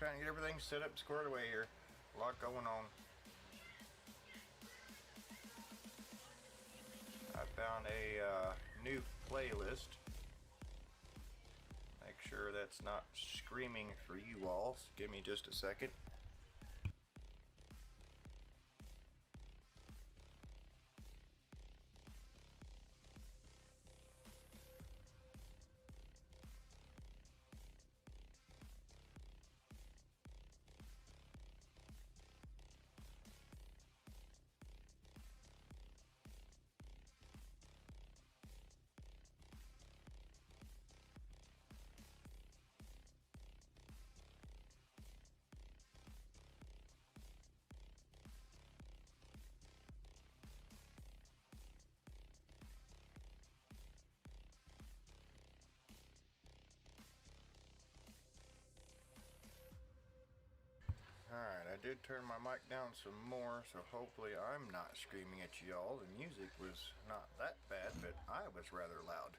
trying to get everything set up, squared away here. A lot going on. I found a new playlist. Make sure that's not screaming for you all. So give me just a second. Alright, I did turn my mic down some more, so hopefully I'm not screaming at y'all. The music was not that bad, but I was rather loud.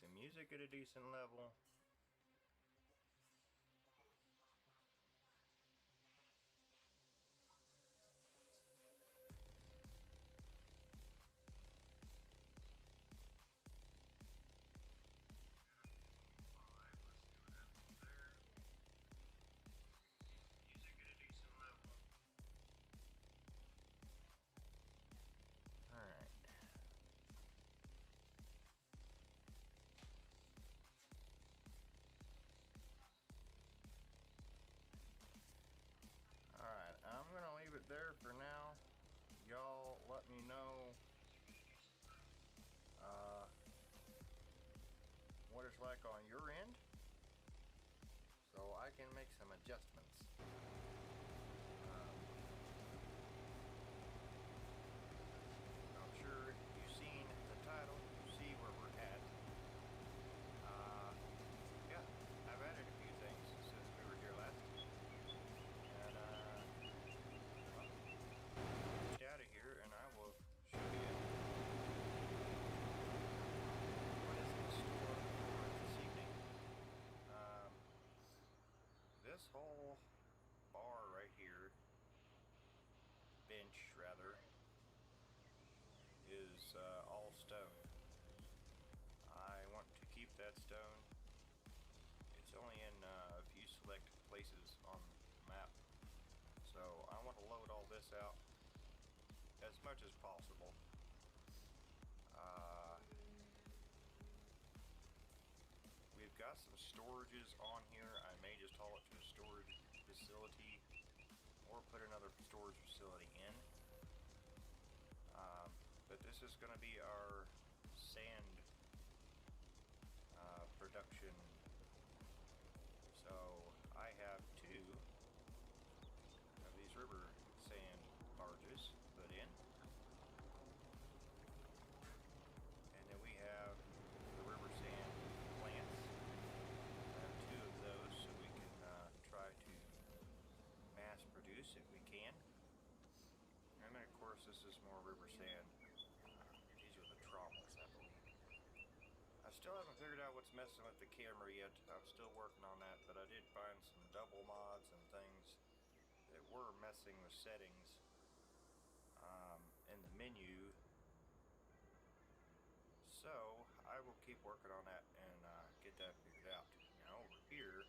the music at a decent level. Alright, I'm gonna leave it there for now. Y'all let me know what it's like on your end, so I can make some adjustments. I'm sure you've seen the title, you see where we're at. Yeah, I've added a few things since we were here last. And well, get out of here and I will show you what is in store for this evening. This whole bar right here, bench rather, is all stone. I want to keep that stone. It's only in a few select places on the map, so I want to load all this out as much as possible. We've got some storages on here. I may just haul it to a storage facility or put another storage facility in. But this is going to be our sand production. So I have 2 of these river sand barges put in. And then we have the river sand plants. I have 2 of those so we can try to mass produce if we can. And then of course this is more river sand. These are the trommels, I believe. I still haven't figured out what's messing with the camera yet. I'm still working on that, but I did find some double mods and things that were messing with settings in the menu. So I will keep working on that and get that figured out. Now over here,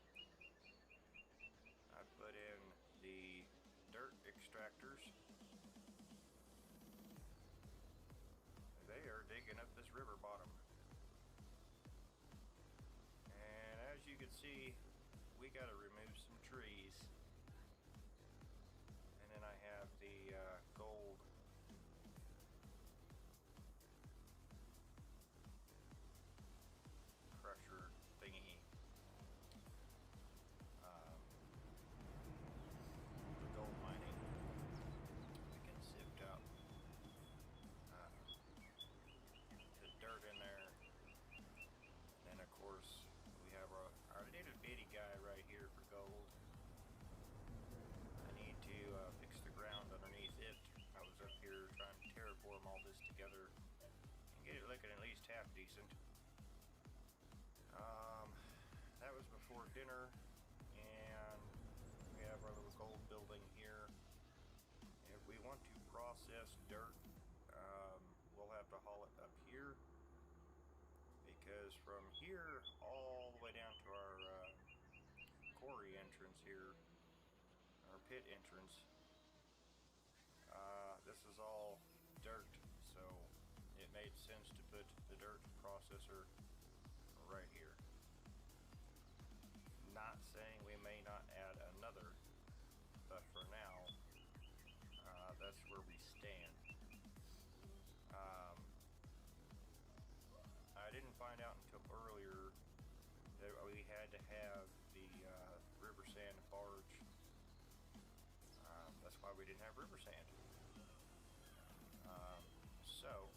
I put in the dirt extractors. They are digging up this river bottom. And as you can see, we got to remove some trees. And then I have the gold crusher thingy. The gold mining. We can sift out the dirt in there. And of course, we have our little bitty guy right here for gold. I need to fix the ground underneath it. I was up here trying to terraform all this together and get it looking at least half decent. That was before dinner, and we have our little gold building here. If we want to process dirt, we'll have to haul it up here, because from here all the way down to our quarry entrance here, our pit entrance, this is all dirt, so it made sense to put the dirt processor right here. Not saying we may not add another, but for now, that's where we stand. I didn't find out until earlier that we had to have the river sand barge. That's why we didn't have river sand. So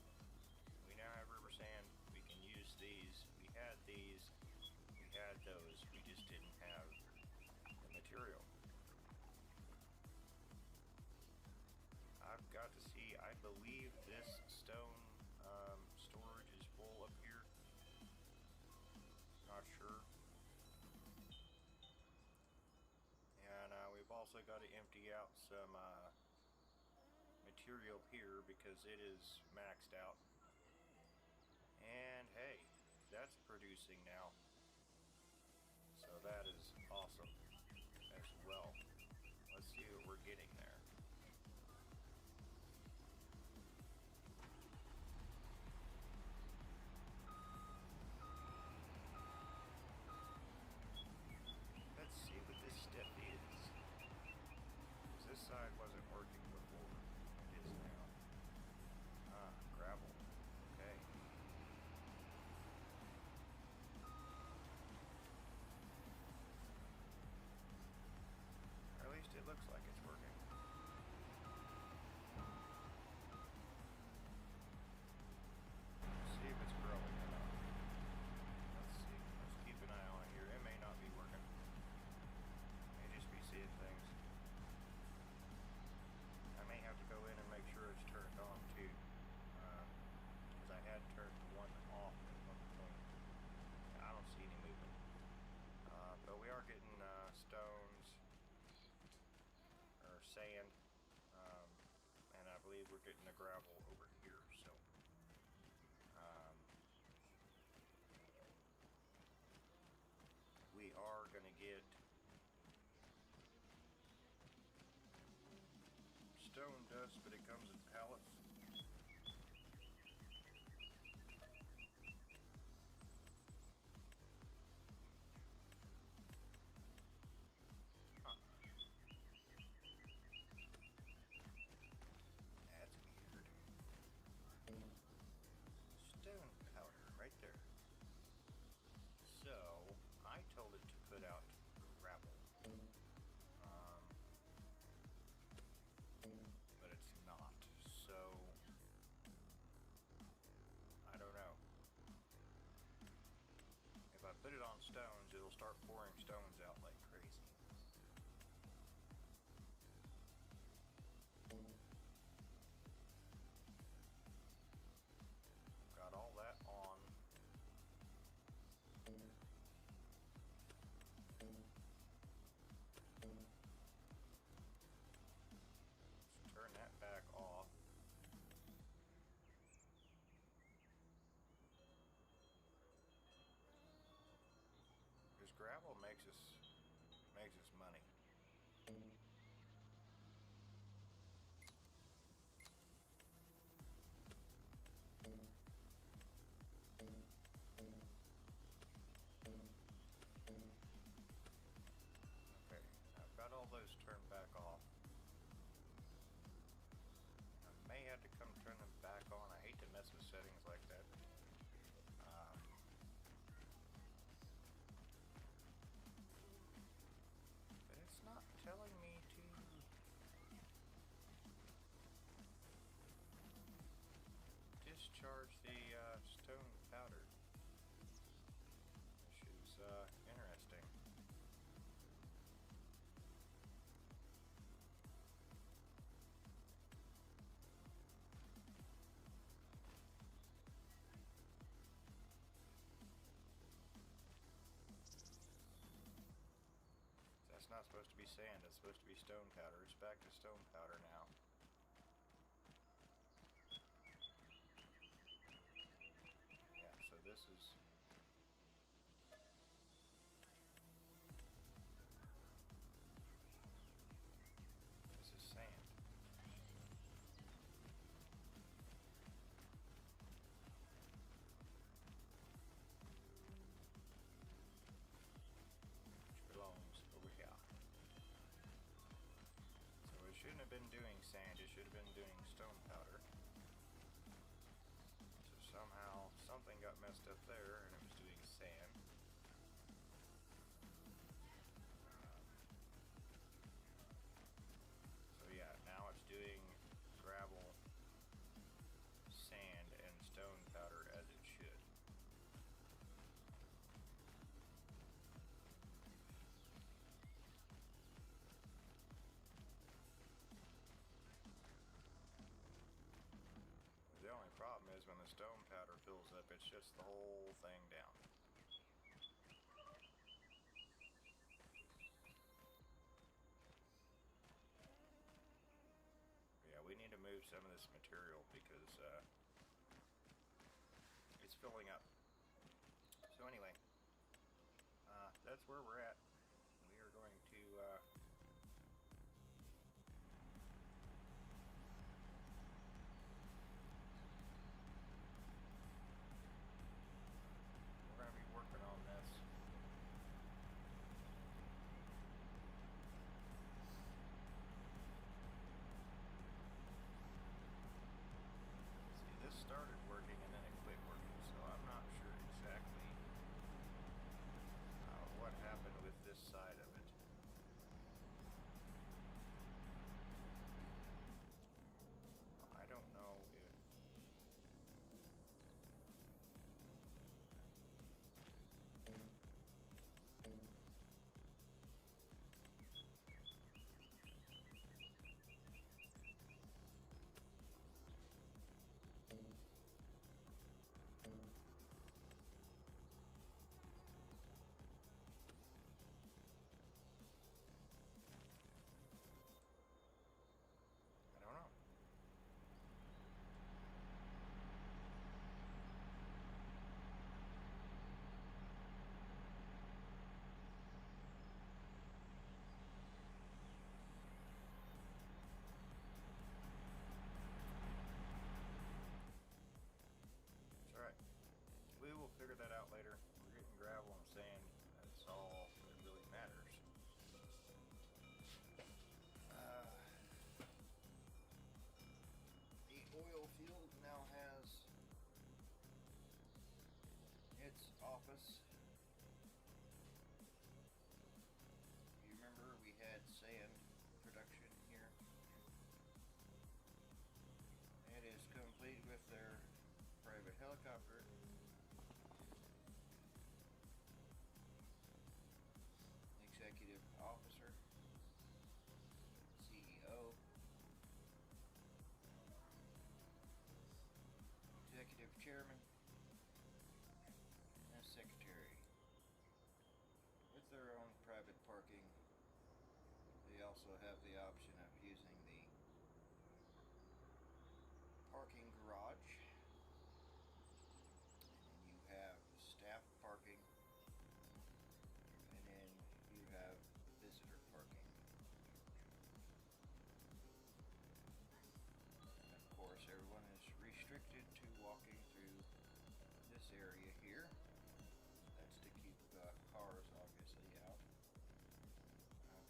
we now have river sand. We can use these. We had these. We had those. We just didn't have the material. I've got to see. I believe this stone storage is full up here. also got to empty out some material here because it is maxed out. And hey, that's producing now. So that is awesome as well. Let's see what we're getting there. Let's see what this step is. This side wasn't working before. It is now. Ah, gravel. Okay. Or at least it looks like it's working. Let's see if it's growing or not. Let's see. Let's keep an eye on it here. It may not be working. May just be seeing things. I may have to go in and make sure it's turned on too, because I had turned one off at one point. I don't see any movement, but we are getting stones or sand, and I believe we're getting the gravel over here. So we are going to get stone dust, but it comes in pallets. Huh. That's weird. Stone powder right there. So I told it to put out gravel. But it's not, so I don't know. If I put it on stones, it'll start pouring stones out like crazy. Got all that on. Turn that back off. Because gravel makes us money. Okay, I've got all those turned back off. May have to come turn them back on. I hate to mess with settings like that. But it's not telling me to discharge the stone powder, which is interesting. It's not supposed to be sand, it's supposed to be stone powder. It's back to stone powder now. Yeah, so this is sand. Which belongs over here. So it shouldn't have been doing sand, it should have been doing stone powder. So somehow something got messed up there and it was doing sand. So yeah, now it's doing gravel, sand, and stone powder as it should. The only problem is when the stone powder fills up, it shuts the whole thing down. some of this material because it's filling up. So anyway, that's where we're at. We are going to be working on this. See, this started working and then it quit working, so I'm not sure exactly what happened with this side of it. I don't know if I don't know. It's alright. We will figure that out later. We're getting gravel and sand. That's all that really matters. The oil field now has its office. You remember we had sand production here. It is complete with their private helicopter. Executive officer, CEO, executive chairman, and secretary. With their own private parking, they also have the option of using the parking garage. And then you have staff parking, and then you have visitor parking. And of course, everyone is restricted to walking through this area here. That's to keep cars obviously out.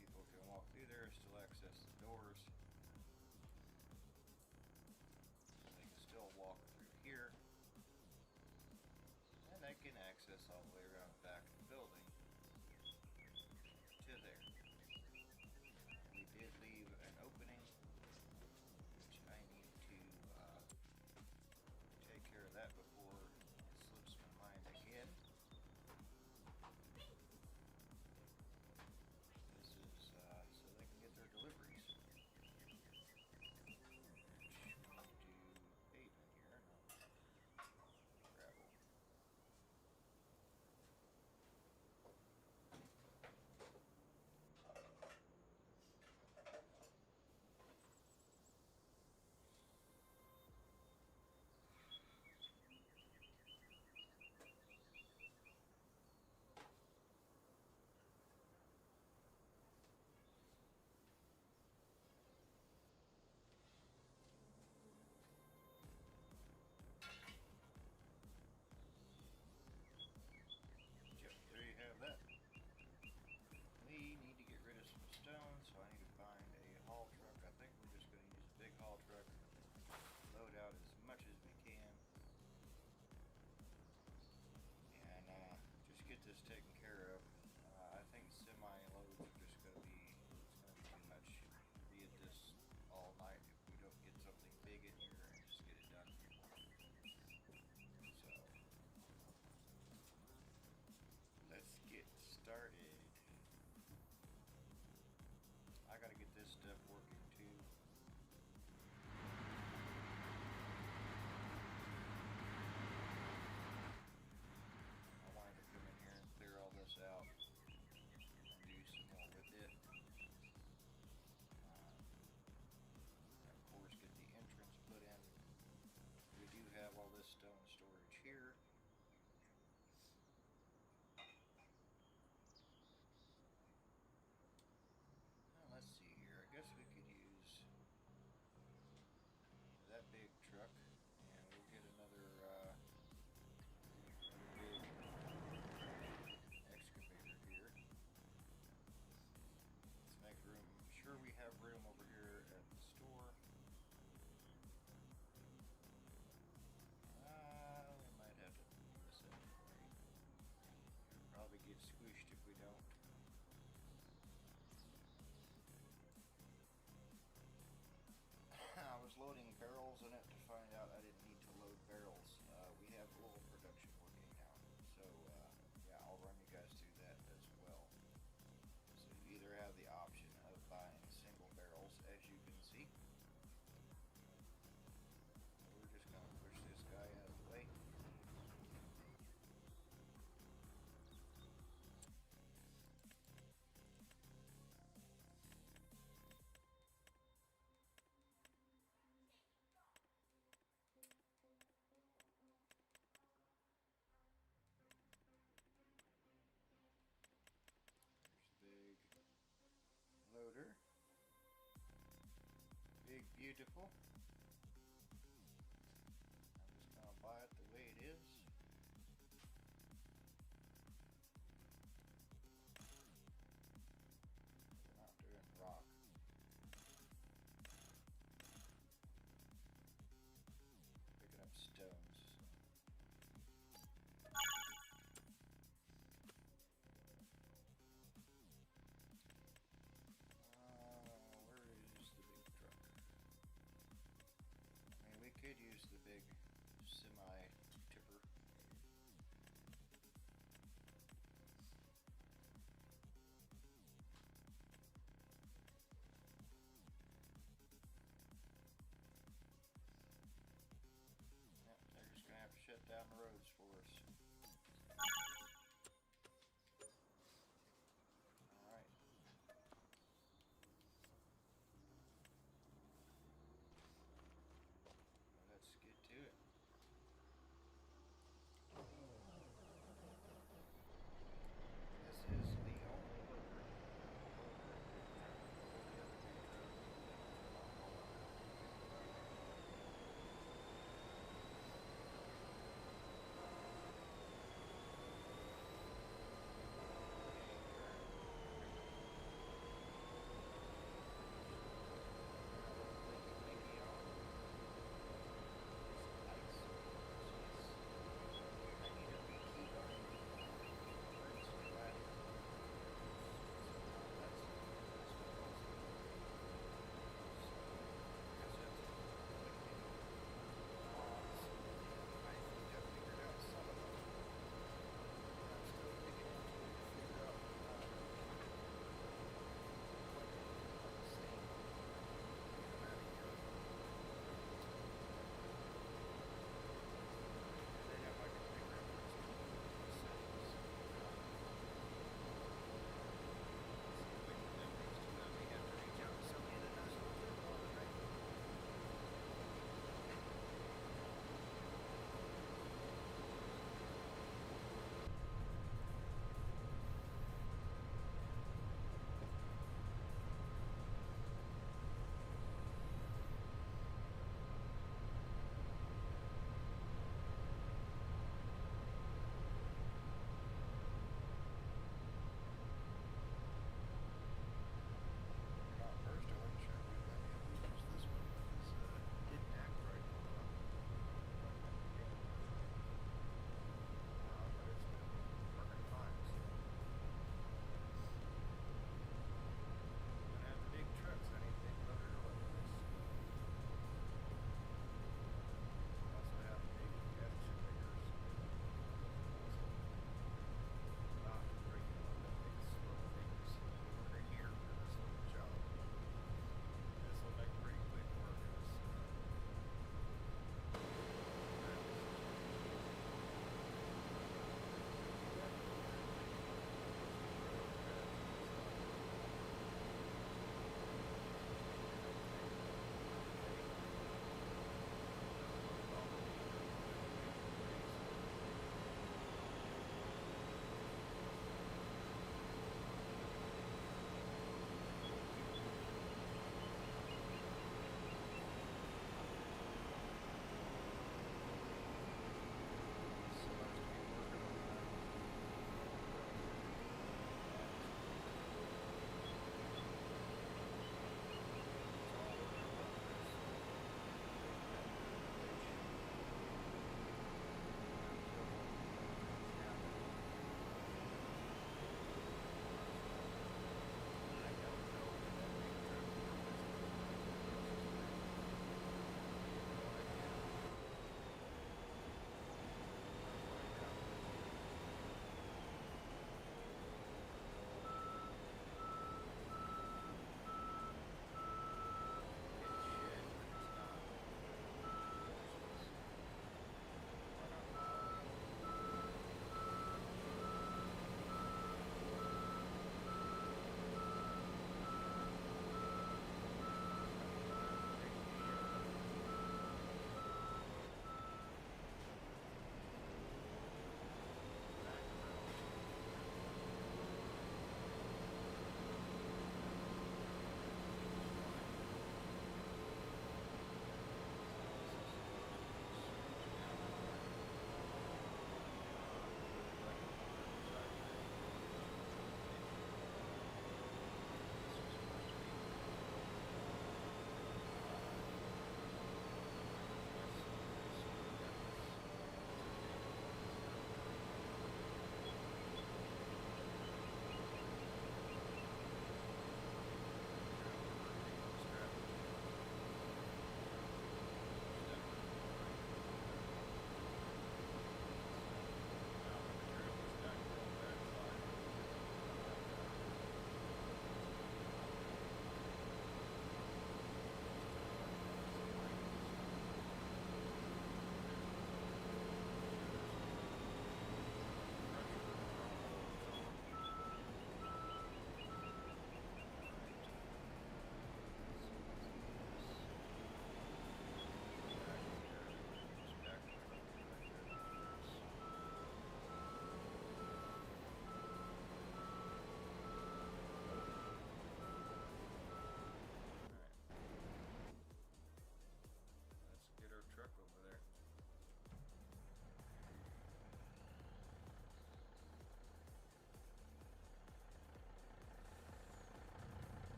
People can walk through there, still access the doors. They can still walk through here. And they can access all the way around the back of the building to there. We did leave an opening, which I need to take care of that before it slips my mind again. This is so they can get their deliveries. Which we need to pavement here, not gravel. There you have that. We need to get rid of some stone, so I need to find a haul truck. I think we're just going to use a big haul truck, load out as much as we can, and just get this taken care of. I think semi-loads are just going to be, too much. Be at this all night if we don't get something big in here and just get it done. So let's get started. I gotta get this stuff working too. I wanted to come in here and clear all this beautiful. I'm just gonna buy it the way it is. We're not doing rock. Picking up stones. Where is the big truck?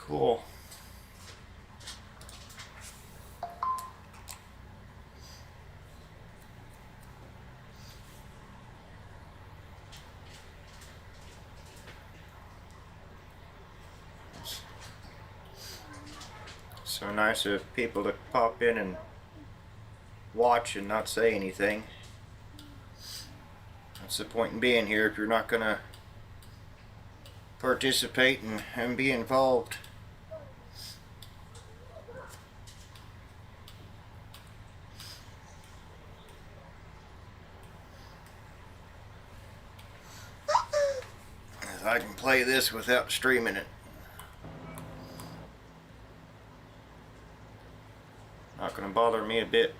Cool. So nice of people to pop in and watch and not say anything. That's the point in being here if you're not going to participate and be involved. If I can play this without streaming it. Not going to bother me a bit.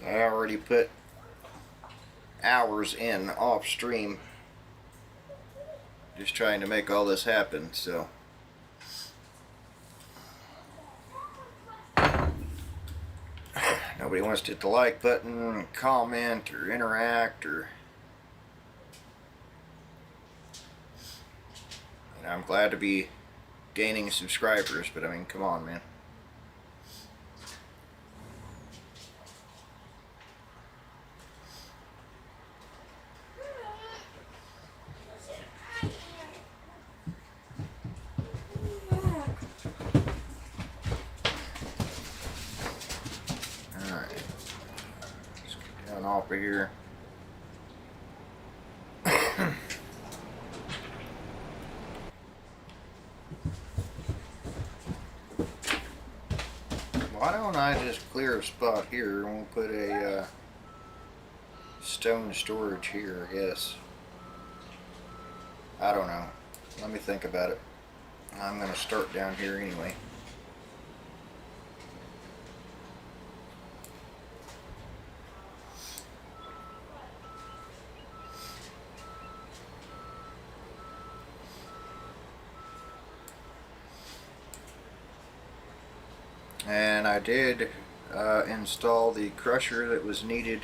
I already put hours in off stream just trying to make all this happen, so nobody wants to hit the like button, comment, or interact, or and I'm glad to be gaining subscribers, but I mean, come on, man. Off of here. Why don't I just clear a spot here and we'll put a stone storage here, I guess. I don't know. Let me think about it. I'm going to start down here anyway. And I did install the crusher that was needed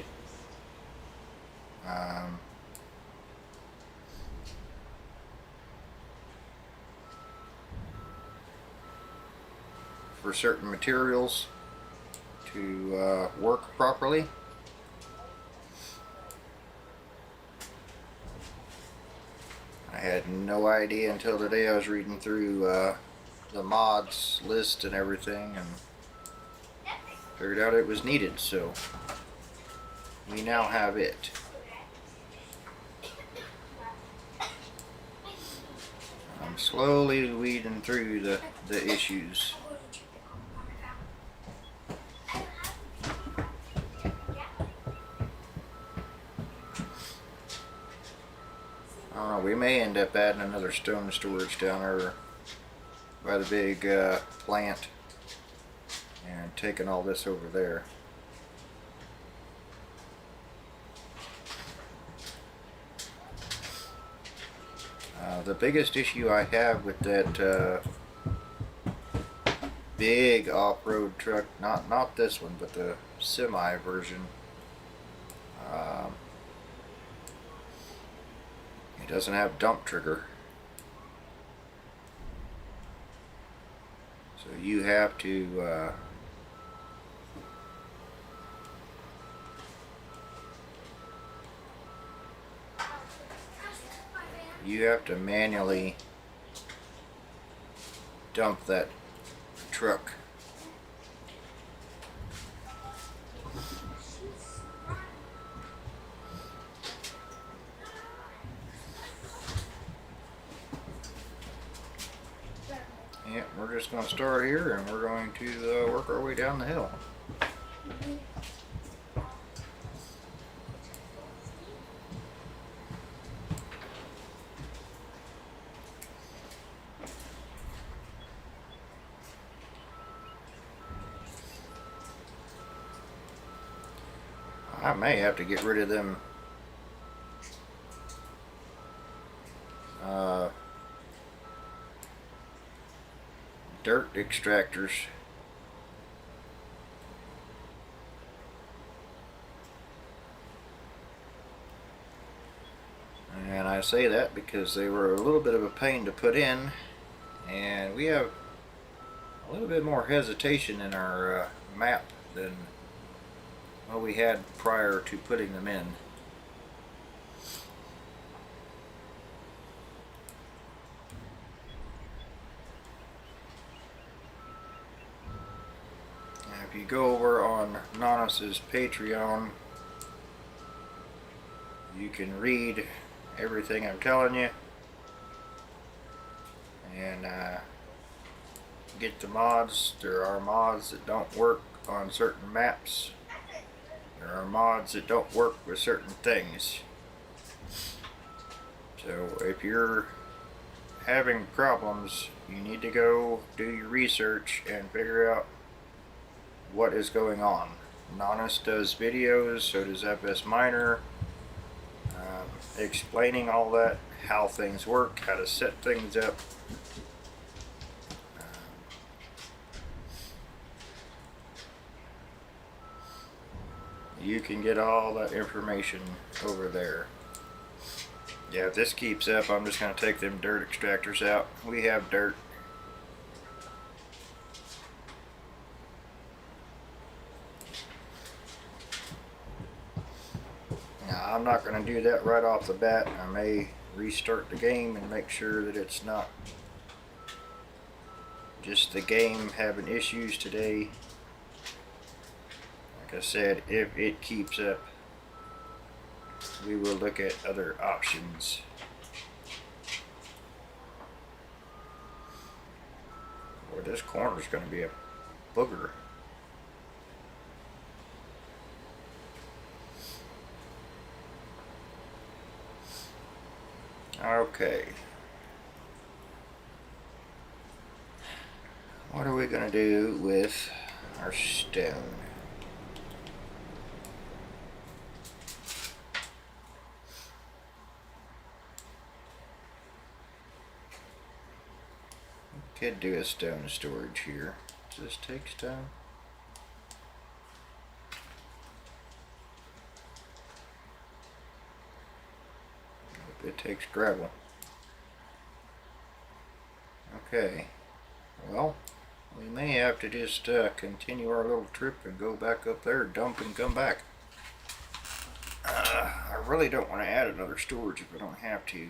for certain materials to work properly. I had no idea until today. I was reading through the mods list and everything and figured out it was needed, so we now have it. I'm slowly weeding through the issues. I don't know, we may end up adding another stone storage down there by the big plant and taking all this over there. The biggest issue I have with that big off-road truck, not this one, but the semi version, it doesn't have dump trigger. So you have to manually dump that truck. Yeah, we're just going to start here and we're going to work our way down the hill. I may have to get rid of them dirt extractors. And I say that because they were a little bit of a pain to put in, and we have a little bit more hesitation in our map than what we had prior to putting them in. Now, if you go over on Nonus's Patreon, you can read everything I'm telling you and get the mods. There are mods that don't work on certain maps. There are mods that don't work with certain things. So if you're having problems, you need to go do your research and figure out what is going on. Nonus does videos, so does FSMiner, explaining all that, how things work, how to set things up. You can get all that information over there. Yeah, if this keeps up, I'm just going to take them dirt extractors out. We have dirt. Now, I'm not going to do that right off the bat. I may restart the game and make sure that it's not just the game having issues today. Like I said, if it keeps up, we will look at other options. Boy, this corner is going to be a booger. Okay. What are we going to do with our stone? Could do a stone storage here. Does this take stone? It takes gravel. Okay. Well, we may have to just continue our little trip and go back up there, dump, and come back. I really don't want to add another storage if I don't have to.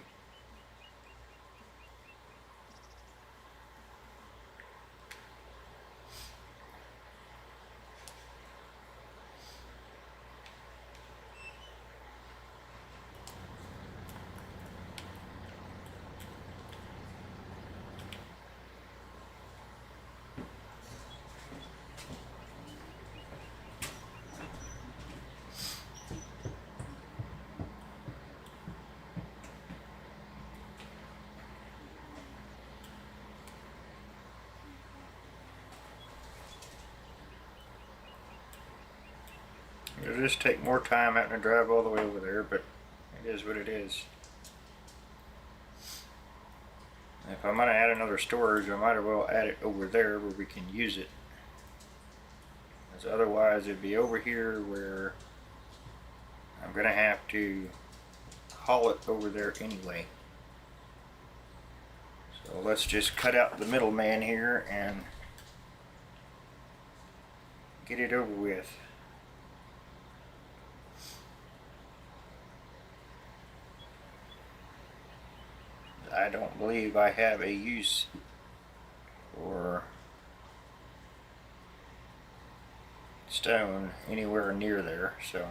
It'll just take more time having to drive all the way over there, but it is what it is. If I'm going to add another storage, I might as well add it over there where we can use it. Because otherwise it'd be over here where I'm going to have to haul it over there anyway. So let's just cut out the middleman here and get it over with. I don't believe I have a use for stone anywhere near there, so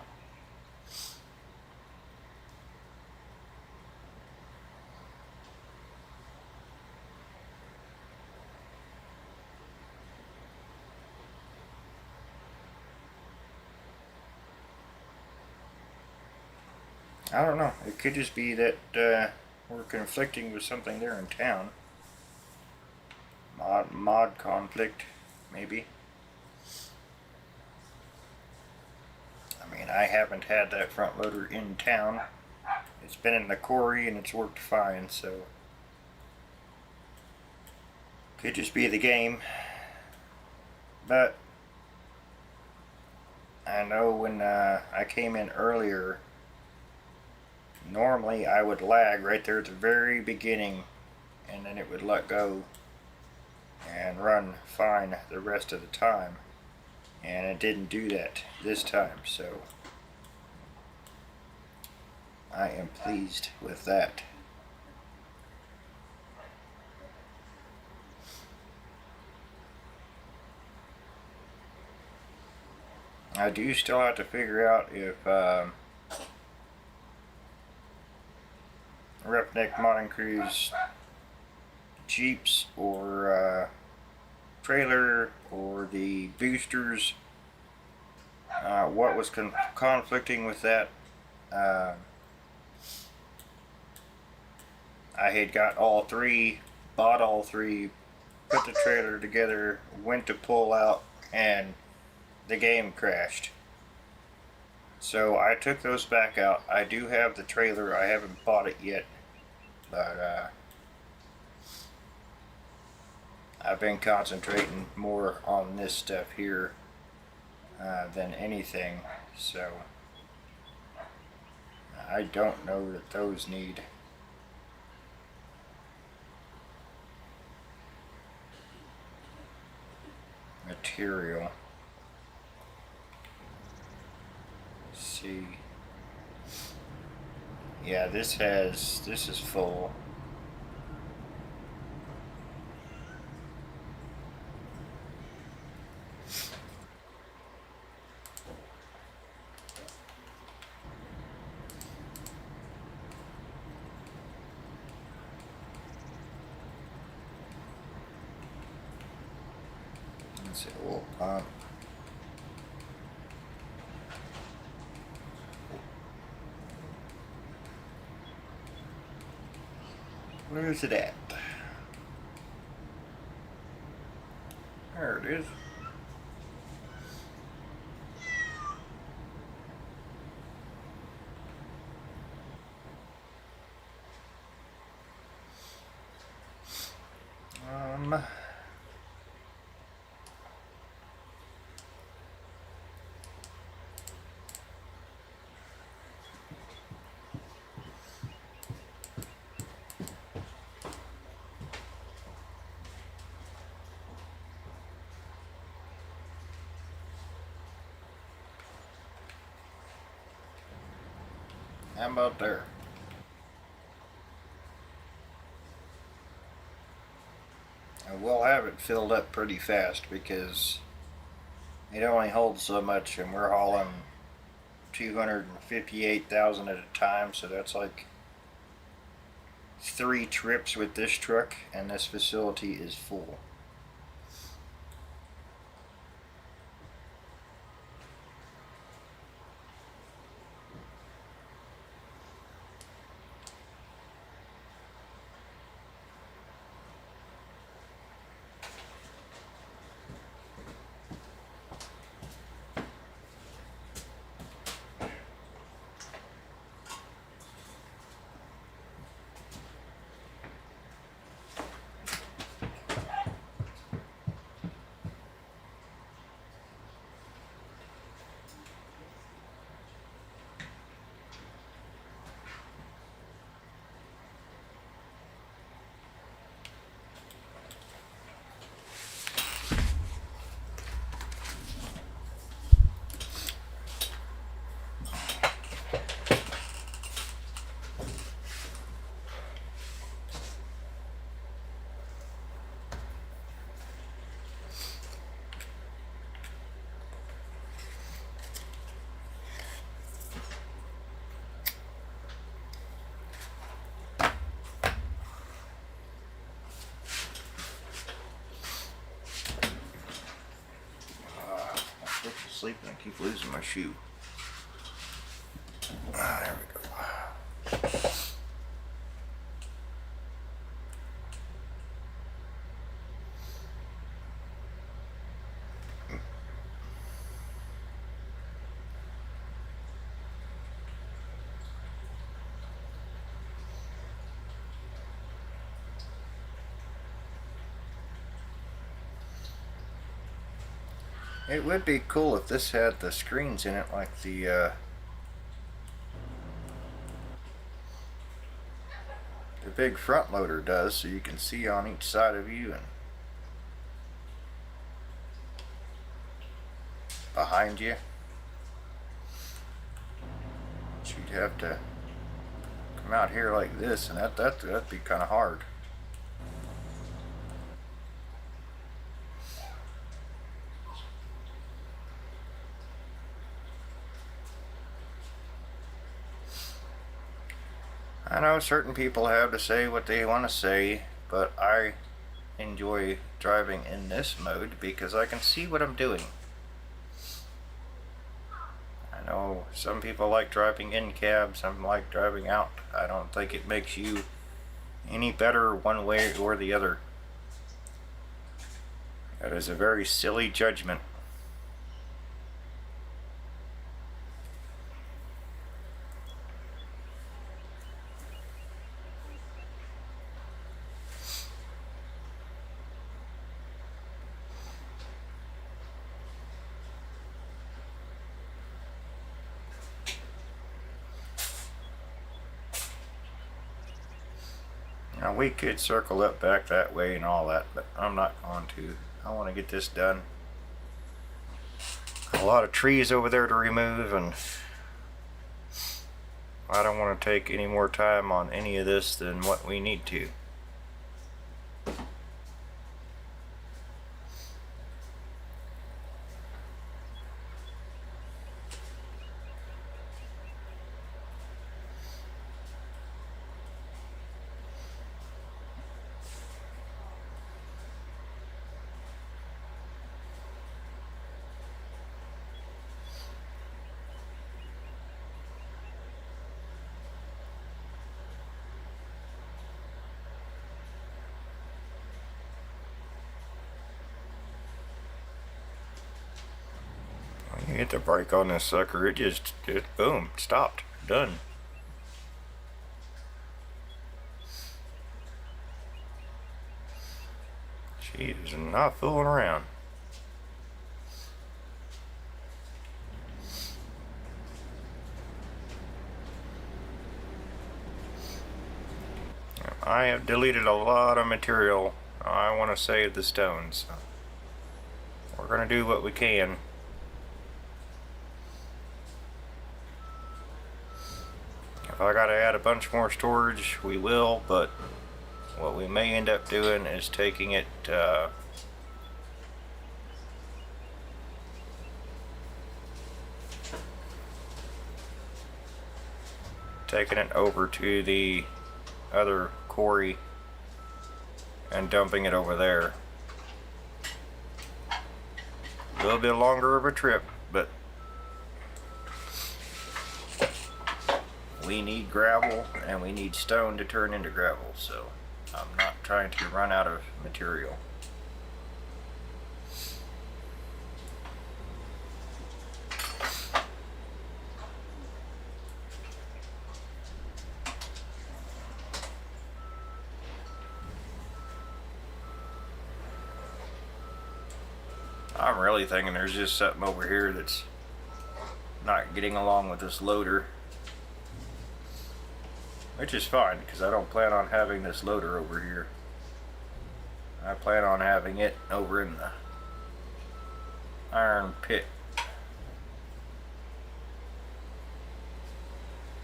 I don't know. It could just be that we're conflicting with something there in town. Mod conflict, maybe. I mean, I haven't had that front loader in town. It's been in the quarry and it's worked fine, so could just be the game. But I know when I came in earlier, normally I would lag right there at the very beginning, and then it would let go and run fine the rest of the time, and it didn't do that this time, so I am pleased with that. I do still have to figure out if Roughneck Modding Crew's Jeeps or trailer or the boosters, what was conflicting with that. I had got all three, bought all three, put the trailer together, went to pull out, and the game crashed. So I took those back out. I do have the trailer. I haven't bought it yet, but I've been concentrating more on this stuff here than anything, so I don't know that those need material. Let's see. Yeah, this is full. Let's see, oil pump. Where is it at? There it is. How about there? And we'll have it filled up pretty fast because it only holds so much, and we're hauling 258,000 at a time, so that's like 3 trips with this truck, and this facility is full. Sleep and I keep losing my shoe. There we go. It would be cool if this had the screens in it like the big front loader does, so you can see on each side of you and behind you. But you'd have to come out here like this, and that'd be kind of hard. I know certain people have to say what they want to say, but I enjoy driving in this mode because I can see what I'm doing. I know some people like driving in cab, some like driving out. I don't think it makes you any better one way or the other. That is a very silly judgment. Now we could circle up back that way and all that, but I'm not going to. I want to get this done. A lot of trees over there to remove, and I don't want to take any more time on any of this than what we need to. You hit the brake on this sucker, it just boom, stopped, done. She is not fooling around. I have deleted a lot of material. I want to save the stones. We're going to do what we can. If I got to add a bunch more storage, we will, but what we may end up doing is taking it over to the other quarry and dumping it over there. A little bit longer of a trip, but we need gravel and we need stone to turn into gravel, so I'm not trying to run out of material. I'm really thinking there's just something over here that's not getting along with this loader, which is fine because I don't plan on having this loader over here. I plan on having it over in the iron pit.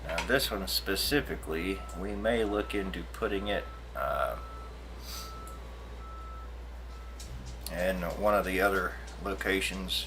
Now this one specifically, we may look into putting it in one of the other locations.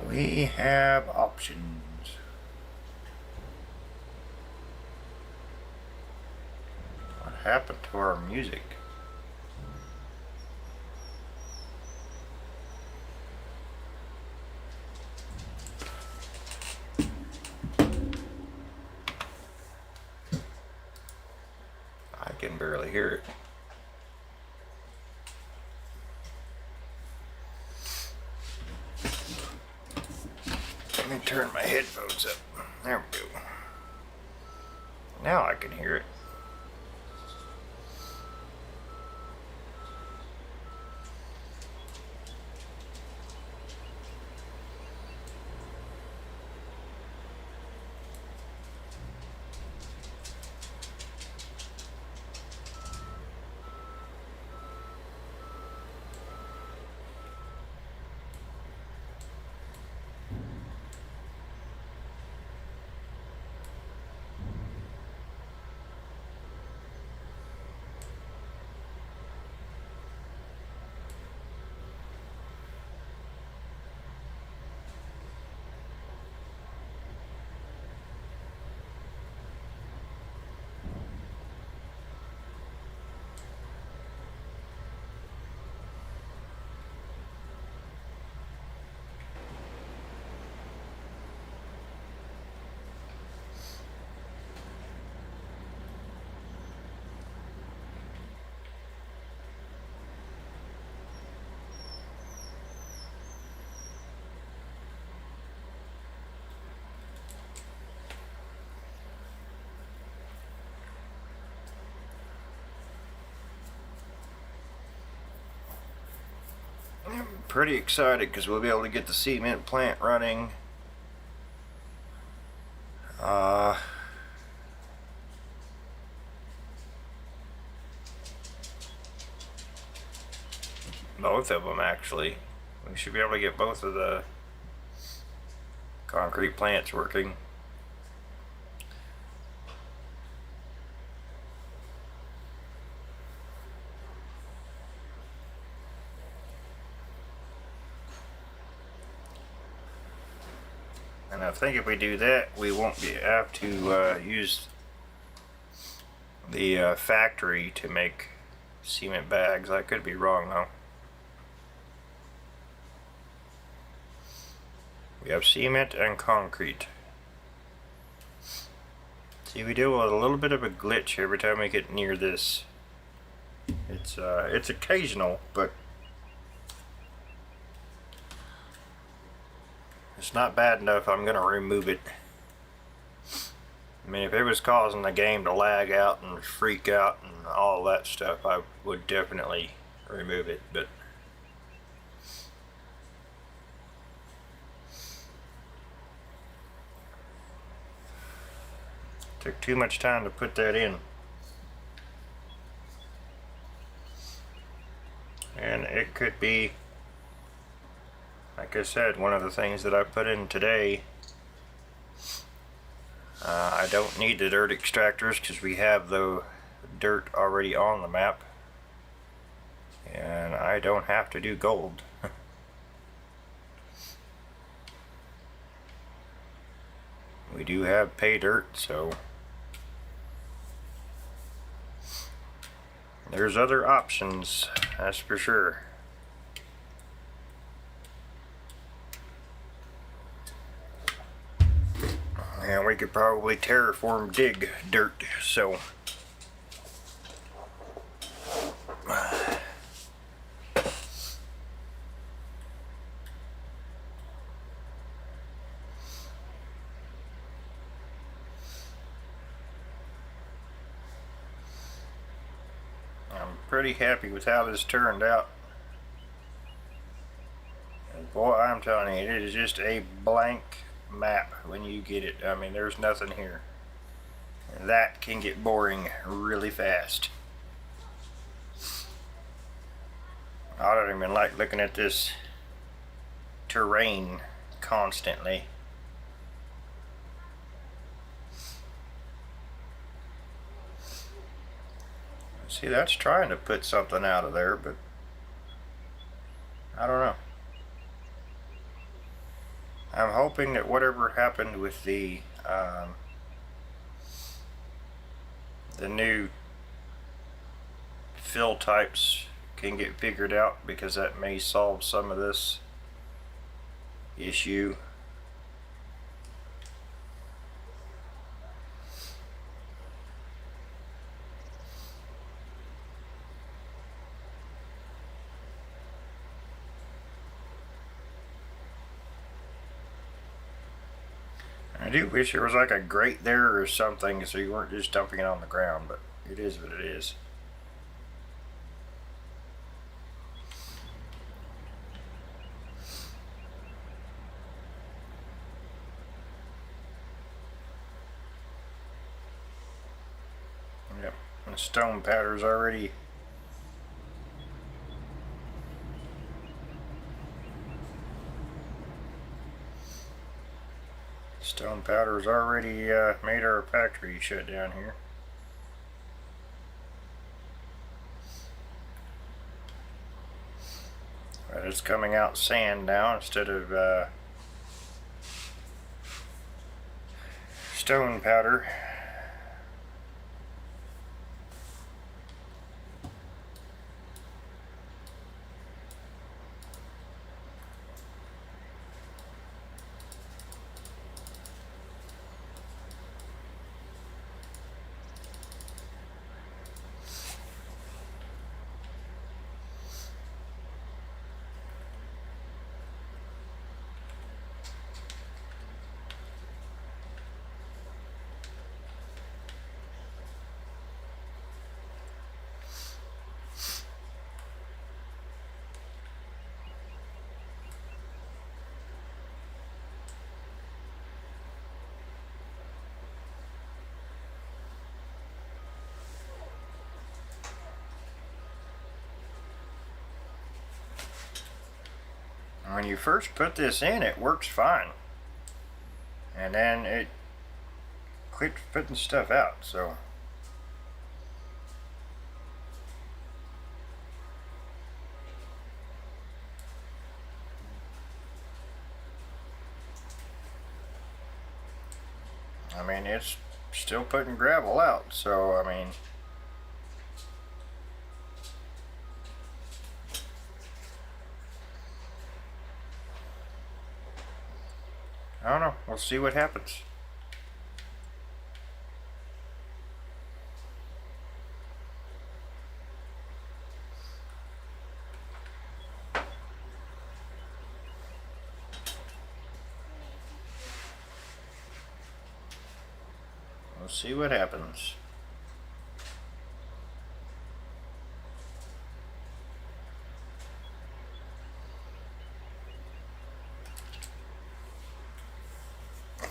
We have options. What happened to our music? I can barely hear it. Let me turn my headphones up. There we go. Now I can hear it. I'm pretty excited because we'll be able to get the cement plant running. Both of them actually. We should be able to get both of the concrete plants working. And I think if we do that, we won't have to use the factory to make cement bags. I could be wrong though. We have cement and concrete. See, we deal with a little bit of a glitch every time we get near this. It's occasional, but it's not bad enough. I'm gonna remove it. I mean, if it was causing the game to lag out and freak out and all that stuff, I would definitely remove it, but took too much time to put that in. And it could be, like I said, one of the things that I put in today. I don't need the dirt extractors because we have the dirt already on the map. And I don't have to do gold. We do have pay dirt, so there's other options, that's for sure. And we could probably terraform dig dirt, so I'm pretty happy with how this turned out. And boy, I'm telling you, it is just a blank map when you get it. I mean, there's nothing here. And that can get boring really fast. I don't even like looking at this terrain constantly. See, that's trying to put something out of there, but I don't know. I'm hoping that whatever happened with the new fill types can get figured out, because that may solve some of this issue. I do wish there was like a grate there or something so you weren't just dumping it on the ground, but it is what it is. Yep, the stone powder's already made our factory shut down here. But it's coming out sand now instead of stone powder. When you first put this in, it works fine, and then it quit putting stuff out. So I mean, it's still putting gravel out, so I mean, I don't know. We'll see what happens. We'll see what happens.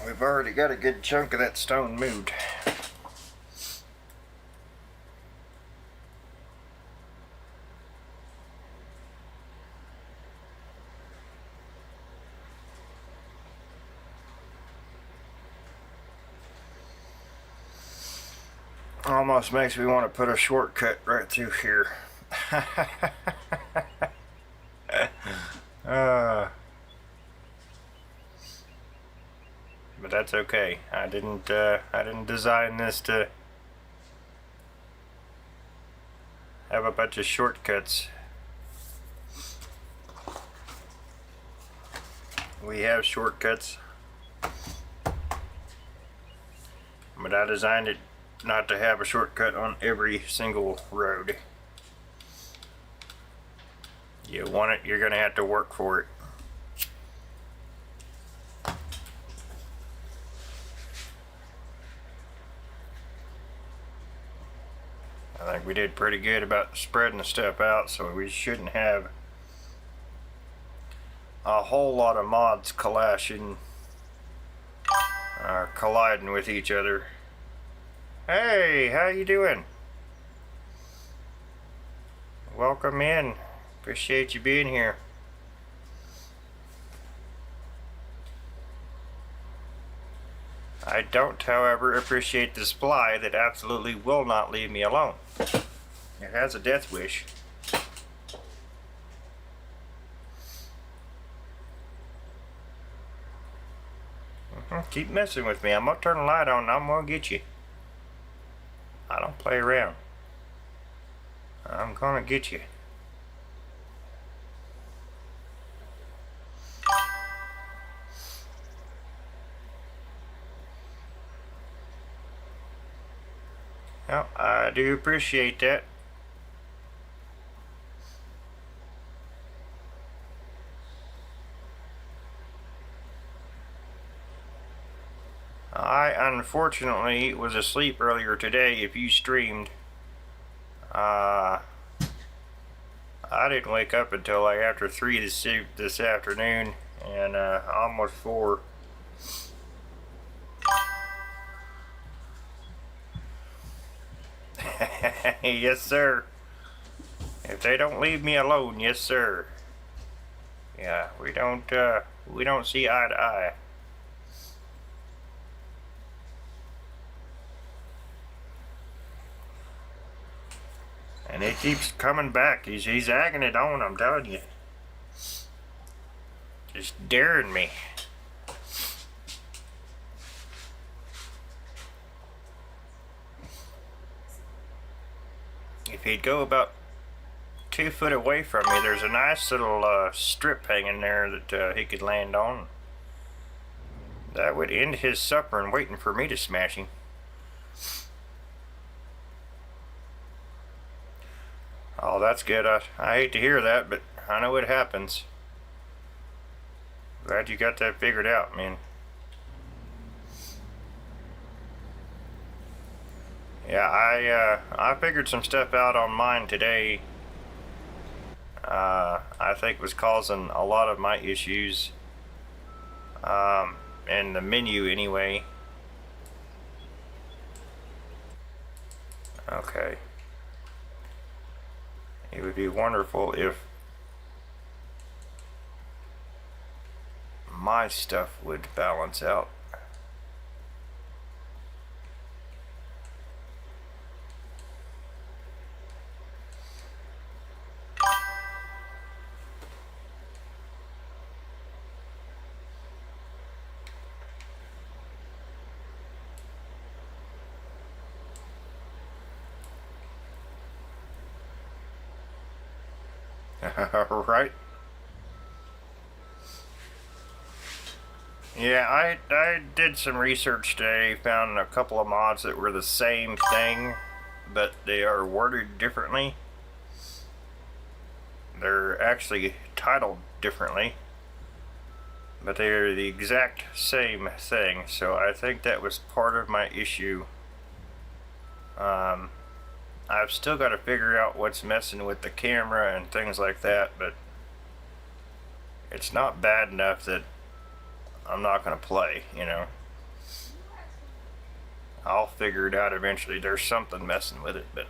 We've already got a good chunk of that stone moved. Almost makes me want to put a shortcut right through here. But that's okay. I didn't design this to have a bunch of shortcuts. We have shortcuts, but I designed it not to have a shortcut on every single road. You want it, you're gonna have to work for it. I think we did pretty good about spreading the stuff out, so we shouldn't have a whole lot of mods colliding with each other. Hey, how you doing? Welcome in. Appreciate you being here. I don't, however, appreciate the supply that absolutely will not leave me alone. It has a death wish. Keep messing with me. I'm gonna turn the light on and I'm gonna get you. I don't play around. I'm gonna get you. Well, I do appreciate that. I unfortunately was asleep earlier today. If you streamed, I didn't wake up until like after 3 this afternoon, and almost 4. Yes, sir. If they don't leave me alone, yes, sir. Yeah, we don't see eye to eye. And it keeps coming back. He's egging it on, I'm telling you. Just daring me. If he'd go about 2 foot away from me, there's a nice little strip hanging there that he could land on. That would end his suffering waiting for me to smash him. Oh, that's good. I hate to hear that, but I know it happens. Glad you got that figured out, man. Yeah, I figured some stuff out on mine today. I think was causing a lot of my issues. In the menu anyway. Okay. It would be wonderful if my stuff would balance out. Right? Yeah, I did some research today, found a couple of mods that were the same thing, but they are worded differently. They're actually titled differently, but they are the exact same thing, so I think that was part of my issue. I've still got to figure out what's messing with the camera and things like that, but it's not bad enough that I'm not going to play, you know. I'll figure it out eventually. There's something messing with it, but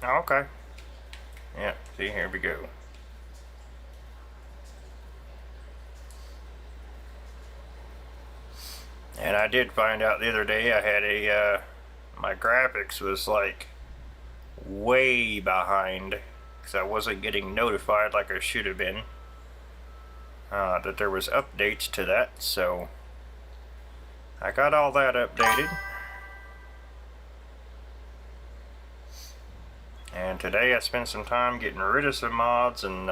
okay. Yeah, see, here we go. And I did find out the other day I had my graphics was like way behind because I wasn't getting notified like I should have been that there was updates to that, so I got all that updated. And today I spent some time getting rid of some mods and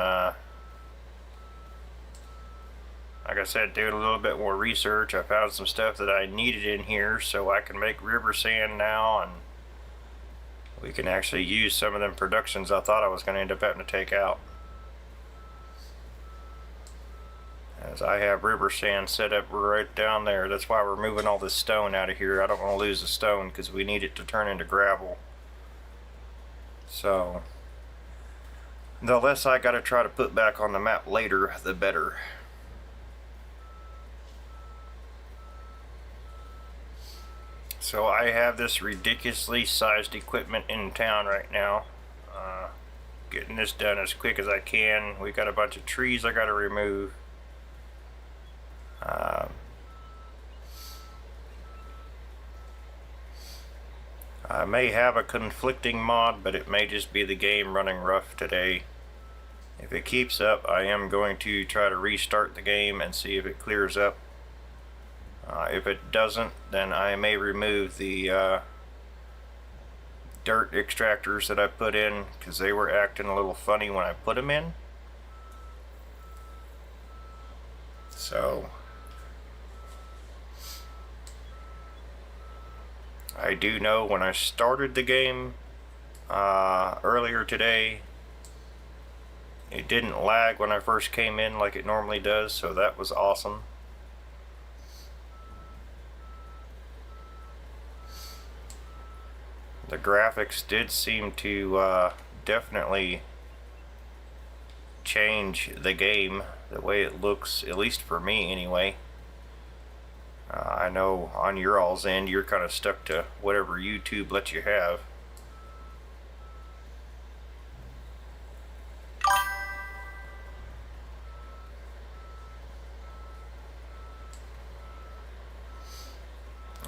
like I said, doing a little bit more research. I found some stuff that I needed in here so I can make river sand now, and we can actually use some of them productions I thought I was going to end up having to take out. As I have river sand set up right down there. That's why we're moving all this stone out of here. I don't want to lose the stone because we need it to turn into gravel. So the less I got to try to put back on the map later, the better. So I have this ridiculously sized equipment in town right now. Getting this done as quick as I can. We got a bunch of trees I got to remove. I may have a conflicting mod, but it may just be the game running rough today. If it keeps up, I am going to try to restart the game and see if it clears up. If it doesn't, then I may remove the dirt extractors that I put in, because they were acting a little funny when I put them in. So I do know when I started the game earlier today, it didn't lag when I first came in like it normally does, so that was awesome. The graphics did seem to definitely change the game, the way it looks, at least for me anyway. I know on your all's end you're kind of stuck to whatever YouTube lets you have.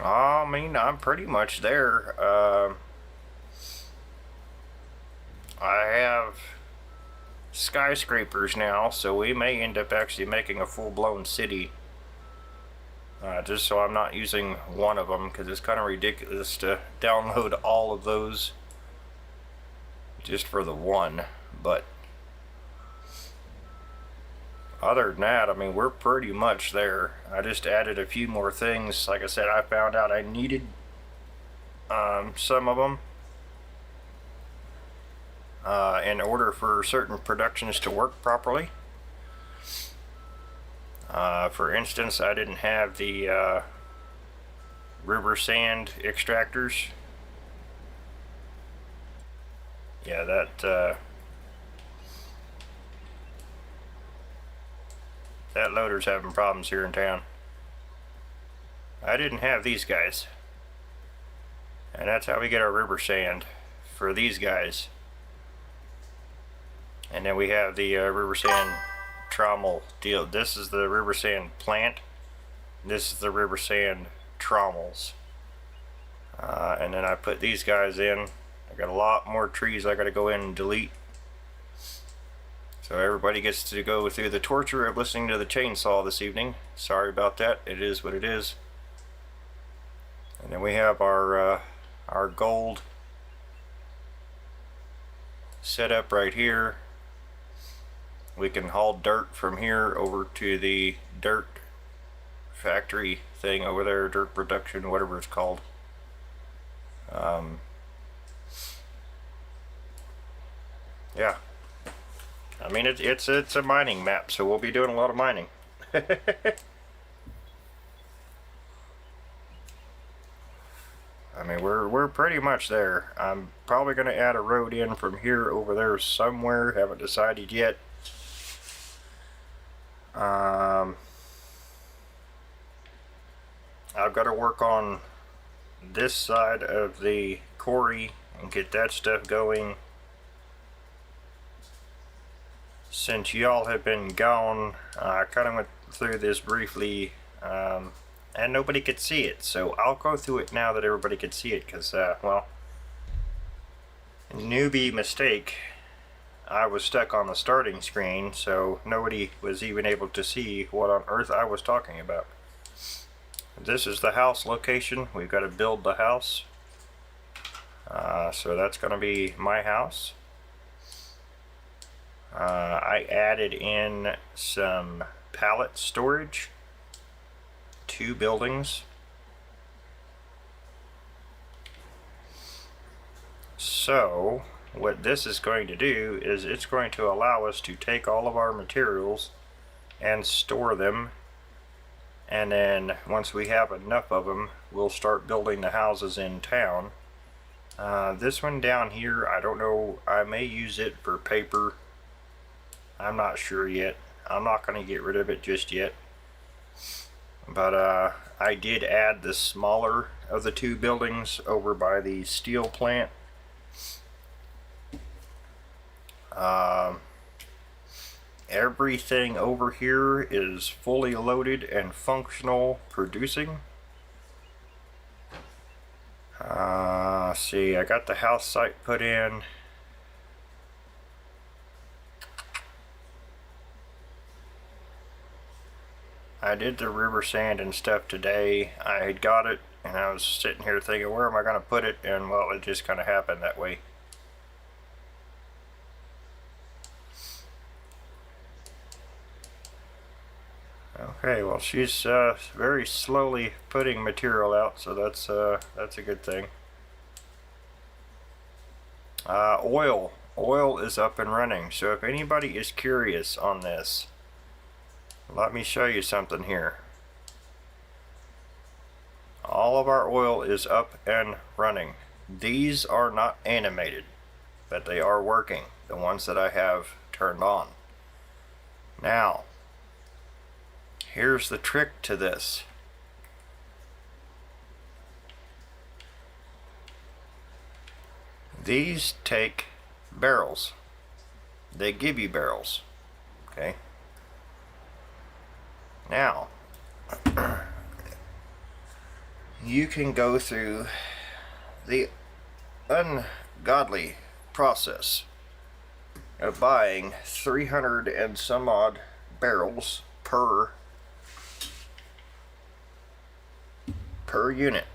I mean, I'm pretty much there. I have skyscrapers now, so we may end up actually making a full-blown city. Just so I'm not using one of them, because it's kind of ridiculous to download all of those just for the one. But other than that, I mean, we're pretty much there. I just added a few more things. Like I said, I found out I needed some of them in order for certain productions to work properly. For instance, I didn't have the river sand extractors. Yeah, that loader's having problems here in town. I didn't have these guys. And that's how we get our river sand, for these guys. And then we have the river sand trommel deal. This is the river sand plant. This is the river sand trommels. And then I put these guys in. I got a lot more trees I gotta go in and delete. So everybody gets to go through the torture of listening to the chainsaw this evening. Sorry about that. It is what it is. And then we have our gold set up right here. We can haul dirt from here over to the dirt factory thing over there, dirt production, whatever it's called. Yeah. I mean, it's a mining map, so we'll be doing a lot of mining. I mean, we're pretty much there. I'm probably going to add a road in from here over there somewhere. Haven't decided yet. I've got to work on this side of the quarry and get that stuff going. Since y'all have been gone, I kind of went through this briefly, and nobody could see it, so I'll go through it now that everybody could see it, because, well, newbie mistake, I was stuck on the starting screen, so nobody was even able to see what on earth I was talking about. This is the house location. We've got to build the house, so that's going to be my house. I added in some pallet storage, 2 buildings. So what this is going to do is it's going to allow us to take all of our materials and store them, and then once we have enough of them, we'll start building the houses in town. This one down here, I don't know, I may use it for paper. I'm not sure yet. I'm not going to get rid of it just yet. But I did add the smaller of the 2 buildings over by the steel plant. Everything over here is fully loaded and functional, producing. See, I got the house site put in. I did the river sand and stuff today. I had got it and I was sitting here thinking, where am I going to put it? And well, it just kind of happened that way. Okay, well, she's very slowly putting material out, so that's a good thing. Oil is up and running, so if anybody is curious on this, let me show you something here. All of our oil is up and running. These are not animated, but they are working, the ones that I have turned on. Now, here's the trick to this. These take barrels. They give you barrels. Okay. Now, you can go through the ungodly process of buying 300 and some odd barrels per unit.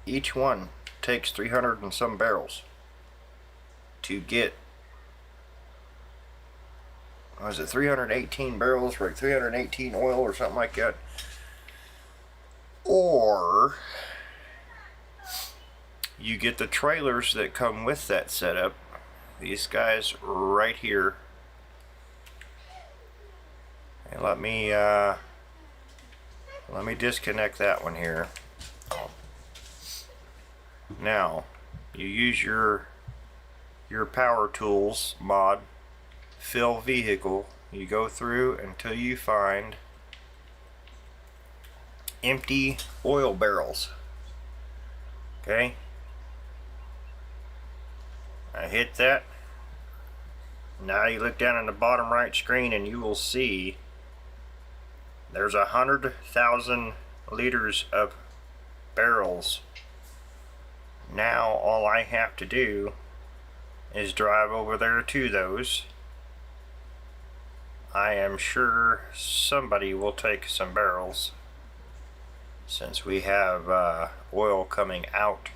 Each one takes 300 and some barrels to get, was it 318 barrels for like 318 oil or something like that? Or you get the trailers that come with that setup. These guys right here. And let me disconnect that one here. Now you use your power tools mod, fill vehicle. You go through until you find empty oil barrels. Okay, I hit that. Now you look down in the bottom right screen and you will see there's 100,000 liters of barrels. Now all I have to do is drive over there to those. I am sure somebody will take some barrels since we have oil coming out.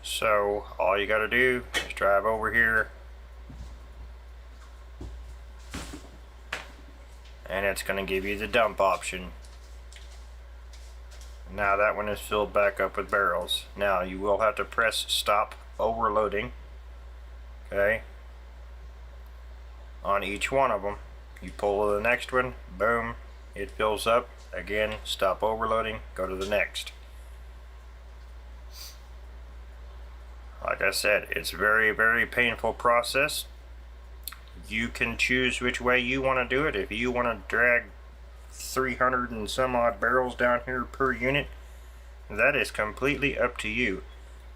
So all you got to do is drive over here and it's going to give you the dump option. Now that one is filled back up with barrels. Now you will have to press stop overloading, okay, on each one of them. You pull to the next one, boom, it fills up. Again, stop overloading, go to the next. Like I said, it's very, very painful process. You can choose which way you want to do it. If you want to drag 300 and some odd barrels down here per unit, that is completely up to you.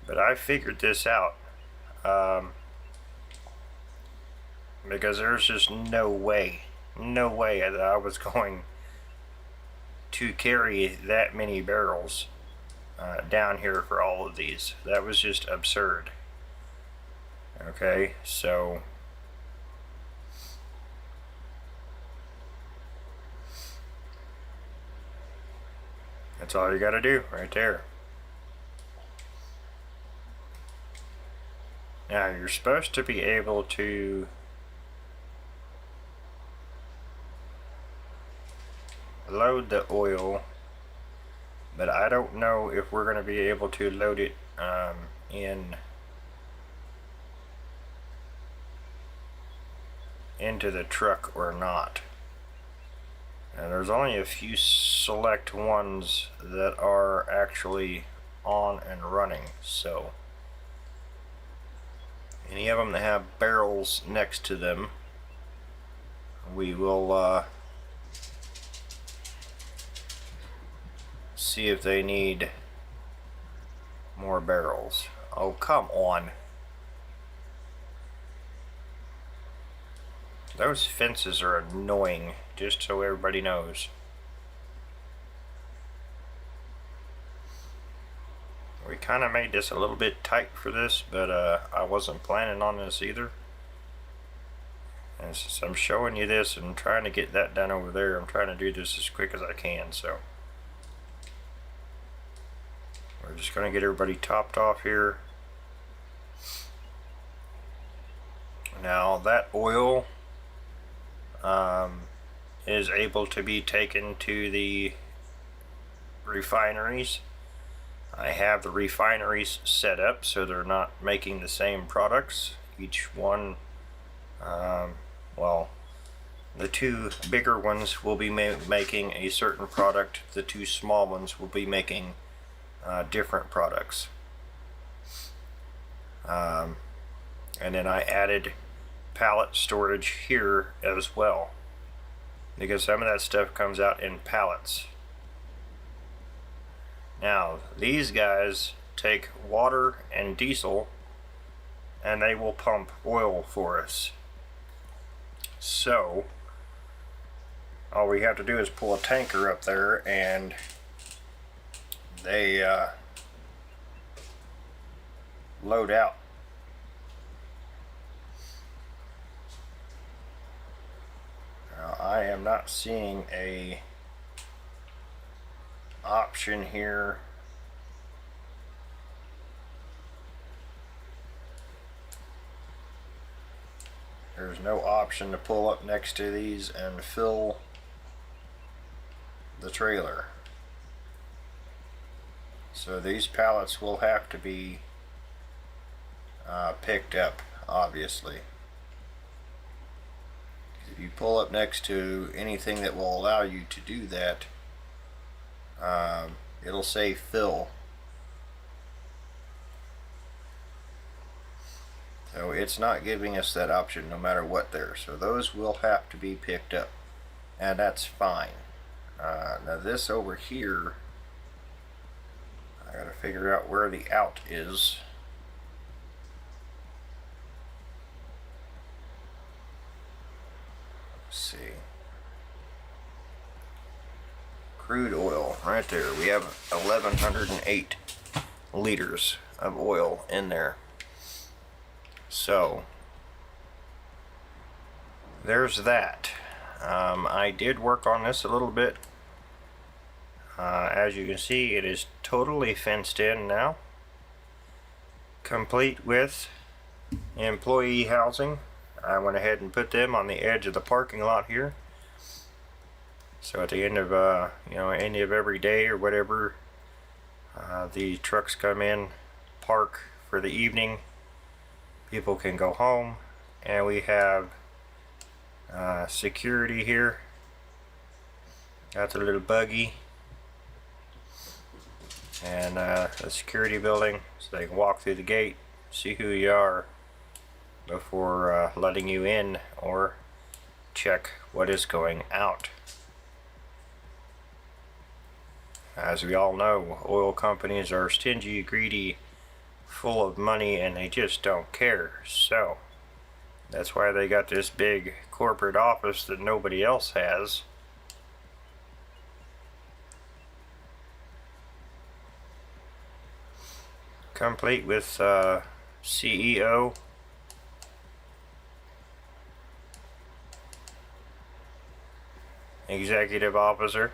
But I figured this out because there's just no way that I was going to carry that many barrels down here for all of these. That was just absurd. Okay, so that's all you got to do right there. Now you're supposed to be able to load the oil, but I don't know if we're going to be able to load it into the truck or not. And there's only a few select ones that are actually on and running, so any of them that have barrels next to them, we will see if they need more barrels. Oh, come on. Those fences are annoying, just so everybody knows. We kind of made this a little bit tight for this, but I wasn't planning on this either. And since I'm showing you this and trying to get that done over there, I'm trying to do this as quick as I can. So we're just going to get everybody topped off here. Now that oil is able to be taken to the refineries. I have the refineries set up so they're not making the same products. Each one, well, the two bigger ones will be making a certain product. The two small ones will be making different products. And then I added pallet storage here as well, because some of that stuff comes out in pallets. Now these guys take water and diesel and they will pump oil for us. So all we have to do is pull a tanker up there and they load out. Now, I am not seeing a option here there's no option to pull up next to these and fill the trailer. So these pallets will have to be picked up, obviously. If you pull up next to anything that will allow you to do that, it'll say fill. So it's not giving us that option no matter what there. So those will have to be picked up, and that's fine. Now this over here, I gotta figure out where the out is. Let's see. Crude oil, right there. We have 1,108 liters of oil in there. So there's that. I did work on this a little bit. As you can see, it is totally fenced in now, complete with employee housing. I went ahead and put them on the edge of the parking lot here. So at the end of end of every day or whatever, the trucks come in, park for the evening. People can go home, and we have security here. Got the little buggy and the security building, so they can walk through the gate, see who you are before letting you in or check what is going out. As we all know, oil companies are stingy, greedy, full of money, and they just don't care. So that's why they got this big corporate office that nobody else has. Complete with CEO, executive officer,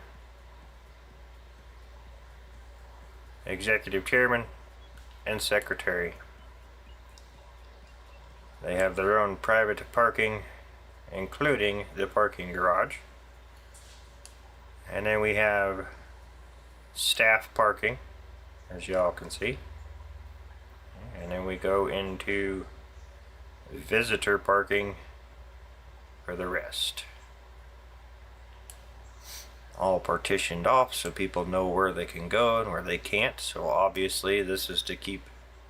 executive chairman, and secretary. They have their own private parking, including the parking garage. And then we have staff parking, as y'all can see. And then we go into visitor parking for the rest. All partitioned off so people know where they can go and where they can't. So obviously this is to keep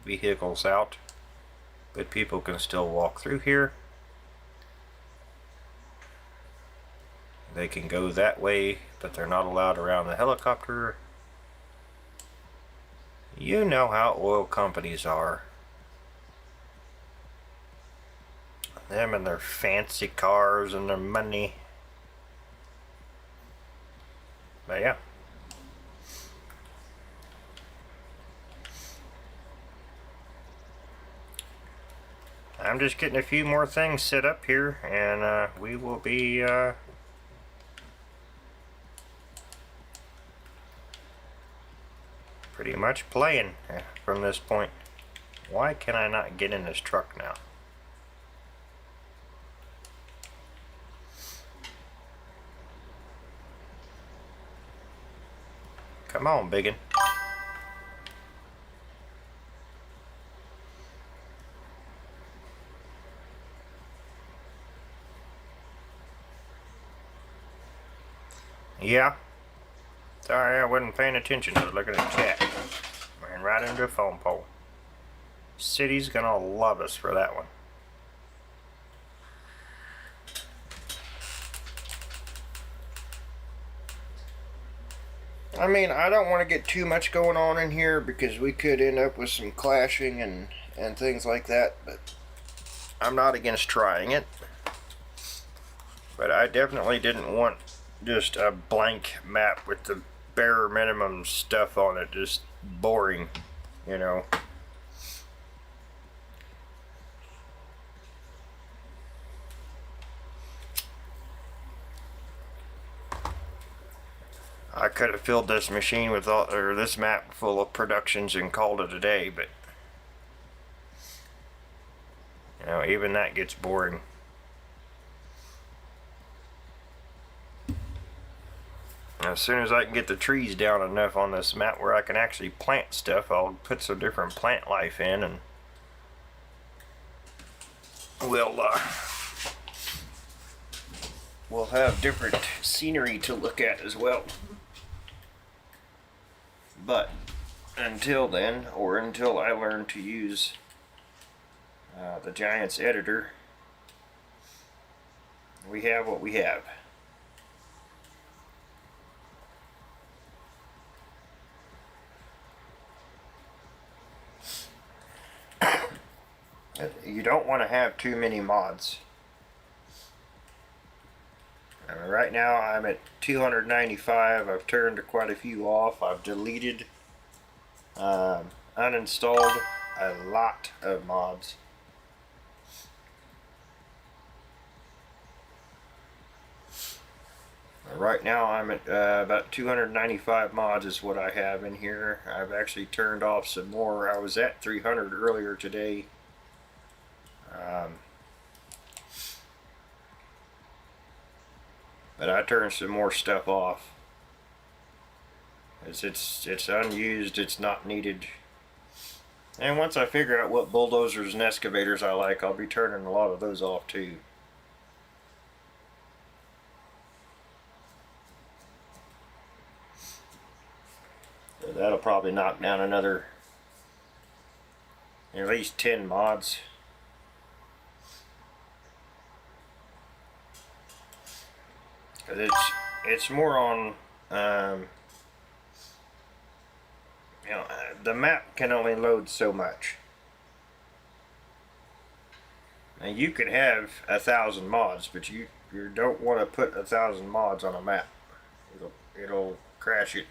vehicles out, but people can still walk through here. They can go that way, but they're not allowed around the helicopter. You know how oil companies are. Them and their fancy cars and their money. But yeah. I'm just getting a few more things set up here, and we will be pretty much playing from this point. Why can I not get in this truck now? Come on, biggin. Yeah. Sorry, I wasn't paying attention. I was looking at the chat. Ran right into a phone pole. City's gonna love us for that one. I mean, I don't want to get too much going on in here because we could end up with some clashing and things like that, but I'm not against trying it. But I definitely didn't want just a blank map with the bare minimum stuff on it, just boring, you know. I could have filled this machine with all, or this map full of productions and called it a day, but you know, even that gets boring. As soon as I can get the trees down enough on this map where I can actually plant stuff, I'll put some different plant life in, and we'll have different scenery to look at as well. But until then, or until I learn to use the Giants editor, we have what we have. You don't want to have too many mods. Right now I'm at 295. I've turned quite a few off. I've deleted, uninstalled a lot of mods. Right now I'm at about 295 mods is what I have in here. I've actually turned off some more. I was at 300 earlier today. But I turned some more stuff off. It's unused, it's not needed. And once I figure out what bulldozers and excavators I like, I'll be turning a lot of those off too. So that'll probably knock down another at least 10 mods. It's more on you know, the map can only load so much. Now you could have 1,000 mods, but you don't want to put 1,000 mods on a map. It'll crash it.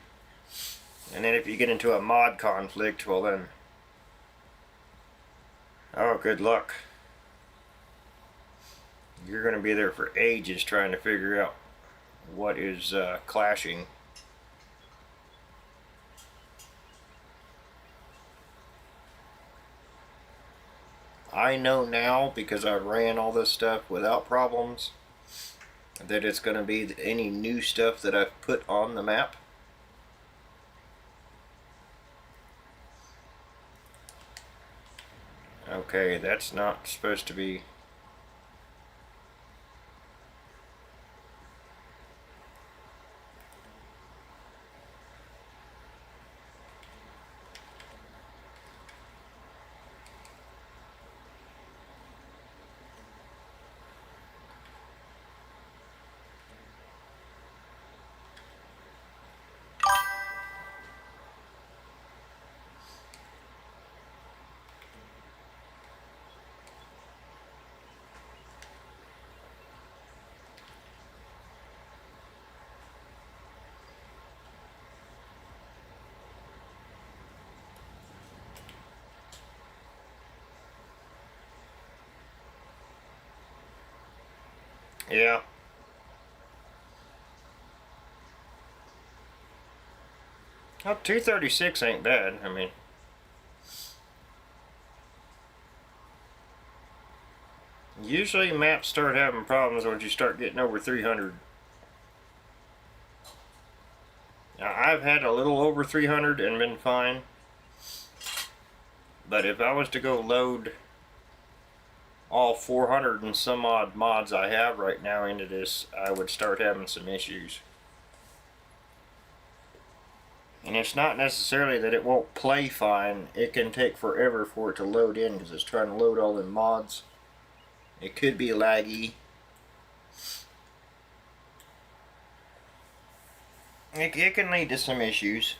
And then if you get into a mod conflict, well then, oh, good luck. You're going to be there for ages trying to figure out what is clashing. I know now, because I ran all this stuff without problems, that it's going to be any new stuff that I've put on the map. Okay, that's not supposed to be. Yeah. Oh, 236 ain't bad. I mean, usually maps start having problems once you start getting over 300. Now, I've had a little over 300 and been fine. But if I was to go load all 400 and some odd mods I have right now into this, I would start having some issues. And it's not necessarily that it won't play fine. It can take forever for it to load in because it's trying to load all the mods. It could be laggy. It can lead to some issues.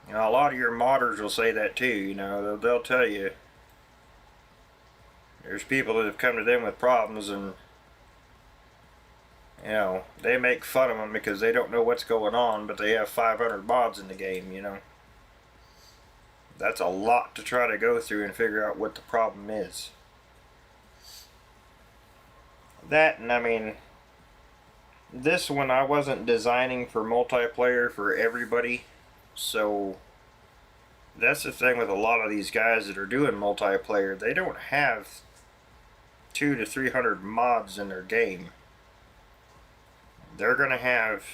You know, a lot of your modders will say that too. You know, they'll tell you there's people that have come to them with problems, and you know, they make fun of them because they don't know what's going on, but they have 500 mods in the game. You know, that's a lot to try to go through and figure out what the problem is. That, and I mean, this one I wasn't designing for multiplayer for everybody, so that's the thing with a lot of these guys that are doing multiplayer. They don't have 200 to 300 mods in their game. They're gonna have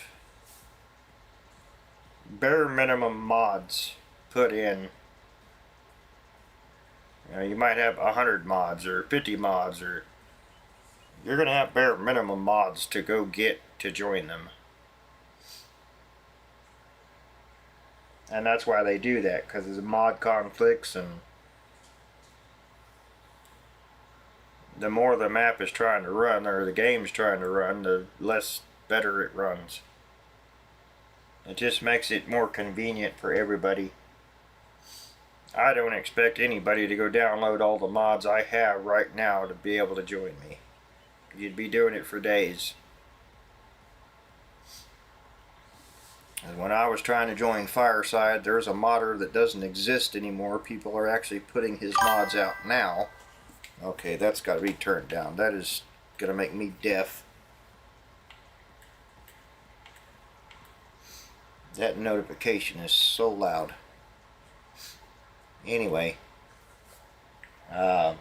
bare minimum mods put in. You know, you might have 100 mods or 50 mods, or you're gonna have bare minimum mods to go get to join them. And that's why they do that, because there's mod conflicts, and the more the map is trying to run, or the game's trying to run, the less better it runs. It just makes it more convenient for everybody. I don't expect anybody to go download all the mods I have right now to be able to join me. You'd be doing it for days. And when I was trying to join Fireside, there's a modder that doesn't exist anymore. People are actually putting his mods out now. Okay, that's got to be turned down. That is going to make me deaf. That notification is so loud. Anyway, I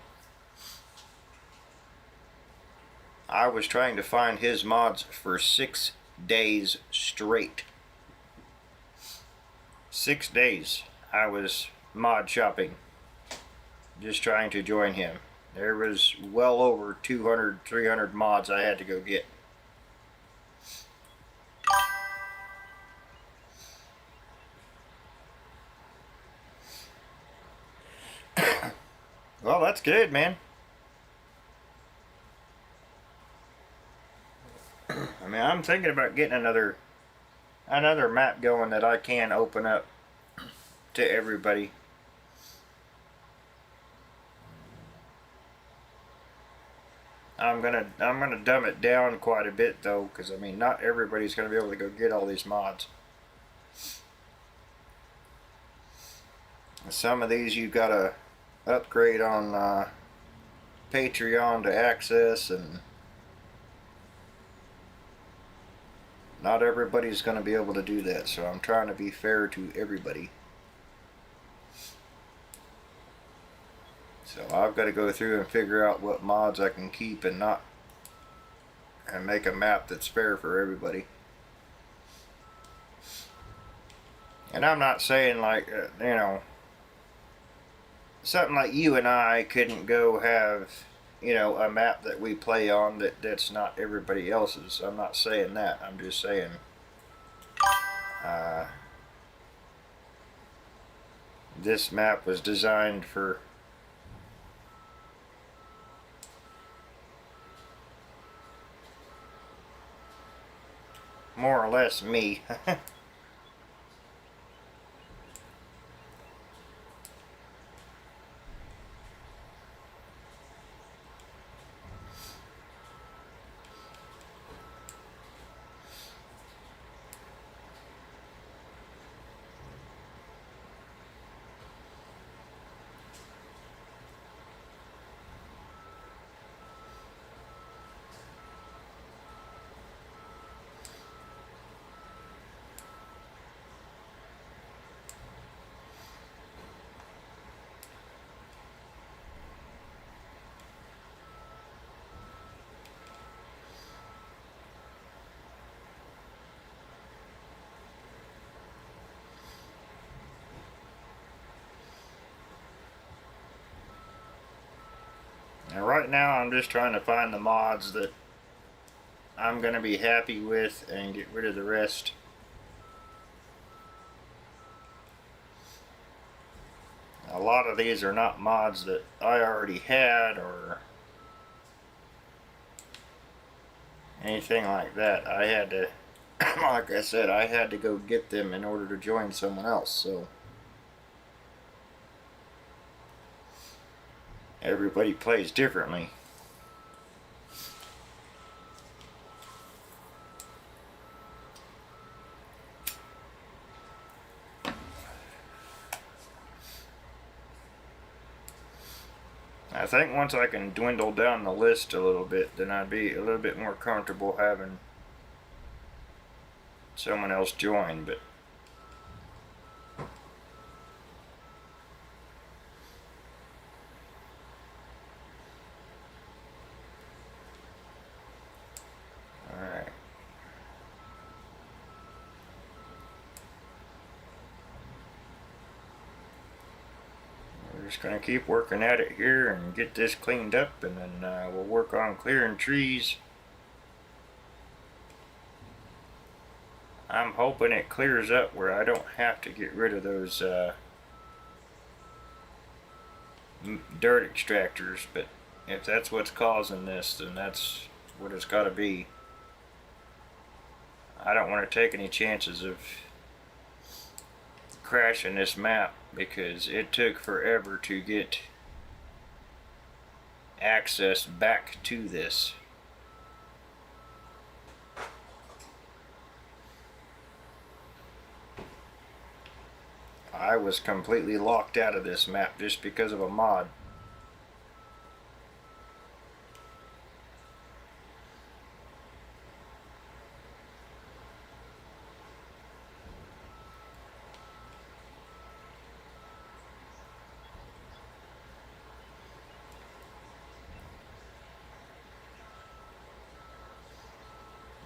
was trying to find his mods for 6 days straight. 6 days I was mod shopping, just trying to join him. There was well over 200, 300 mods I had to go get. Well, that's good, man. I mean, I'm thinking about getting another map going that I can open up to everybody. I'm gonna dumb it down quite a bit though, because I mean, not everybody's gonna be able to go get all these mods. Some of these you've got to upgrade on Patreon to access, and not everybody's going to be able to do that, so I'm trying to be fair to everybody. So I've got to go through and figure out what mods I can keep and not, and make a map that's fair for everybody. And I'm not saying like, you know, something like you and I couldn't go have, you know, a map that we play on that's not everybody else's. I'm not saying that. I'm just saying this map was designed for more or less me. And right now I'm just trying to find the mods that I'm going to be happy with and get rid of the rest. A lot of these are not mods that I already had or anything like that. I had to, like I said, I had to go get them in order to join someone else, so everybody plays differently. I think once I can dwindle down the list a little bit, then I'd be a little bit more comfortable having someone else join, but alright. We're just going to keep working at it here and get this cleaned up, and then we'll work on clearing trees. I'm hoping it clears up where I don't have to get rid of those dirt extractors, but if that's what's causing this, then that's what it's got to be. I don't want to take any chances of crashing this map because it took forever to get access back to this. I was completely locked out of this map just because of a mod.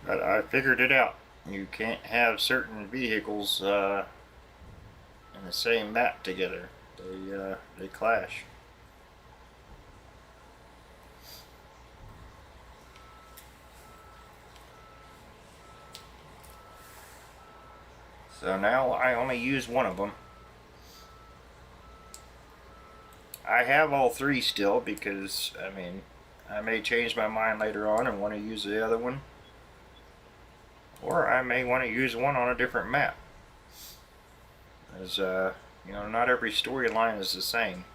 But I figured it out. You can't have certain vehicles in the same map together. They clash. So now I only use one of them. I have all three still because, I mean, I may change my mind later on and want to use the other one. Or I may want to use one on a different map. As, you know, not every storyline is the same.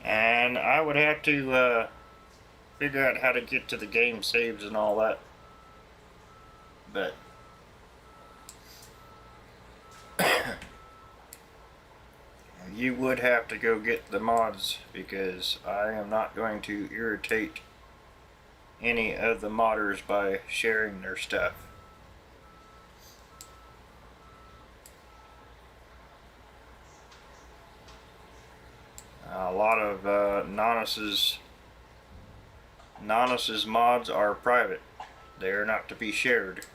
And I would have to figure out how to get to the game saves and all that. But you would have to go get the mods because I am not going to irritate any of the modders by sharing their stuff. A lot of Nonus's mods are private. They are not to be shared.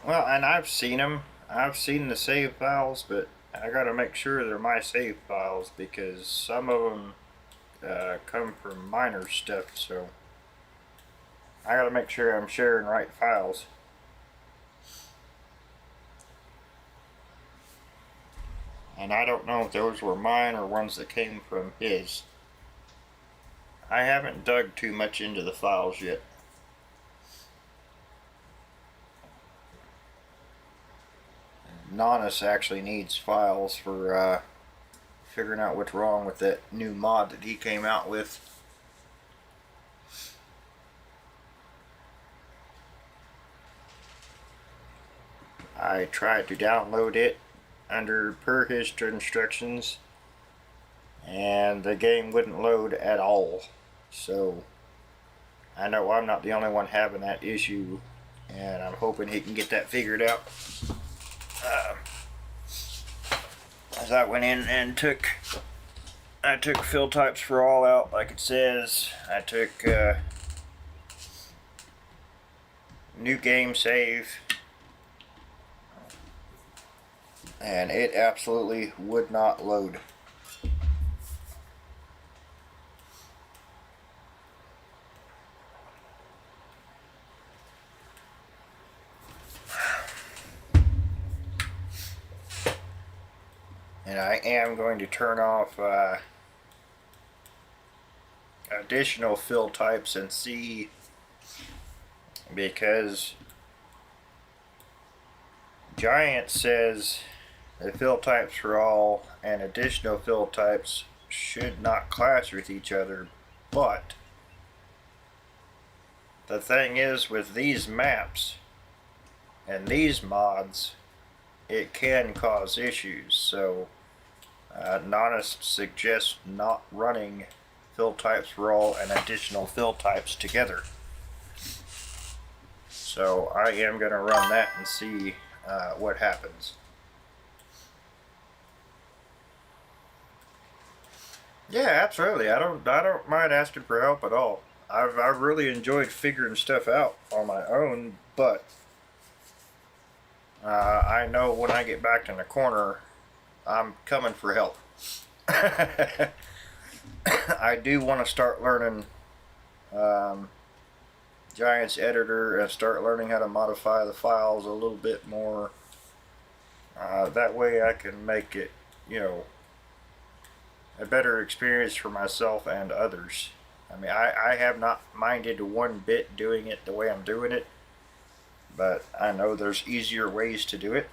Well, and I've seen them. I've seen the save files, but I gotta make sure they're my save files because some of them come from miner stuff, so I gotta make sure I'm sharing right files. And I don't know if those were mine or ones that came from his. I haven't dug too much into the files yet. Nonus actually needs files for figuring out what's wrong with that new mod that he came out with. I tried to download it under per his instructions, and the game wouldn't load at all. So I know I'm not the only one having that issue, and I'm hoping he can get that figured out. As I went in and I took fill types for all out like it says. I took new game save, and it absolutely would not load. And I am going to turn off additional fill types and see, because Giant says the fill types for all and additional fill types should not clash with each other, but the thing is, with these maps and these mods, it can cause issues. So Nonus suggests not running fill types for all and additional fill types together. So I am going to run that and see what happens. Yeah, absolutely. I don't mind asking for help at all. I've really enjoyed figuring stuff out on my own, but I know when I get backed in the corner, I'm coming for help. I do want to start learning Giant's editor and start learning how to modify the files a little bit more. That way I can make it, you know, a better experience for myself and others. I mean, I have not minded one bit doing it the way I'm doing it, but I know there's easier ways to do it.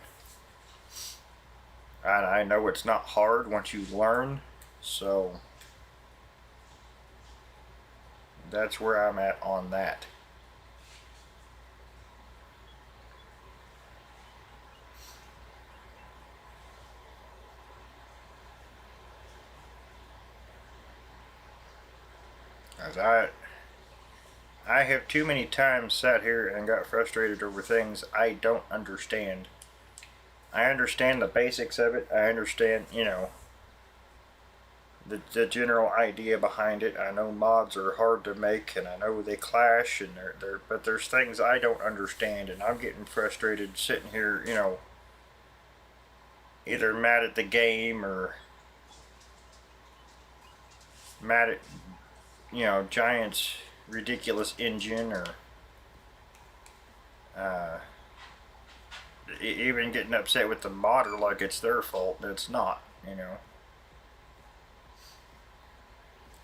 And I know it's not hard once you learn, so that's where I'm at on that. As I have too many times sat here and got frustrated over things I don't understand. I understand the basics of it. I understand, you know, the general idea behind it. I know mods are hard to make, and I know they clash, and but there's things I don't understand, and I'm getting frustrated sitting here, you know, either mad at the game or mad at, you know, Giant's ridiculous engine, or even getting upset with the modder like it's their fault. It's not, you know.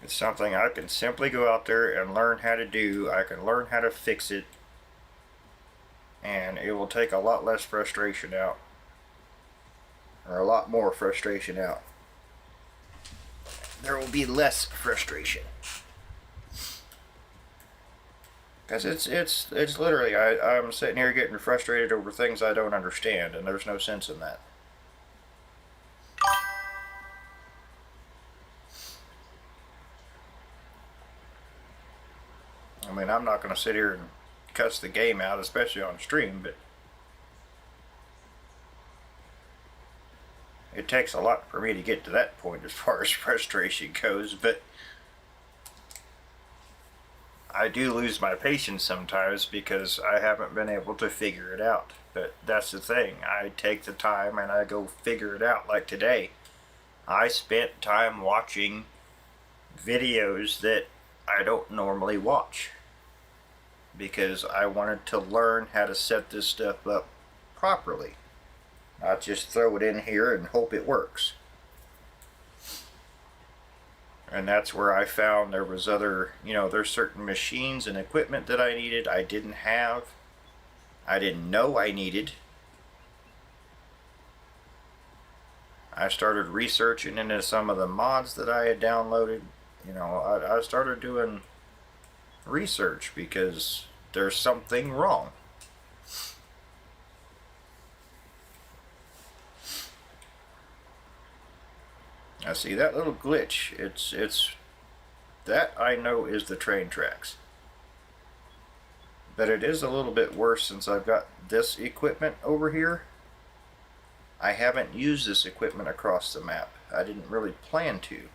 It's something I can simply go out there and learn how to do. I can learn how to fix it, and it will take a lot less frustration out, or a lot more frustration out. There will be less frustration. Because it's literally, I'm sitting here getting frustrated over things I don't understand, and there's no sense in that. I mean, I'm not going to sit here and cuss the game out, especially on stream, but it takes a lot for me to get to that point as far as frustration goes, but I do lose my patience sometimes because I haven't been able to figure it out. But that's the thing. I take the time and I go figure it out. Like today, I spent time watching videos that I don't normally watch because I wanted to learn how to set this stuff up properly. Not just throw it in here and hope it works. And that's where I found there was other, you know, there's certain machines and equipment that I needed, I didn't have, I didn't know I needed. I started researching into some of the mods that I had downloaded. You know, I started doing research because there's something wrong. Now see that little glitch, it's that I know is the train tracks. But it is a little bit worse since I've got this equipment over here. I haven't used this equipment across the map. I didn't really plan to.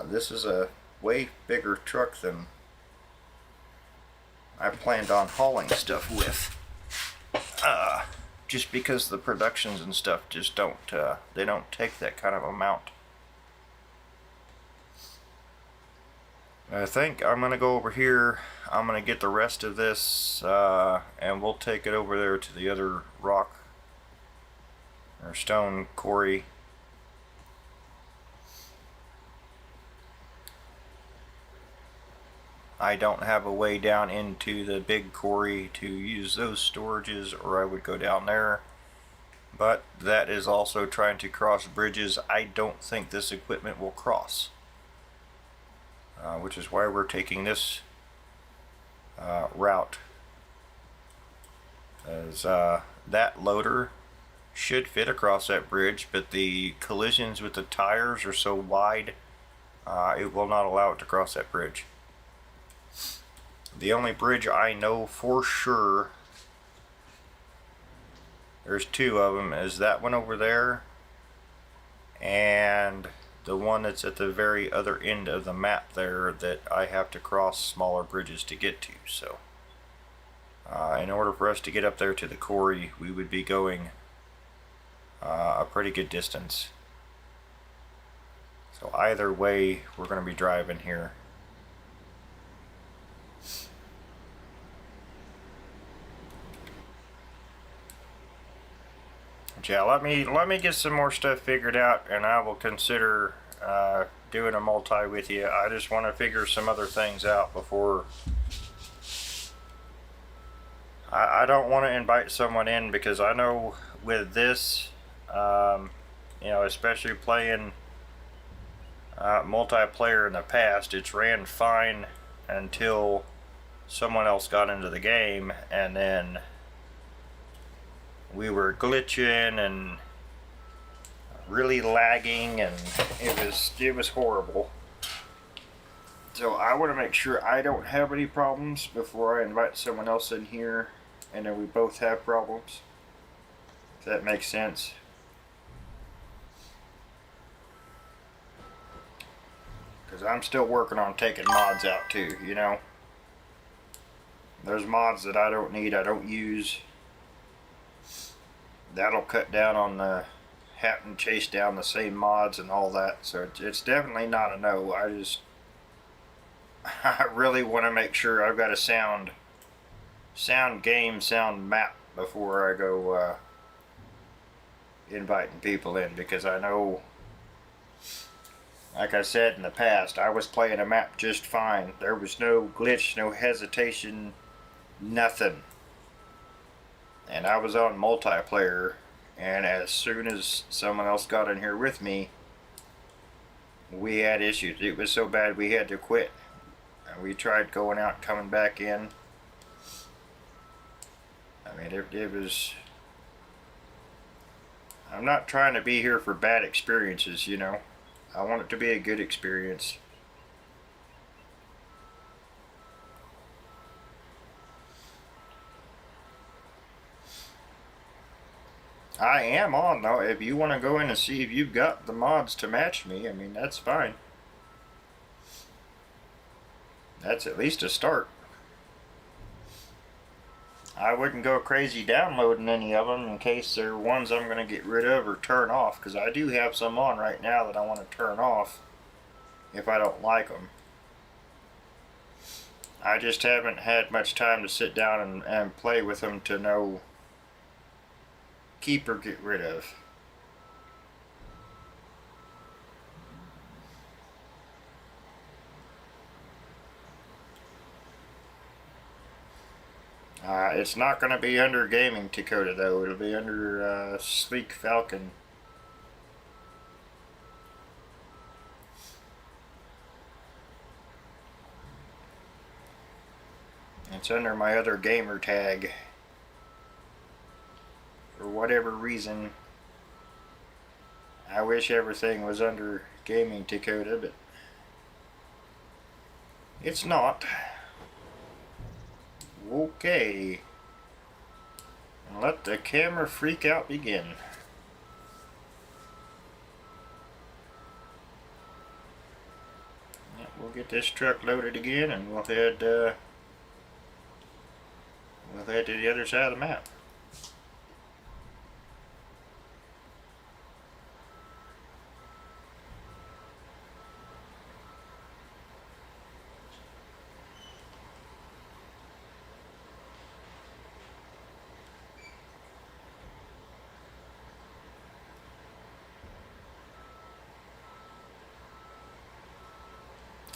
This is a way bigger truck than I planned on hauling stuff with. Just because the productions and stuff just don't, they don't take that kind of amount. I think I'm going to go over here. I'm going to get the rest of this, and we'll take it over there to the other rock or stone quarry. I don't have a way down into the big quarry to use those storages, or I would go down there. But that is also trying to cross bridges I don't think this equipment will cross. Which is why we're taking this route. As that loader should fit across that bridge, but the collisions with the tires are so wide, it will not allow it to cross that bridge. The only bridge I know for sure, there's two of them, is that one over there and the one that's at the very other end of the map there that I have to cross smaller bridges to get to. So in order for us to get up there to the quarry, we would be going a pretty good distance. So either way, we're going to be driving here. Yeah, let me get some more stuff figured out, and I will consider doing a multi with you. I just want to figure some other things out before. I don't want to invite someone in because I know with this, you know, especially playing multiplayer in the past, it's ran fine until someone else got into the game, and then we were glitching and really lagging, and it was horrible. So I want to make sure I don't have any problems before I invite someone else in here, and then we both have problems. If that makes sense. Because I'm still working on taking mods out too, you know. There's mods that I don't need, I don't use. That'll cut down on the having to chase down the same mods and all that. So it's definitely not a no. I really want to make sure I've got a sound game, sound map before I go inviting people in, because I know, like I said in the past, I was playing a map just fine. There was no glitch, no hesitation, nothing. And I was on multiplayer, and as soon as someone else got in here with me, we had issues. It was so bad we had to quit. And we tried going out, coming back in. I mean, it was... I'm not trying to be here for bad experiences, you know. I want it to be a good experience. I am on though. If you want to go in and see if you've got the mods to match me, I mean, that's fine. That's at least a start. I wouldn't go crazy downloading any of them in case they're ones I'm going to get rid of or turn off, because I do have some on right now that I want to turn off if I don't like them. I just haven't had much time to sit down and play with them to know keep or get rid of. It's not going to be under Gaming Dakota though. It'll be under Sleek Falcon It's under my other gamer tag. For whatever reason, I wish everything was under Gaming Dakota, but it's not. Okay. And let the camera freak out begin. Yep, we'll get this truck loaded again and we'll head to the other side of the map.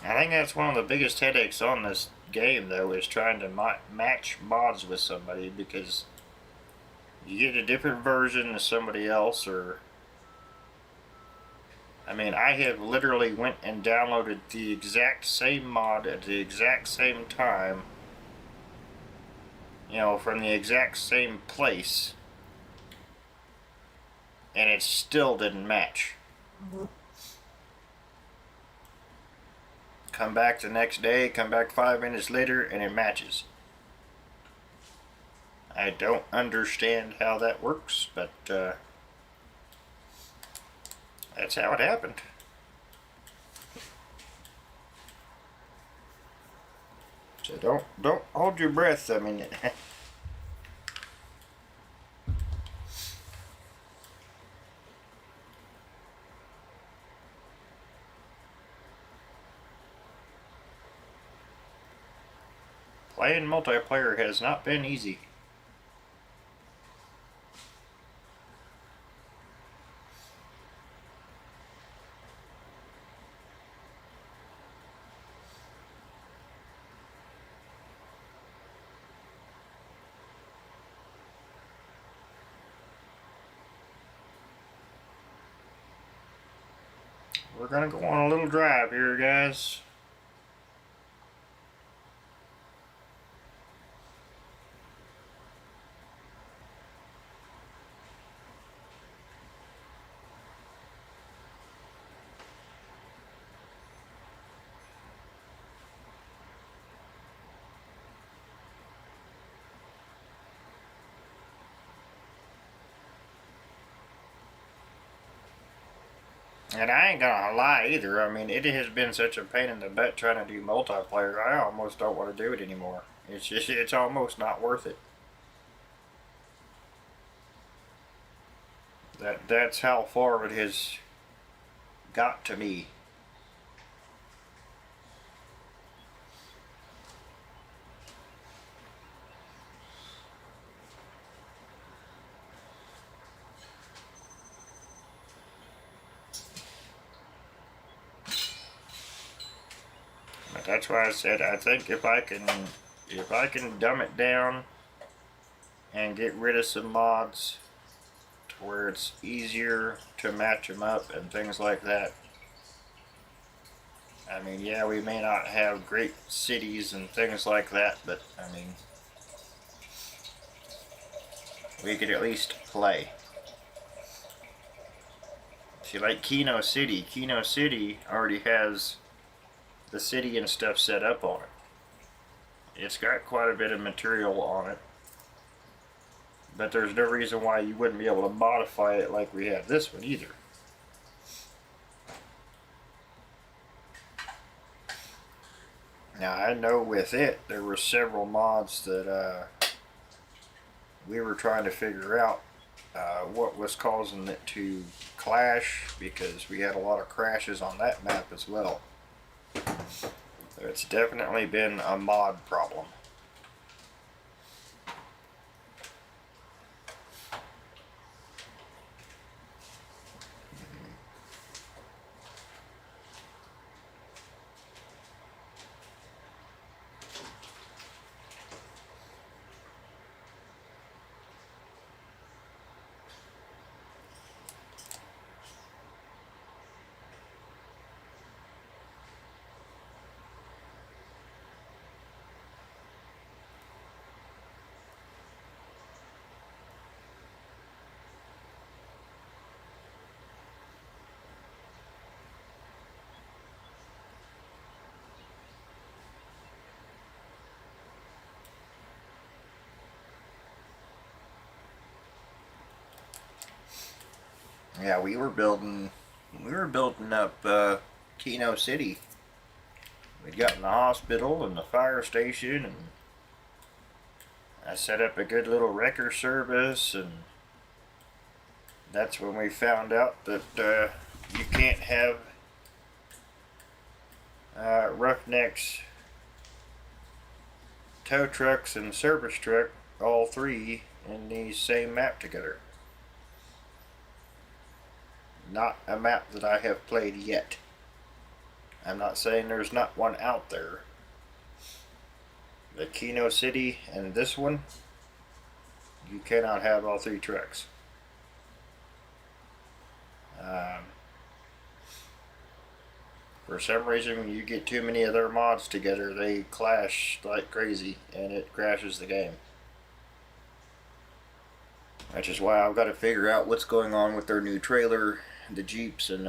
I think that's one of the biggest headaches on this game, though, is trying to match mods with somebody, because you get a different version of somebody else, or I mean, I have literally went and downloaded the exact same mod at the exact same time, you know, from the exact same place, and it still didn't match. Come back the next day, come back 5 minutes later, and it matches. I don't understand how that works, but that's how it happened. So don't hold your breath. I mean, playing multiplayer has not been easy. We're gonna go on a little drive here, guys. And I ain't gonna lie either. I mean, it has been such a pain in the butt trying to do multiplayer. I almost don't want to do it anymore. It's almost not worth it. That's how far it has got to me. But that's why I said I think if I can dumb it down and get rid of some mods to where it's easier to match them up and things like that. I mean, yeah, we may not have great cities and things like that, but I mean, we could at least play. See, like Keno City already has the city and stuff set up on it. It's got quite a bit of material on it, but there's no reason why you wouldn't be able to modify it like we have this one either. Now I know with it there were several mods that we were trying to figure out what was causing it to clash, because we had a lot of crashes on that map as well. So it's definitely been a mod problem. Yeah, we were building up Keno City. We'd gotten the hospital and the fire station, and I set up a good little wrecker service, and that's when we found out that you can't have Roughnecks, tow trucks, and service truck, all three in the same map together. Not a map that I have played yet. I'm not saying there's not one out there. The Keno City and this one, you cannot have all three trucks. For some reason, when you get too many of their mods together, they clash like crazy and it crashes the game. Which is why I've got to figure out what's going on with their new trailer, the Jeeps, and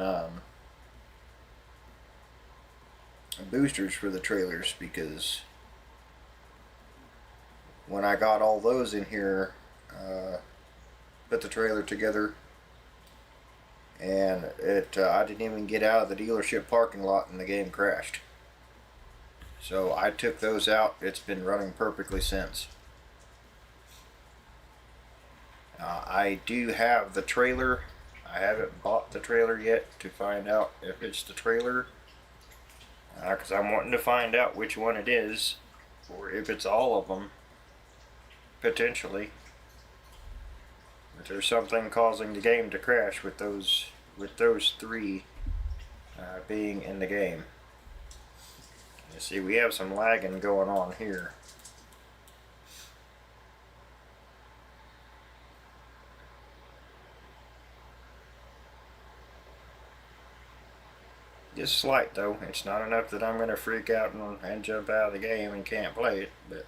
boosters for the trailers, because when I got all those in here, put the trailer together, and I didn't even get out of the dealership parking lot and the game crashed. So I took those out. It's been running perfectly since. I do have the trailer. I haven't bought the trailer yet to find out if it's the trailer, because I'm wanting to find out which one it is, or if it's all of them, potentially. If there's something causing the game to crash with those three being in the game. You see, we have some lagging going on here. Just slight though. It's not enough that I'm going to freak out and jump out of the game and can't play it, but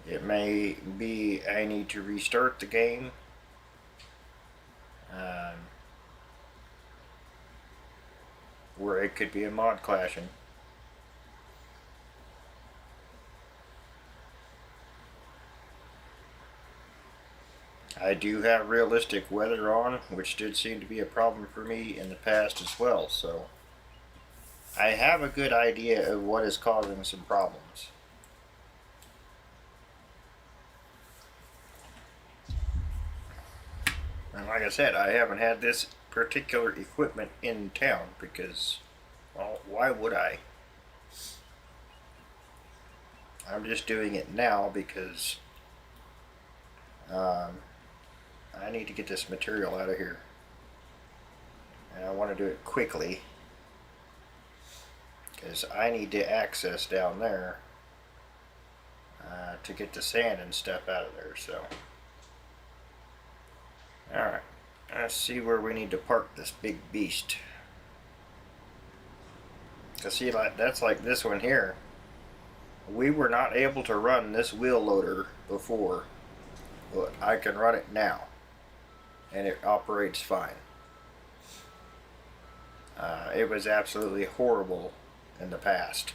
it may be I need to restart the game. Where it could be a mod clashing. I do have realistic weather on, which did seem to be a problem for me in the past as well, so I have a good idea of what is causing some problems. And like I said, I haven't had this particular equipment in town because, well, why would I? I'm just doing it now because I need to get this material out of here. And I want to do it quickly because I need to access down there to get the sand and stuff out of there. So, alright, let's see where we need to park this big beast. Cause see, that's like this one here. We were not able to run this wheel loader before, but I can run it now and it operates fine. It was absolutely horrible in the past.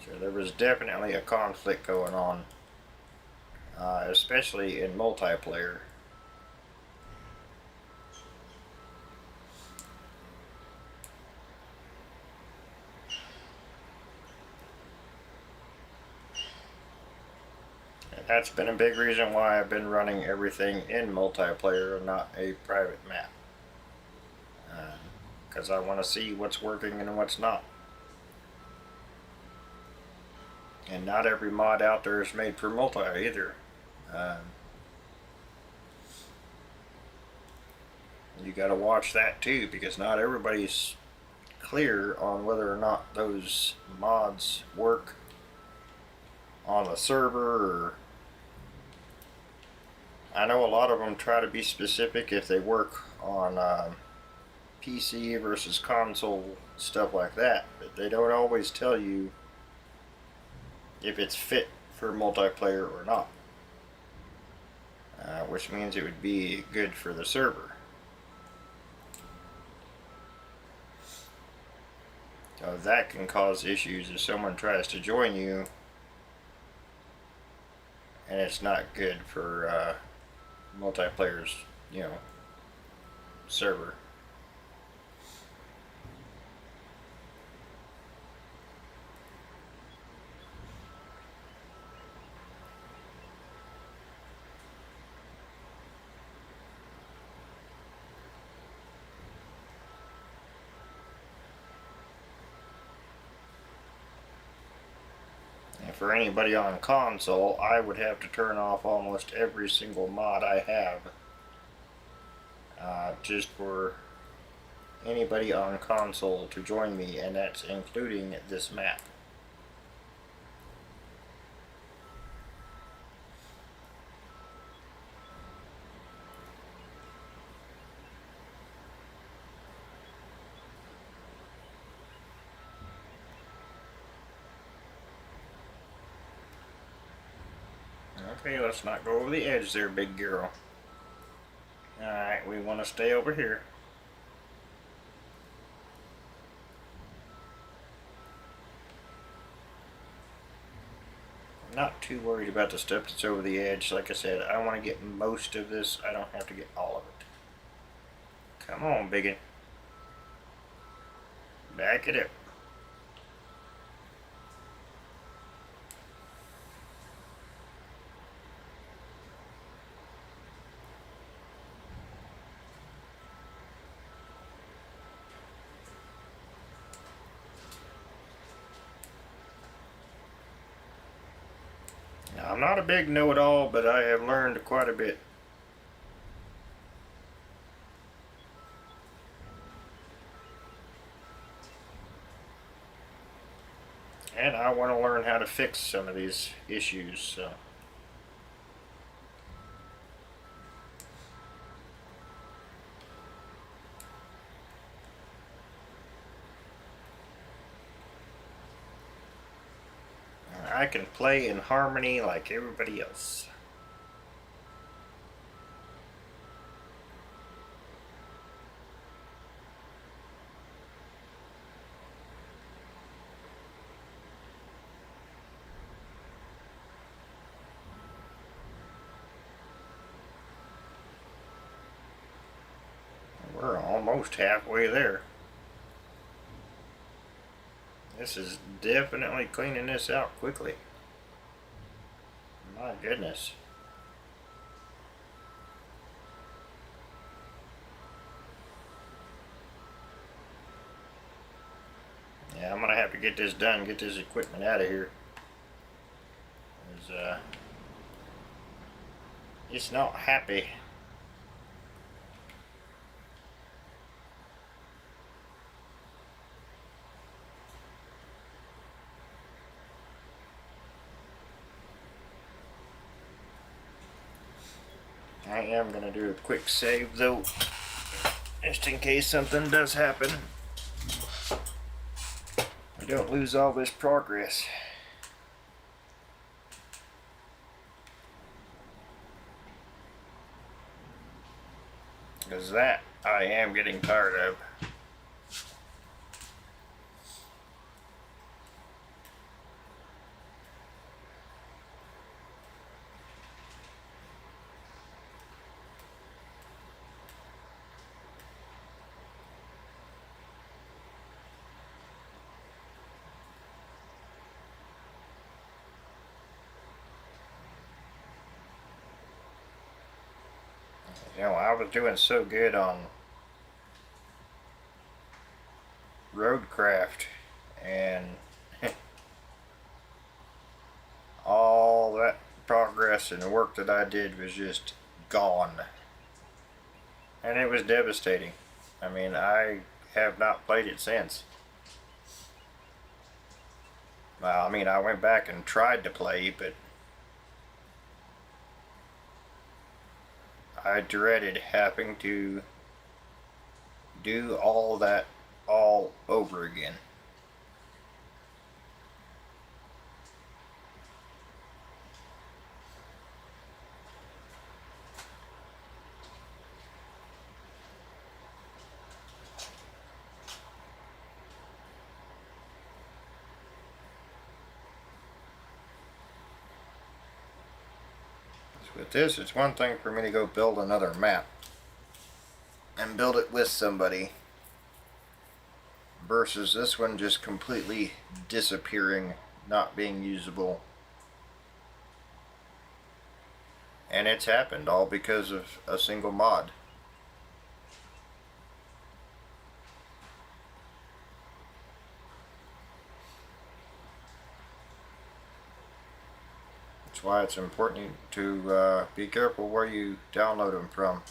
So there was definitely a conflict going on, especially in multiplayer. And that's been a big reason why I've been running everything in multiplayer and not a private map. Because I want to see what's working and what's not. And not every mod out there is made for multi either. You got to watch that too, because not everybody's clear on whether or not those mods work on the server. Or I know a lot of them try to be specific if they work on PC versus console, stuff like that, but they don't always tell you if it's fit for multiplayer or not, which means it would be good for the server. So that can cause issues if someone tries to join you and it's not good for multiplayer's, you know, server. And for anybody on console, I would have to turn off almost every single mod I have, just for anybody on console to join me, and that's including this map. Okay, let's not go over the edge there, big girl. Alright, we want to stay over here. I'm not too worried about the stuff that's over the edge. Like I said, I want to get most of this. I don't have to get all of it. Come on, biggin. Back it up. Now, I'm not a big know-it-all, but I have learned quite a bit. And I want to learn how to fix some of these issues, so. I can play in harmony like everybody else. We're almost halfway there. This is definitely cleaning this out quickly. My goodness. Yeah, I'm gonna have to get this done, get this equipment out of here. It's not happy. I am going to do a quick save though, just in case something does happen. I don't lose all this progress. Because that I am getting tired of. You know, I was doing so good on Roadcraft, and all that progress and work that I did was just gone. And it was devastating. I mean, I have not played it since. Well, I mean, I went back and tried to play, but I dreaded having to do all that all over again. With this, it's one thing for me to go build another map and build it with somebody versus this one just completely disappearing, not being usable. And it's happened all because of a single mod. That's why it's important to be careful where you download them from.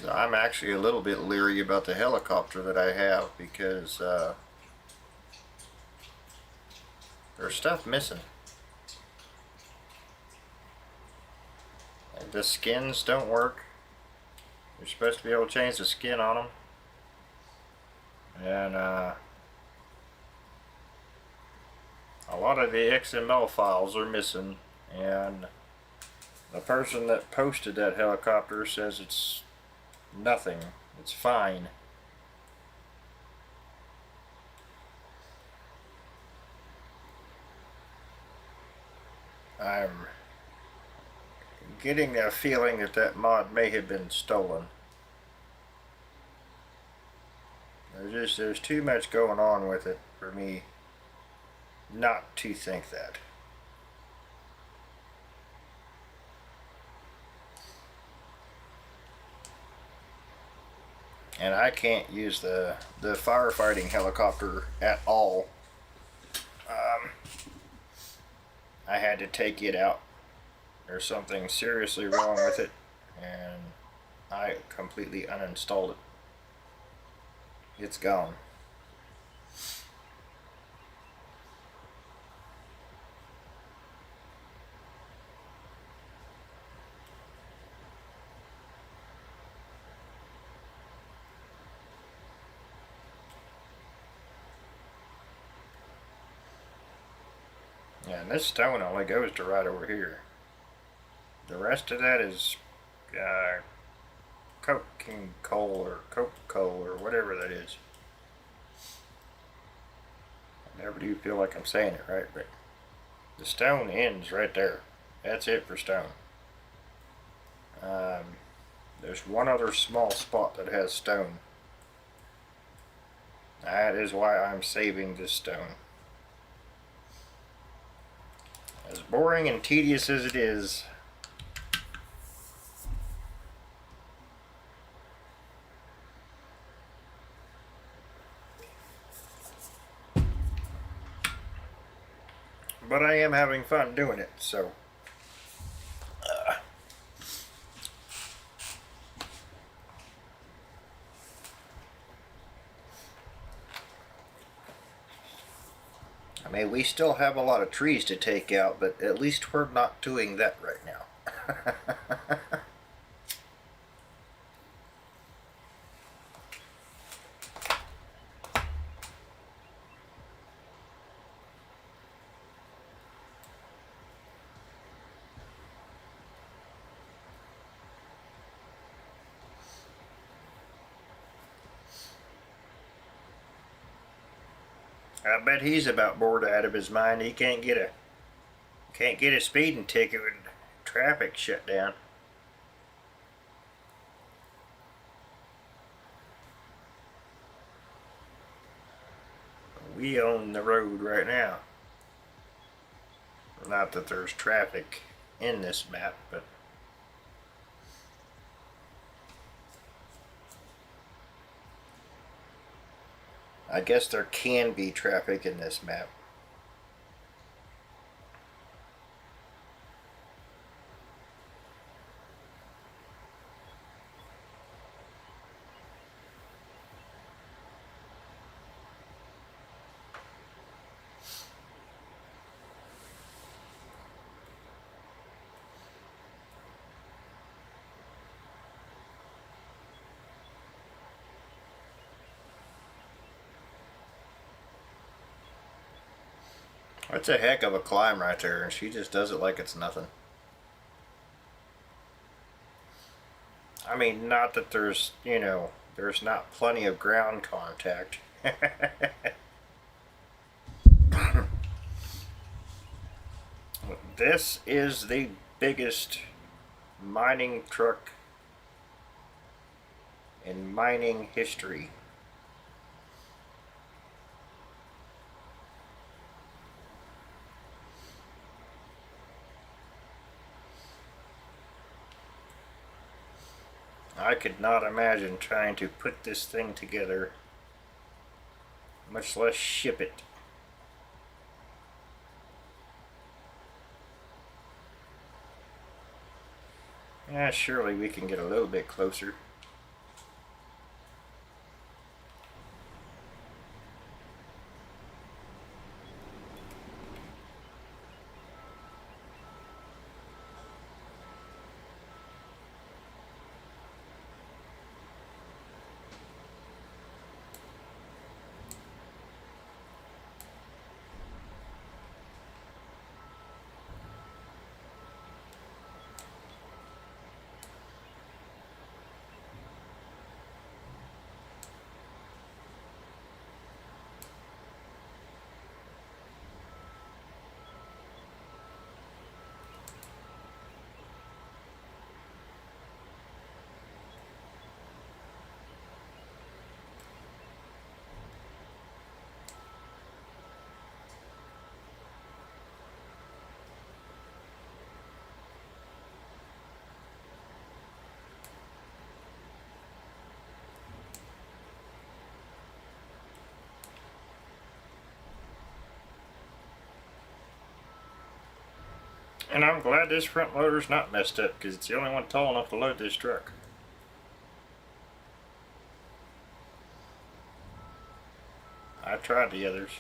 I'm actually a little bit leery about the helicopter that I have because there's stuff missing. And the skins don't work. You're supposed to be able to change the skin on them. And a lot of the XML files are missing. And the person that posted that helicopter says it's nothing. It's fine. I'm getting a feeling that that mod may have been stolen. There's too much going on with it for me not to think that. And I can't use the firefighting helicopter at all. I had to take it out. There's something seriously wrong with it, and I completely uninstalled it. It's gone. Yeah, and this stone only goes to right over here. The rest of that is coking coal or coke coal or whatever that is. I never do feel like I'm saying it right, but the stone ends right there. That's it for stone. There's one other small spot that has stone. That is why I'm saving this stone. As boring and tedious as it is, but I am having fun doing it, so I mean, we still have a lot of trees to take out, but at least we're not doing that right now. I bet he's about bored out of his mind. He can't get a speeding ticket when traffic shut down. We own the road right now. Not that there's traffic in this map, but I guess there can be traffic in this map. That's a heck of a climb right there, and she just does it like it's nothing. I mean, not that there's, you know, there's not plenty of ground contact. This is the biggest mining truck in mining history. I could not imagine trying to put this thing together, much less ship it. Yeah, surely we can get a little bit closer. And I'm glad this front loader's not messed up, because it's the only one tall enough to load this truck. I tried the others.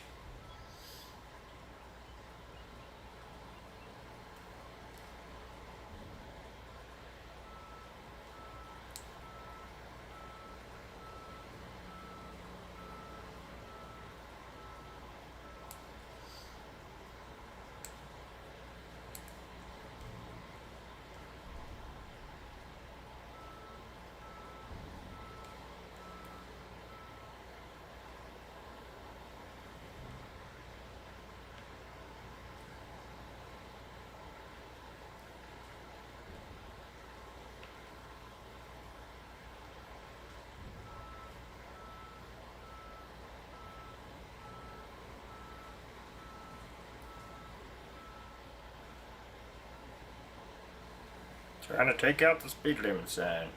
Trying to take out the speed limit sign.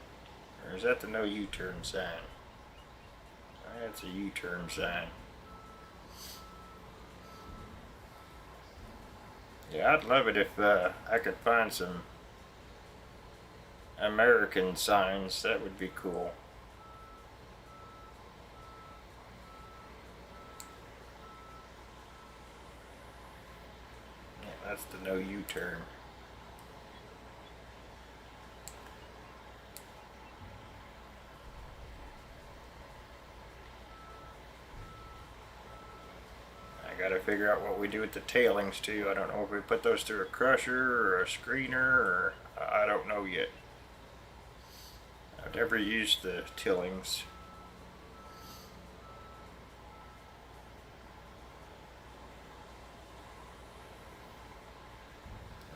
Or is that the no U-turn sign? That's a U-turn sign. Yeah, I'd love it if I could find some American signs. That would be cool. Yeah, that's the no U-turn. Gotta figure out what we do with the tailings too. I don't know if we put those through a crusher or a screener, or I don't know yet. I've never used the tillings.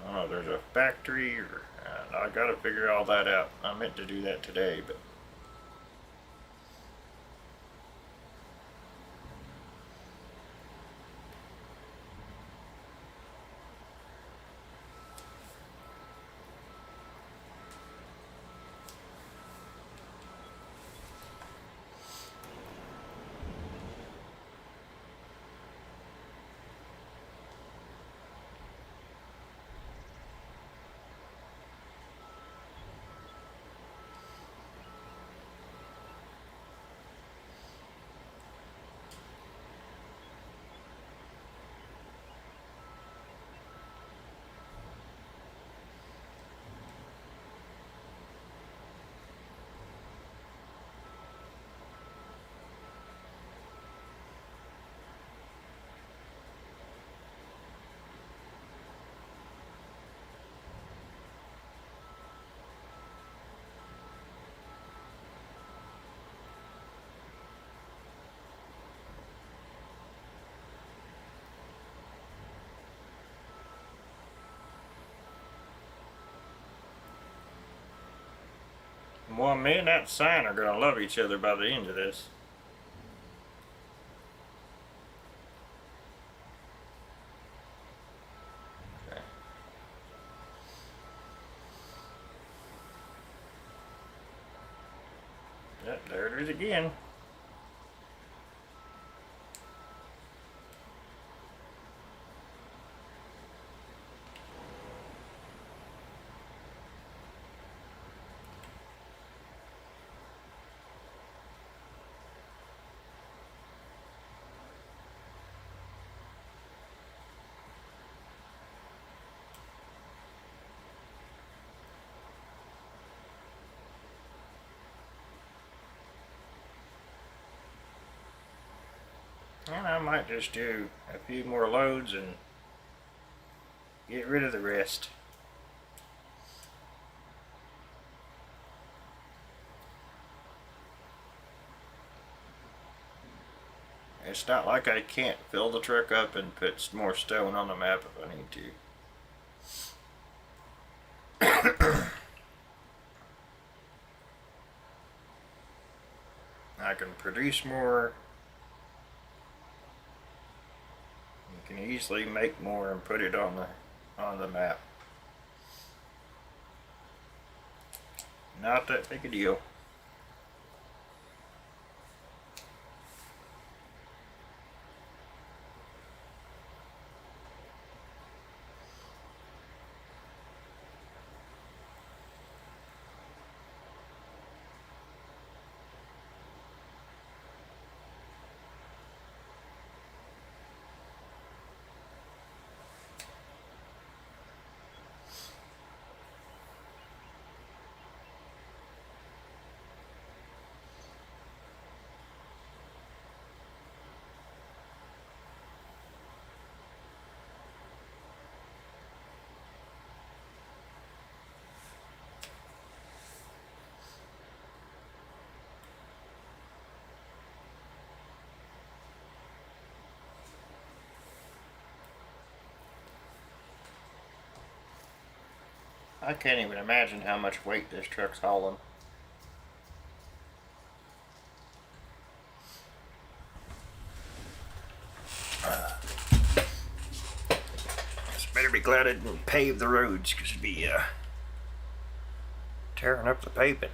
I don't know, there's a factory, or I gotta figure all that out. I meant to do that today, but Well, me and that sign are gonna love each other by the end of this. Okay. Yep, there it is again. And I might just do a few more loads and get rid of the rest. It's not like I can't fill the truck up and put more stone on the map if I need to. I can produce more. You can easily make more and put it on the map. Not that big a deal. I can't even imagine how much weight this truck's hauling. Just better be glad I didn't pave the roads, because it'd be tearing up the pavement.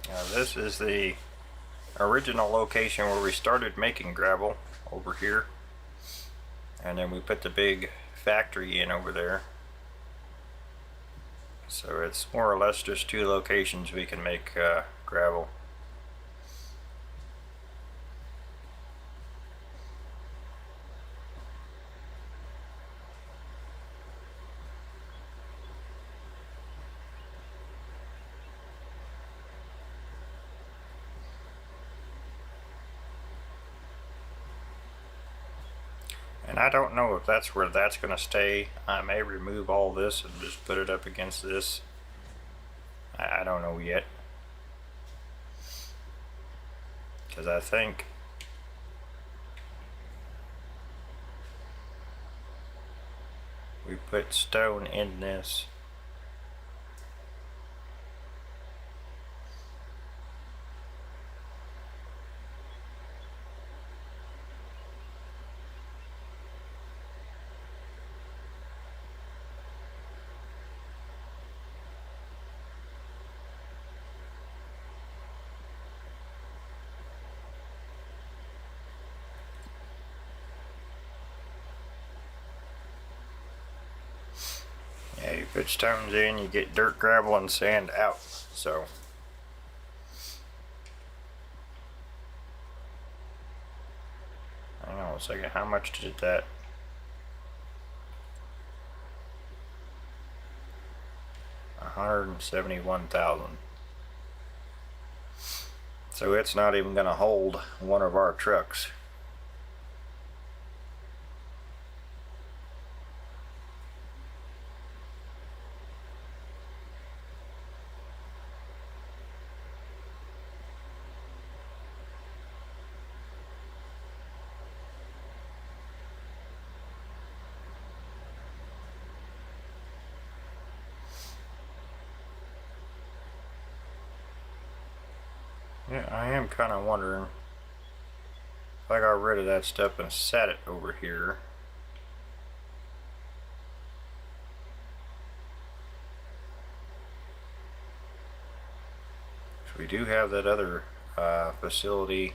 Now this is the original location where we started making gravel, over here, and then we put the big factory in over there. So it's more or less just two locations we can make gravel. And I don't know if that's where that's going to stay. I may remove all this and just put it up against this. I don't know yet. Because I think we put stone in this. Yeah, you put stones in, you get dirt, gravel, and sand out. So hang on a second, how much did that? $171,000. So it's not even going to hold one of our trucks. Yeah, I am kind of wondering if I got rid of that step and set it over here. So we do have that other facility.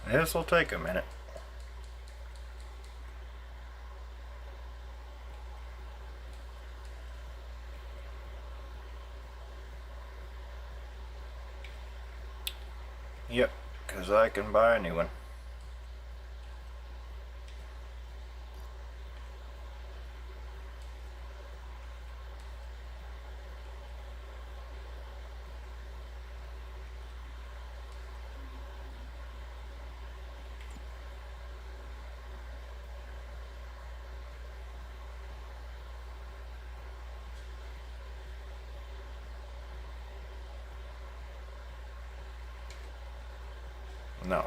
This will take a minute. Yep, because I can buy a new one. No.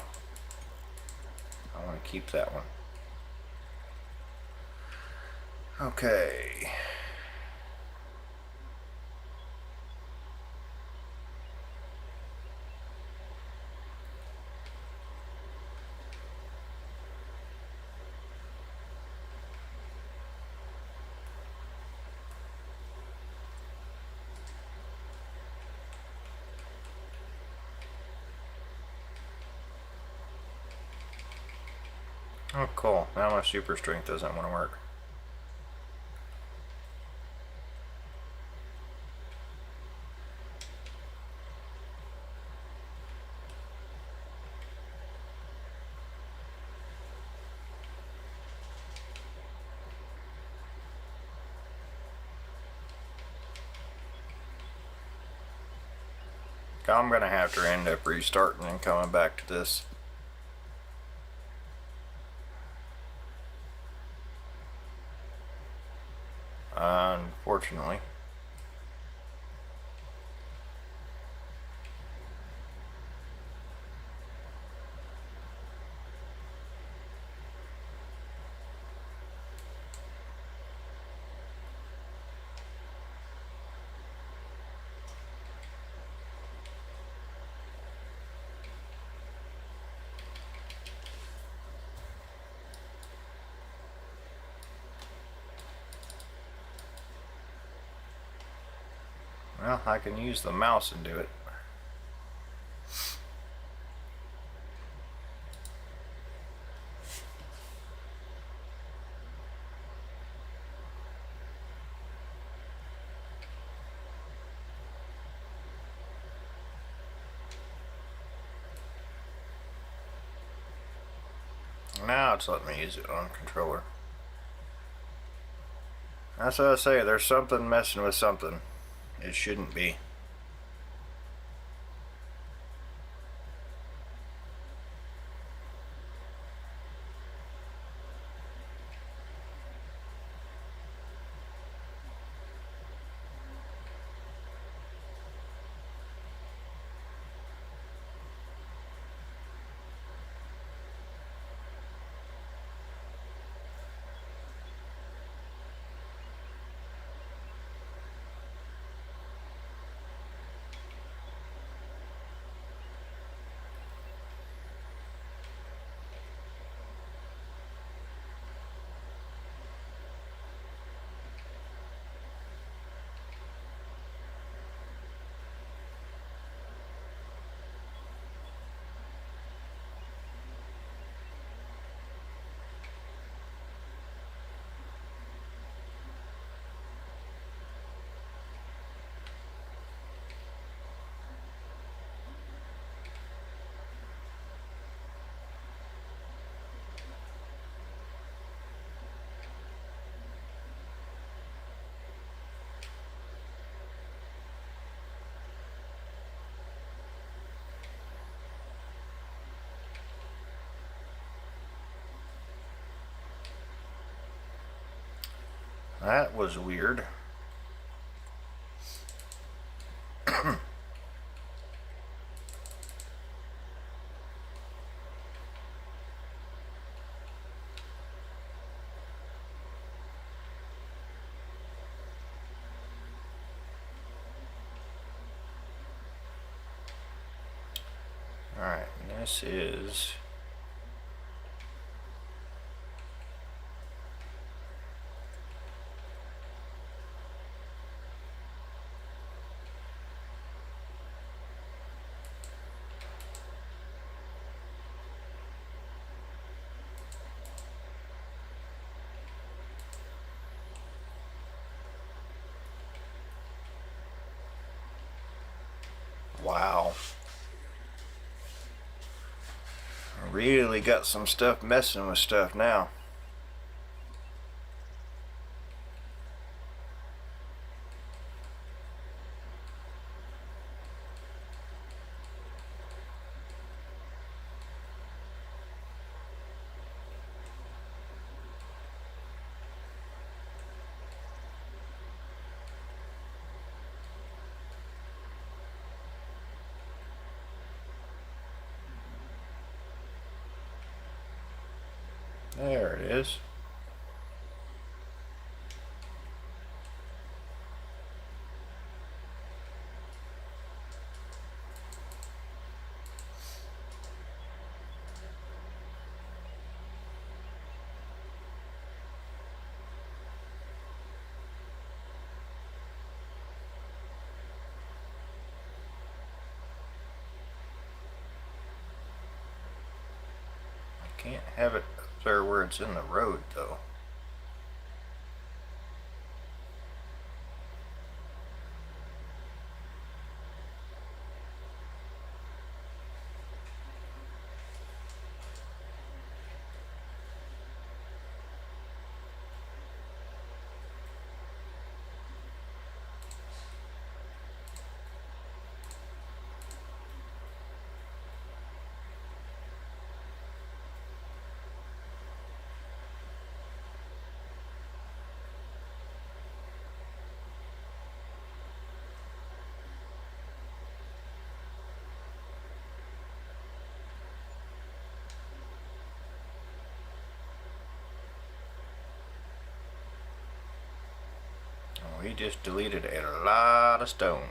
I want to keep that one. Okay. Oh, cool. Now my super strength doesn't want to work. I'm gonna have to end up restarting and coming back to this. Unfortunately. Well, I can use the mouse and do it. Now it's letting me use it on controller. That's what I say, there's something messing with something. It shouldn't be. That was weird. Alright, this is wow. Really got some stuff messing with stuff now. There it is. Can't have it up there where it's in the road though. Oh, he just deleted a lot of stone.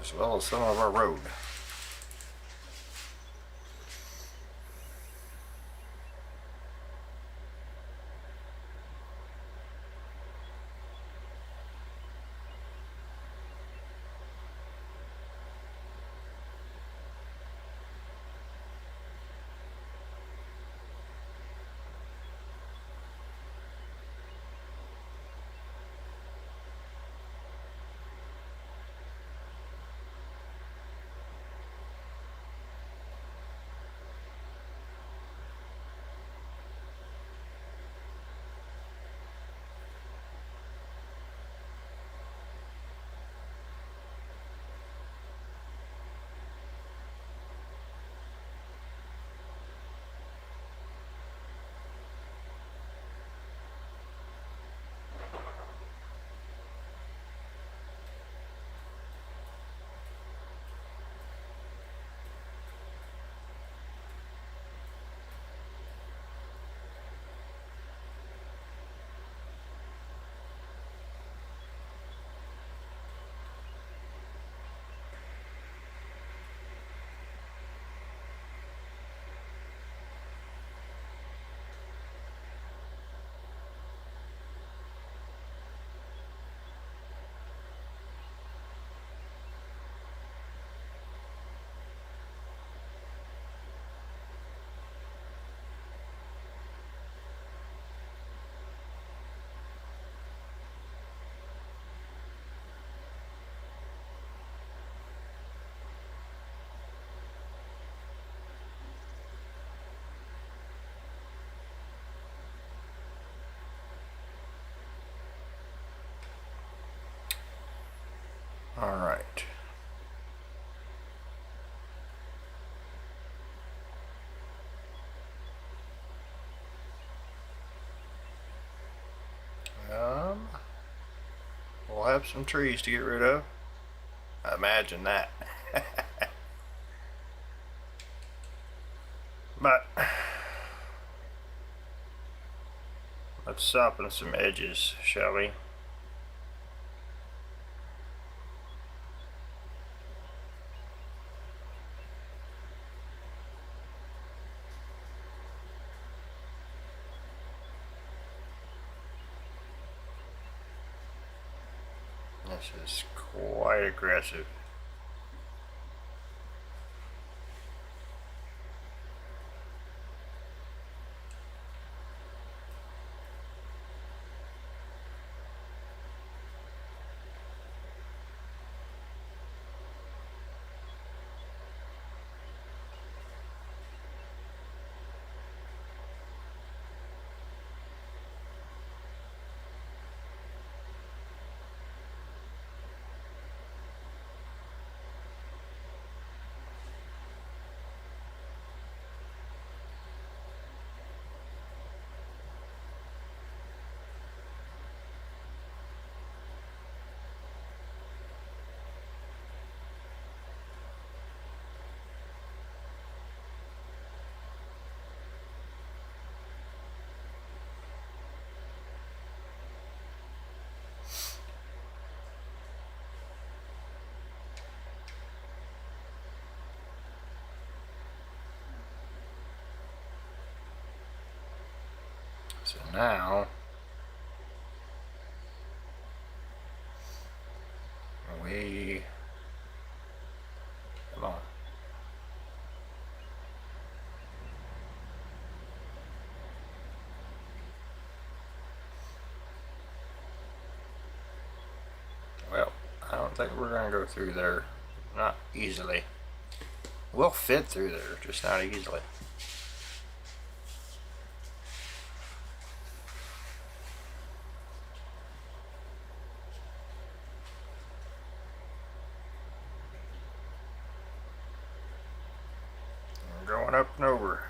As well as some of our road. All right. We'll have some trees to get rid of. Imagine that. But let's soften some edges, shall we? This is quite aggressive. So now come on. Well, I don't think we're gonna go through there, not easily. We'll fit through there, just not easily. We're going up and over.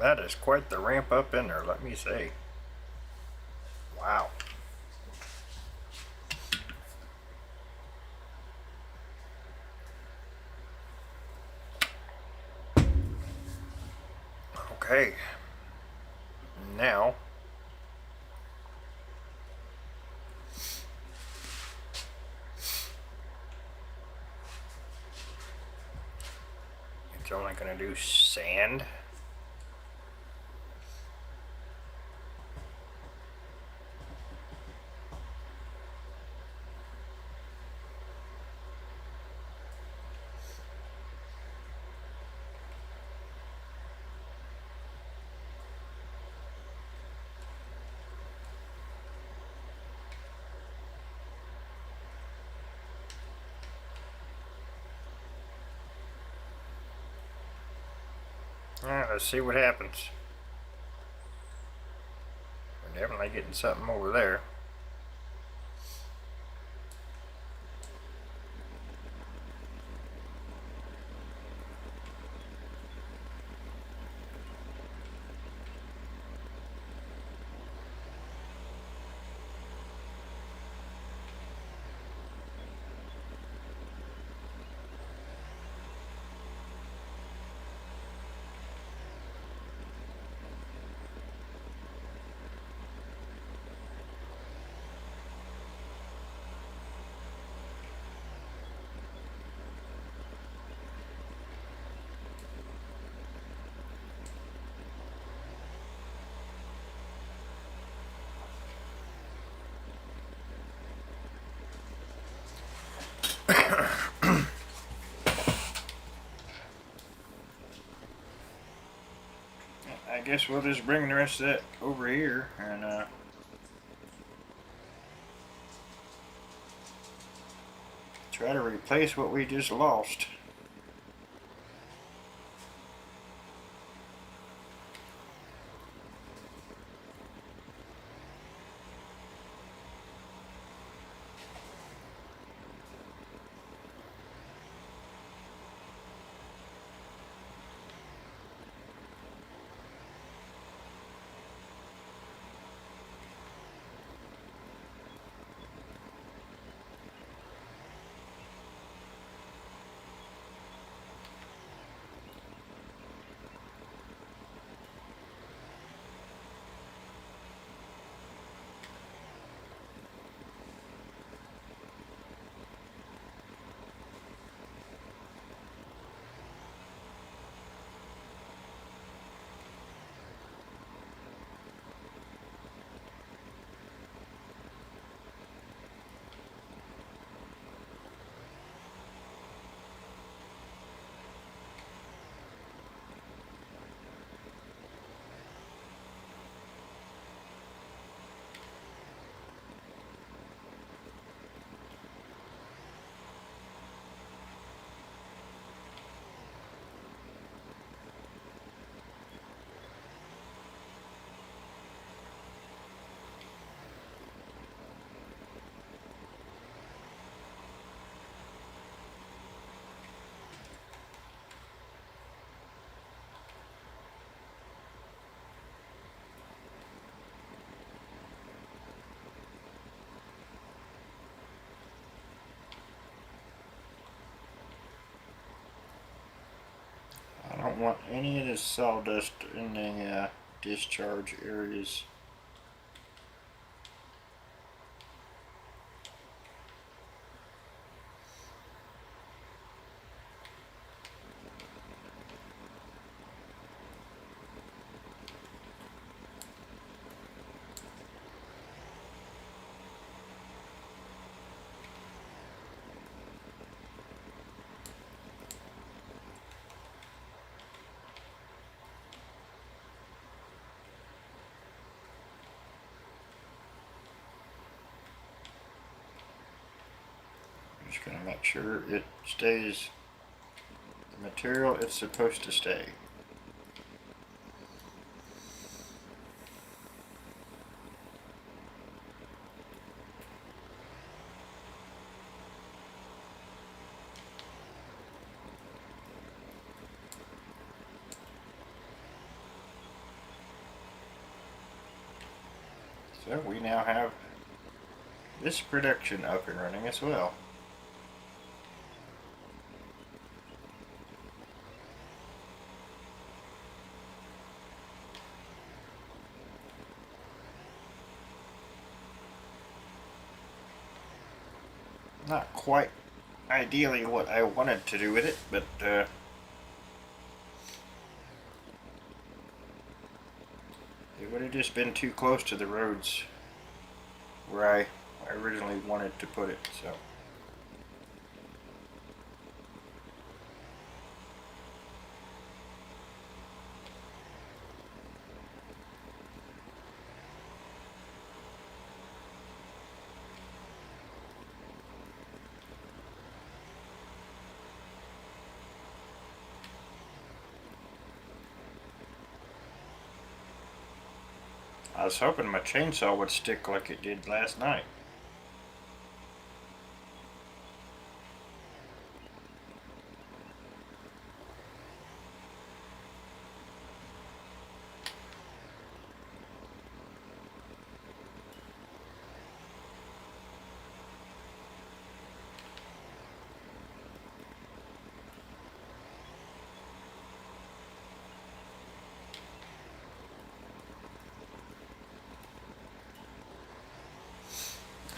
That is quite the ramp up in there, let me say. Wow. Okay. Now it's only going to do sand. Alright, let's see what happens. We're definitely getting something over there. guess we'll just bring the rest of that over here and try to replace what we just lost. I don't want any of this sawdust in the discharge areas. Just going to make sure it stays the material it's supposed to stay. So we now have this production up and running as well. Not quite ideally what I wanted to do with it, but it would have just been too close to the roads where I originally wanted to put it, so. I was hoping my chainsaw would stick like it did last night.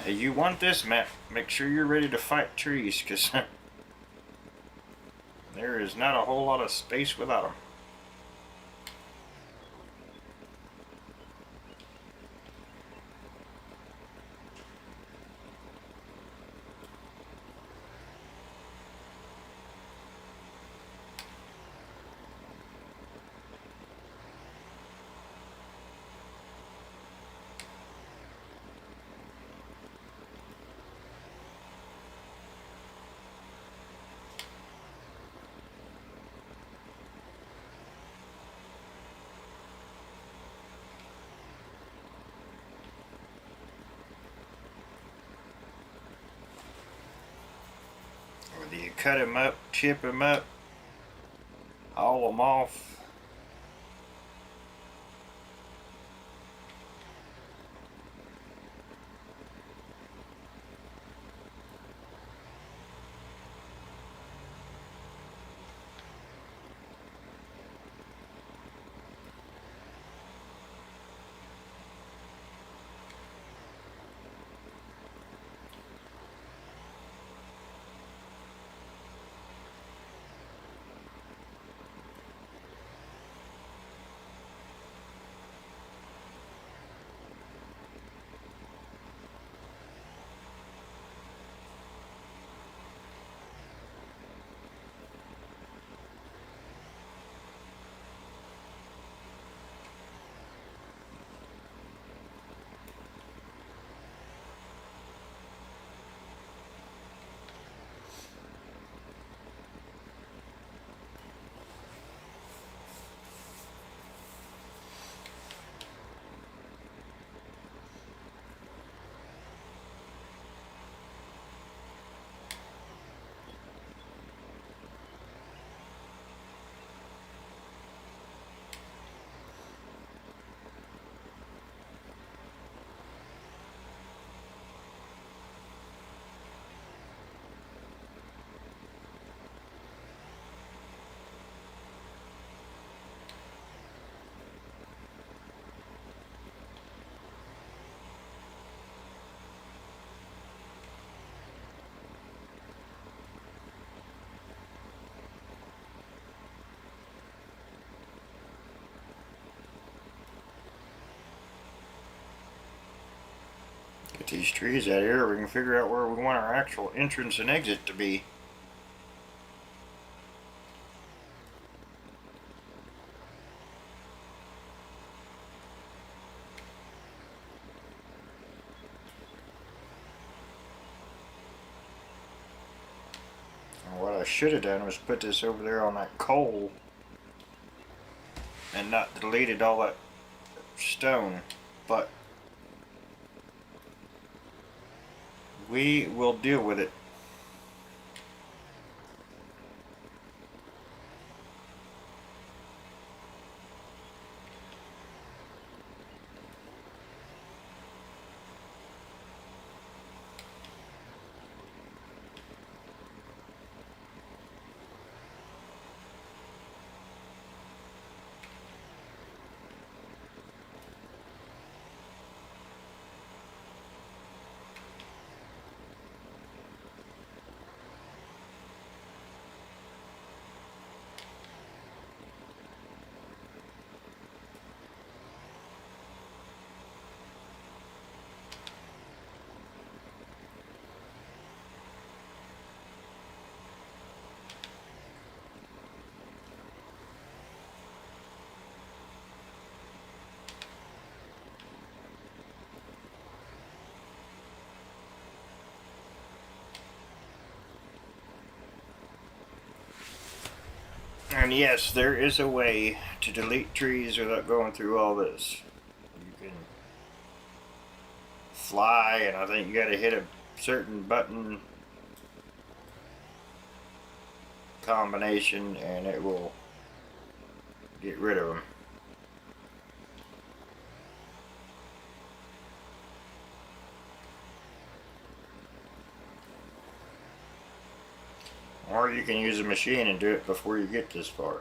Hey, you want this map, make sure you're ready to fight trees, because there is not a whole lot of space without them. Whether you cut them up, chip them up, haul them off. Get these trees out of here, we can figure out where we want our actual entrance and exit to be. And what I should have done was put this over there on that coal and not deleted all that stone, but we will deal with it. And yes, there is a way to delete trees without going through all this. You can fly, and I think you gotta hit a certain button combination and it will get rid of them. Or you can use a machine and do it before you get this far.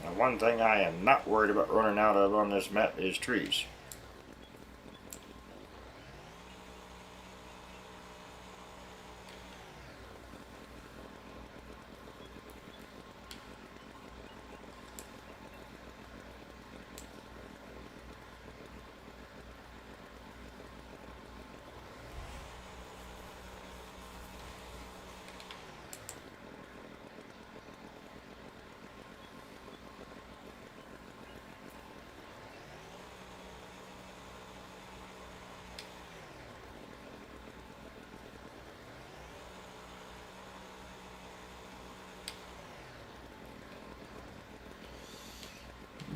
Now, one thing I am not worried about running out of on this map is trees.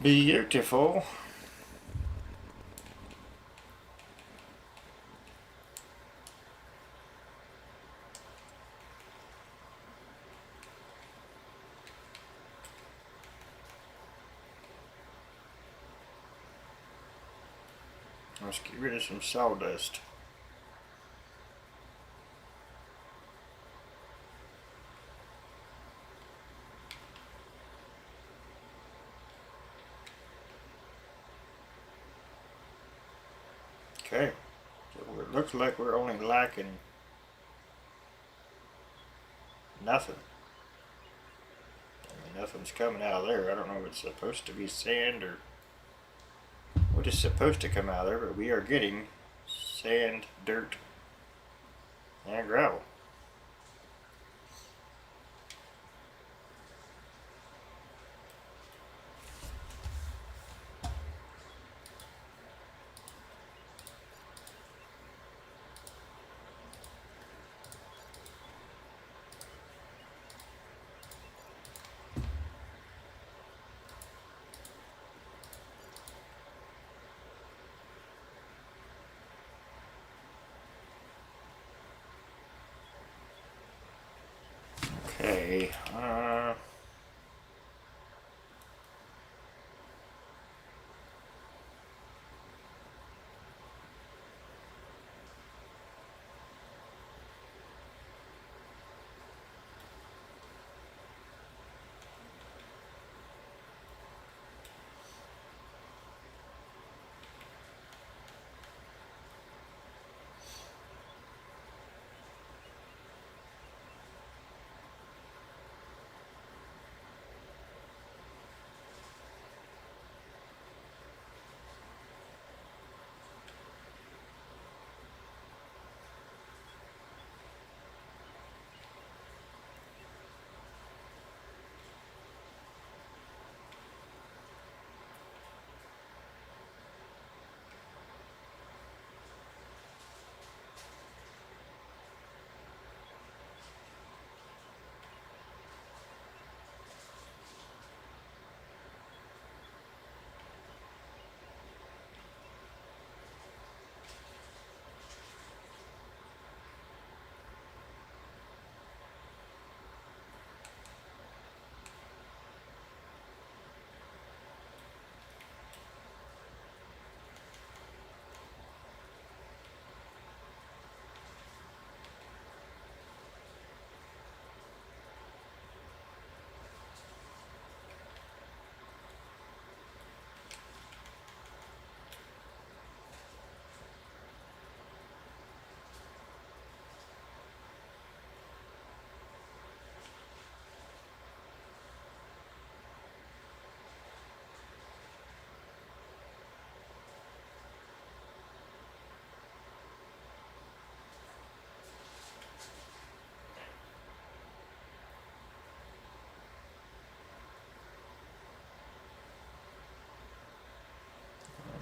Beautiful. Let's get rid of some sawdust. Okay, so it looks like we're only lacking nothing. I mean, nothing's coming out of there. I don't know if it's supposed to be sand or what is supposed to come out of there, but we are getting sand, dirt, and gravel. Okay, I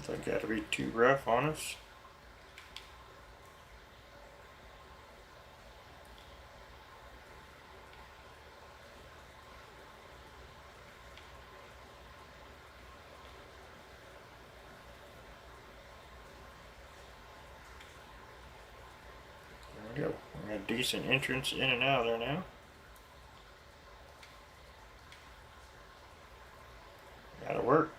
think that'll be too rough on us. There we go. We got a decent entrance in and out of there now. That'll work.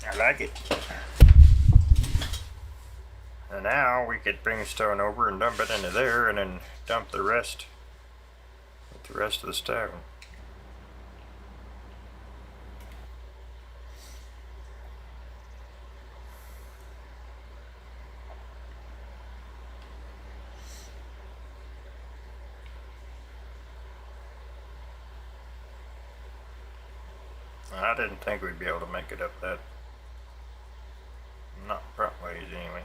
I like it. And now we could bring the stone over and dump it into there and then dump the rest with the rest of the stone. I didn't think we'd be able to make it up that, not front ways anyway.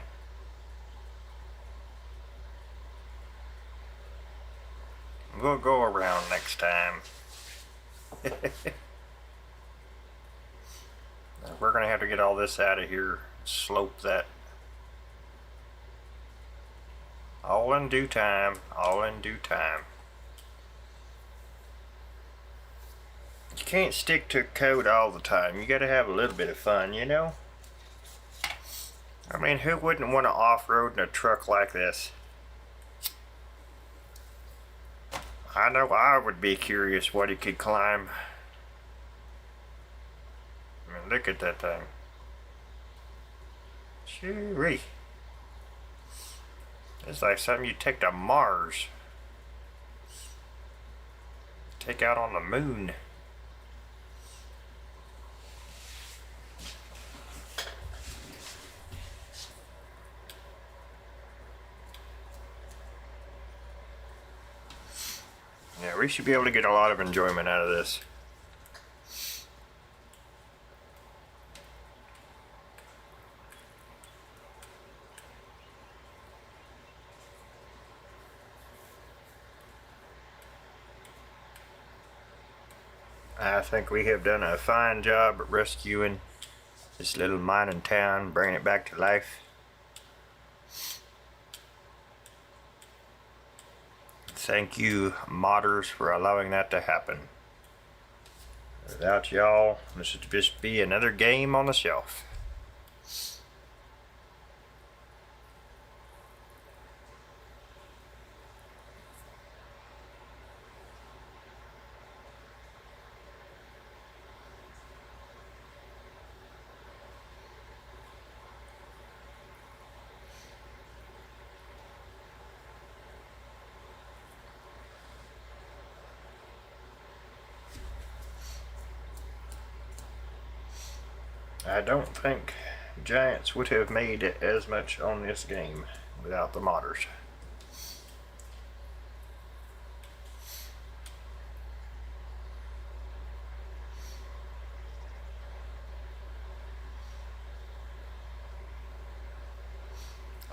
We'll go around next time. We're gonna have to get all this out of here, slope that All in due time. All in due time. You can't stick to code all the time. You gotta have a little bit of fun, you know? I mean, who wouldn't want to off-road in a truck like this? I know I would be curious what it could climb. I mean, look at that thing. Shoo-wee. It's like something you take to Mars. Take out on the moon. Yeah, we should be able to get a lot of enjoyment out of this. I think we have done a fine job at rescuing this little mining town, bringing it back to life. Thank you, modders, for allowing that to happen. Without y'all, this would just be another game on the shelf. I don't think Giants would have made it as much on this game without the modders.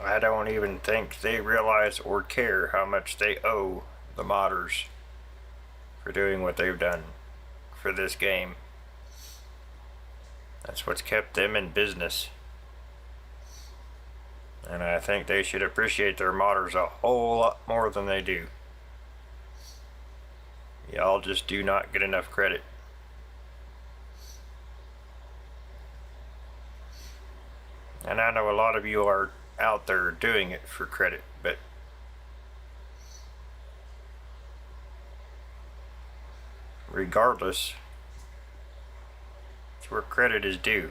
I don't even think they realize or care how much they owe the modders for doing what they've done for this game. That's what's kept them in business. And I think they should appreciate their modders a whole lot more than they do. Y'all just do not get enough credit. And I know a lot of you are out there doing it for credit, but regardless, it's where credit is due.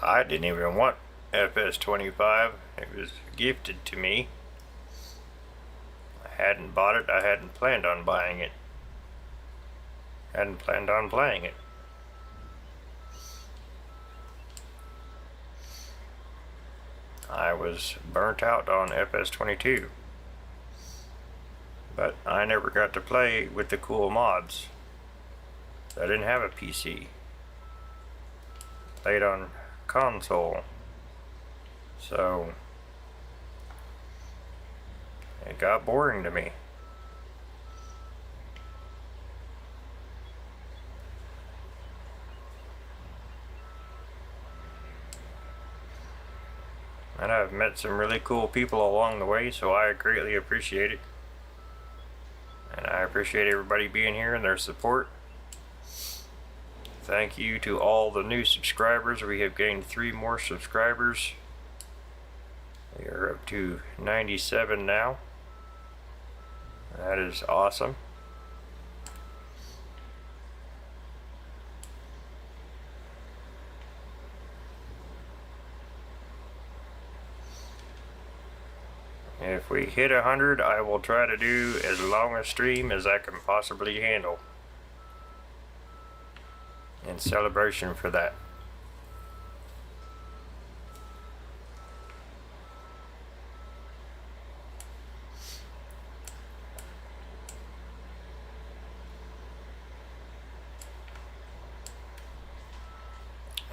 I didn't even want FS25. It was gifted to me. I hadn't bought it. I hadn't planned on buying it. Hadn't planned on playing it. I was burnt out on FS22. But I never got to play with the cool mods. I didn't have a PC. Played on console, so it got boring to me. And I've met some really cool people along the way, so I greatly appreciate it. And I appreciate everybody being here and their support. Thank you to all the new subscribers. We have gained 3 more subscribers. We are up to 97 now. That is awesome. If we hit 100, I will try to do as long a stream as I can possibly handle. celebration for that.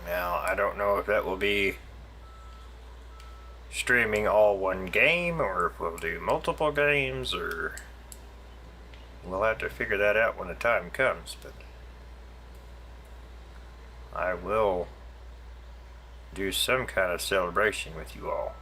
Now, I don't know if that will be streaming all one game, or if we'll do multiple games, or we'll have to figure that out when the time comes, but I will do some kind of celebration with you all.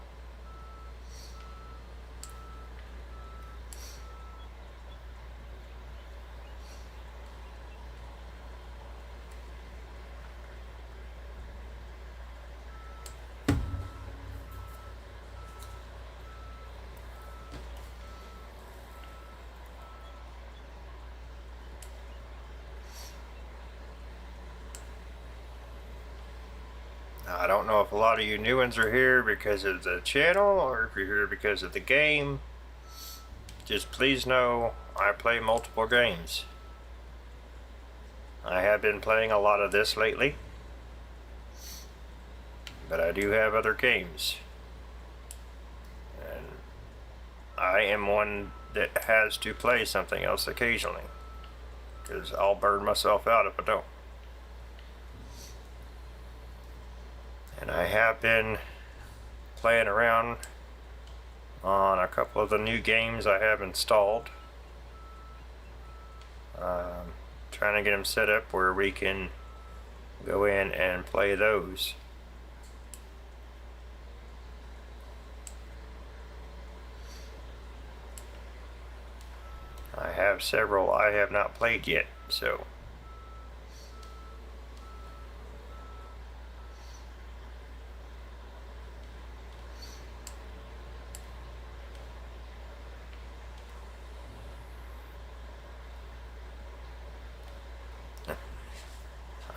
I don't know if a lot of you new ones are here because of the channel or if you're here because of the game. Just please know I play multiple games. I have been playing a lot of this lately, but I do have other games. And I am one that has to play something else occasionally, because I'll burn myself out if I don't. And I have been playing around on a couple of the new games I have installed, trying to get them set up where we can go in and play those. I have several I have not played yet, so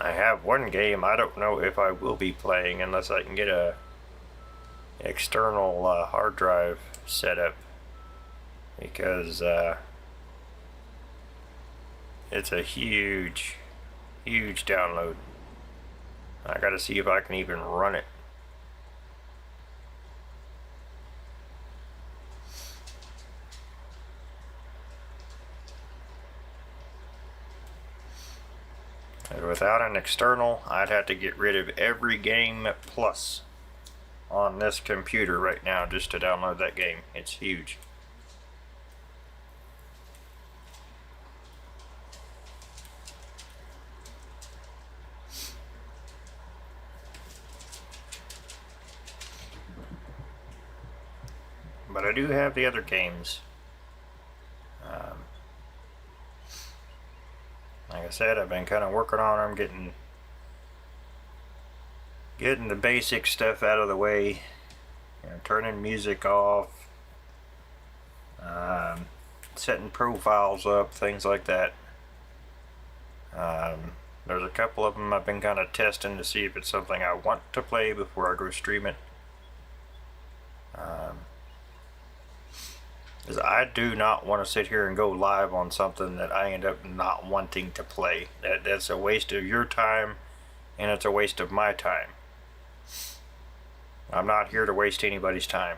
I have one game I don't know if I will be playing unless I can get a external hard drive set up, because it's a huge download. I gotta see if I can even run it. And without an external, I'd have to get rid of every game plus on this computer right now just to download that game. It's huge. But I do have the other games. Like I said, I've been kind of working on them, getting the basic stuff out of the way, turning music off, setting profiles up, things like that. There's a couple of them I've been kind of testing to see if it's something I want to play before I go stream it. Because I do not want to sit here and go live on something that I end up not wanting to play. That's a waste of your time, and it's a waste of my time. I'm not here to waste anybody's time.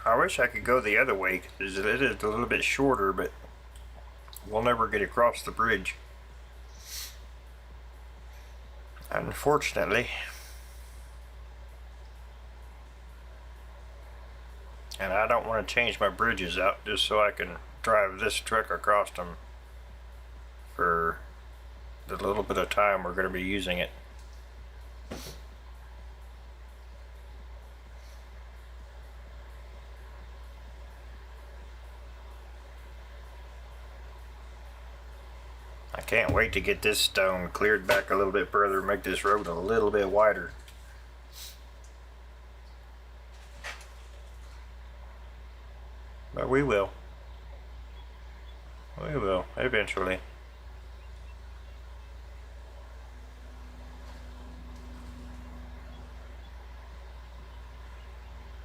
I wish I could go the other way, because it is a little bit shorter, but we'll never get across the bridge, unfortunately. And I don't want to change my bridges out just so I can drive this truck across them for the little bit of time we're going to be using it. I can't wait to get this stone cleared back a little bit further, make this road a little bit wider. But we will. We will, eventually.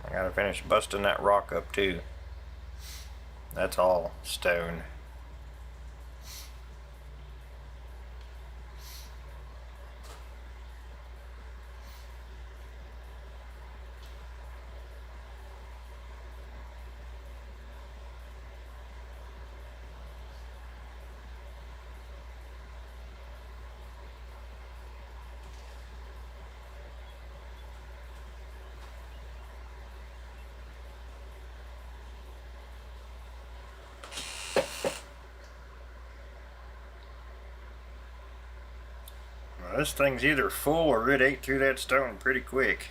I gotta finish busting that rock up too. That's all stone. This thing's either full or it ate through that stone pretty quick.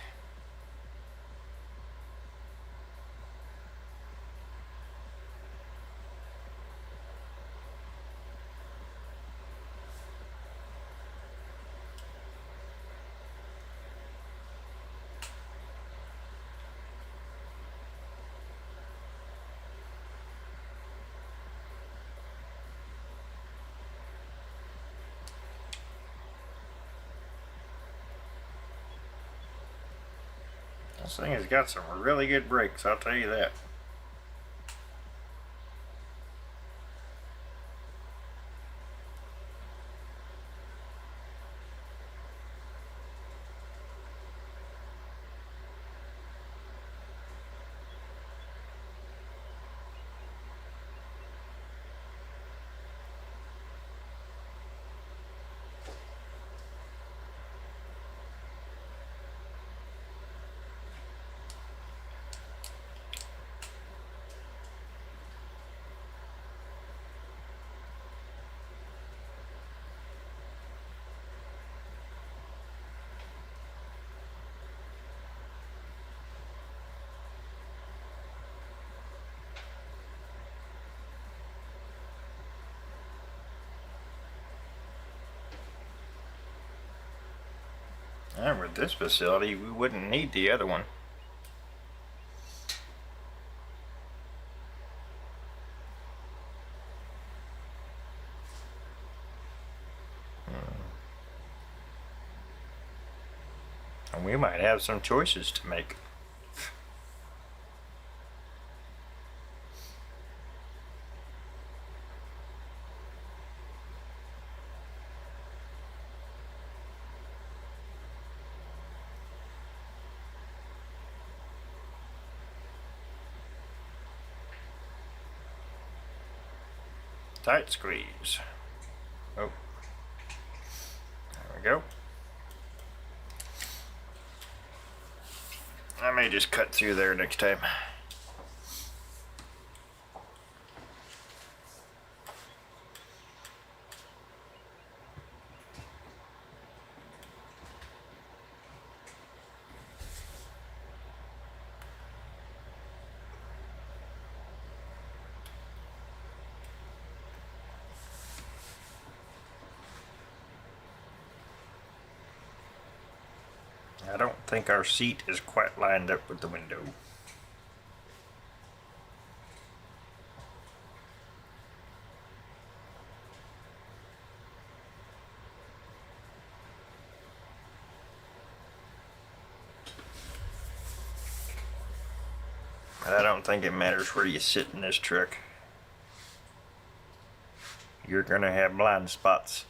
This thing has got some really good brakes, I'll tell you that. And with this facility, we wouldn't need the other one. And we might have some choices to make. Tight squeeze. Oh, there we go. I may just cut through there next time. I don't think our seat is quite lined up with the window. I don't think it matters where you sit in this truck. You're gonna have blind spots.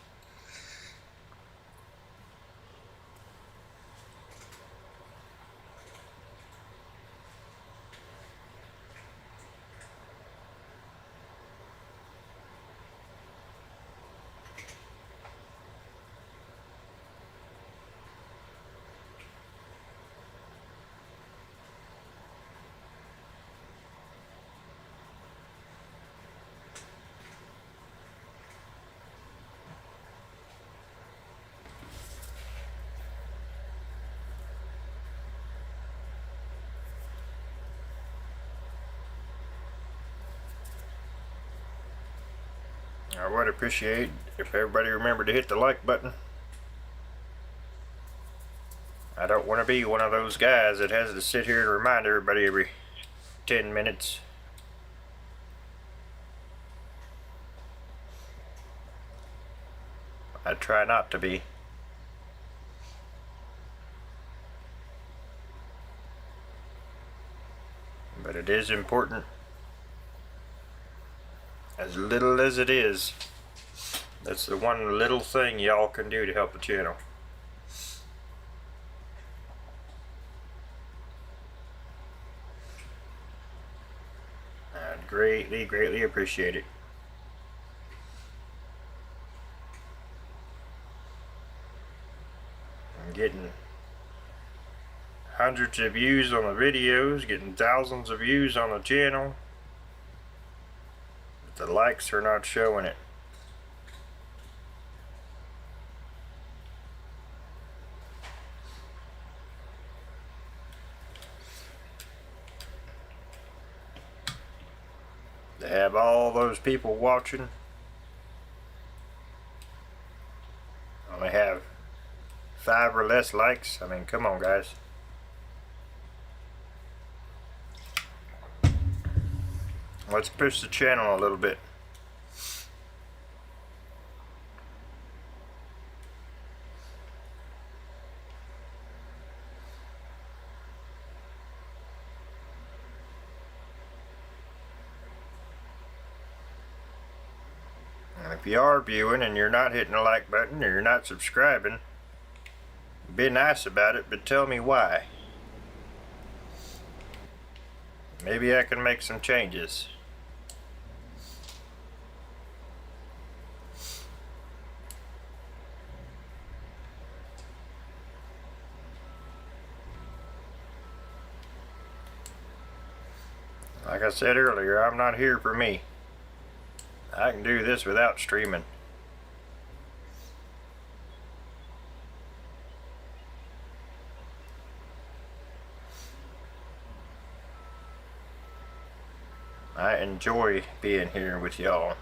I would appreciate if everybody remembered to hit the like button. I don't want to be one of those guys that has to sit here and remind everybody every 10 minutes. I try not to be. But it is important. As little as it is, that's the one little thing y'all can do to help the channel. I'd greatly appreciate it. I'm getting hundreds of views on the videos, getting thousands of views on the channel. But the likes are not showing it. To have all those people watching, only have 5 or less likes. I mean, come on, guys. Let's push the channel a little bit. And if you are viewing and you're not hitting the like button or you're not subscribing, be nice about it, but tell me why. Maybe I can make some changes. Like I said earlier, I'm not here for me. I can do this without streaming. I enjoy being here with y'all.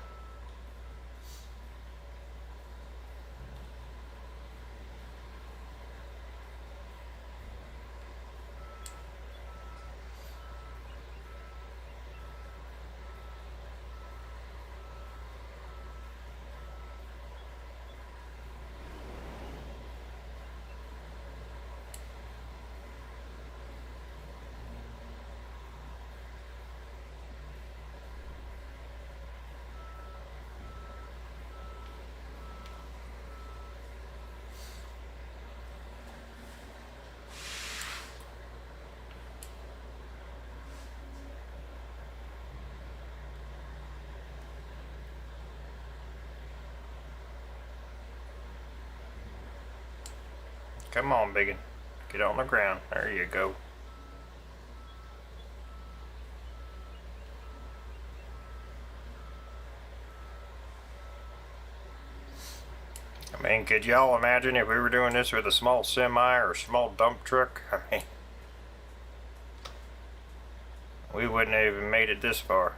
Come on, biggin. Get on the ground. There you go. I mean, could y'all imagine if we were doing this with a small semi or a small dump truck? I mean, we wouldn't have even made it this far.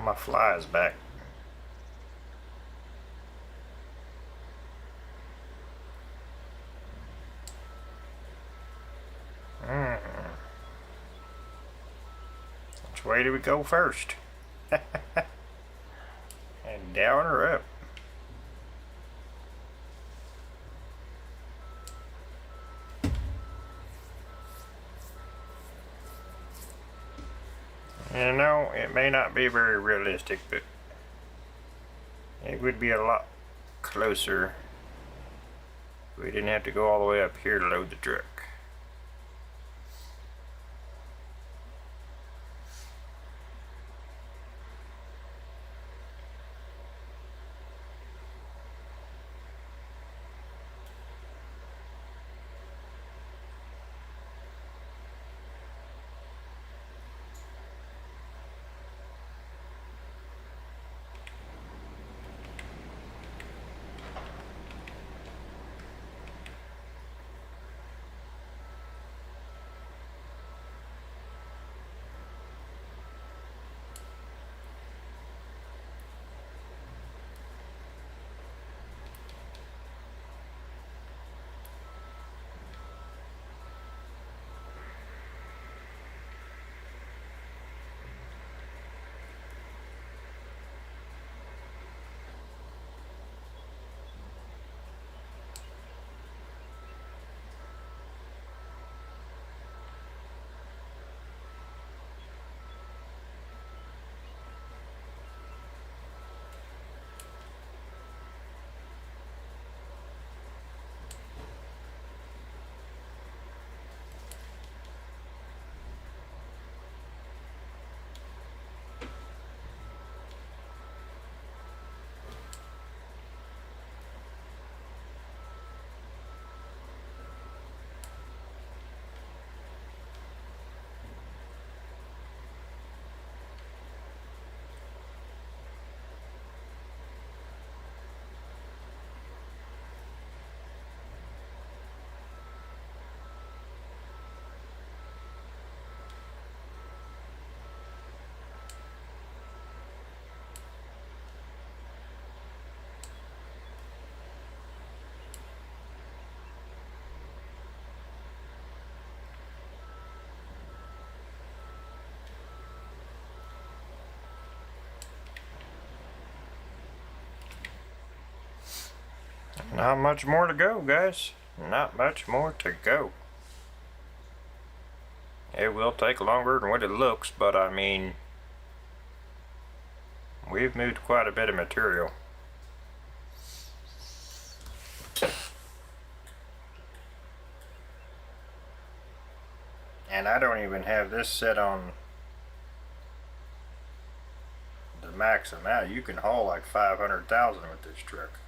My fly is back. Which way do we go first? And down or up? You know, it may not be very realistic, but it would be a lot closer if we didn't have to go all the way up here to load the truck. Not much more to go, guys. Not much more to go. It will take longer than what it looks, but I mean, we've moved quite a bit of material. And I don't even have this set on the max amount. You can haul like 500,000 with this truck.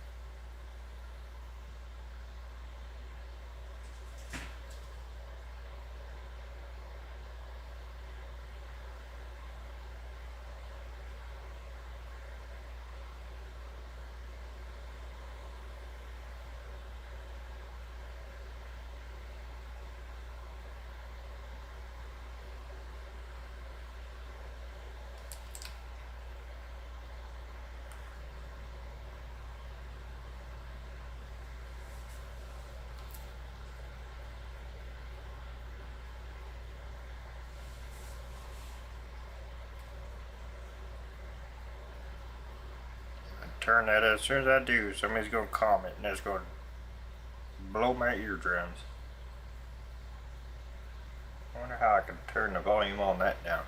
Turn that as soon as I do, somebody's gonna comment and that's gonna blow my eardrums. I wonder how I can turn the volume on that down.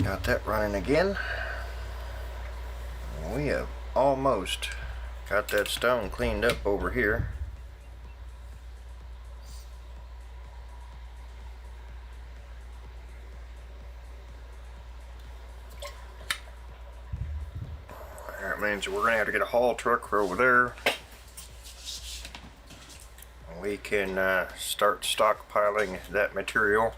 Got that running again. We have almost got that stone cleaned up over here. That means we're gonna have to get a haul truck for over there. We can start stockpiling that material.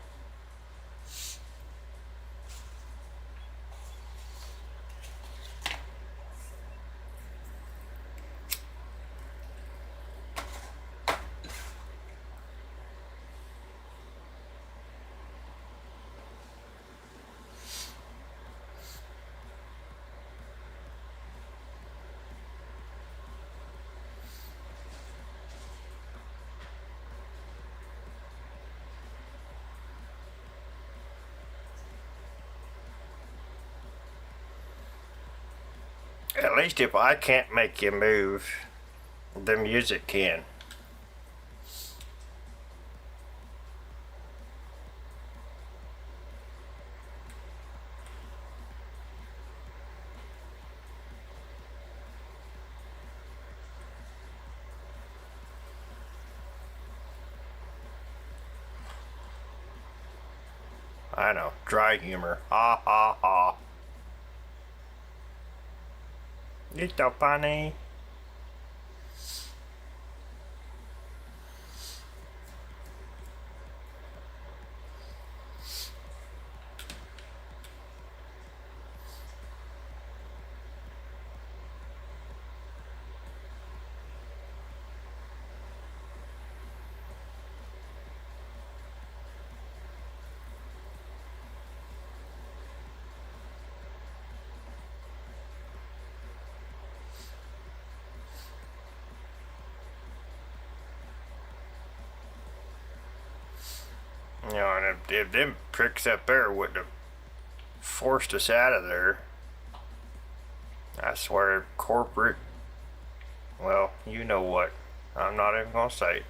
At least if I can't make you move, the music can. I know, dry humor. Ha ha ha. It's so funny. You know, and if them pricks up there wouldn't have forced us out of there, I swear, corporate, well, you know what. I'm not even gonna say it.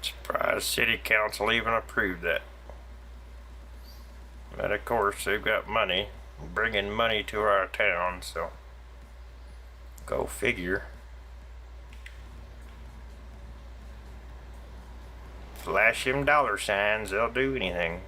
Surprised city council even approved that. But of course, they've got money, bringing money to our town, so go figure. Flash them dollar signs, they'll do anything.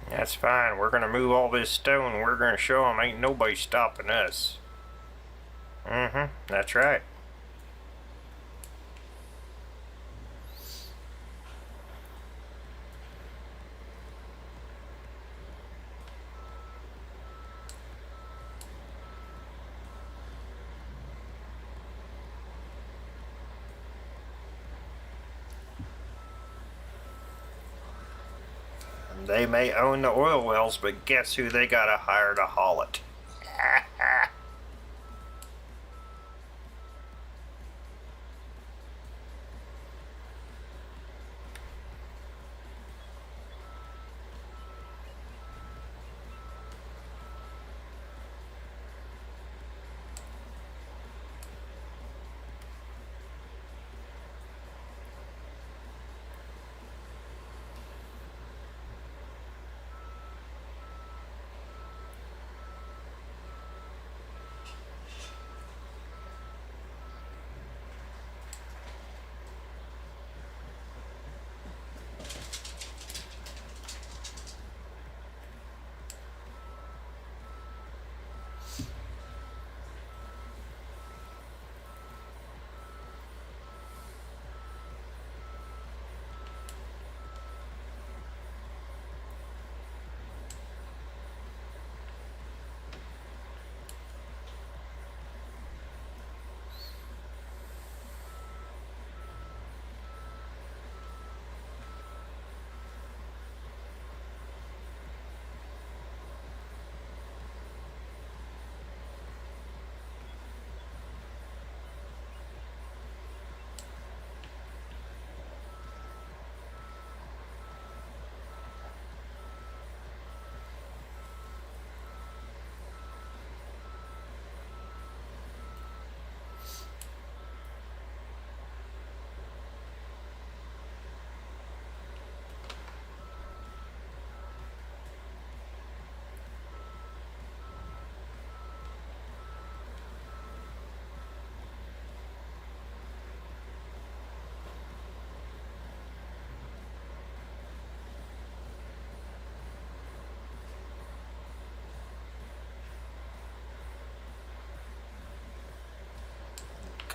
That's fine. We're gonna move all this stone. We're gonna show them ain't nobody stopping us. That's right. They may own the oil wells, but guess who they gotta hire to haul it?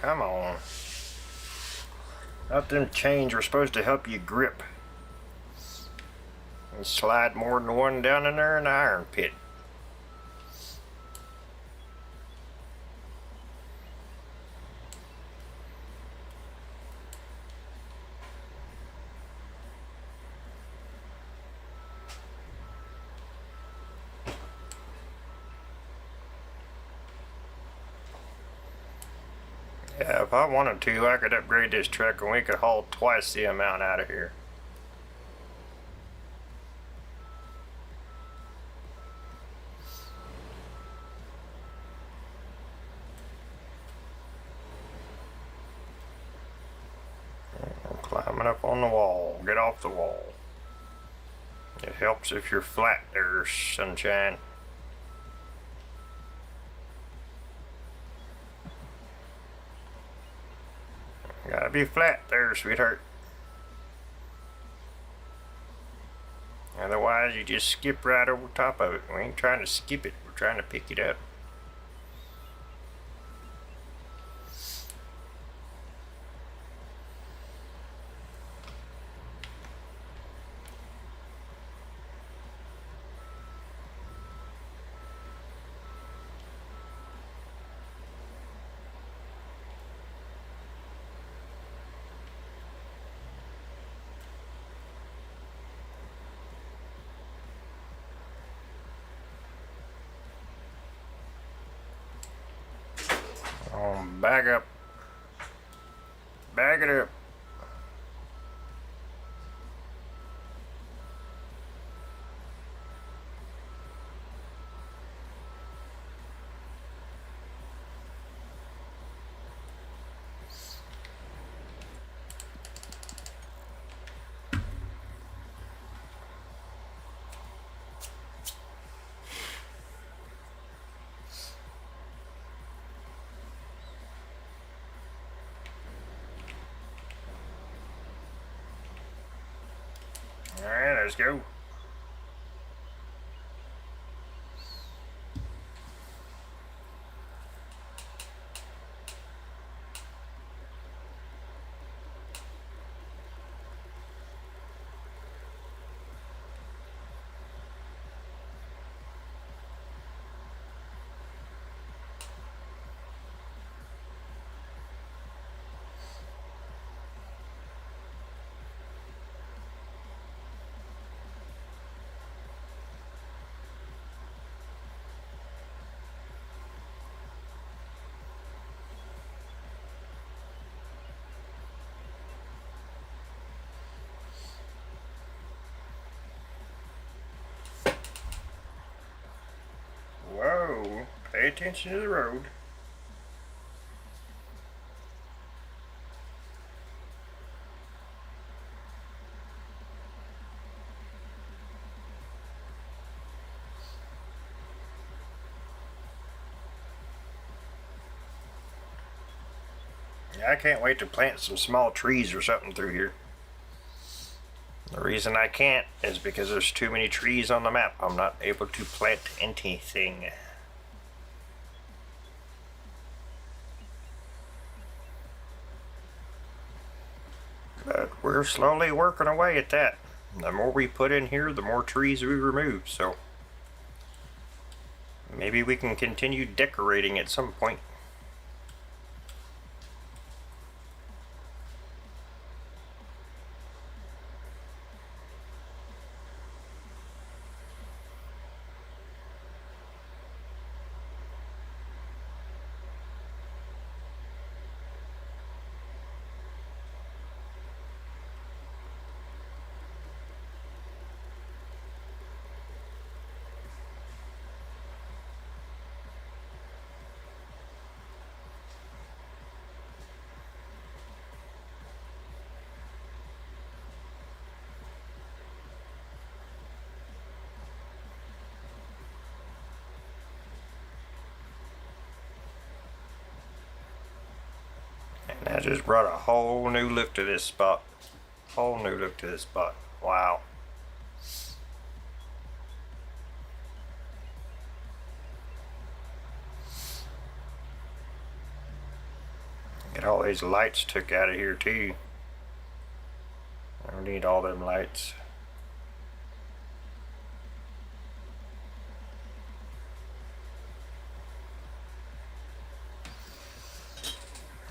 Come on. Let them chains were supposed to help you grip. And slide more than one down in there in the iron pit. Yeah, if I wanted to, I could upgrade this truck and we could haul twice the amount out of here. I'm climbing up on the wall. Get off the wall. It helps if you're flat there, sunshine. Gotta be flat there, sweetheart. Otherwise, you just skip right over top of it. We ain't trying to skip it, we're trying to pick it up. Back up. Back it up. Alright, let's go. Whoa, pay attention to the road. Yeah, I can't wait to plant some small trees or something through here. The reason I can't is because there's too many trees on the map. I'm not able to plant anything. But we're slowly working away at that. The more we put in here, the more trees we remove, so maybe we can continue decorating at some point. And I just brought a whole new look to this spot. Whole new look to this spot. Wow. Get all these lights took out of here too. I don't need all them lights.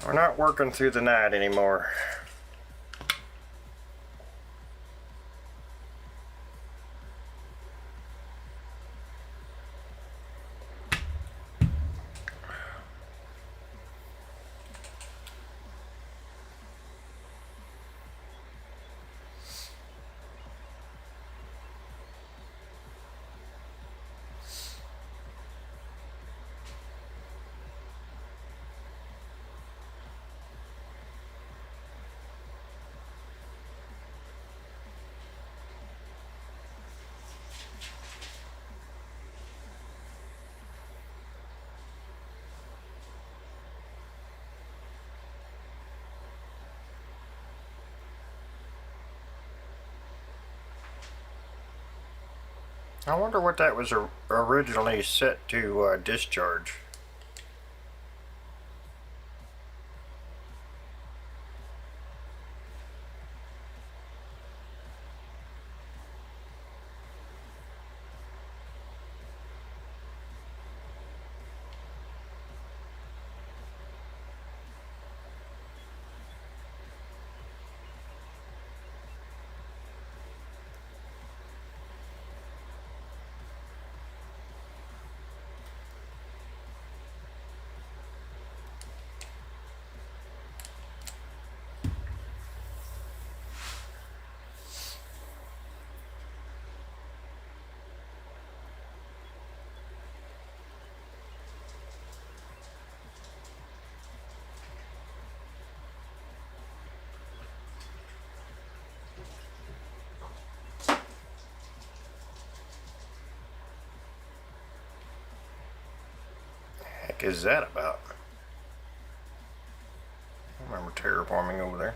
We're not working through the night anymore. I wonder what that was originally set to discharge. Heck is that about? I remember terraforming over there.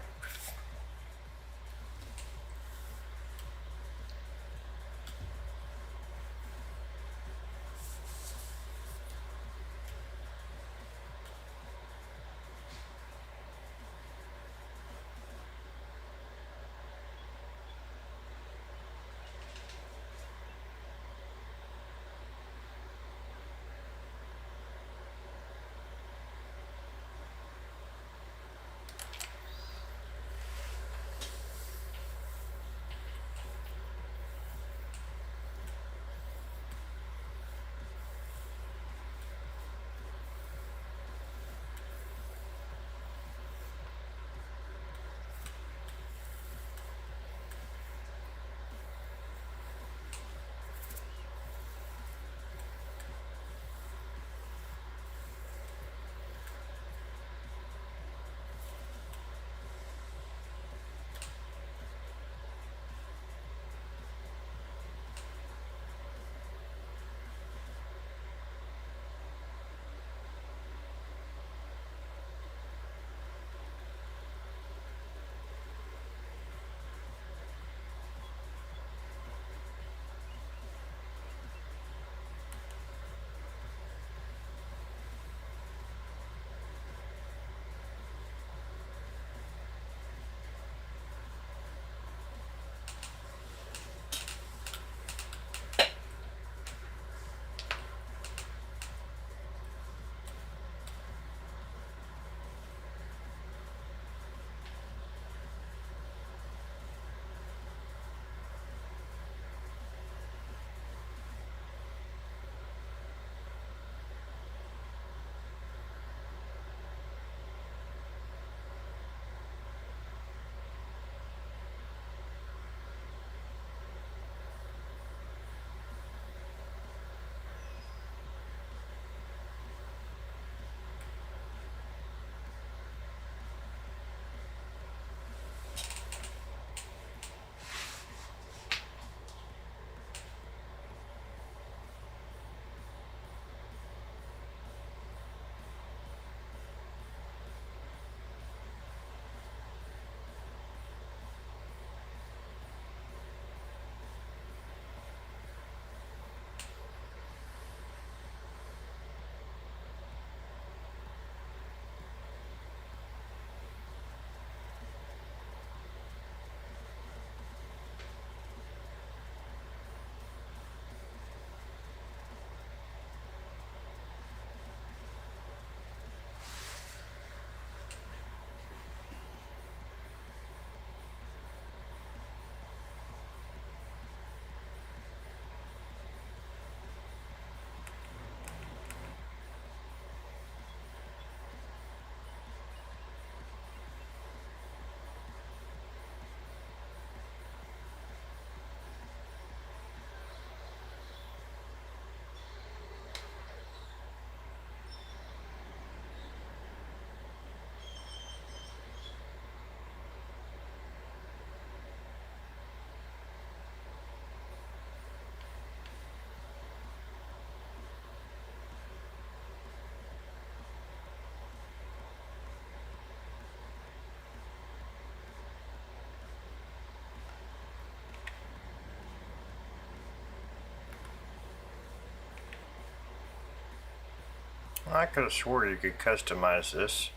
I could have swore you could customize this.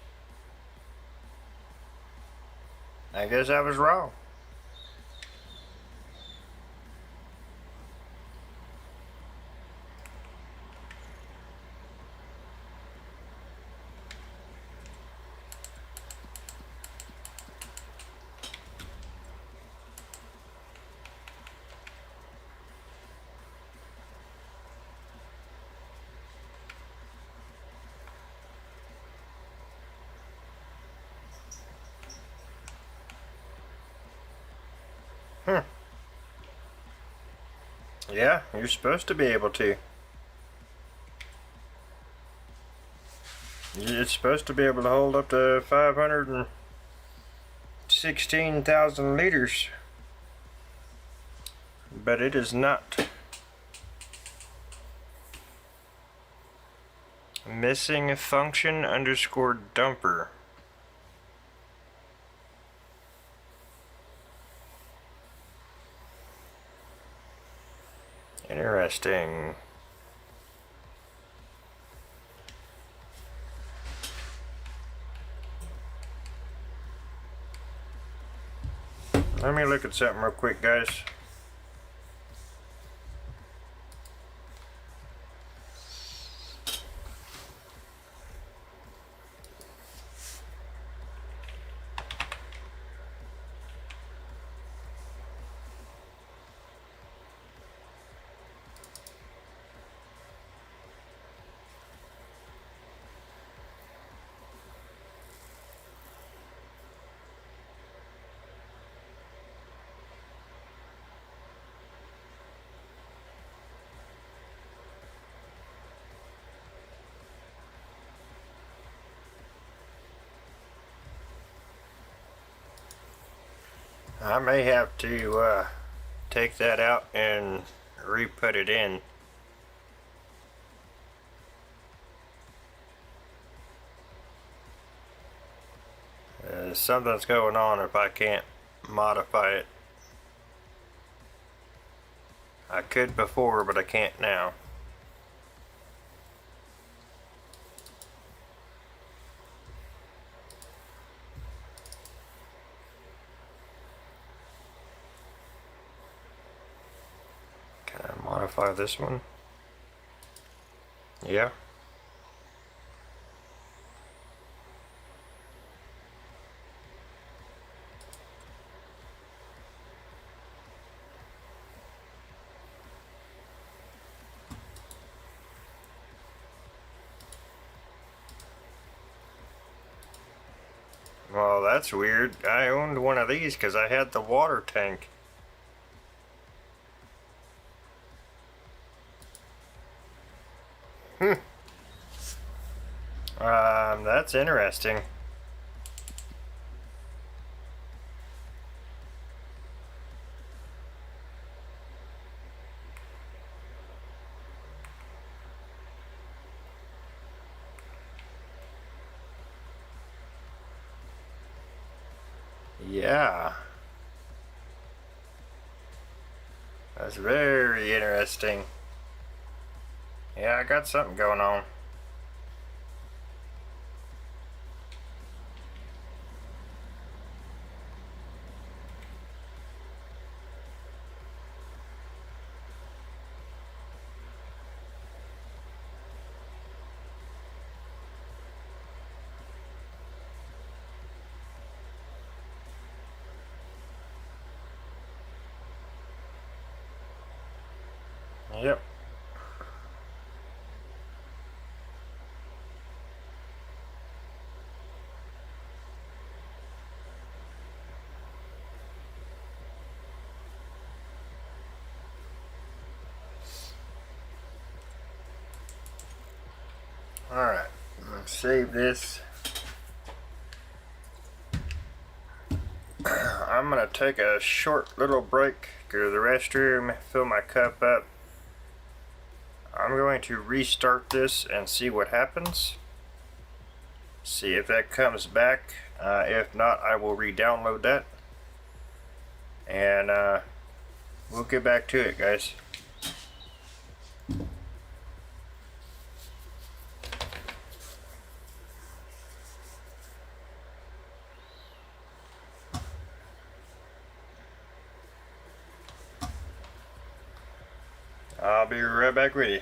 I guess I was wrong. Yeah, you're supposed to be able to. It's supposed to be able to hold up to 516,000 liters. But it is not. Missing function underscore dumper. Interesting. Let me look at something real quick, guys. I may have to take that out and re-put it in. Something's going on if I can't modify it. I could before, but I can't now. Can I modify this one? Yeah. Well, that's weird. I owned one of these because I had the water tank. That's interesting. Yeah. That's very interesting. Yeah, I got something going on. Yep. Alright, let's save this. I'm gonna take a short little break, go to the restroom, fill my cup up. I'm going to restart this and see what happens. See if that comes back. If not, I will re-download that. And we'll get back to it, guys. I'll be right back with you.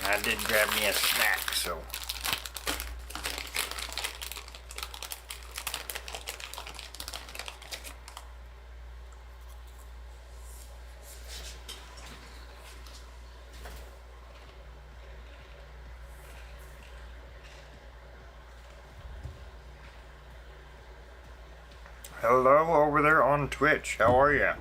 I did grab me a snack, so. Hello over there on Twitch. How are ya?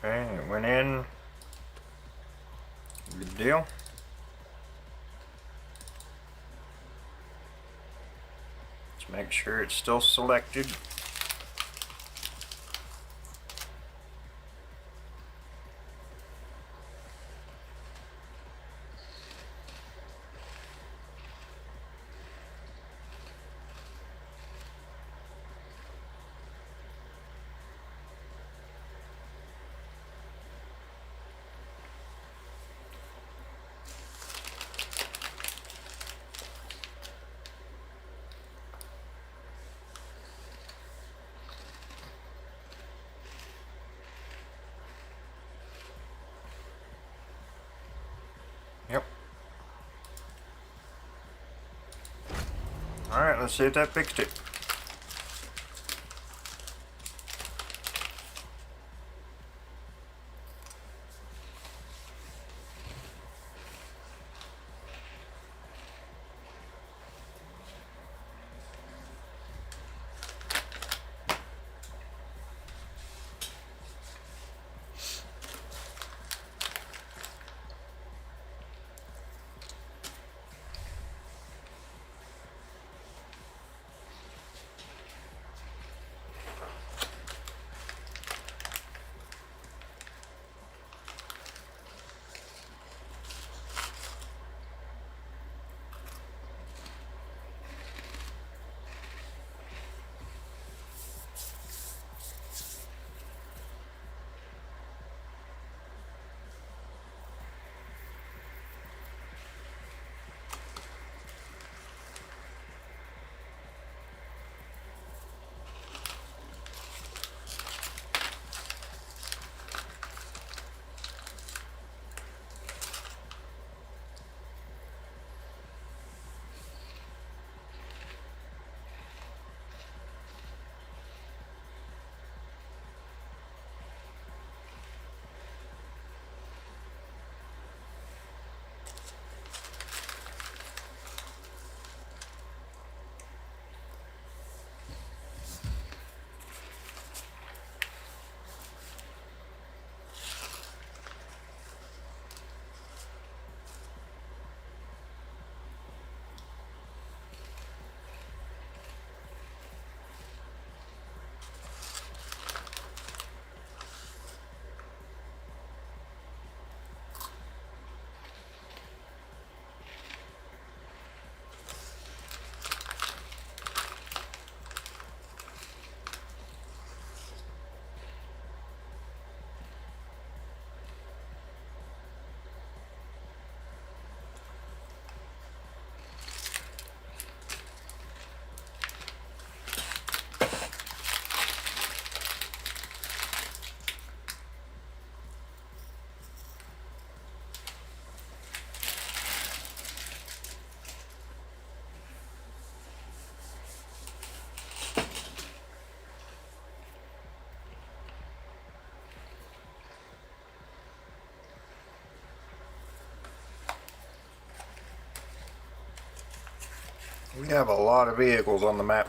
Okay, it went in. Good deal. Let's make sure it's still selected. Yep. Alright, let's see if that fixed it. We have a lot of vehicles on the map.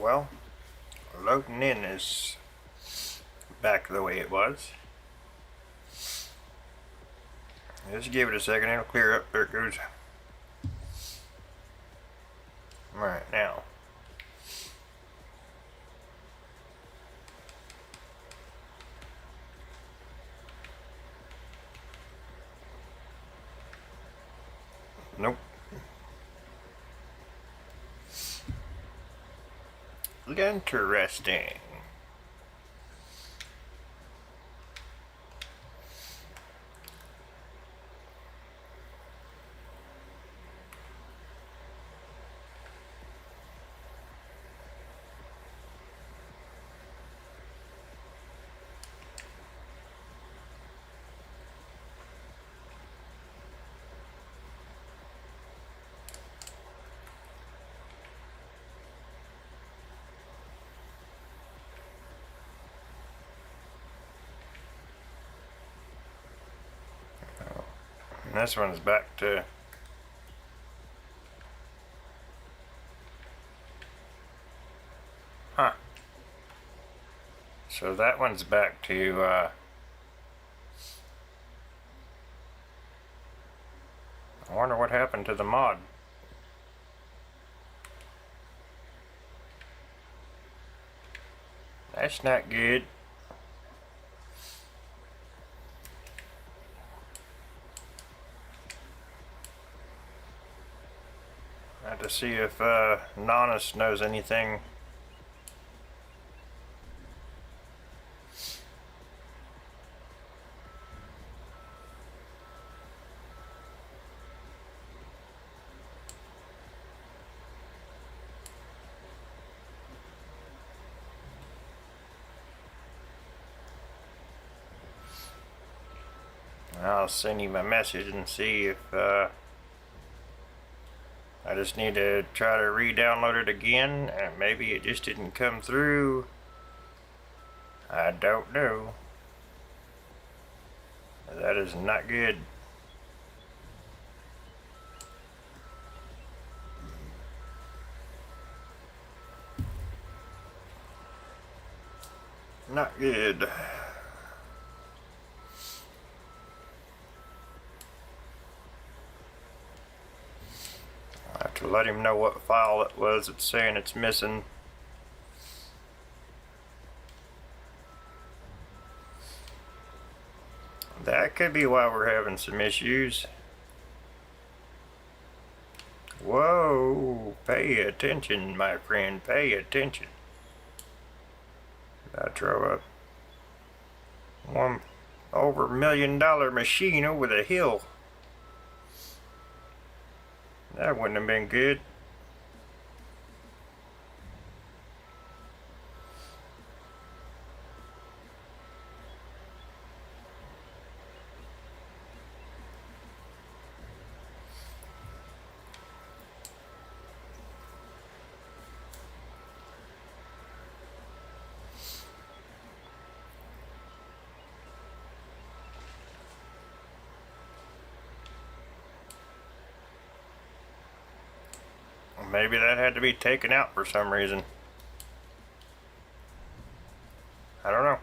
Well, loading in is back the way it was. Just give it a second, it'll clear up. There it goes. Alright, now. Nope. Interesting. And this one's back to so that one's back to I wonder what happened to the mod. That's not good. I have to see if Nonus knows anything. I'll send him a message and see if I just need to try to re-download it again, and maybe it just didn't come through. I don't know. That is not good. Not good. I have to let him know what file it was it's saying it's missing. That could be why we're having some issues. Whoa, pay attention, my friend, pay attention. I drove a $1 over $1 million machine over the hill. That wouldn't have been good. Maybe that had to be taken out for some reason. I don't know.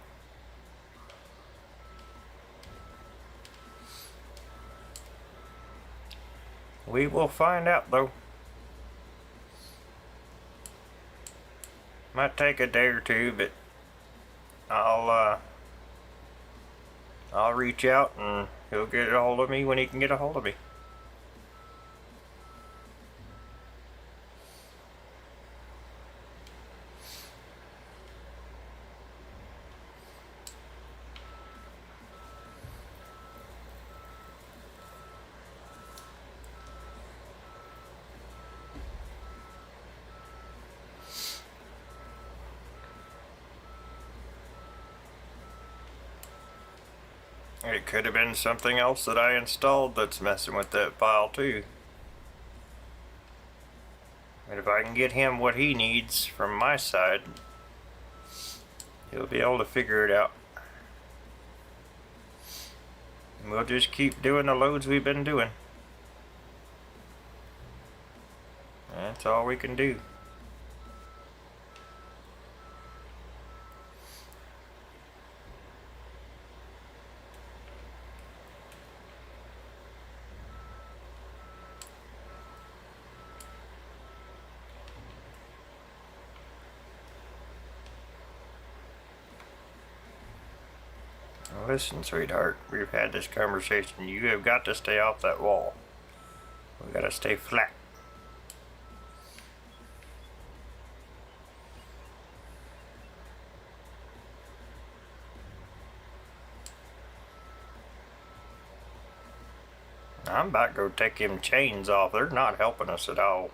We will find out though. Might take a day or two, but I'll reach out and he'll get a hold of me when he can get a hold of me. It could have been something else that I installed that's messing with that file too. And if I can get him what he needs from my side, he'll be able to figure it out. And we'll just keep doing the loads we've been doing. That's all we can do. Listen, sweetheart, we've had this conversation. You have got to stay off that wall. We gotta stay flat. I'm about to go take them chains off. They're not helping us at all.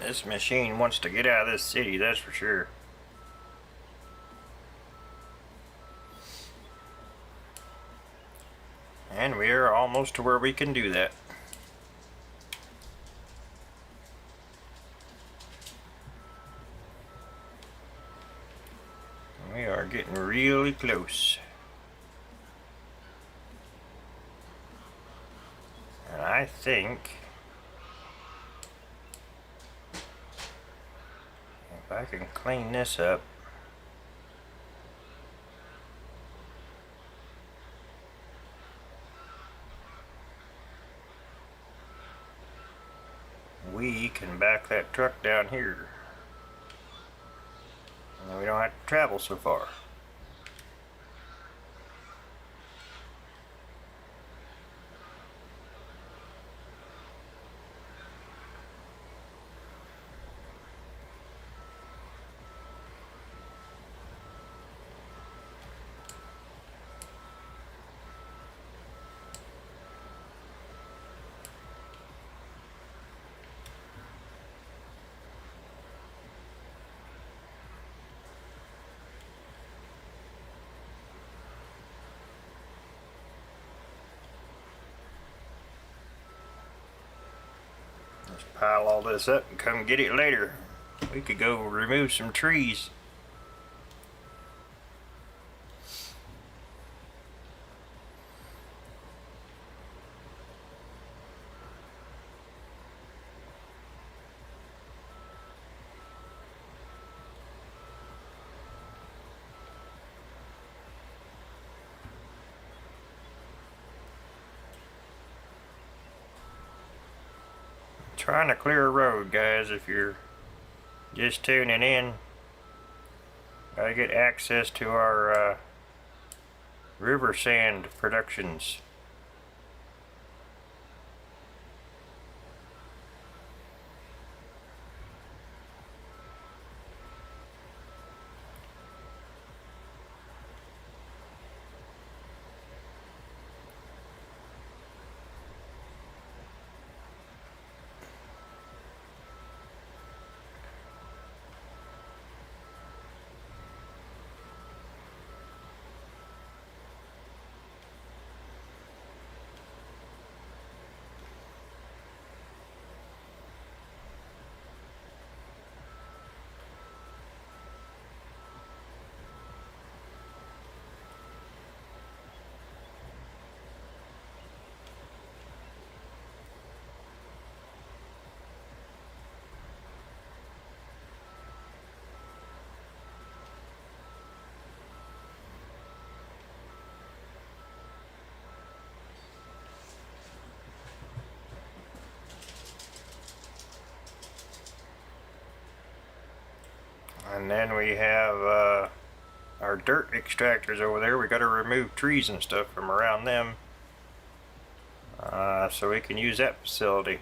This machine wants to get out of this city, that's for sure. And we are almost to where we can do that. We are getting really close. And I think if I can clean this up, we can back that truck down here. And then we don't have to travel so far. Let's pile all this up and come get it later. We could go remove some trees. Trying to clear a road, guys. If you're just tuning in, gotta get access to our river sand productions. And then we have our dirt extractors over there. We got to remove trees and stuff from around them so we can use that facility.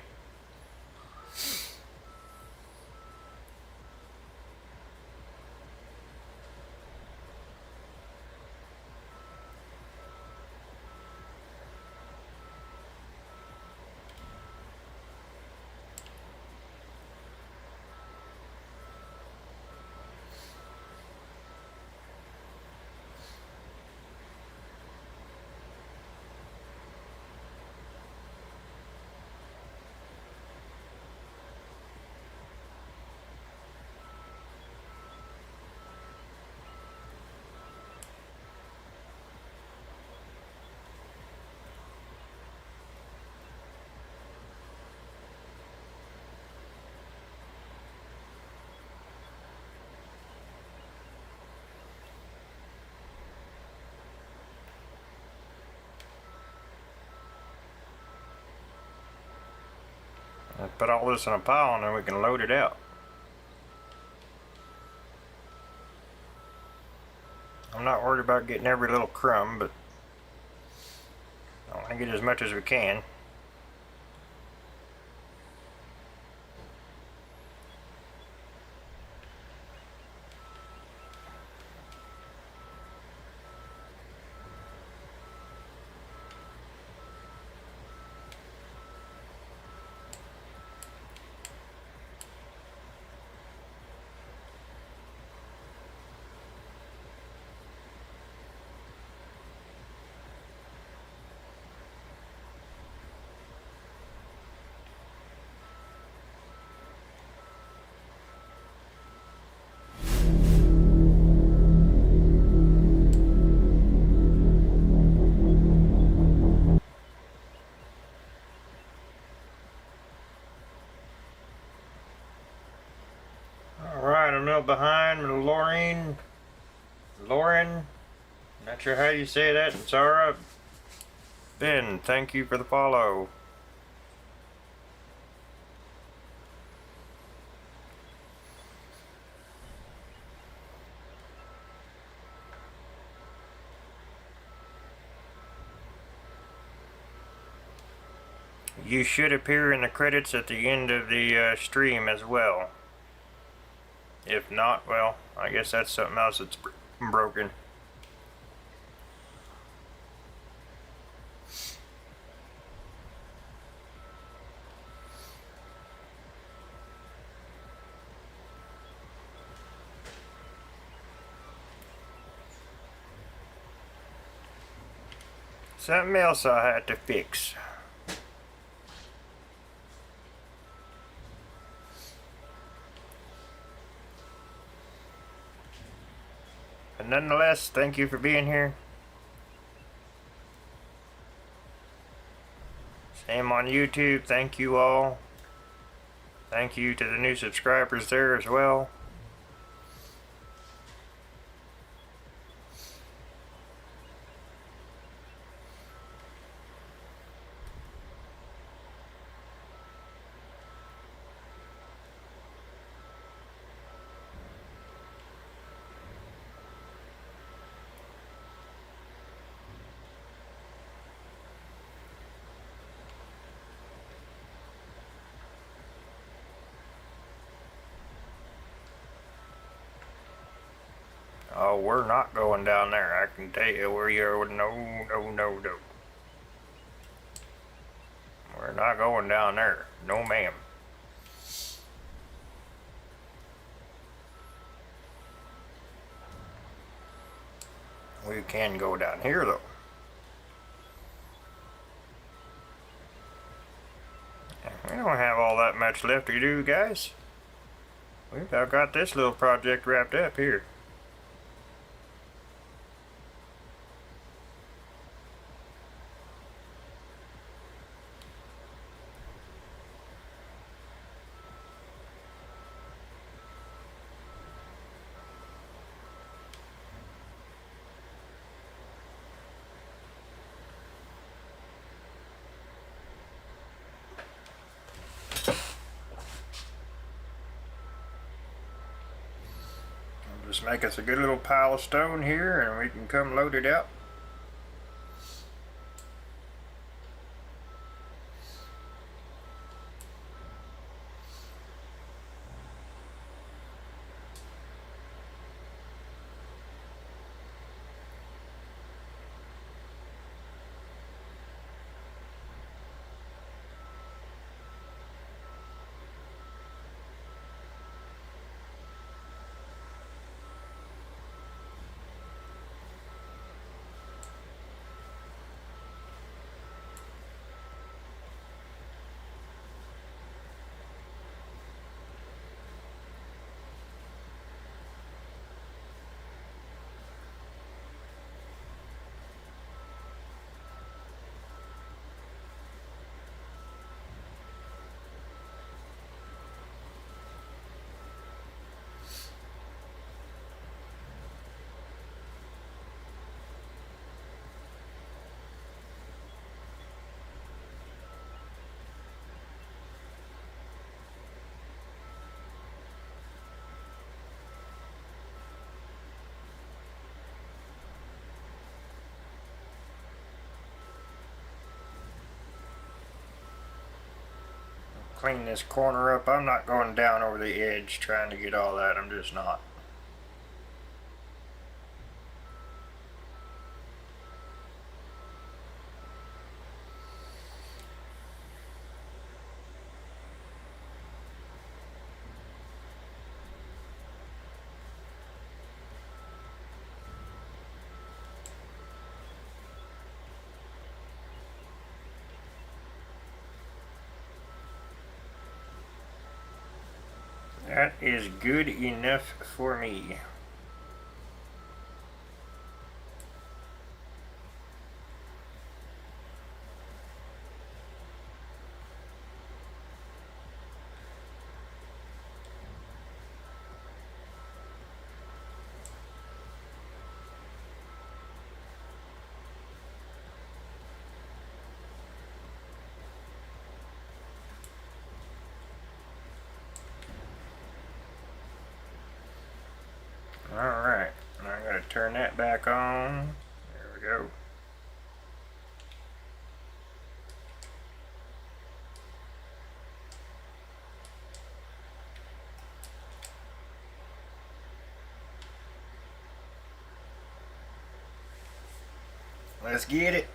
put all this in a pile and then we can load it out. I'm not worried about getting every little crumb, but I want to get as much as we can. Alright, I'm a little behind with Lauren, not sure how you say that, and Sarah. Ben, thank you for the follow. You should appear in the credits at the end of the stream as well. If not, well, I guess that's something else that's broken. Something else I had to fix. But nonetheless, thank you for being here. Same on YouTube, thank you all. Thank you to the new subscribers there as well. Oh, we're not going down there. I can tell you where you're. No. We're not going down there. No, ma'am. We can go down here, though. We don't have all that much left to do, guys. We've about got this little project wrapped up here. Just make us a good little pile of stone here and we can come load it out. clean this corner up. I'm not going down over the edge trying to get all that. I'm just not. That is good enough for me. Alright, now I gotta turn that back on. There we go. Let's get it.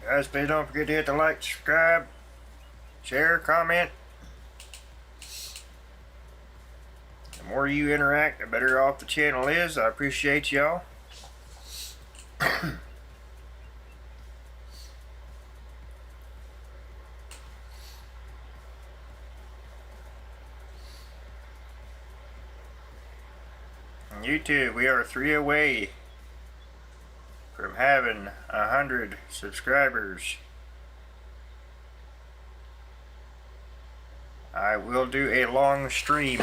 Guys, please don't forget to hit the like, subscribe, share, comment. The more you interact, the better off the channel is. I appreciate y'all. On YouTube, we are 3 away from having 100 subscribers. I will do a long stream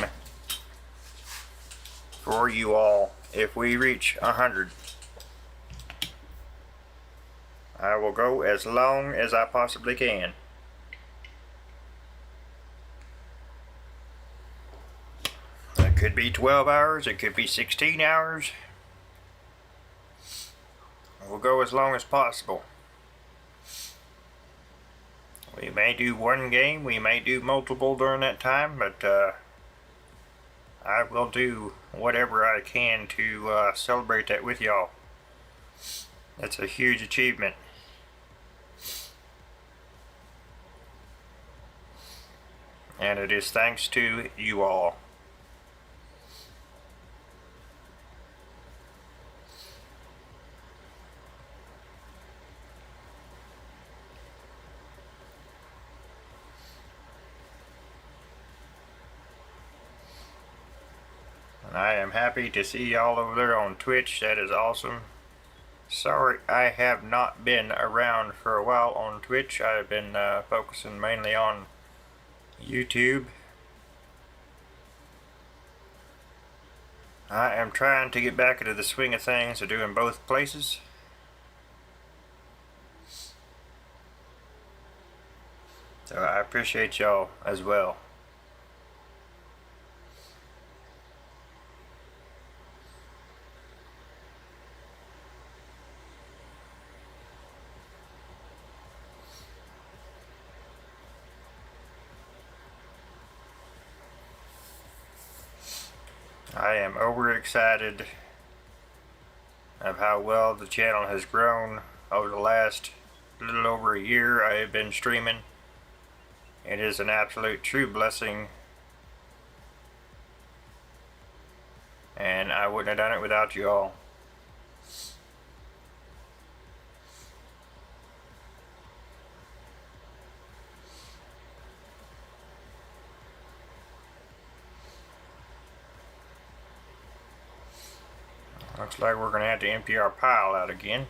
for you all if we reach 100. I will go as long as I possibly can. It could be 12 hours, it could be 16 hours. We'll go as long as possible. We may do one game, we may do multiple during that time, but I will do whatever I can to celebrate that with y'all. That's a huge achievement. And it is thanks to you all. And I am happy to see y'all over there on Twitch. That is awesome. Sorry I have not been around for a while on Twitch. I've been focusing mainly on YouTube. I am trying to get back into the swing of things of doing both places. So I appreciate y'all as well. I am overexcited of how well the channel has grown over the last little over a year I have been streaming. It is an absolute true blessing, and I wouldn't have done it without you all. Looks like we're going to have to empty our pile out again.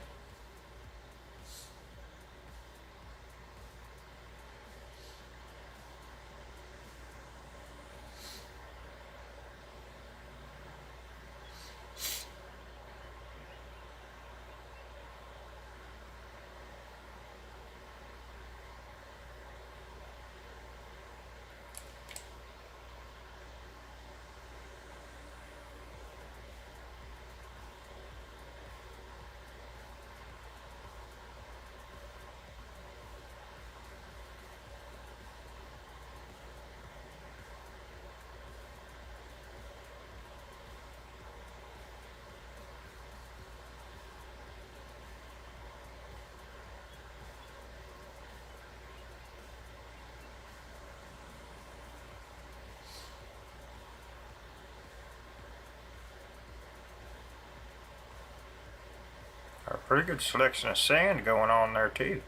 pretty good selection of sand going on there too.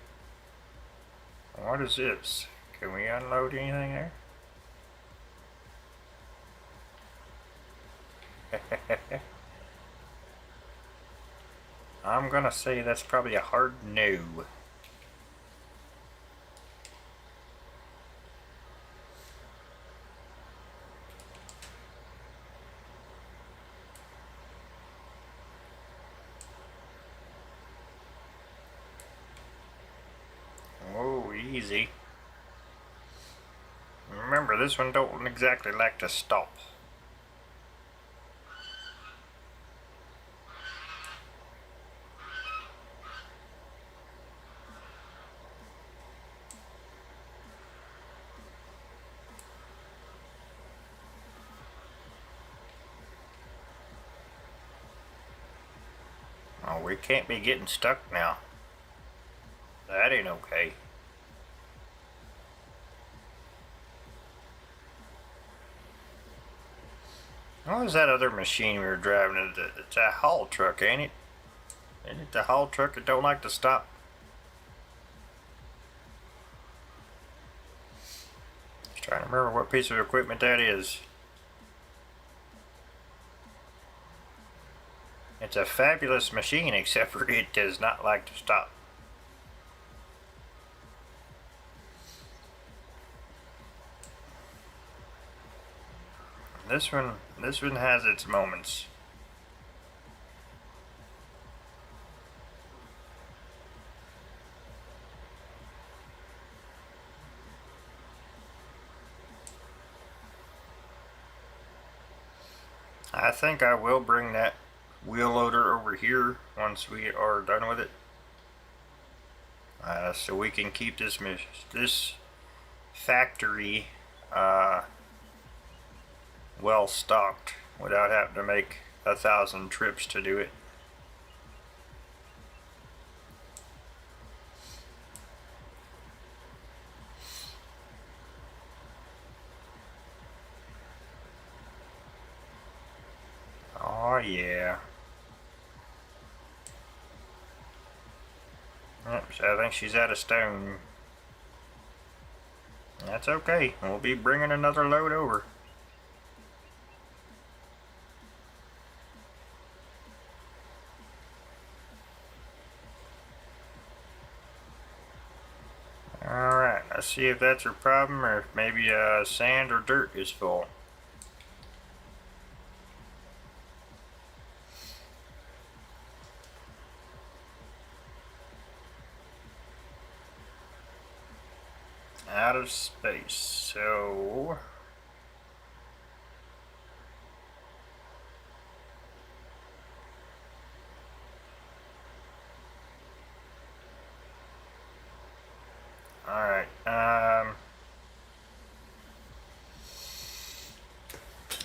What is this? Can we unload anything there? I'm gonna say that's probably a hard no. Oh, easy. Remember, this one don't exactly like to stop. Oh, we can't be getting stuck now. That ain't okay. What was that other machine we were driving? It's a haul truck, ain't it? Ain't it the haul truck that don't like to stop? Just trying to remember what piece of equipment that is. It's a fabulous machine, except for it does not like to stop. This one has its moments. I think I will bring that wheel loader over here once we are done with it, so we can keep this factory well stocked without having to make 1,000 trips to do it. Oh yeah. Oops, I think she's out of stone. That's okay. We'll be bringing another load over. Alright, let's see if that's her problem, or if maybe sand or dirt is full. Out of space, so alright,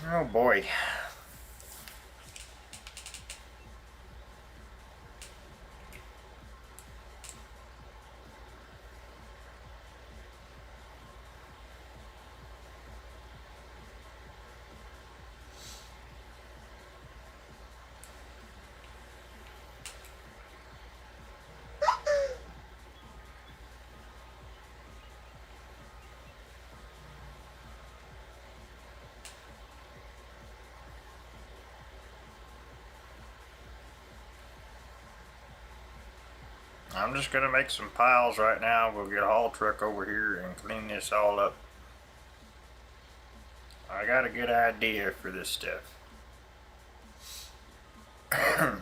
oh boy. I'm just gonna make some piles right now. We'll get a haul truck over here and clean this all up. I got a good idea for this stuff. I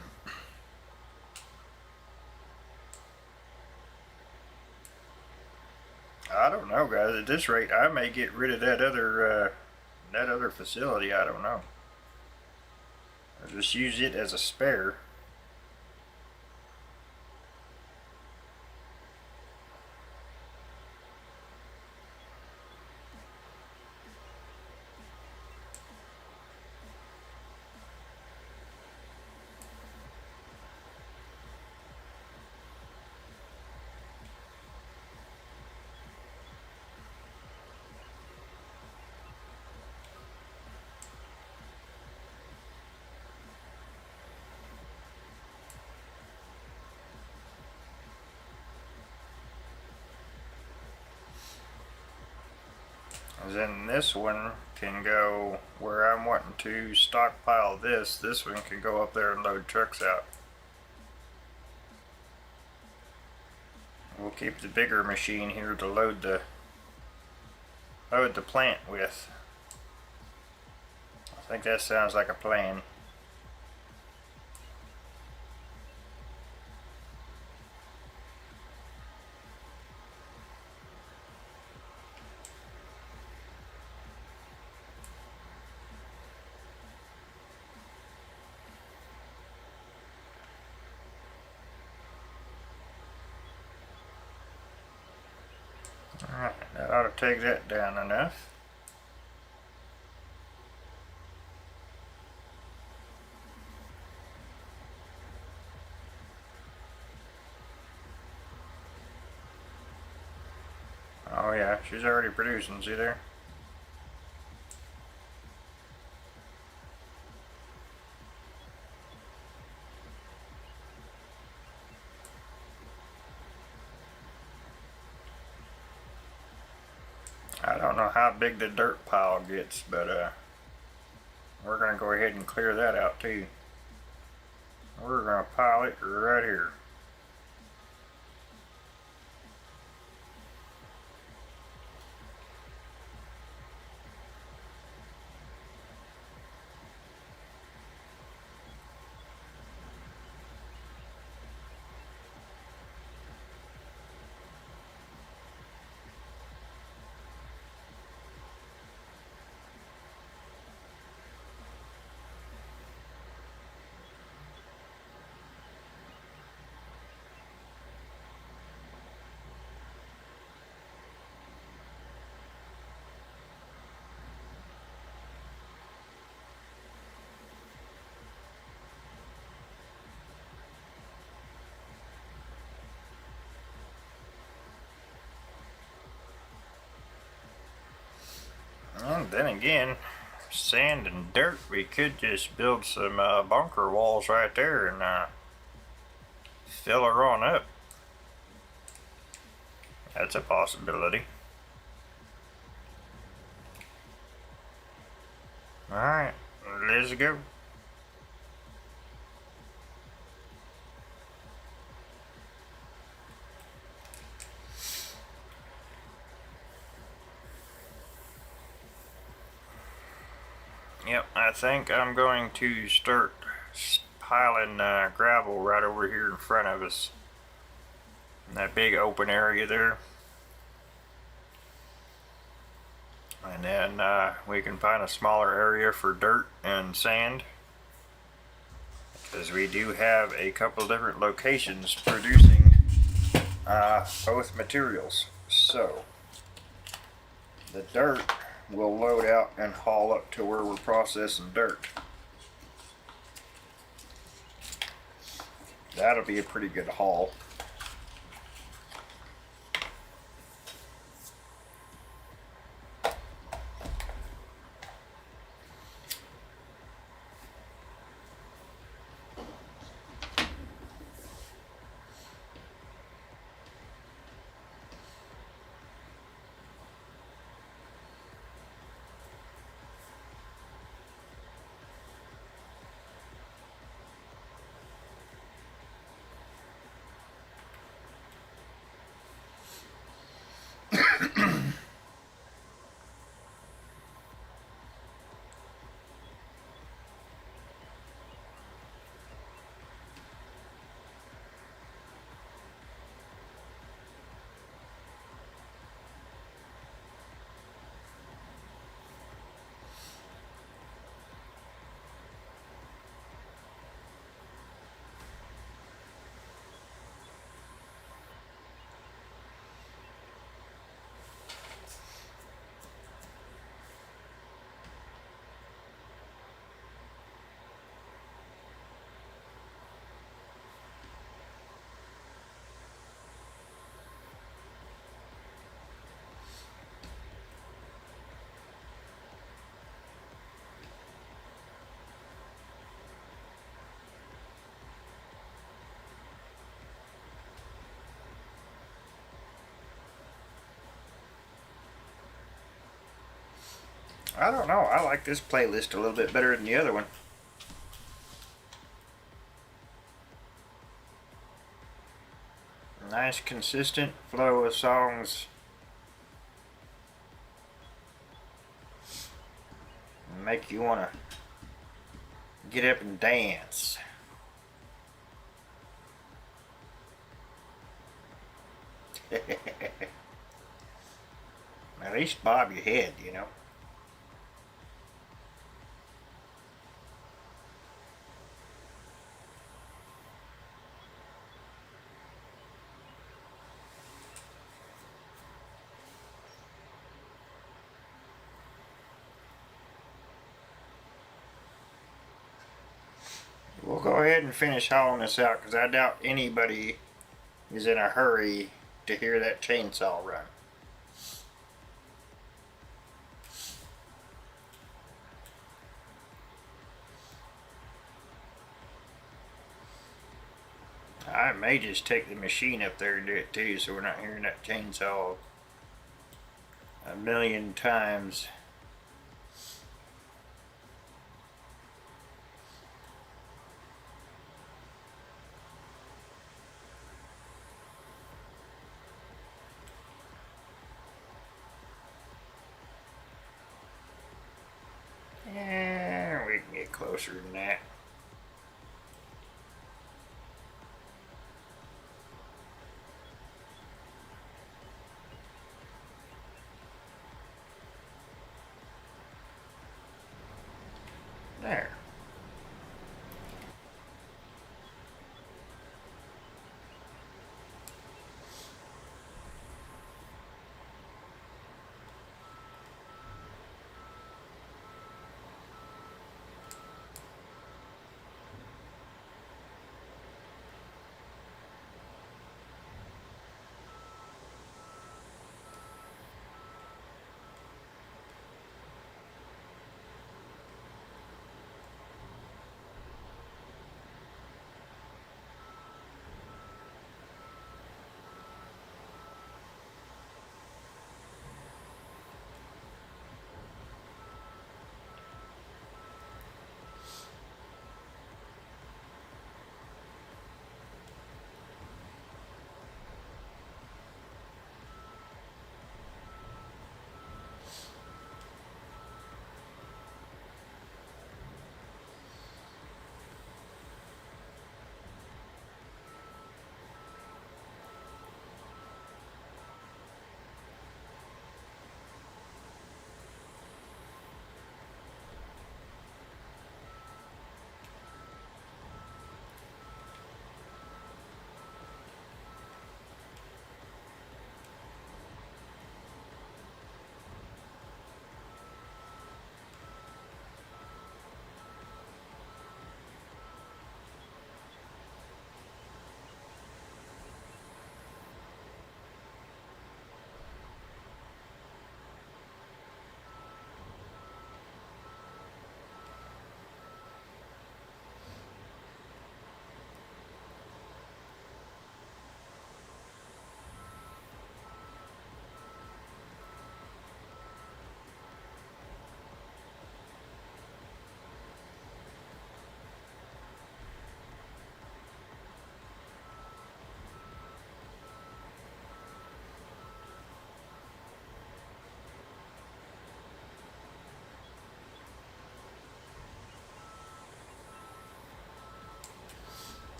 don't know, guys. At this rate, I may get rid of that other facility. I don't know. I'll just use it as a spare. Then this one can go where I'm wanting to stockpile this. This one can go up there and load trucks out. We'll keep the bigger machine here to load the plant with. I think that sounds like a plan. Alright, that ought to take that down enough. Oh yeah, she's already producing, see there? I don't know how big the dirt pile gets, but we're gonna go ahead and clear that out too. We're gonna pile it right here. And then again, sand and dirt, we could just build some bunker walls right there and fill her on up. That's a possibility. Alright, let's go. Yep, I think I'm going to start piling gravel right over here in front of us. In that big open area there. And then we can find a smaller area for dirt and sand. Because we do have a couple different locations producing both materials. So, the dirt will load out and haul up to where we're processing dirt. That'll be a pretty good haul. I don't know. I like this playlist a little bit better than the other one. Nice consistent flow of songs. Make you want to get up and dance. At least bob your head, you know. We'll go ahead and finish hauling this out because I doubt anybody is in a hurry to hear that chainsaw run. I may just take the machine up there and do it too, so we're not hearing that chainsaw a million times. Yeah, we can get closer than that. There.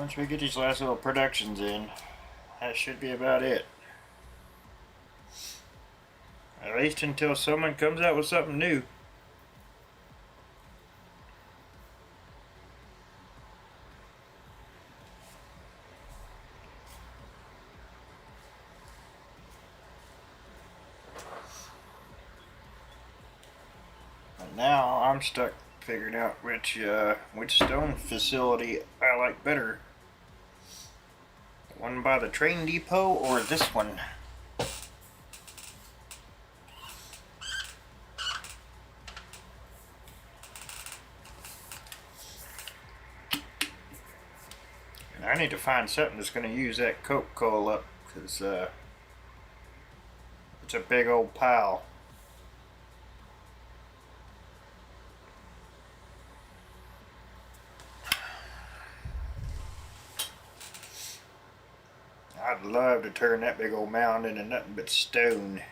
Once we get these last little productions in, that should be about it. At least until someone comes out with something new. And now I'm stuck figuring out which stone facility I like better. The one by the train depot or this one? And I need to find something that's going to use that coke coal up, because it's a big old pile. I'd love to turn that big old mound into nothing but stone.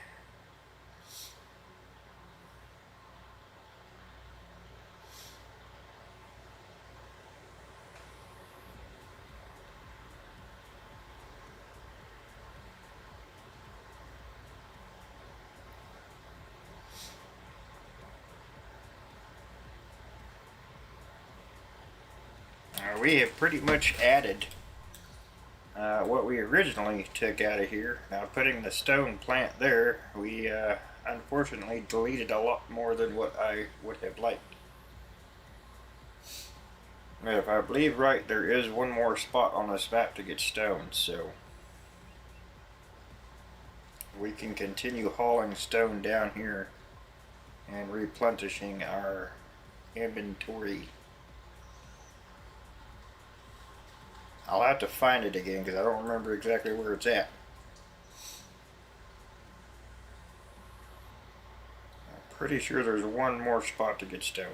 We have pretty much added what we originally took out of here. Now, putting the stone plant there, we unfortunately deleted a lot more than what I would have liked. If I believe right, there is one more spot on this map to get stone, so we can continue hauling stone down here and replenishing our inventory. I'll have to find it again because I don't remember exactly where it's at. I'm pretty sure there's one more spot to get stone.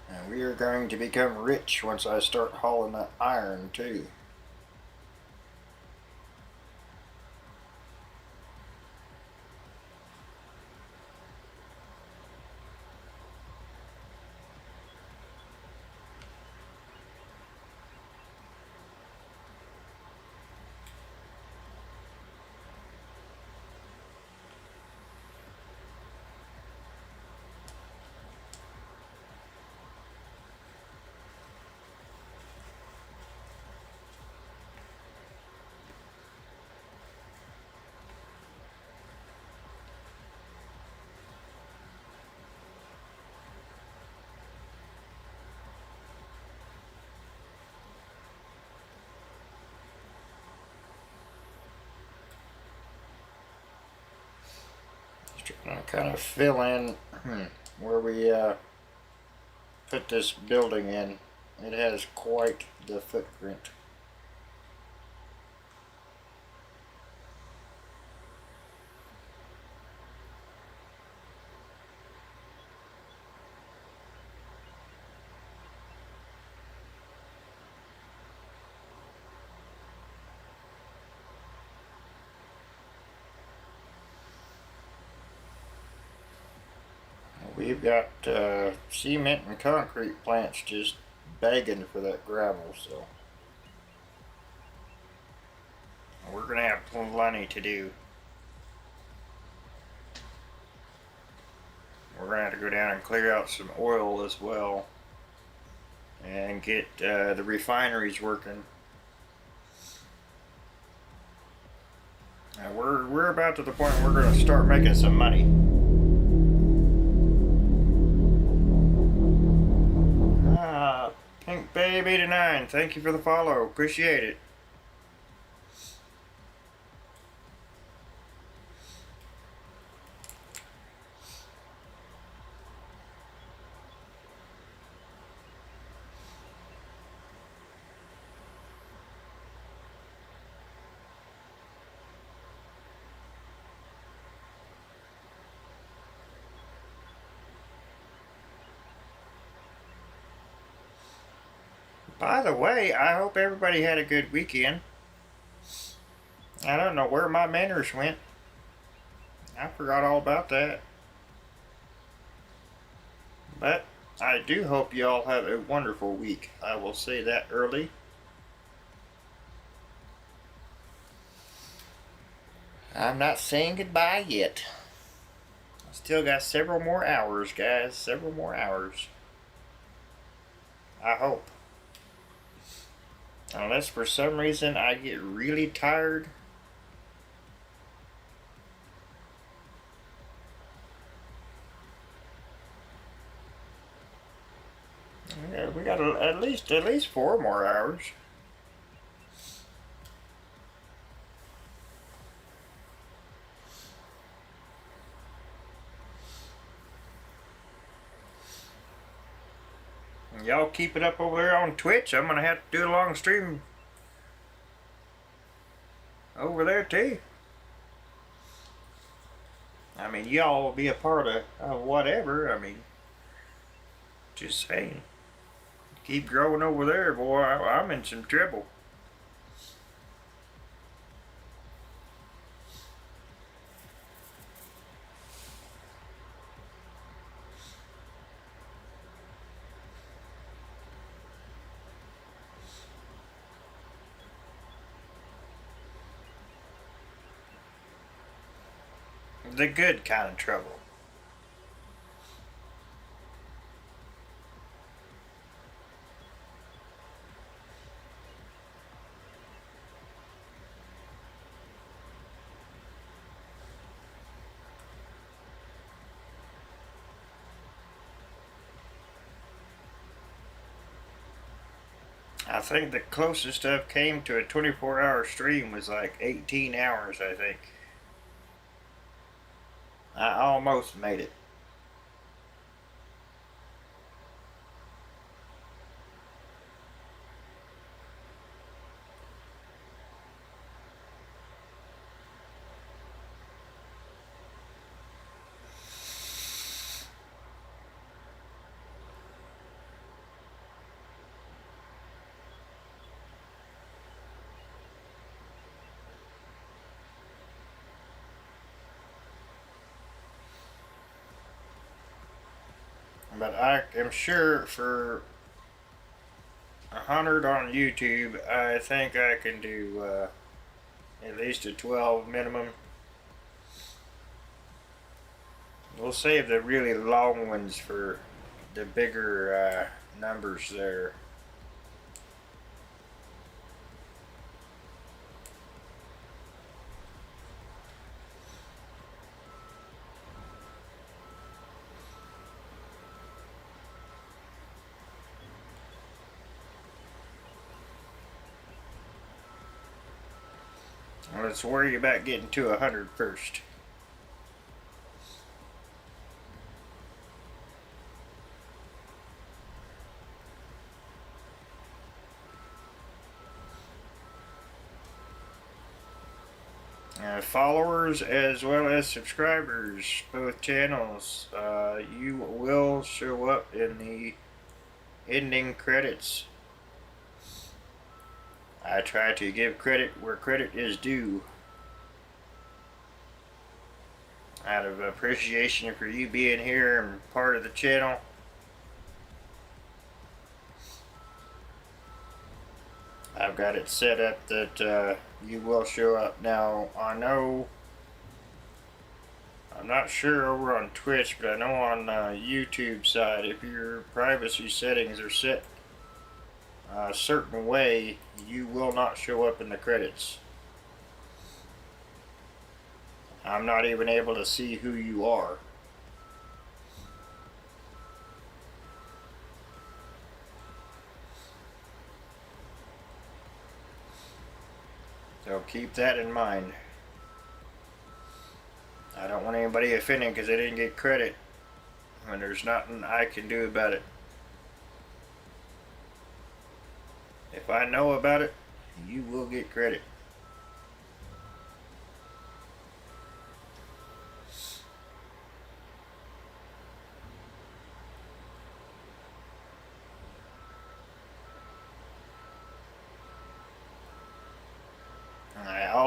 And we are going to become rich once I start hauling that iron too. Trying to kind of fill in where we put this building in. It has quite the footprint. We've got cement and concrete plants just begging for that gravel, so we're gonna have plenty to do. We're gonna have to go down and clear out some oil as well and get the refineries working. Now we're about to the point where we're gonna start making some money. Pink Babe 89, thank you for the follow. Appreciate it. By the way, I hope everybody had a good weekend. I don't know where my manners went. I forgot all about that. But I do hope you all have a wonderful week. I will say that early. I'm not saying goodbye yet. I still got several more hours, guys. Several more hours. I hope. Unless for some reason I get really tired. Yeah, we got at least 4 more hours. Y'all keep it up over there on Twitch. I'm gonna have to do a long stream over there too. I mean, y'all will be a part of whatever. I mean, just saying. Keep growing over there, boy. I'm in some trouble. The good kind of trouble. I think the closest I've came to a 24-hour stream was like 18 hours, I think. I almost made it. But I am sure for 100 on YouTube, I think I can do at least a 12 minimum. We'll save the really long ones for the bigger numbers there. Let's worry about getting to 100 first. Followers as well as subscribers, both channels, you will show up in the ending credits. I try to give credit where credit is due. Out of appreciation for you being here and part of the channel. I've got it set up that you will show up. Now, I know, I'm not sure over on Twitch, but I know on YouTube side, if your privacy settings are set a certain way, you will not show up in the credits. I'm not even able to see who you are. So keep that in mind. I don't want anybody offended because they didn't get credit when there's nothing I can do about it. If I know about it, you will get credit.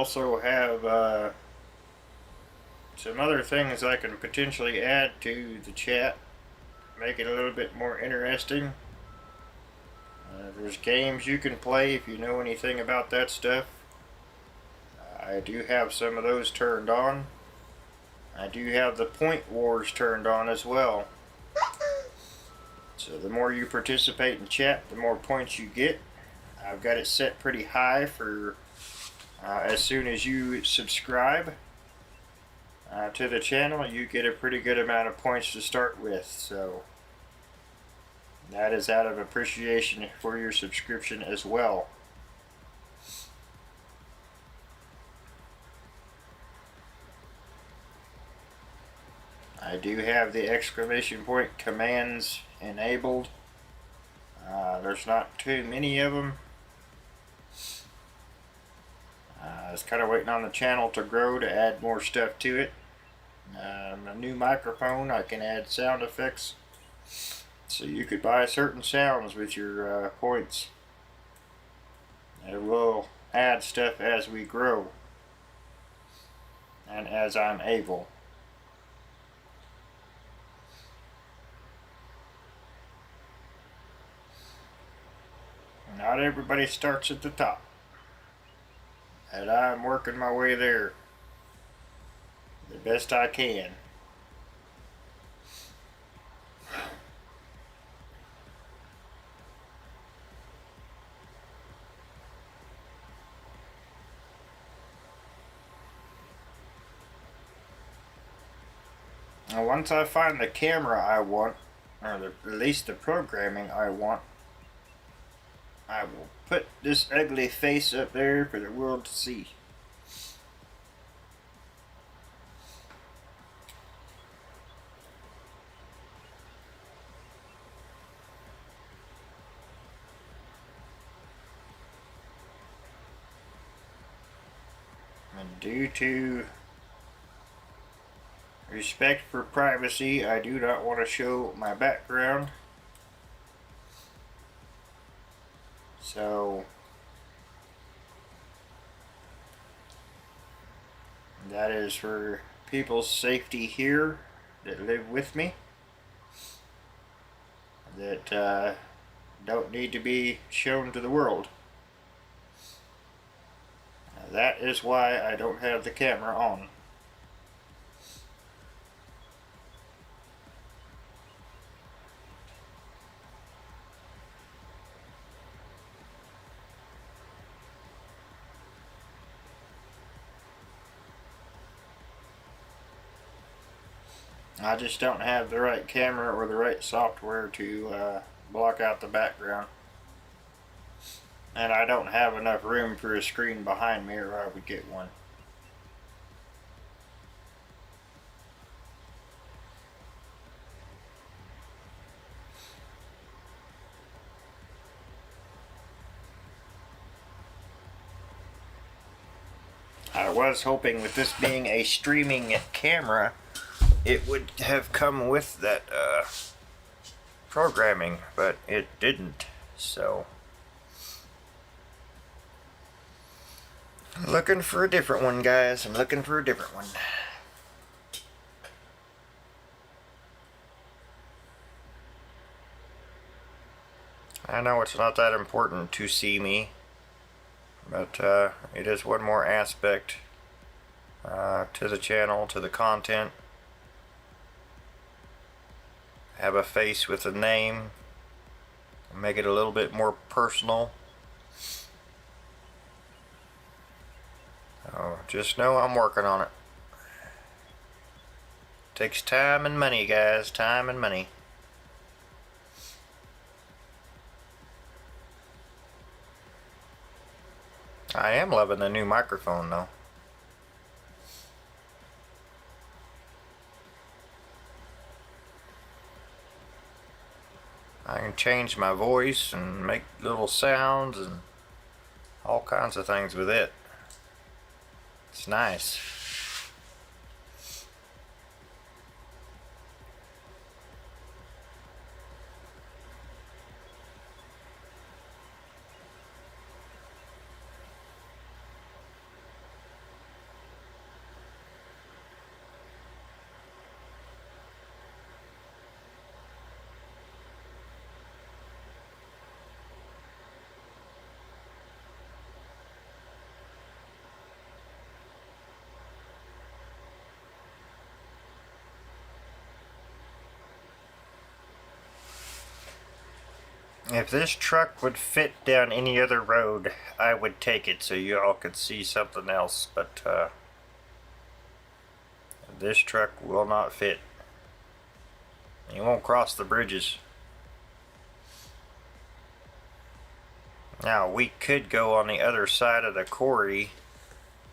also have some other things I can potentially add to the chat, make it a little bit more interesting. There's games you can play if you know anything about that stuff. I do have some of those turned on. I do have the point wars turned on as well. So the more you participate in chat, the more points you get. I've got it set pretty high for as soon as you subscribe to the channel, you get a pretty good amount of points to start with. So that is out of appreciation for your subscription as well. I do have the exclamation point commands enabled. There's not too many of them. I was kind of waiting on the channel to grow to add more stuff to it. A new microphone, I can add sound effects. So you could buy certain sounds with your points. It will add stuff as we grow and as I'm able. Not everybody starts at the top, and I'm working my way there the best I can. Now once I find the camera I want, or at least the programming I want, I will put this ugly face up there for the world to see. And due to respect for privacy, I do not want to show my background. So that is for people's safety here that live with me, that don't need to be shown to the world. That is why I don't have the camera on. I just don't have the right camera or the right software to block out the background. And I don't have enough room for a screen behind me, or I would get one. I was hoping with this being a streaming camera, it would have come with that programming, but it didn't. So I'm looking for a different one, guys. I'm looking for a different one. I know it's not that important to see me, but it is one more aspect to the channel, to the content. Have a face with a name, make it a little bit more personal. Oh, just know I'm working on it. Takes time and money, guys, time and money. I am loving the new microphone though. I can change my voice and make little sounds and all kinds of things with it. It's nice. If this truck would fit down any other road, I would take it so you all could see something else, but this truck will not fit. It won't cross the bridges. Now we could go on the other side of the quarry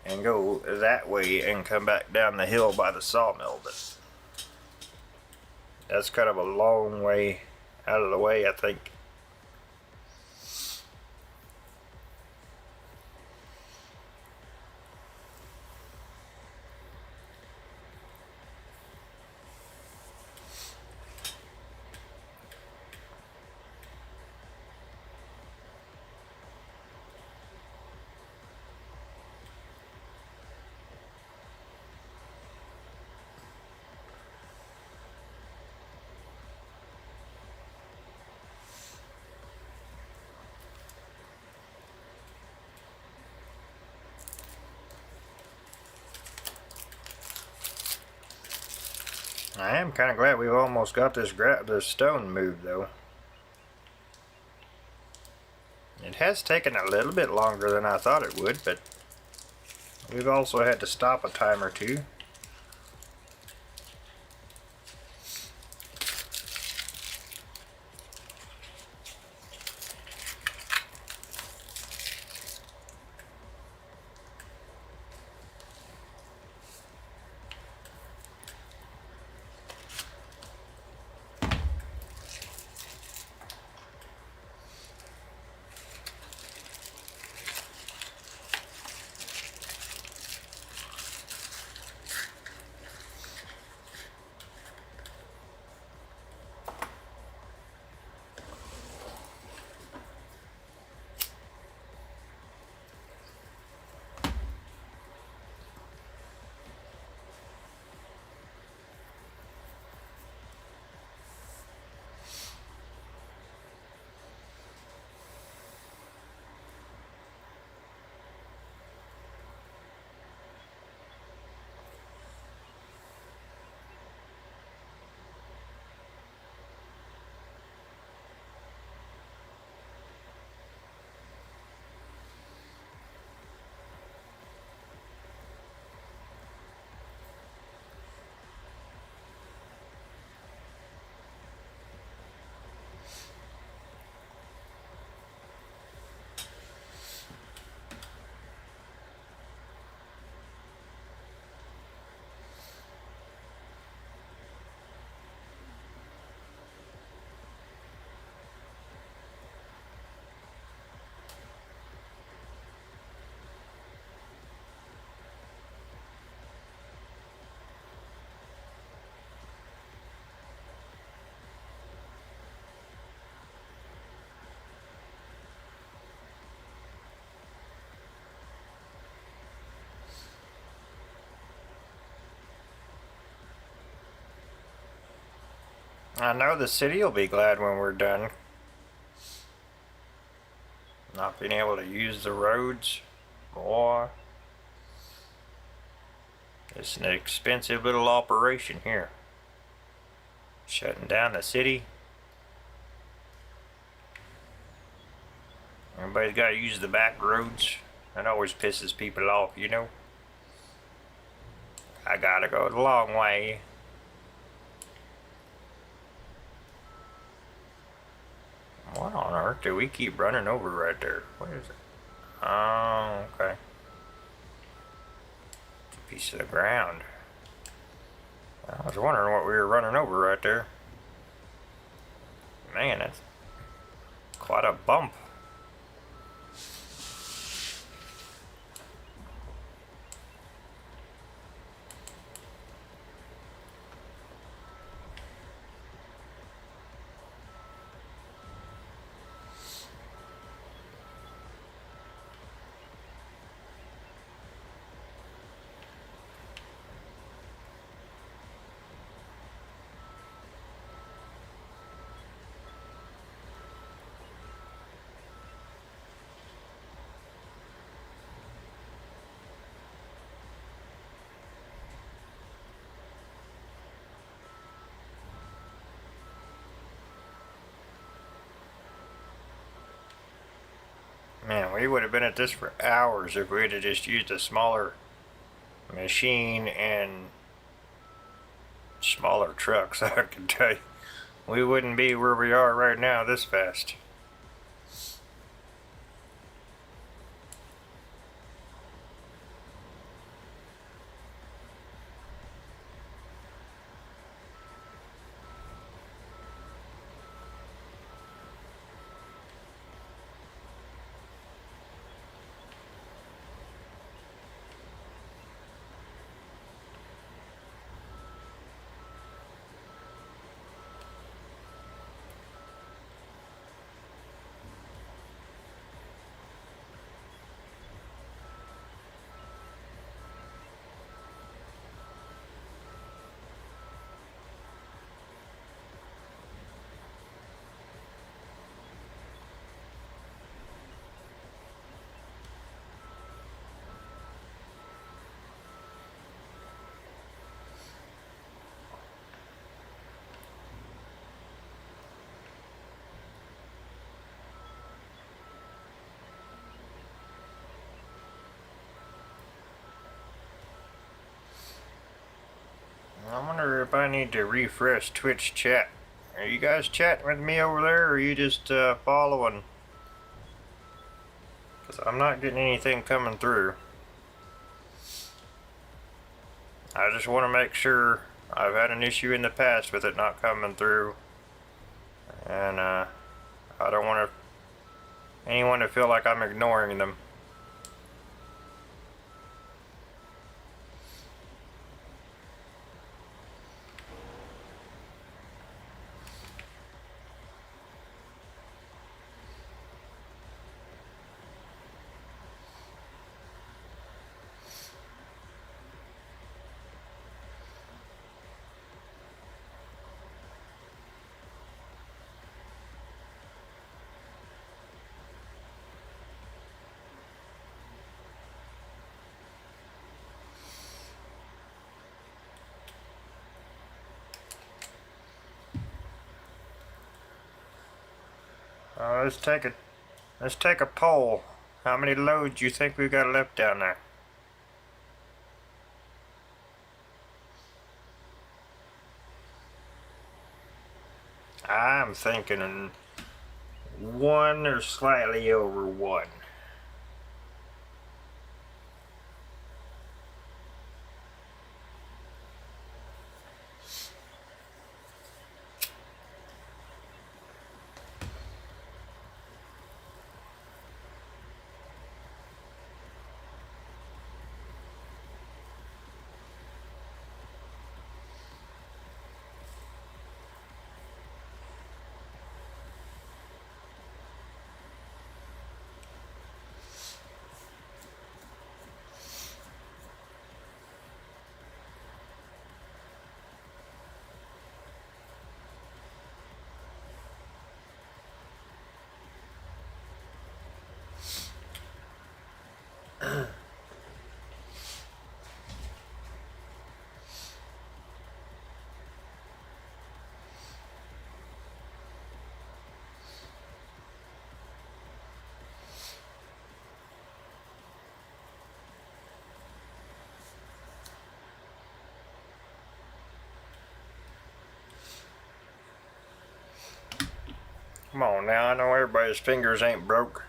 and go that way and come back down the hill by the sawmill, but that's kind of a long way out of the way, I think. I am kind of glad we've almost got this stone moved, though. It has taken a little bit longer than I thought it would, but we've also had to stop a time or two. I know the city will be glad when we're done. Not being able to use the roads. Boy. It's an expensive little operation here. Shutting down the city. Everybody's got to use the back roads. That always pisses people off, you know. I gotta go the long way. What on earth do we keep running over right there? What is it? Oh, okay. It's a piece of the ground. I was wondering what we were running over right there. Man, that's quite a bump. Man, we would have been at this for hours if we had just used a smaller machine and smaller trucks. I can tell you, we wouldn't be where we are right now this fast. I wonder if I need to refresh Twitch chat. Are you guys chatting with me over there, or are you just following? Because I'm not getting anything coming through. I just want to make sure. I've had an issue in the past with it not coming through. And I don't want anyone to feel like I'm ignoring them. Let's take a poll. How many loads do you think we've got left down there? I'm thinking 1 or slightly over 1. Come on now, I know everybody's fingers ain't broke.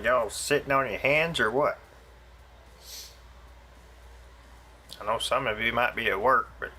Y'all sitting on your hands or what? I know some of you might be at work, but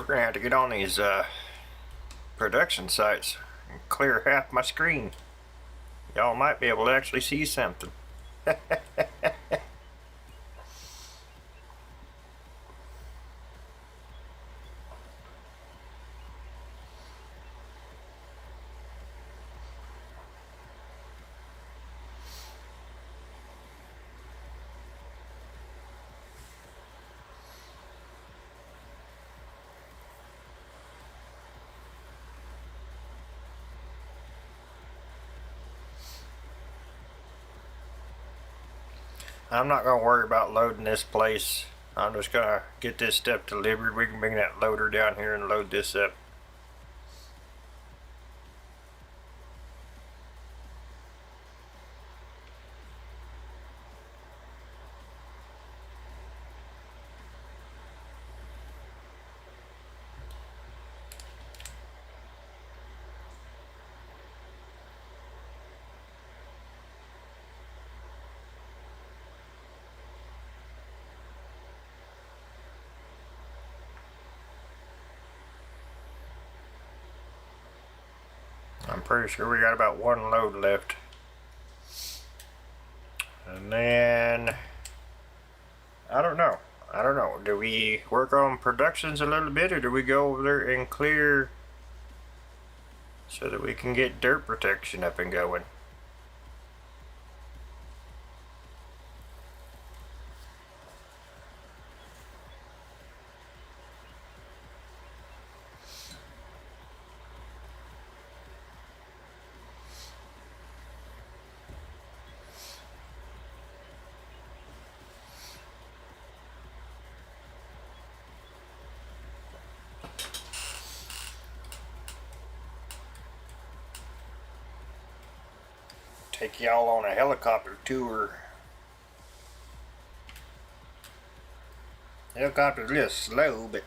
gonna have to get on these production sites and clear half my screen. Y'all might be able to actually see something. I'm not going to worry about loading this place. I'm just going to get this stuff delivered. We can bring that loader down here and load this up. I'm pretty sure we got about one load left. And then, I don't know. Do we work on productions a little bit, or do we go over there and clear so that we can get dirt protection up and going? Take y'all on a helicopter tour. Helicopter's a little slow, but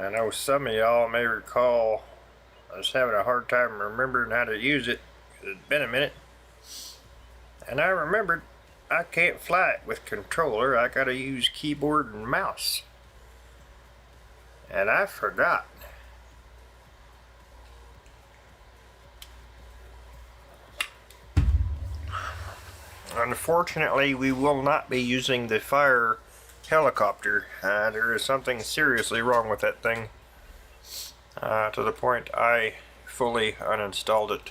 I know some of y'all may recall I was having a hard time remembering how to use it. It's been a minute. And I remembered I can't fly it with controller. I gotta use keyboard and mouse. And I forgot. Unfortunately, we will not be using the fire helicopter. There is something seriously wrong with that thing, to the point I fully uninstalled it.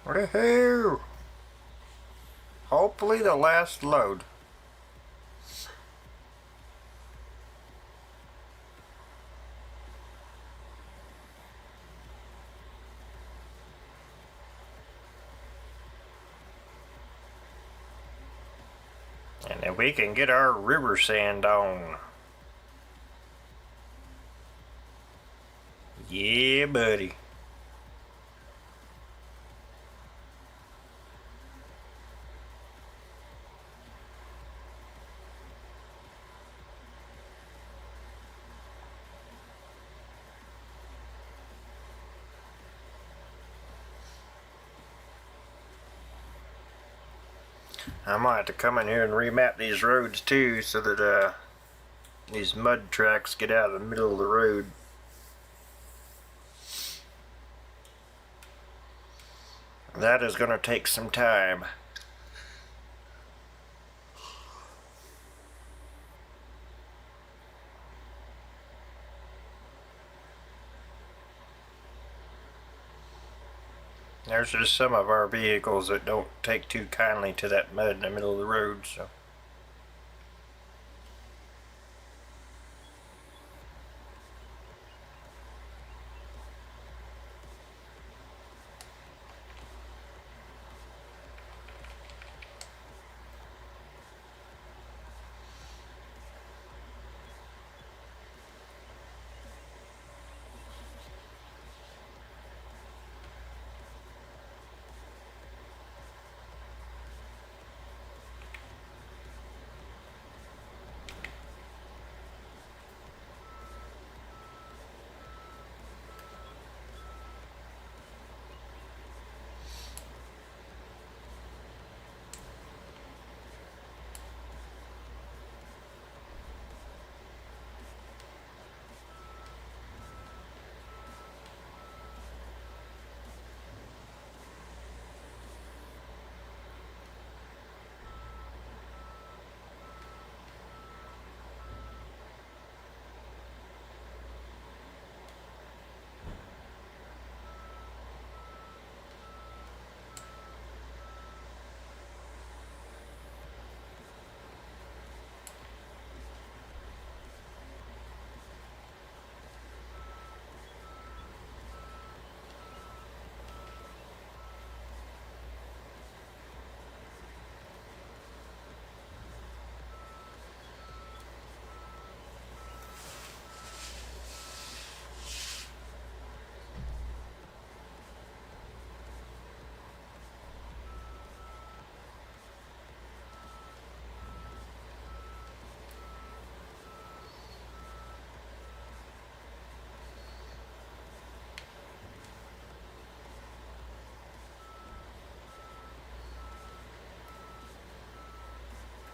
Woohoo! Hopefully the last load. And then we can get our river sand on. Yeah, buddy. I might have to come in here and remap these roads too, so that these mud tracks get out of the middle of the road. That is going to take some time. There's just some of our vehicles that don't take too kindly to that mud in the middle of the road, so.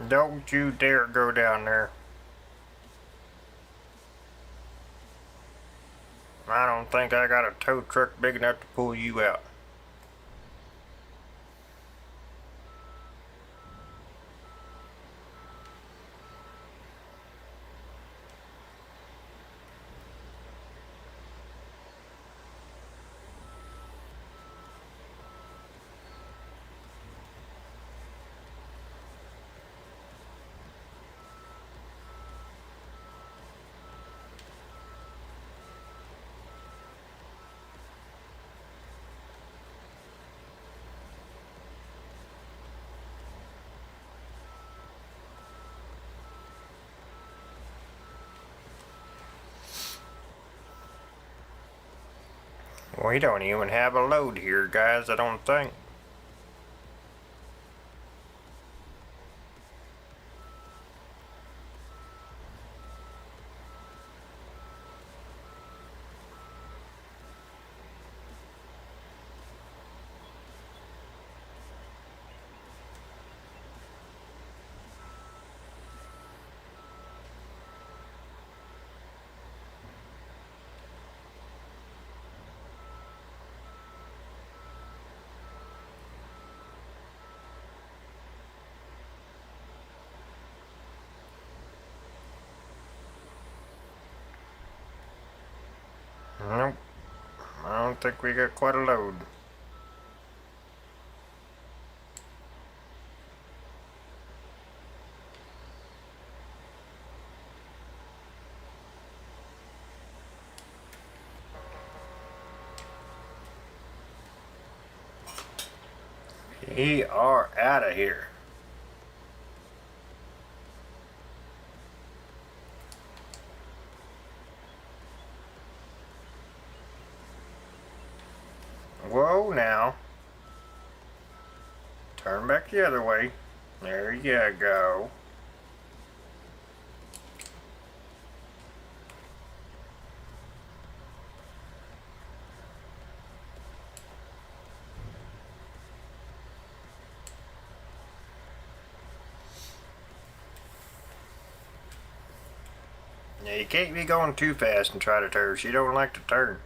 Don't you dare go down there. I don't think I got a tow truck big enough to pull you out. We don't even have a load here, guys, I don't think. Nope. I don't think we got quite a load. We are out of here. Whoa now. Turn back the other way. There you go. Yeah, you can't be going too fast and try to turn. She don't like to turn.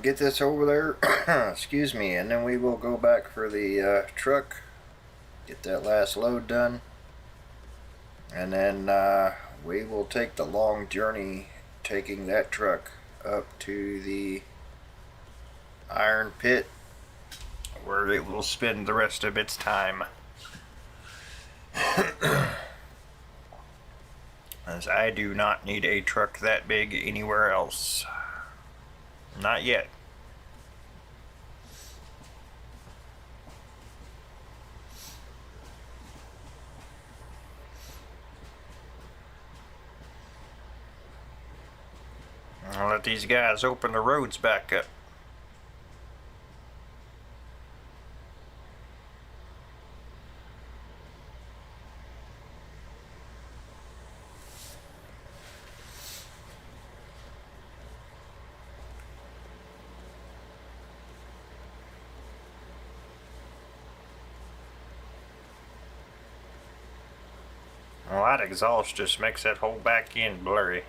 get this over there, excuse me, and then we will go back for the truck, get that last load done, and then we will take the long journey taking that truck up to the iron pit where it will spend the rest of its time. As I do not need a truck that big anywhere else. Not yet. I'll let these guys open the roads back up. Well, that exhaust just makes that whole back end blurry.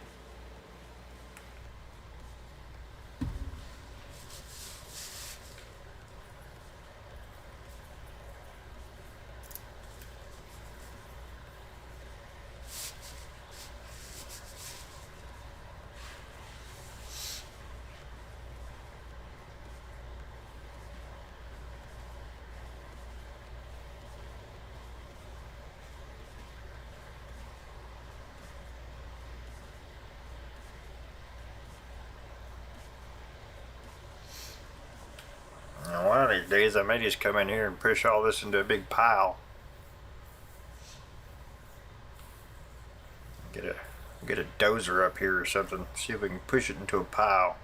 One of these days I may just come in here and push all this into a big pile. Get a dozer up here or something. See if we can push it into a pile.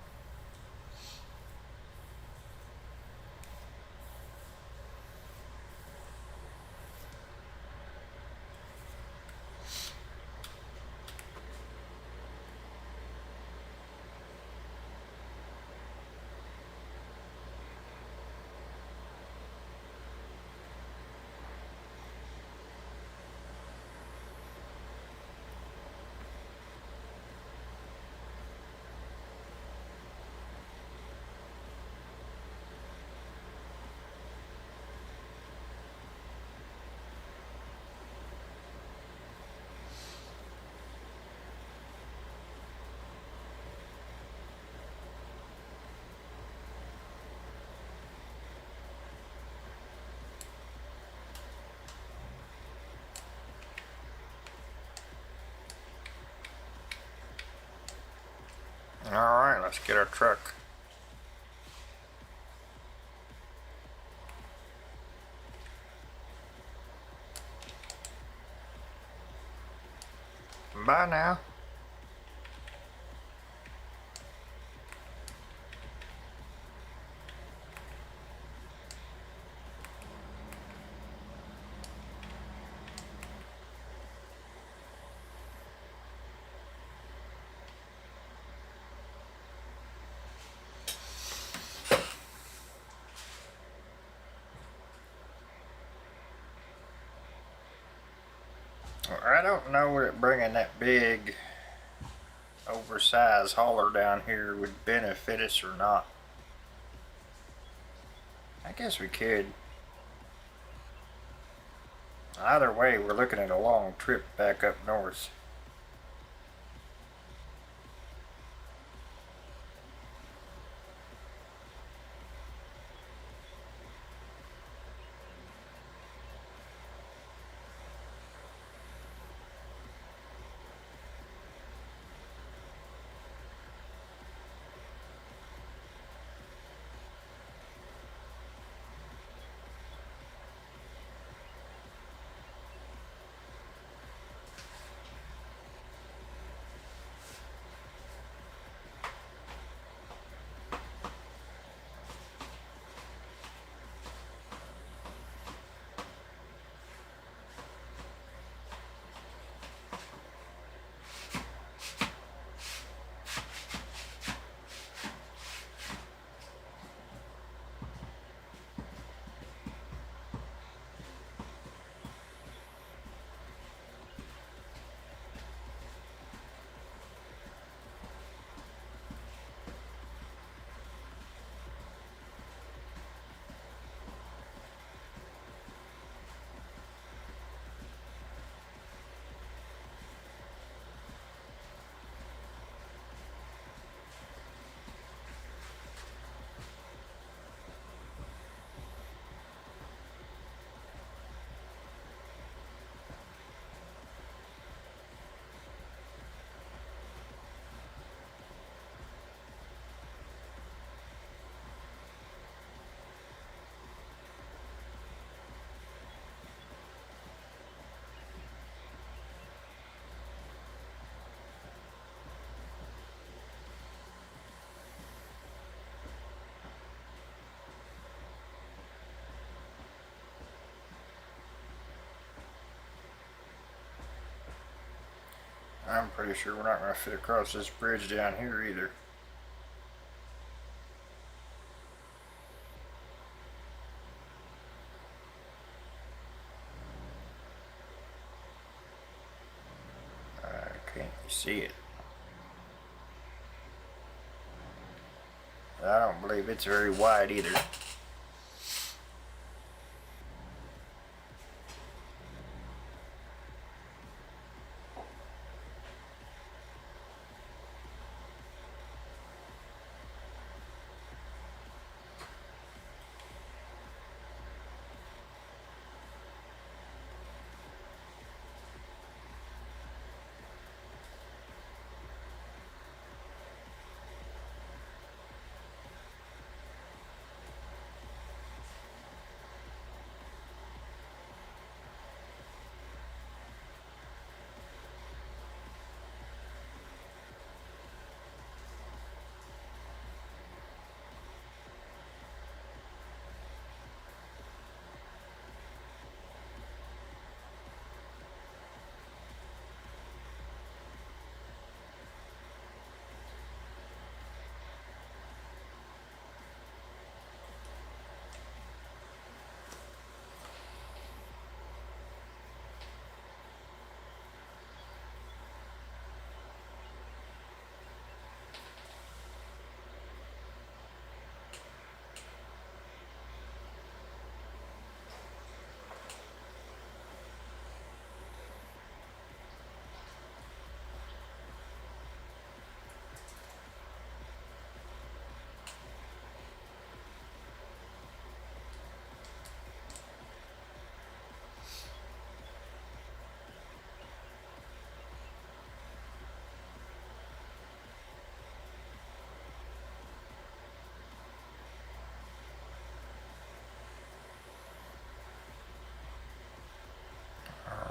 Alright, let's get our truck. Bye now. I don't know that bringing that big oversized hauler down here would benefit us or not. I guess we could. Either way, we're looking at a long trip back up north. I'm pretty sure we're not going to fit across this bridge down here either. Can't you see it? I don't believe it's very wide either.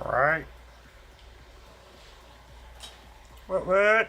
Alright. What?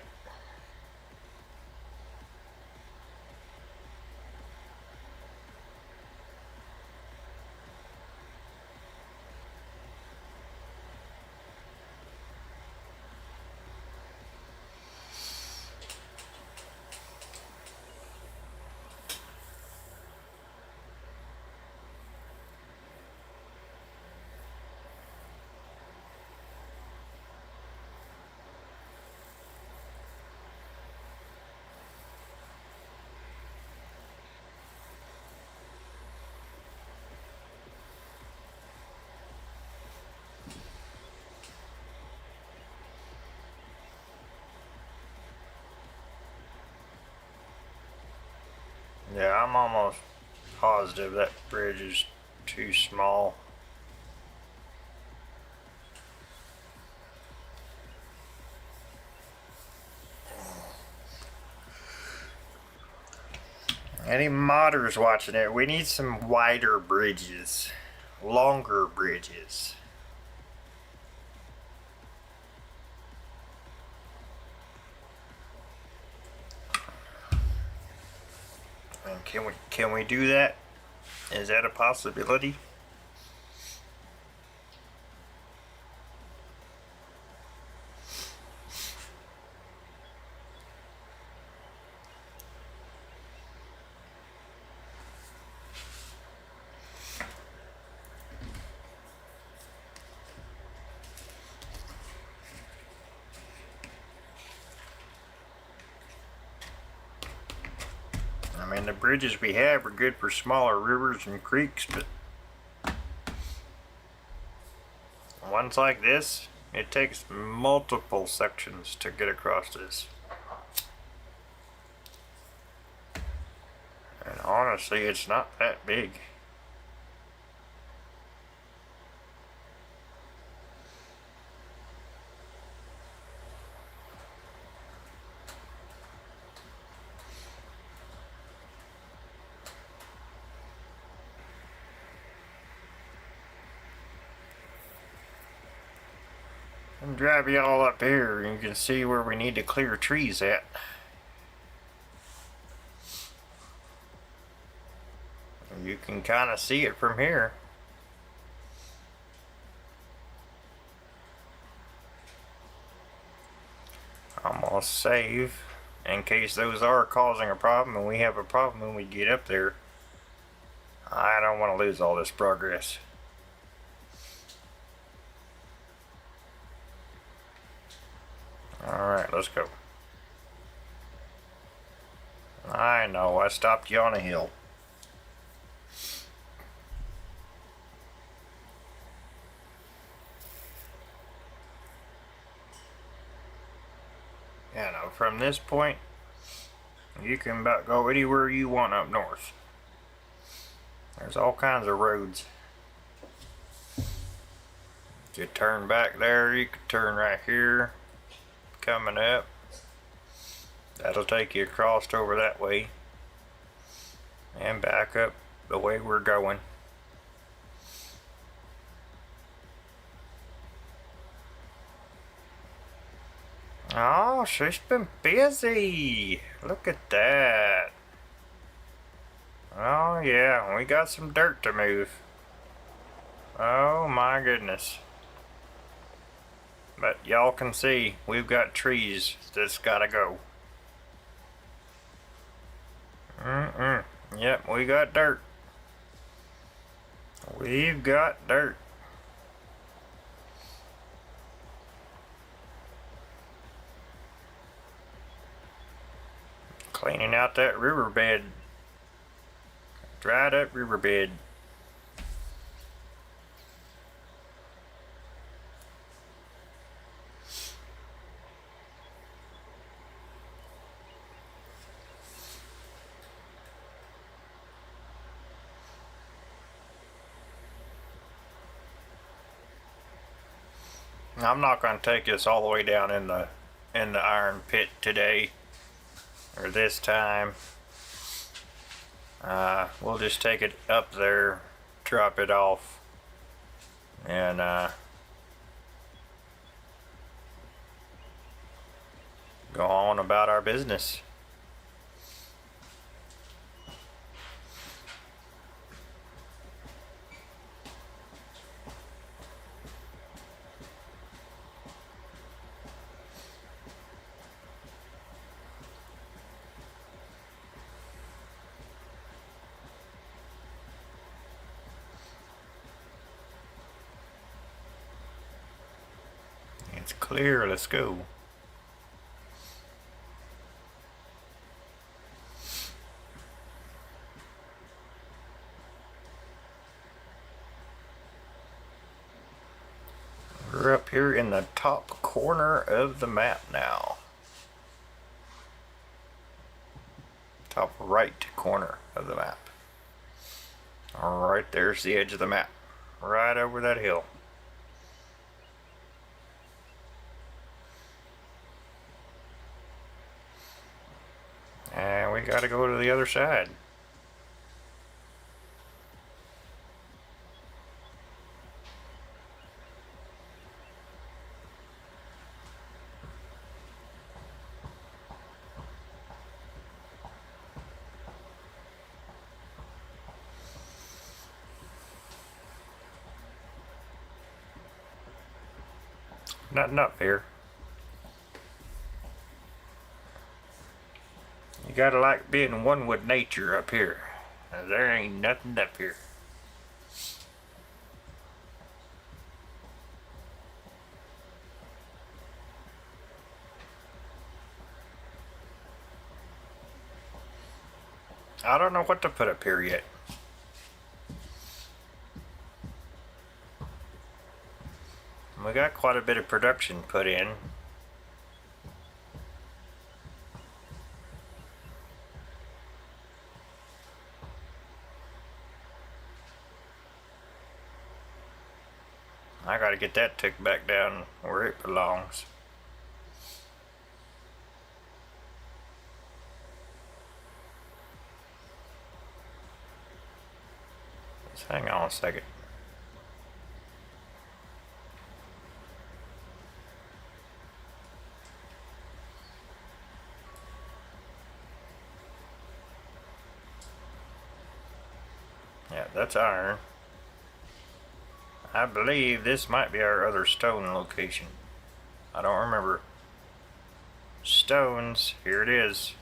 Yeah, I'm almost positive that bridge is too small. Any modders watching it, we need some wider bridges, longer bridges. And can we do that? Is that a possibility? I mean, the bridges we have are good for smaller rivers and creeks, but ones like this, it takes multiple sections to get across this. And honestly, it's not that big. I'll drive you all up here and you can see where we need to clear trees at. You can kind of see it from here. I'll save in case those are causing a problem and we have a problem when we get up there. I don't want to lose all this progress. Alright, let's go. I know, I stopped you on a hill. Yeah, now from this point, you can about go anywhere you want up north. There's all kinds of roads. If you turn back there, you can turn right here, coming up. That'll take you across over that way and back up the way we're going. Oh, she's been busy. Look at that. Oh yeah, we got some dirt to move. Oh my goodness. But y'all can see we've got trees that's gotta go. Yep, we got dirt. We've got dirt. Cleaning out that riverbed. Dried up riverbed. I'm not going to take this all the way down in the iron pit today, or this time. We'll just take it up there, drop it off, and go on about our business. It's clear, let's go. We're up here in the top corner of the map now. Top right corner of the map. Alright, there's the edge of the map. Right over that hill. And we gotta go to the other side. Nothing up here. You gotta like being one with nature up here. There ain't nothing up here. I don't know what to put up here yet. We got quite a bit of production put in. I gotta get that took back down where it belongs. Let's hang on a second. Yeah, that's iron. I believe this might be our other stone location. I don't remember. stones. Here it is.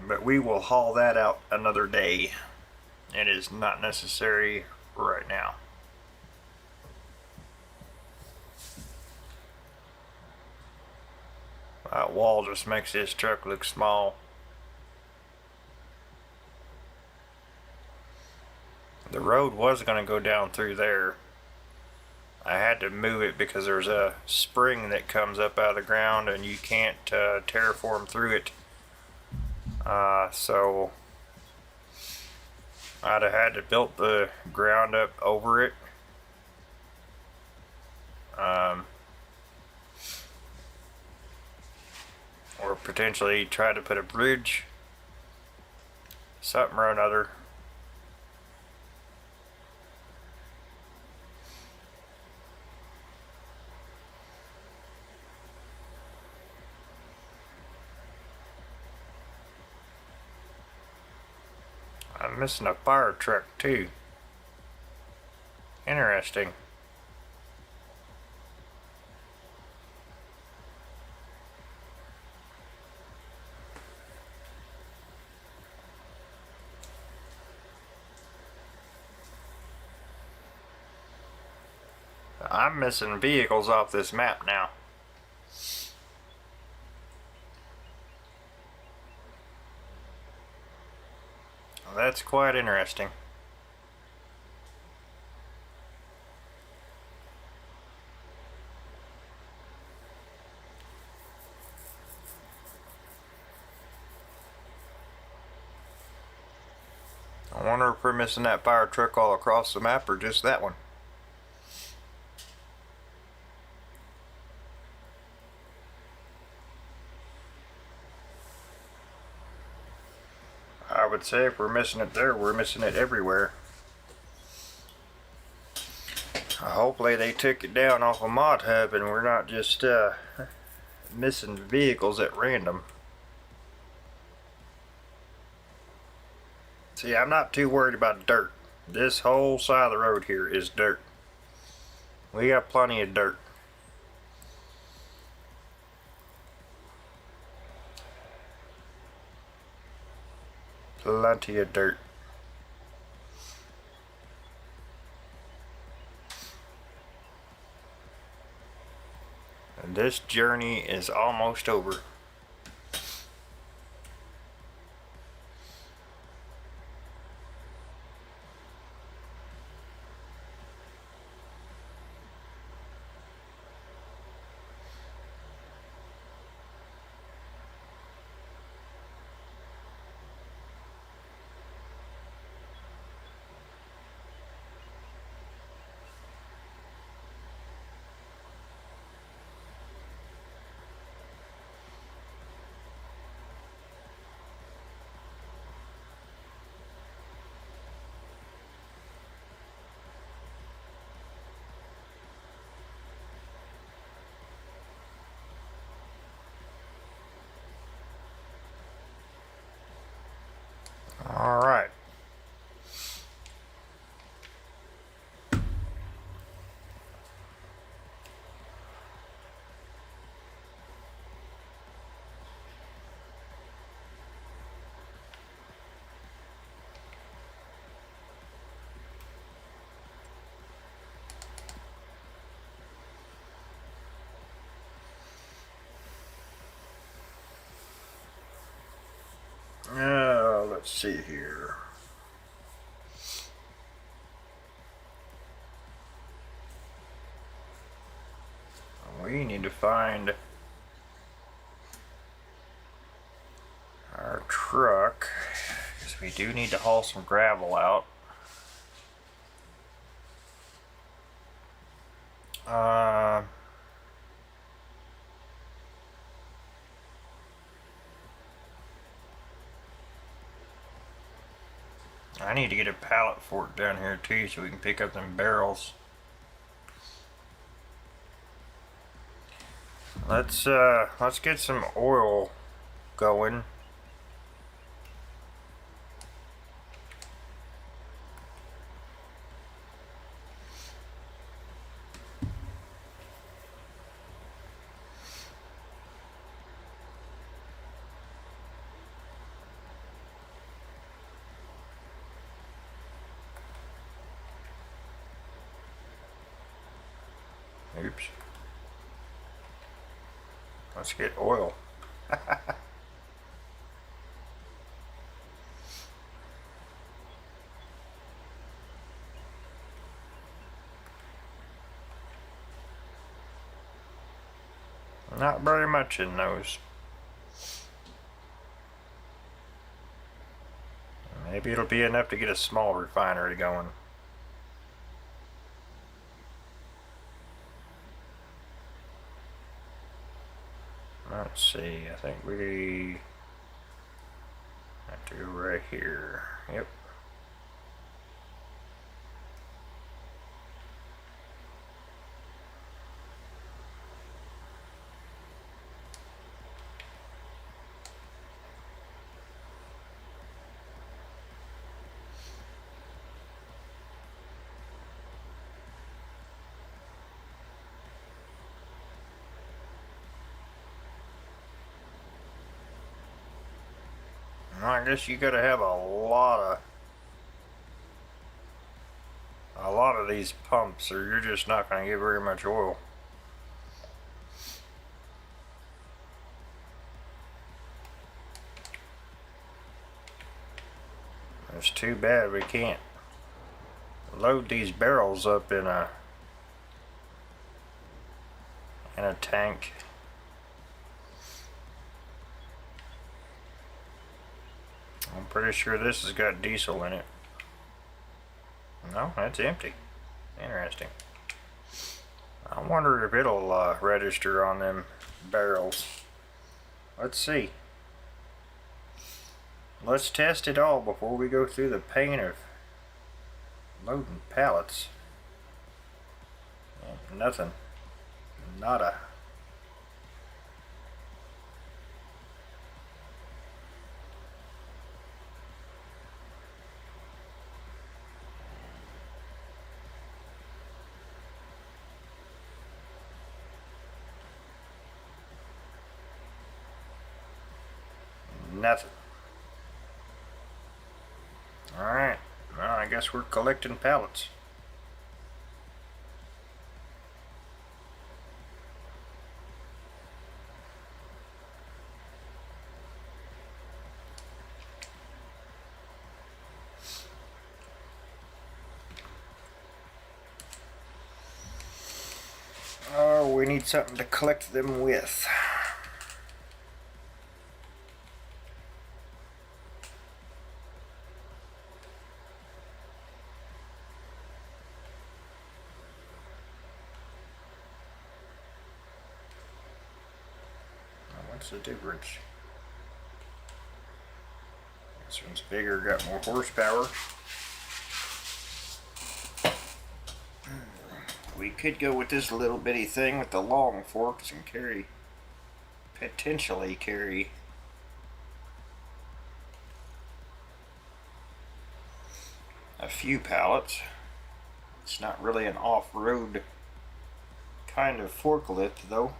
But we will haul that out another day. It is not necessary right now. That wall just makes this truck look small. The road was going to go down through there. I had to move it because there's a spring that comes up out of the ground and you can't terraform through it. So I'd have had to build the ground up over it. Or potentially try to put a bridge, something or another. I'm missing a fire truck too. Interesting. I'm missing vehicles off this map now. Well, that's quite interesting. I wonder if we're missing that fire truck all across the map or just that one. I would say if we're missing it there, we're missing it everywhere. Hopefully they took it down off a mod hub and we're not just missing vehicles at random. See, I'm not too worried about dirt. This whole side of the road here is dirt. We got plenty of dirt. Plenty of dirt. And this journey is almost over. All right. Let's see here. We need to find our truck because we do need to haul some gravel out. I need to get a pallet fork down here too so we can pick up them barrels. Let's get some oil going. Oops. Let's get oil. Not very much in those. Maybe it'll be enough to get a small refinery going. Let's see, I think we have to go right here. Yep. I guess you gotta have a lot of these pumps, or you're just not gonna get very much oil. It's too bad we can't load these barrels up in a tank. I'm pretty sure this has got diesel in it. No, that's empty. Interesting. I wonder if it'll register on them barrels. Let's see. Let's test it all before we go through the pain of loading pallets. Nothing. Nada. Nothing. Alright, well, I guess we're collecting pallets. Oh, we need something to collect them with. What's the difference? This one's bigger, got more horsepower. We could go with this little bitty thing with the long forks and potentially carry a few pallets. It's not really an off-road kind of forklift though.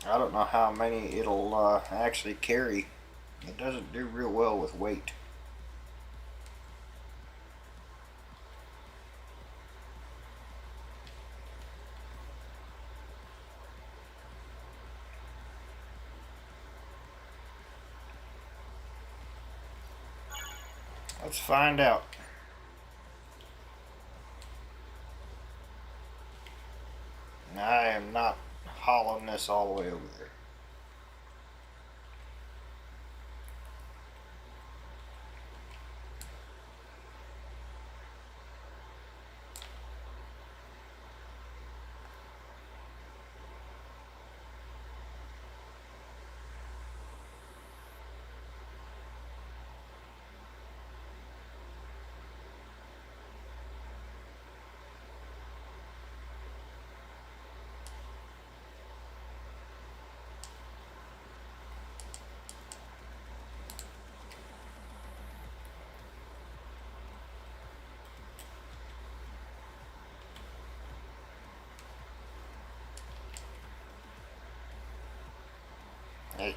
I don't know how many it'll actually carry. It doesn't do real well with weight. Let's find out. I am not hauling this all the way over there.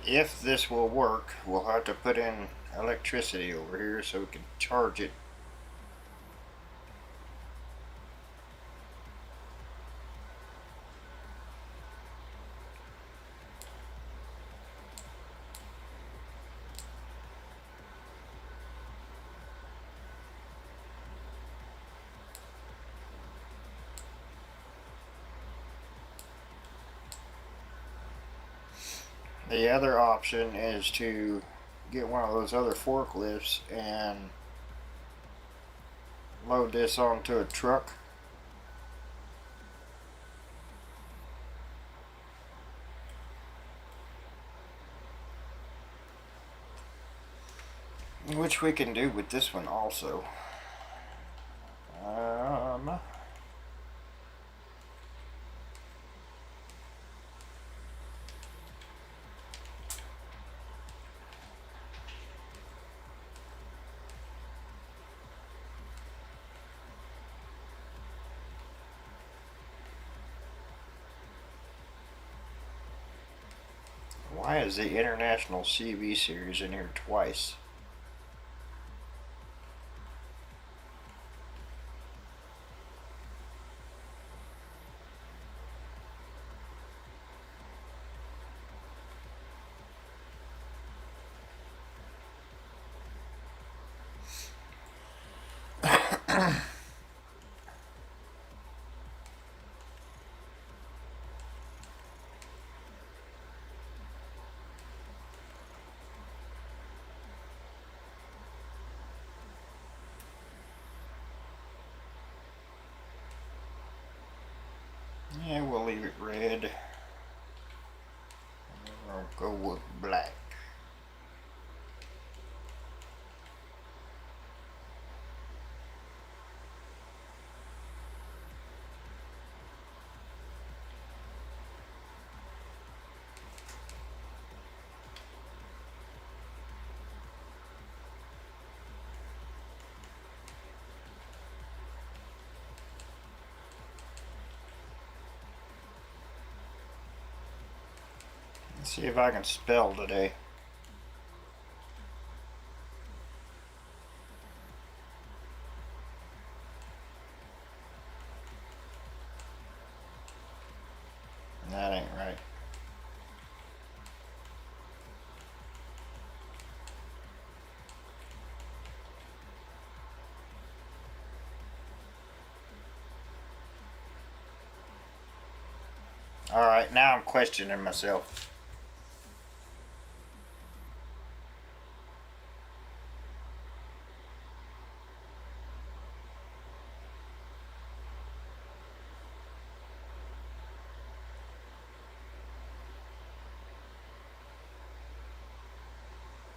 if this will work, we'll have to put in electricity over here so we can charge it. The other option is to get one of those other forklifts and load this onto a truck. Which we can do with this one also. Why is the International CV Series in here twice? Yeah, we'll leave it red. I'll go with black. Let's see if I can spell today. That ain't right. Alright, now I'm questioning myself.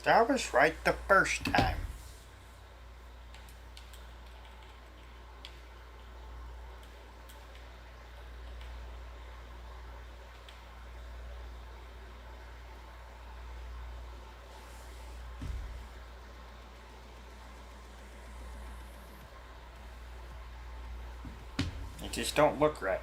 I was right the first time. It just don't look right.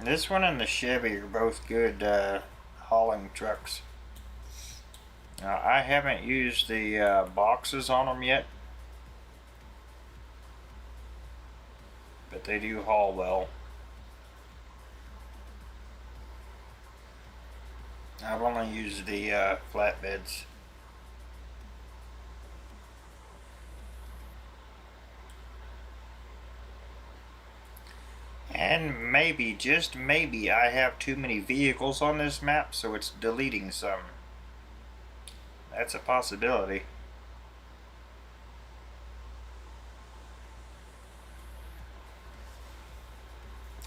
This one and the Chevy are both good hauling trucks. Now, I haven't used the boxes on them yet, but they do haul well. I've only used the flatbeds. And maybe, just maybe, I have too many vehicles on this map, so it's deleting some. That's a possibility.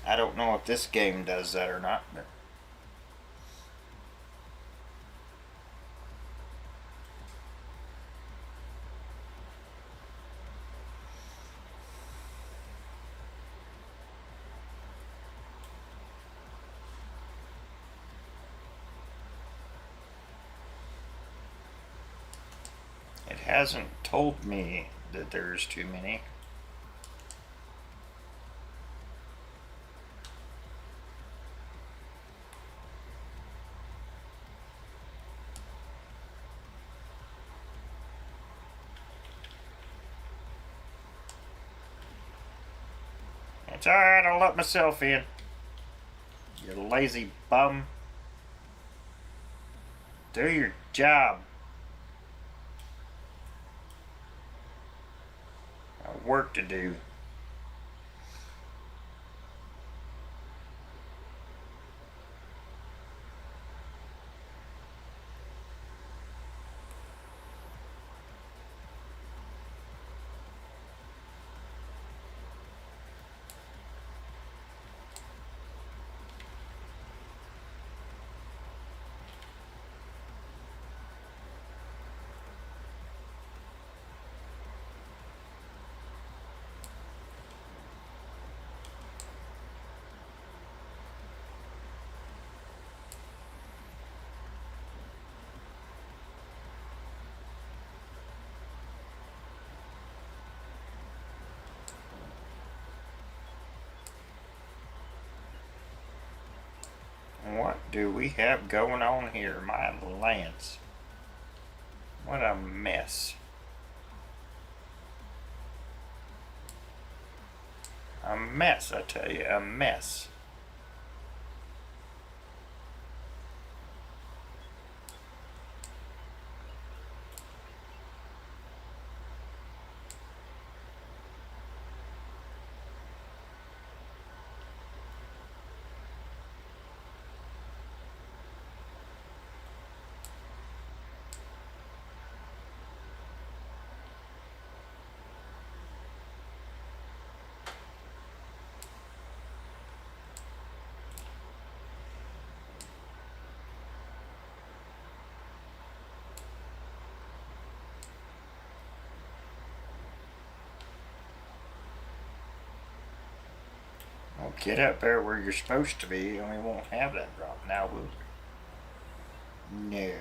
I don't know if this game does that or not, but It hasn't told me that there's too many. It's alright, I'll let myself in. You lazy bum. Do your job. Got work to do. What do we have going on here, my Lance? What a mess. A mess, I tell you, a mess. Well, get up there where you're supposed to be and we won't have that drop now, will we? No.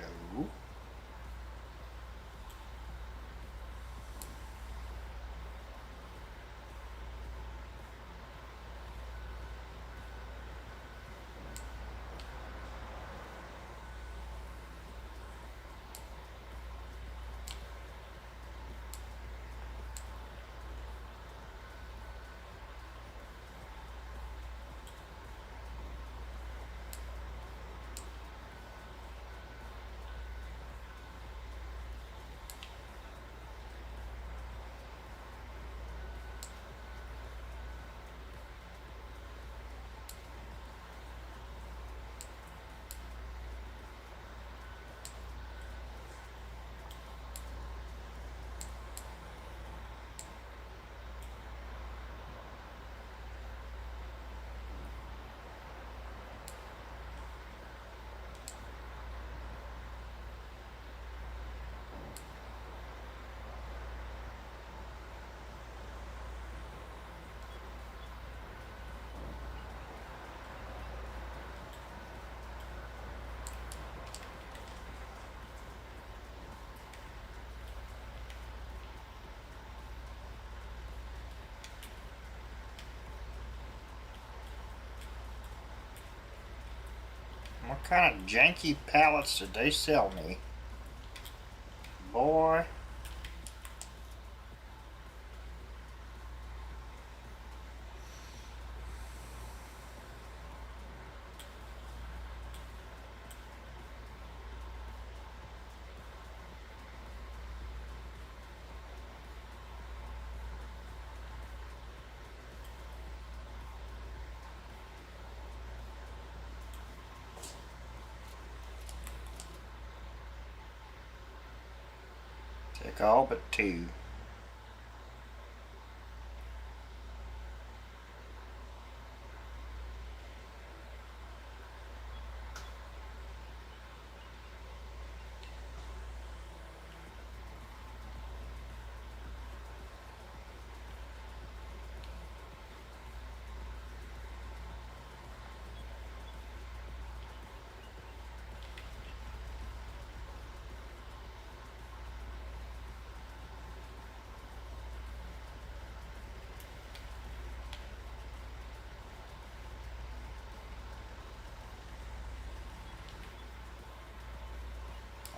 What kind of janky pallets did they sell me? Boy. Take all but two.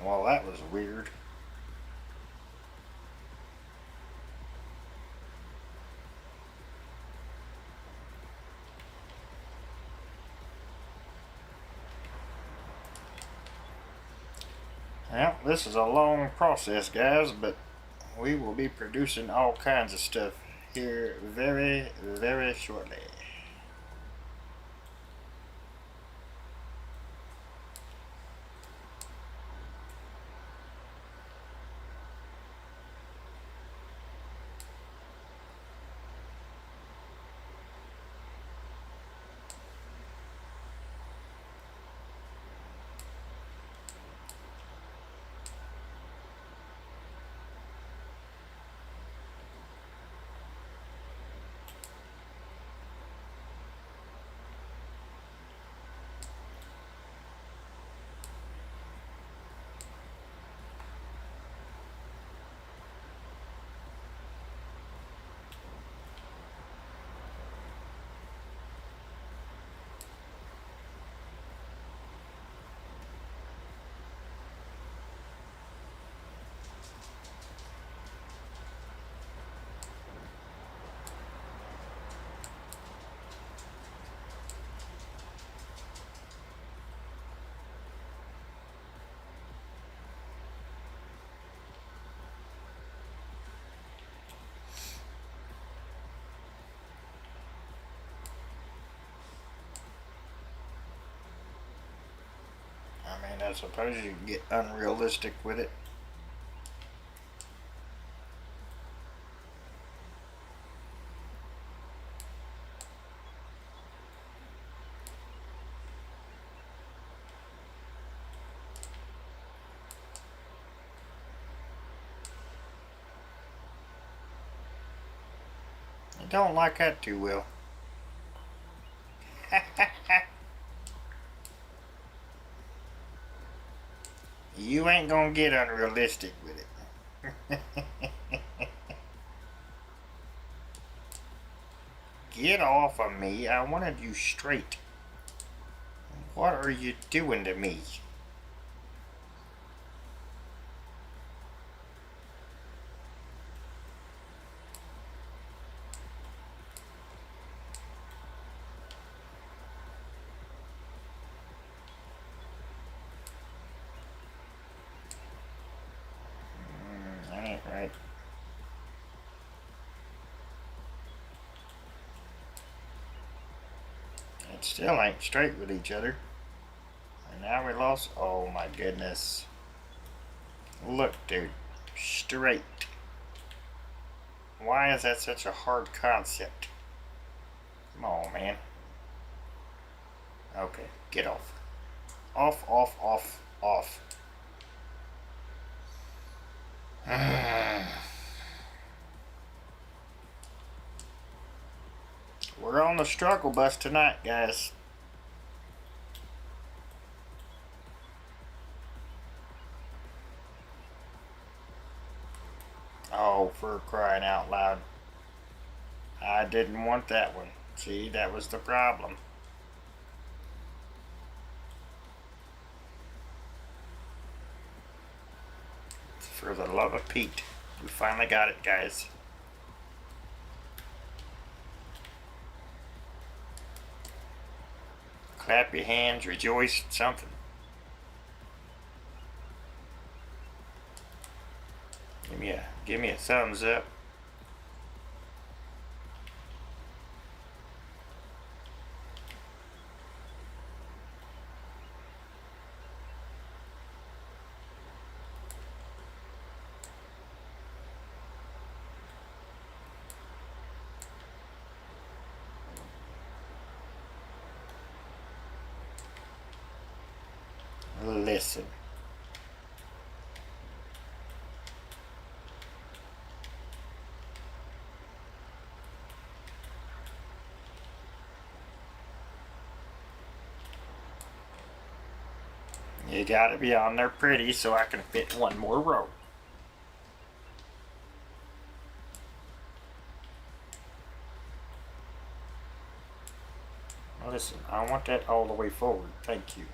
Well, that was weird. Well, this is a long process, guys, but we will be producing all kinds of stuff here very, very shortly. I mean, I suppose you can get unrealistic with it. I don't like that too well. You ain't gonna get unrealistic with it. Get off of me. I wanted you straight. What are you doing to me? That ain't right. It still ain't straight with each other. And now we lost. Oh my goodness. Look, dude. Straight. Why is that such a hard concept? Come on, man. Okay, get off. Off, off, off, off. We're on the struggle bus tonight, guys. Oh, for crying out loud. I didn't want that one. See, that was the problem. For the love of Pete. We finally got it, guys. Clap your hands, rejoice, something. Give me a thumbs up. Listen. You gotta be on there pretty so I can fit one more row. Listen, I want that all the way forward. Thank you.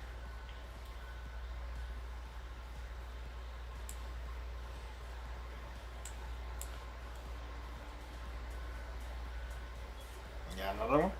Another one.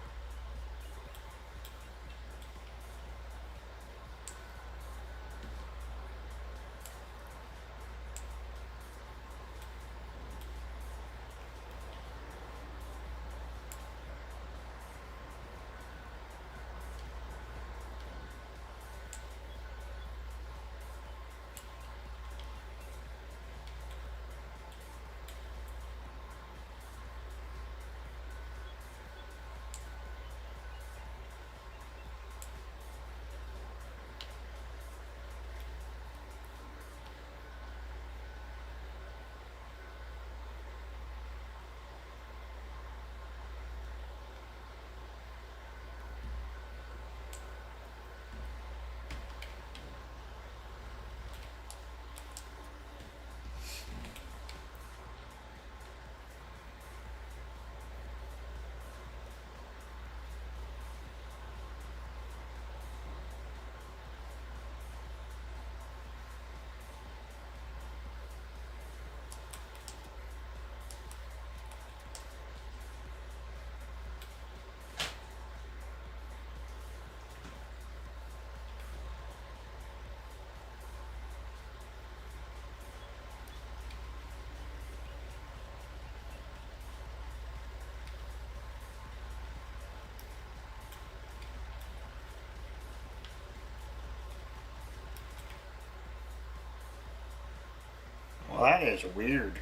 Well, that is weird.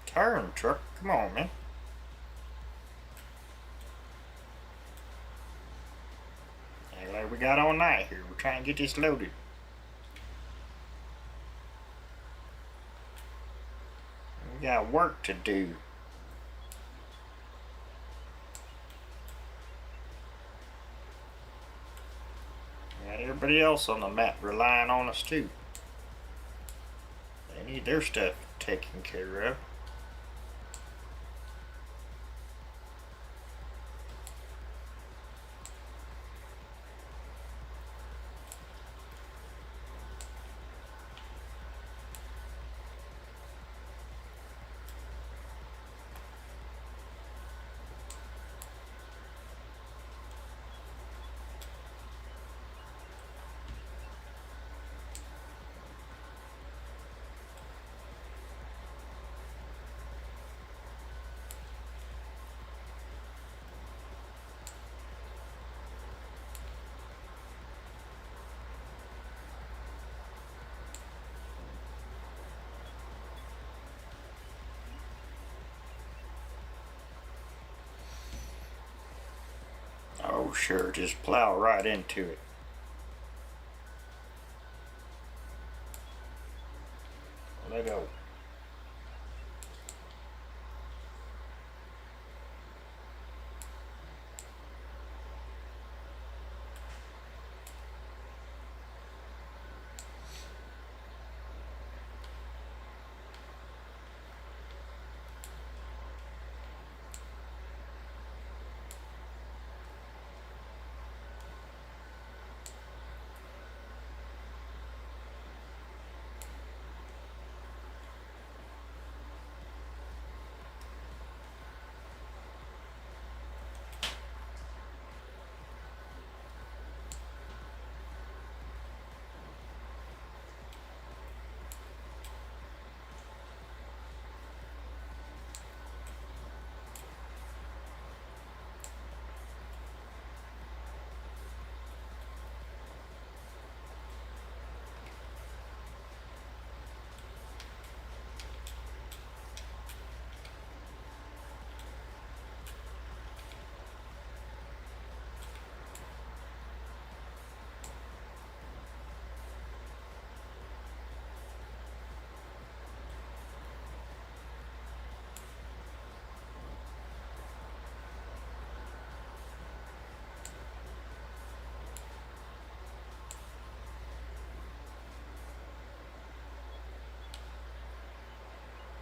Turn, truck. Come on, man. Act like we got all night here. We're trying to get this loaded. We got work to do. We got everybody else on the map relying on us too. They need their stuff taken care of. Oh, sure, just plow right into it. Let go.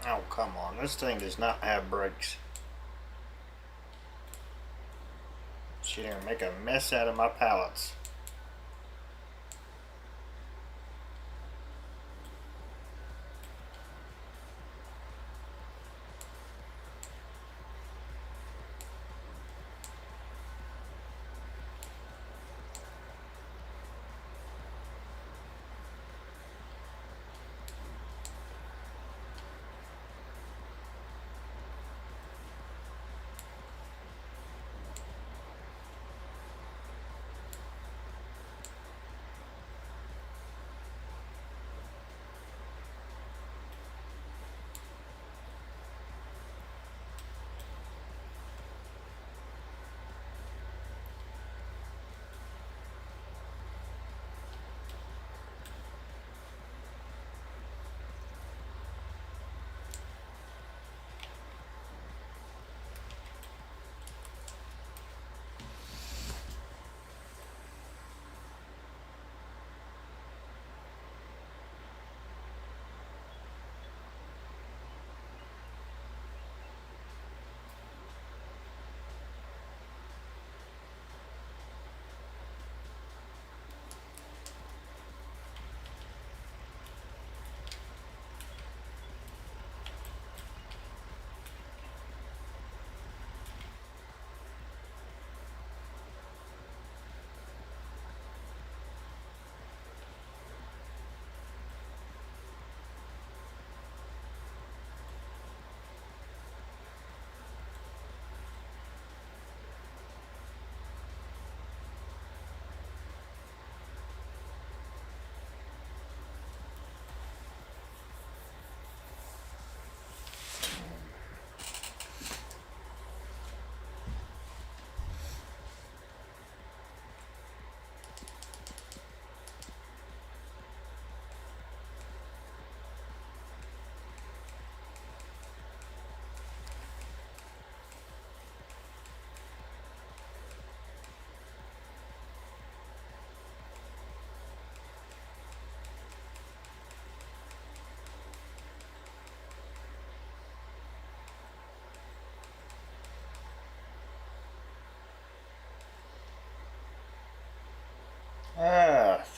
Oh, come on. This thing does not have brakes. She didn't make a mess out of my pallets.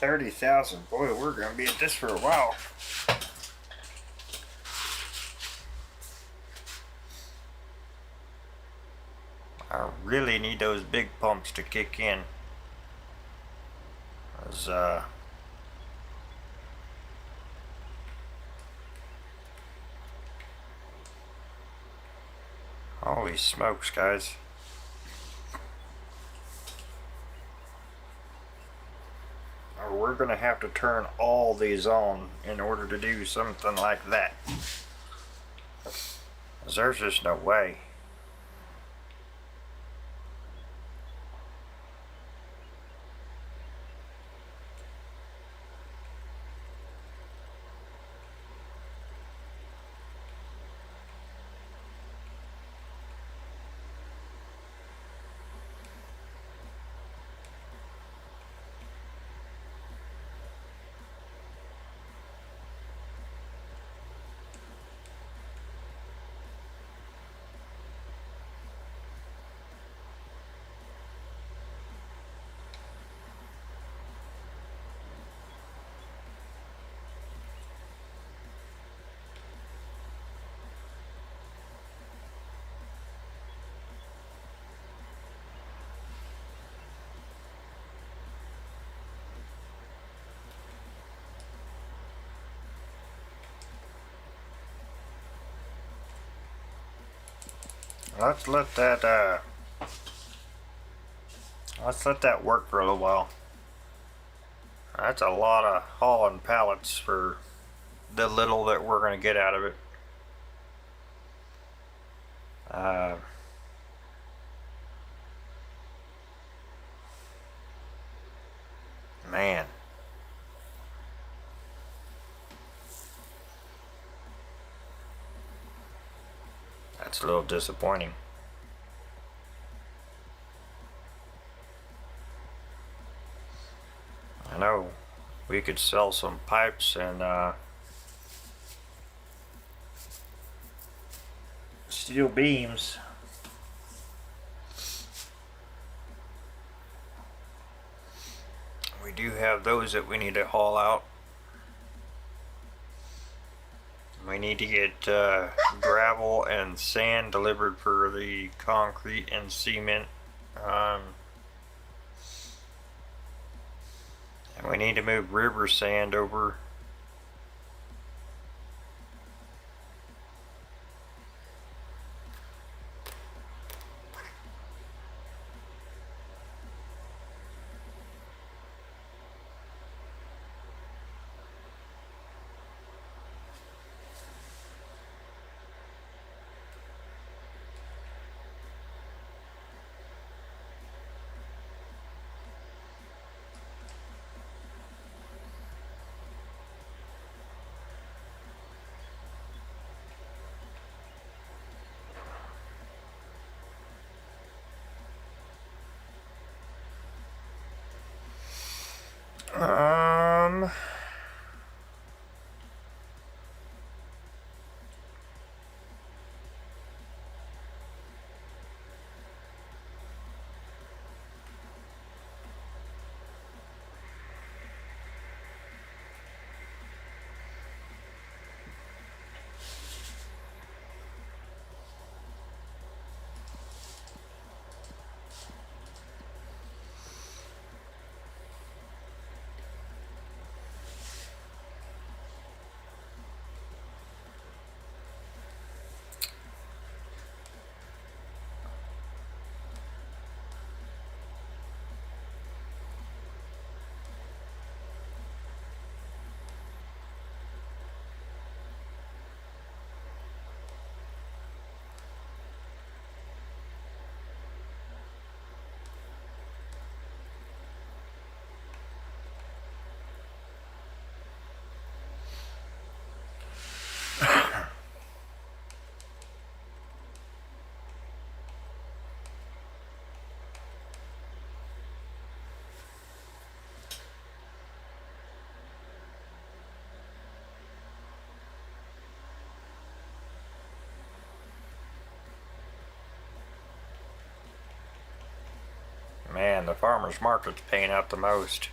30,000. Boy, we're gonna be at this for a while. I really need those big pumps to kick in. As holy smokes, guys. We're gonna have to turn all these on in order to do something like that. 'Cause there's just no way. Let's let that work for a little while. That's a lot of hauling pallets for the little that we're going to get out of it. Man. That's a little disappointing. I know we could sell some pipes and steel beams. We do have those that we need to haul out. We need to get gravel and sand delivered for the concrete and cement. And we need to move river sand over. Man, the farmer's market's paying out the most.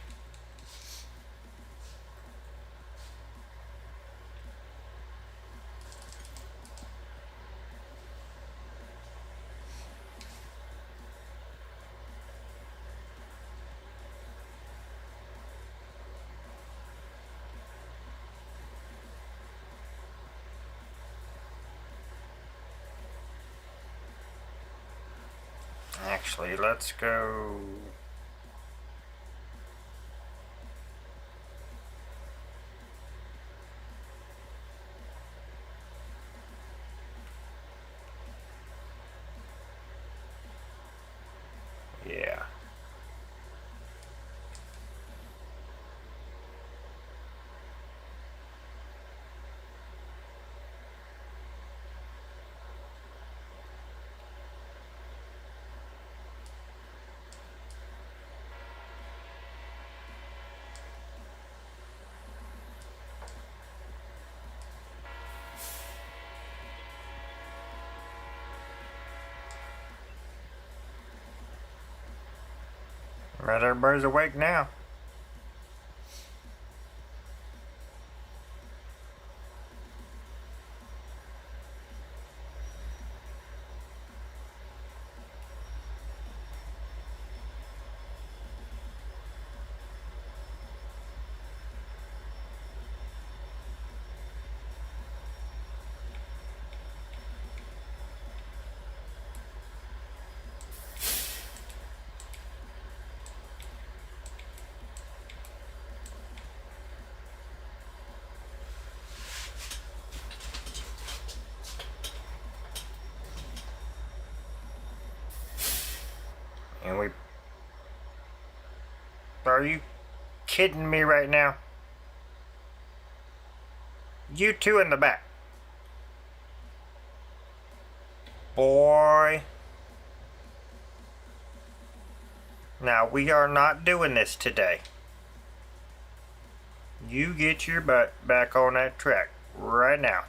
Actually, let's go. Yeah. But everybody's awake now. And we... Are you kidding me right now? You two in the back. Boy. Now, we are not doing this today. You get your butt back on that track right now.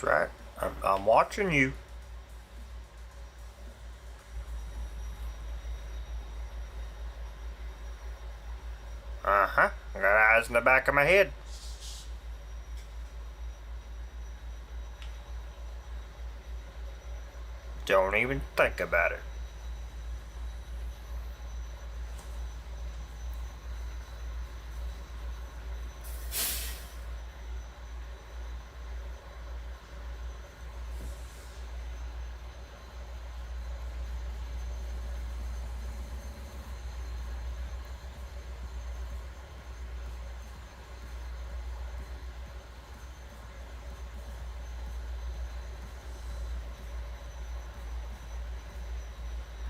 That's right. I'm watching you. Uh-huh. I got eyes in the back of my head. Don't even think about it.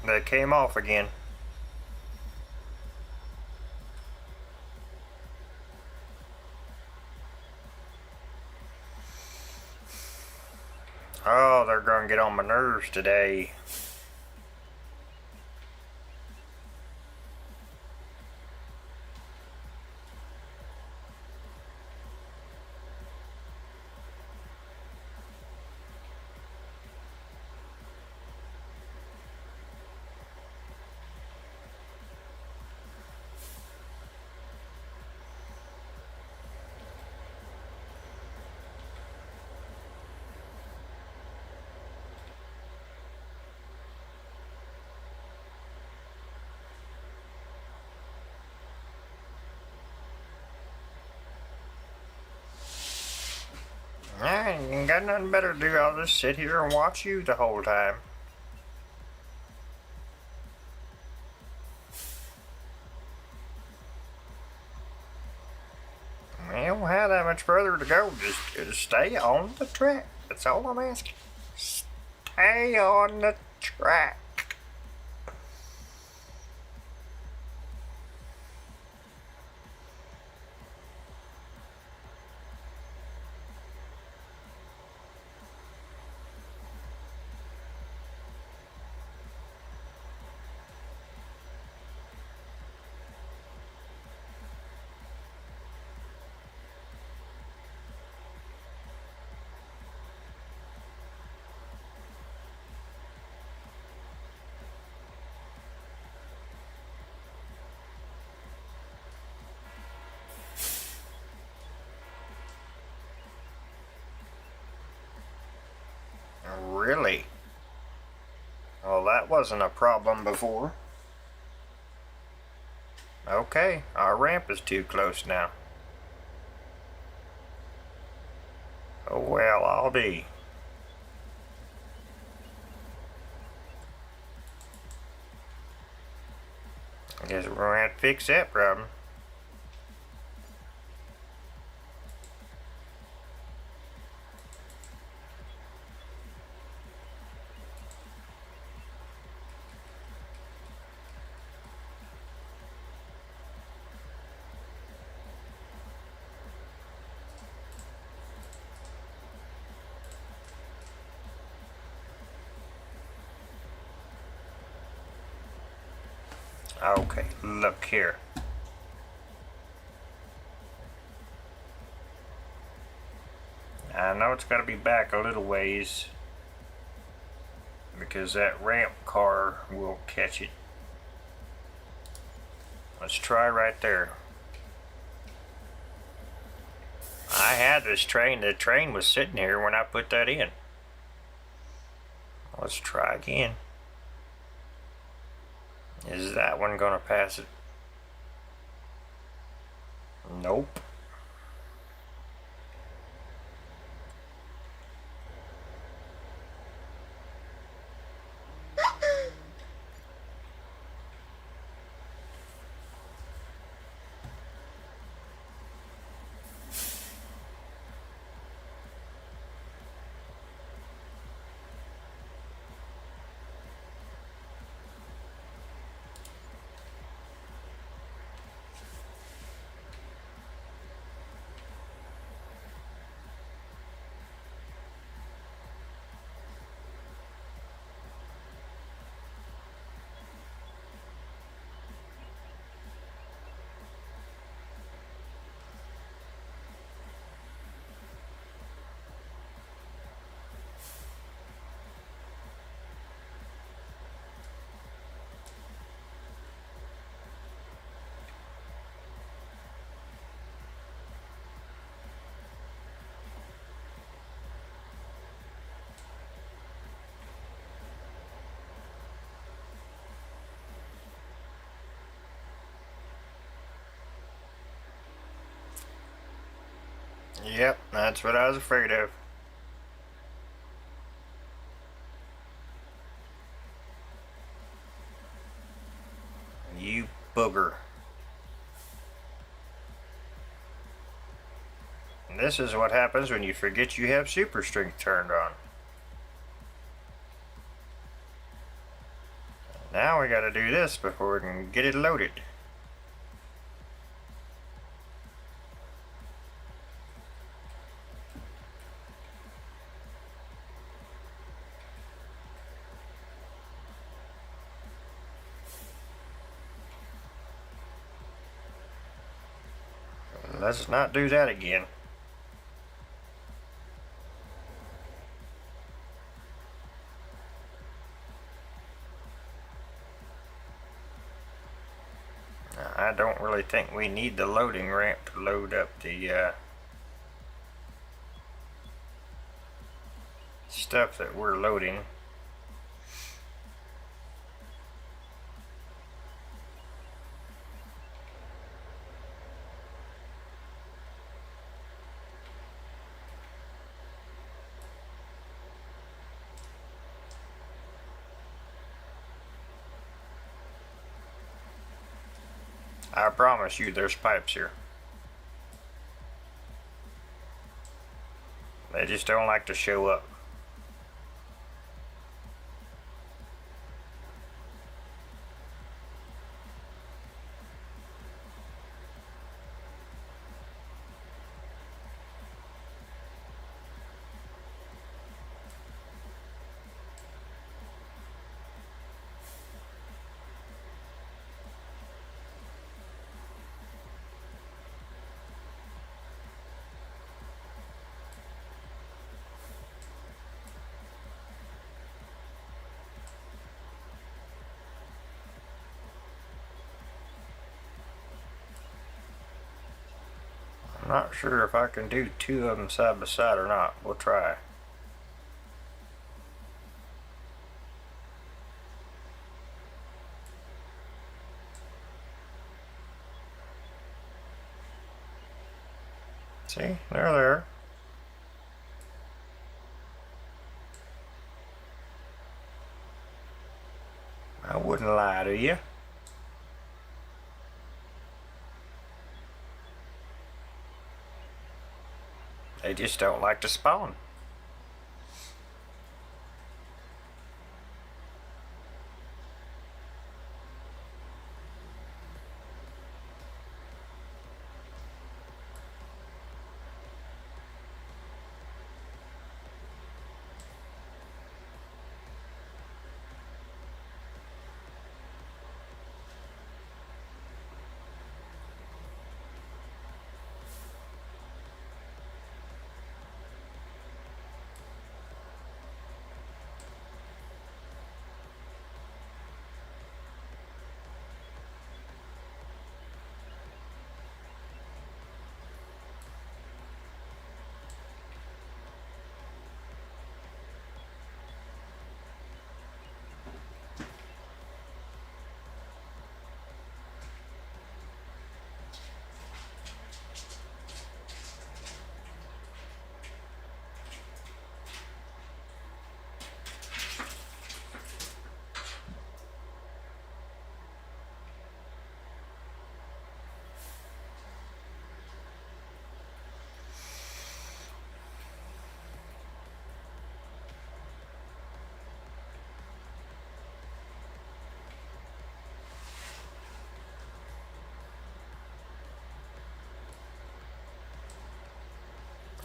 They came off again. Oh, they're gonna get on my nerves today. I ain't got nothing better to do. I'll just sit here and watch you the whole time. We don't have that much further to go. Just stay on the track. That's all I'm asking. Stay on the track. that wasn't a problem before. Okay, our ramp is too close now. Oh well, I'll be. I guess we're gonna have to fix that problem. Okay, look here. I know it's got to be back a little ways because that ramp car will catch it. Let's try right there. I had this train. The train was sitting here when I put that in. Let's try again. Is that one gonna pass it? Nope. Yep, that's what I was afraid of. You booger. And this is what happens when you forget you have super strength turned on. Now we gotta do this before we can get it loaded. Let's not do that again. I don't really think we need the loading ramp to load up the stuff that we're loading. I promise you there's pipes here. They just don't like to show up. I'm not sure if I can do two of them side by side or not. We'll try. See, they're there. I wouldn't lie to you. They just don't like to spawn.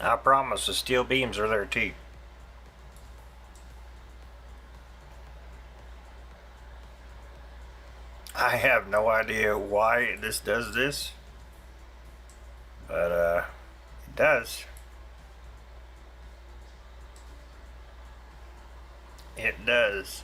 I promise the steel beams are there too. I have no idea why this does this, but it does. It does.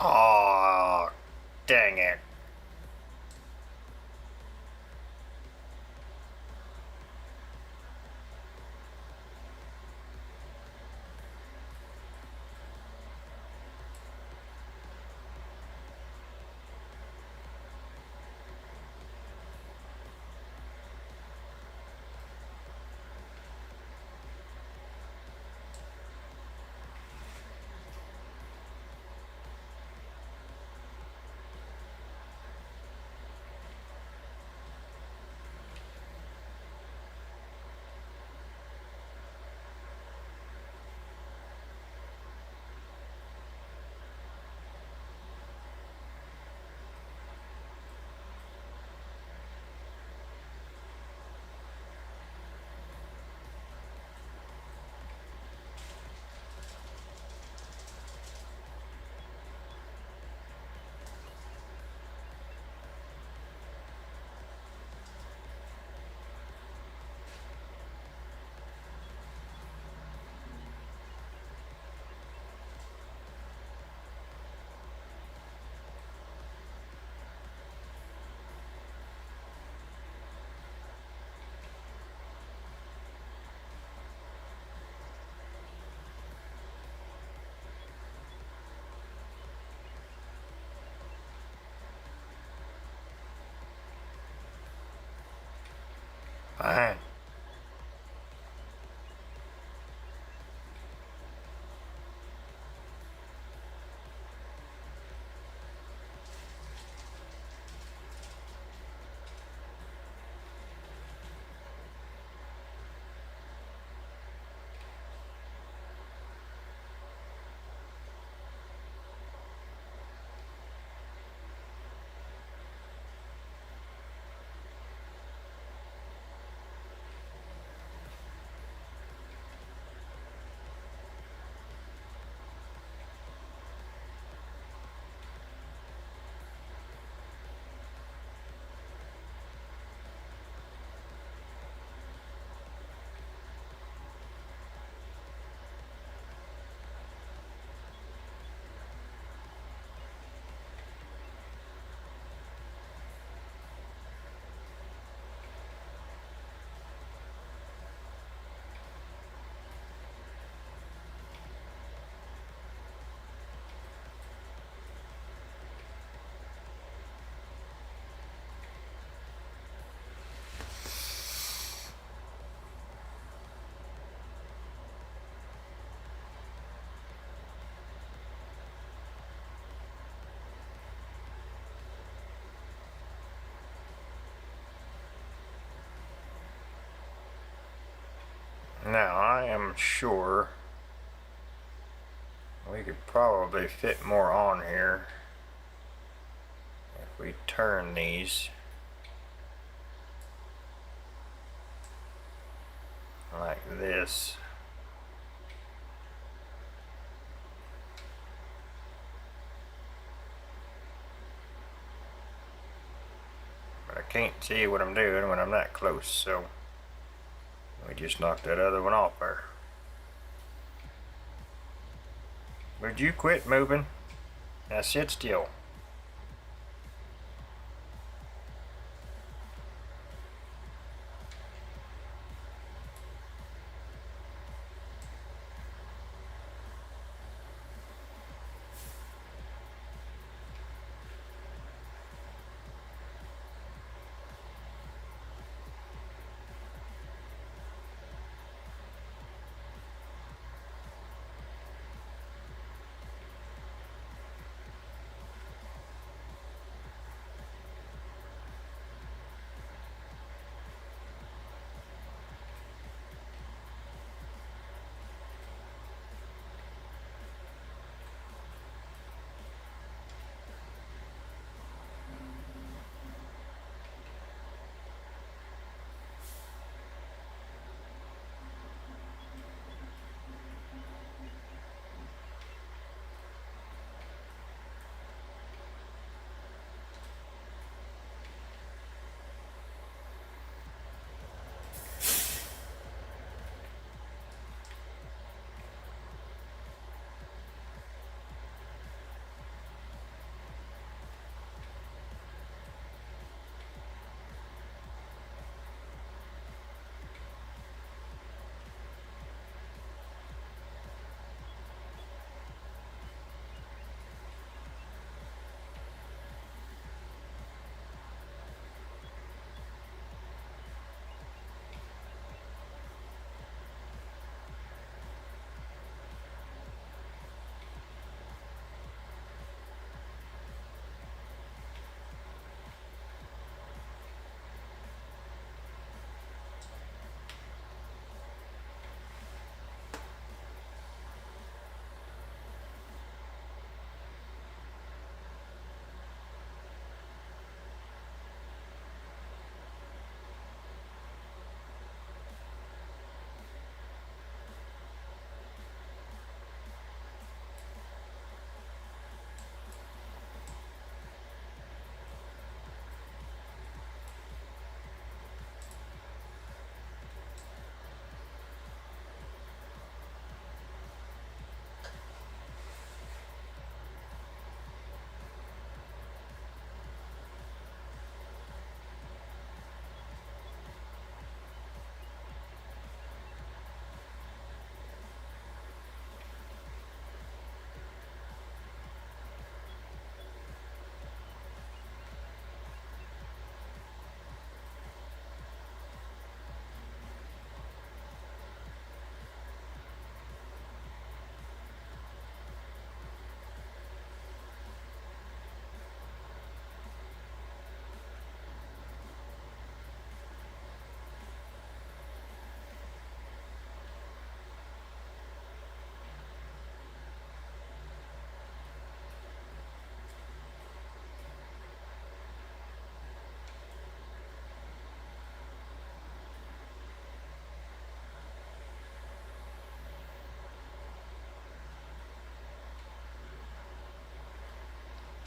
Oh, dang it. Fine. Now, I am sure we could probably fit more on here if we turn these like this. But I can't see what I'm doing when I'm that close, so we just knocked that other one off there. Would you quit moving? Now sit still.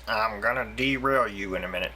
I'm gonna derail you in a minute.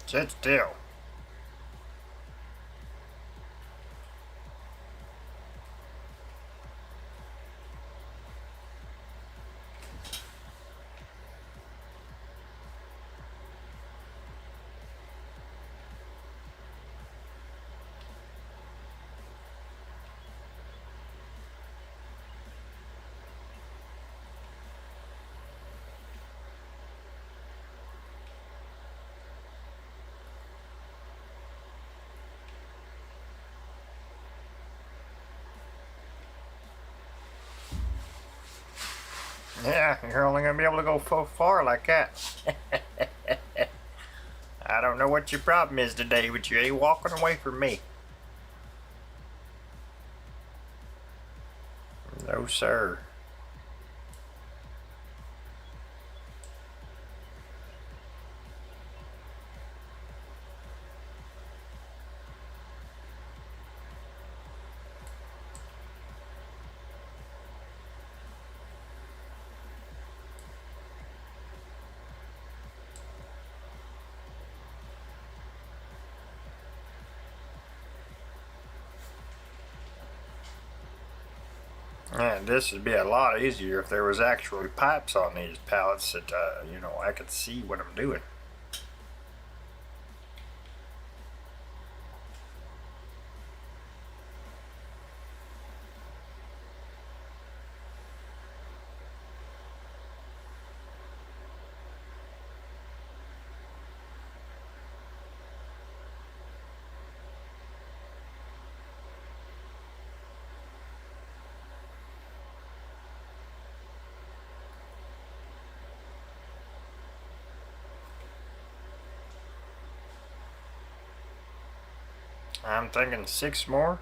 Sit still. Yeah, you're only gonna be able to go so far like that. I don't know what your problem is today, but you ain't walking away from me. No, sir. Yeah, this would be a lot easier if there was actually pipes on these pallets that, I could see what I'm doing. I'm thinking 6 more.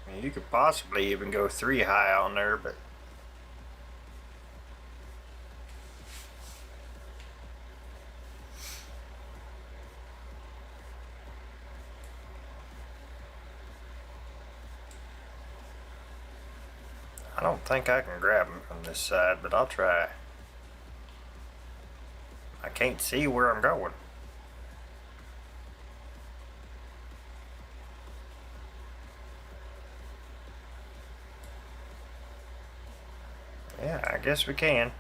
I mean, you could possibly even go 3 high on there, but I don't think I can grab them from this side, but I'll try. I can't see where I'm going. Yeah, I guess we can.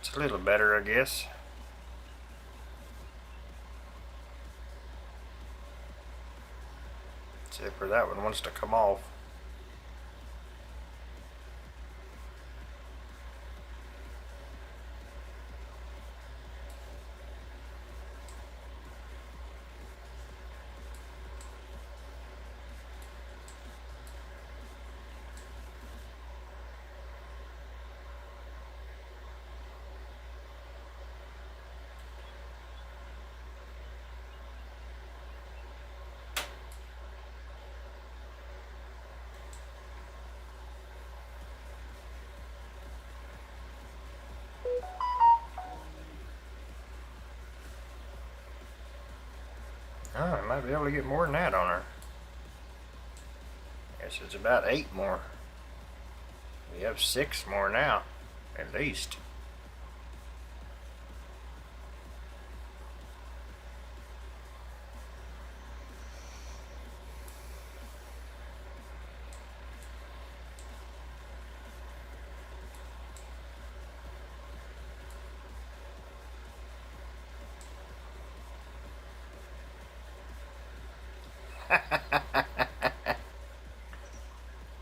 It's a little better, I guess. Except for that one wants to come off. Oh, I might be able to get more than that on her. I guess it's about 8 more. We have 6 more now, at least.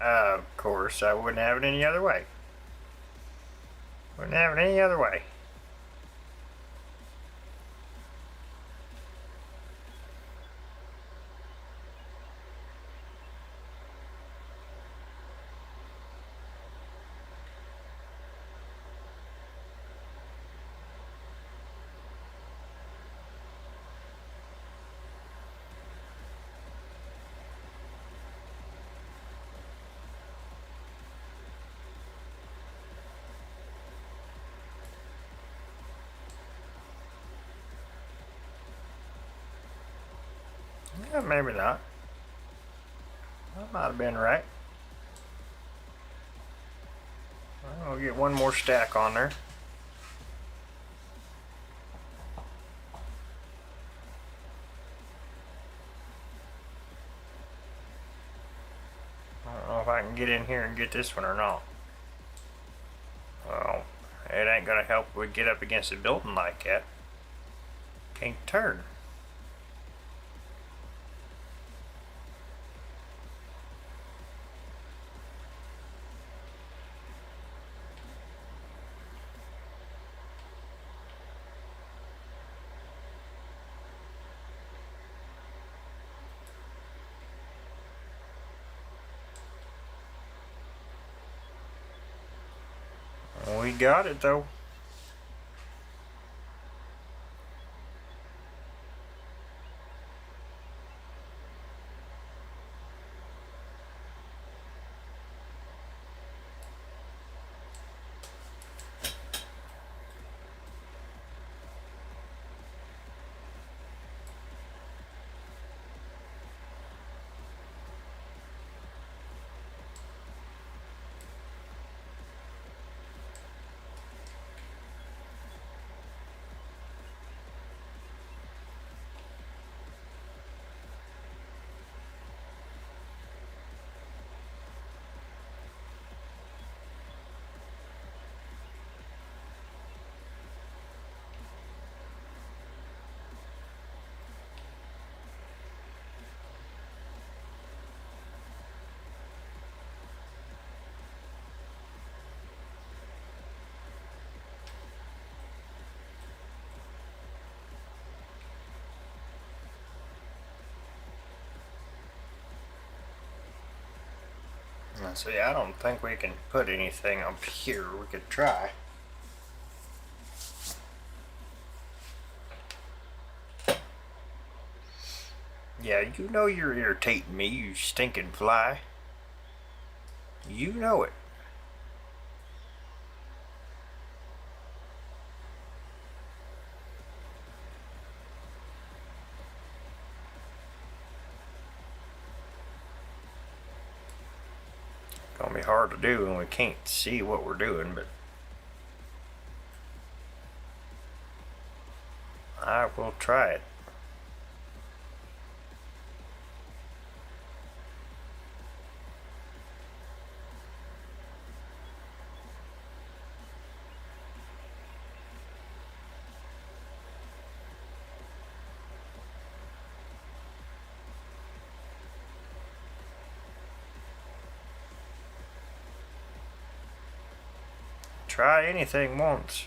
Of course, I wouldn't have it any other way. Wouldn't have it any other way. Yeah, maybe not. That might have been right. I'll get one more stack on there. I don't know if I can get in here and get this one or not. Well, it ain't gonna help if we get up against a building like that. Can't turn. We got it though. See, I don't think we can put anything up here. We could try. Yeah, you know you're irritating me, you stinking fly. You know it. Gonna be hard to do when we can't see what we're doing, but I will try it. Try anything once.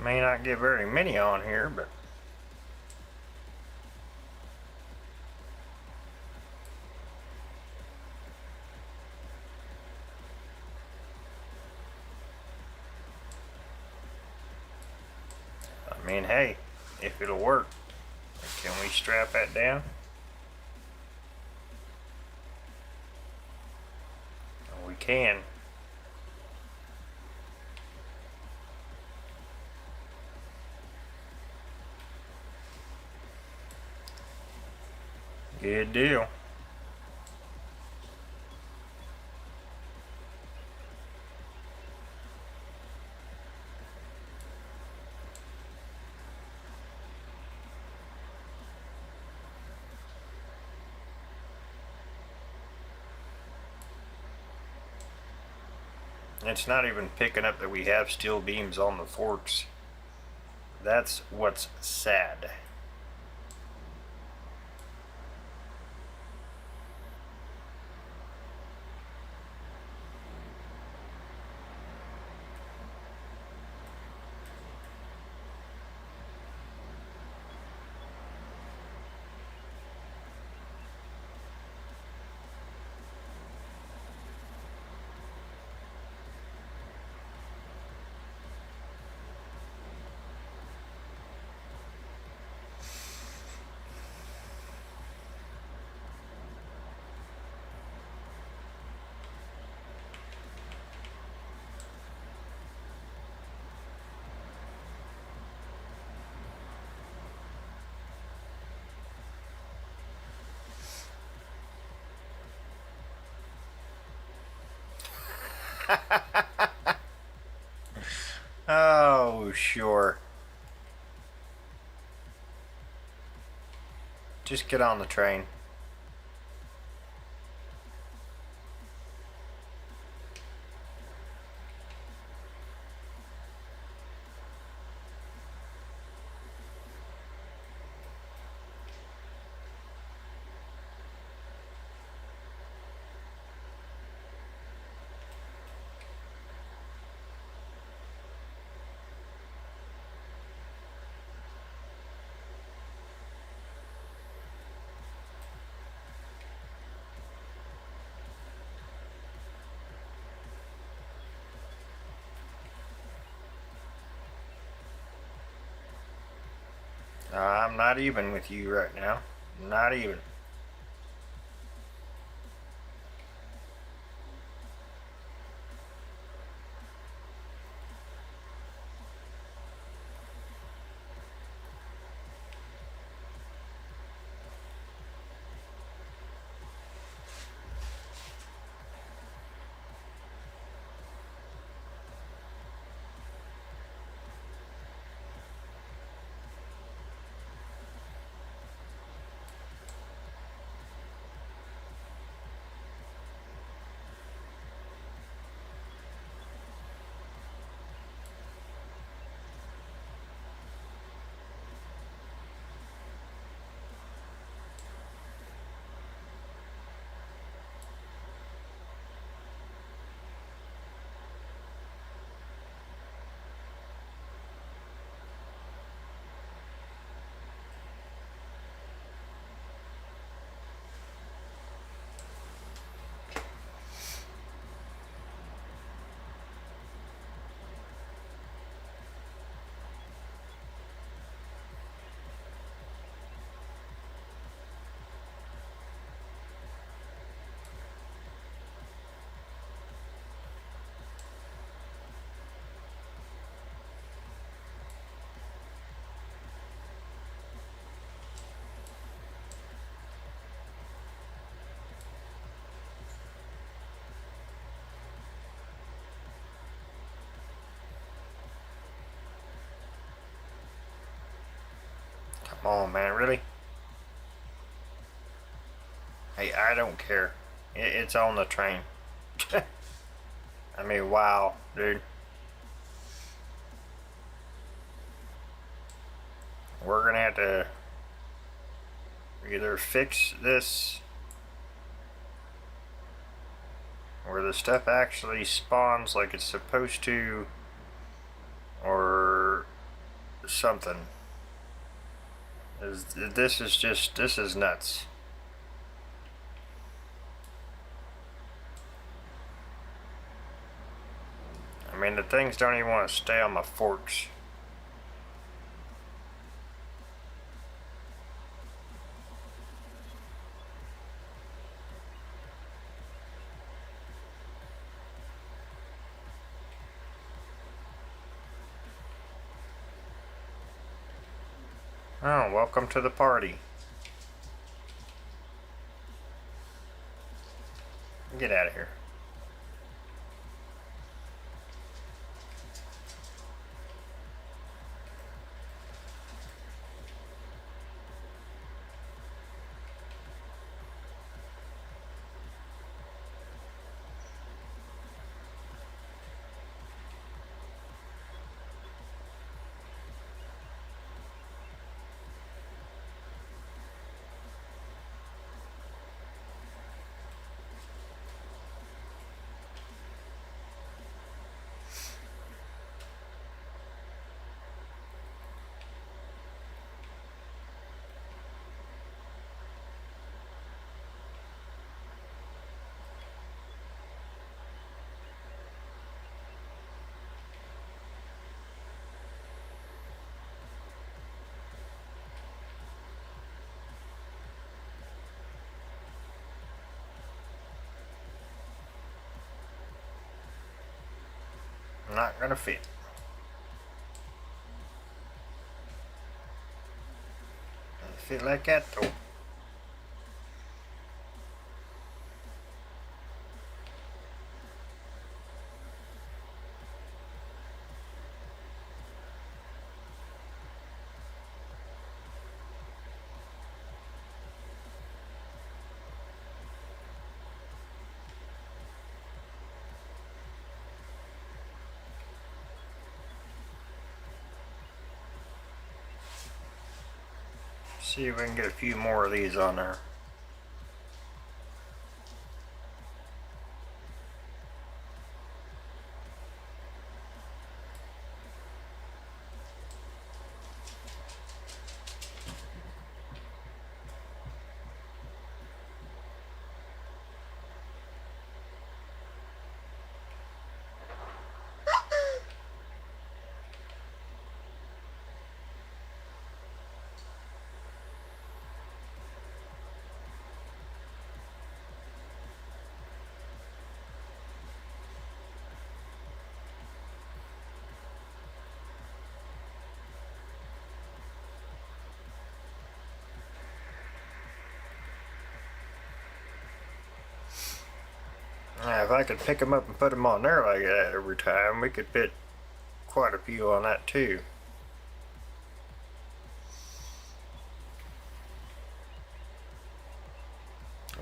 May not get very many on here, but mean, hey, if it'll work, can we strap that down? We can. Good deal. It's not even picking up that we have steel beams on the forks. That's what's sad. Oh, sure. Just get on the train. I'm not even with you right now. Not even. Come on, man, really? Hey, I don't care. It's on the train. I mean, wow, dude. We're gonna have to either fix this where the stuff actually spawns like it's supposed to, or something. This is nuts. I mean, the things don't even want to stay on my forks. Oh, welcome to the party. Get out of here. Not gonna fit. Doesn't fit like that though. See if we can get a few more of these on there. Now, if I could pick them up and put them on there like that every time, we could fit quite a few on that too.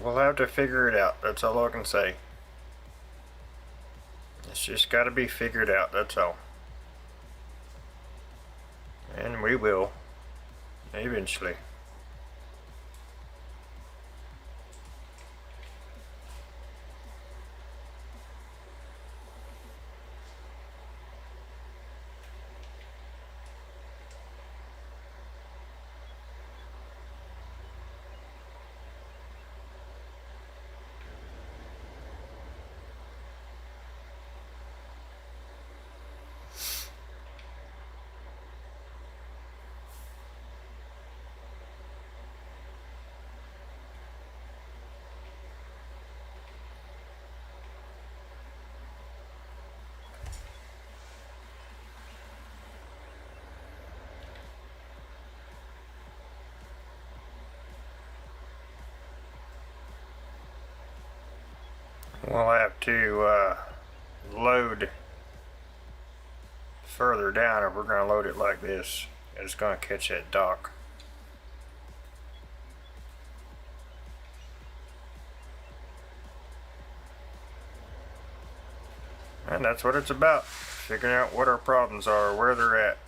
We'll have to figure it out. That's all I can say. It's just got to be figured out. That's all. And we will. Eventually. We'll have to load further down if we're going to load it like this. It's going to catch that dock. And that's what it's about. Figuring out what our problems are, where they're at.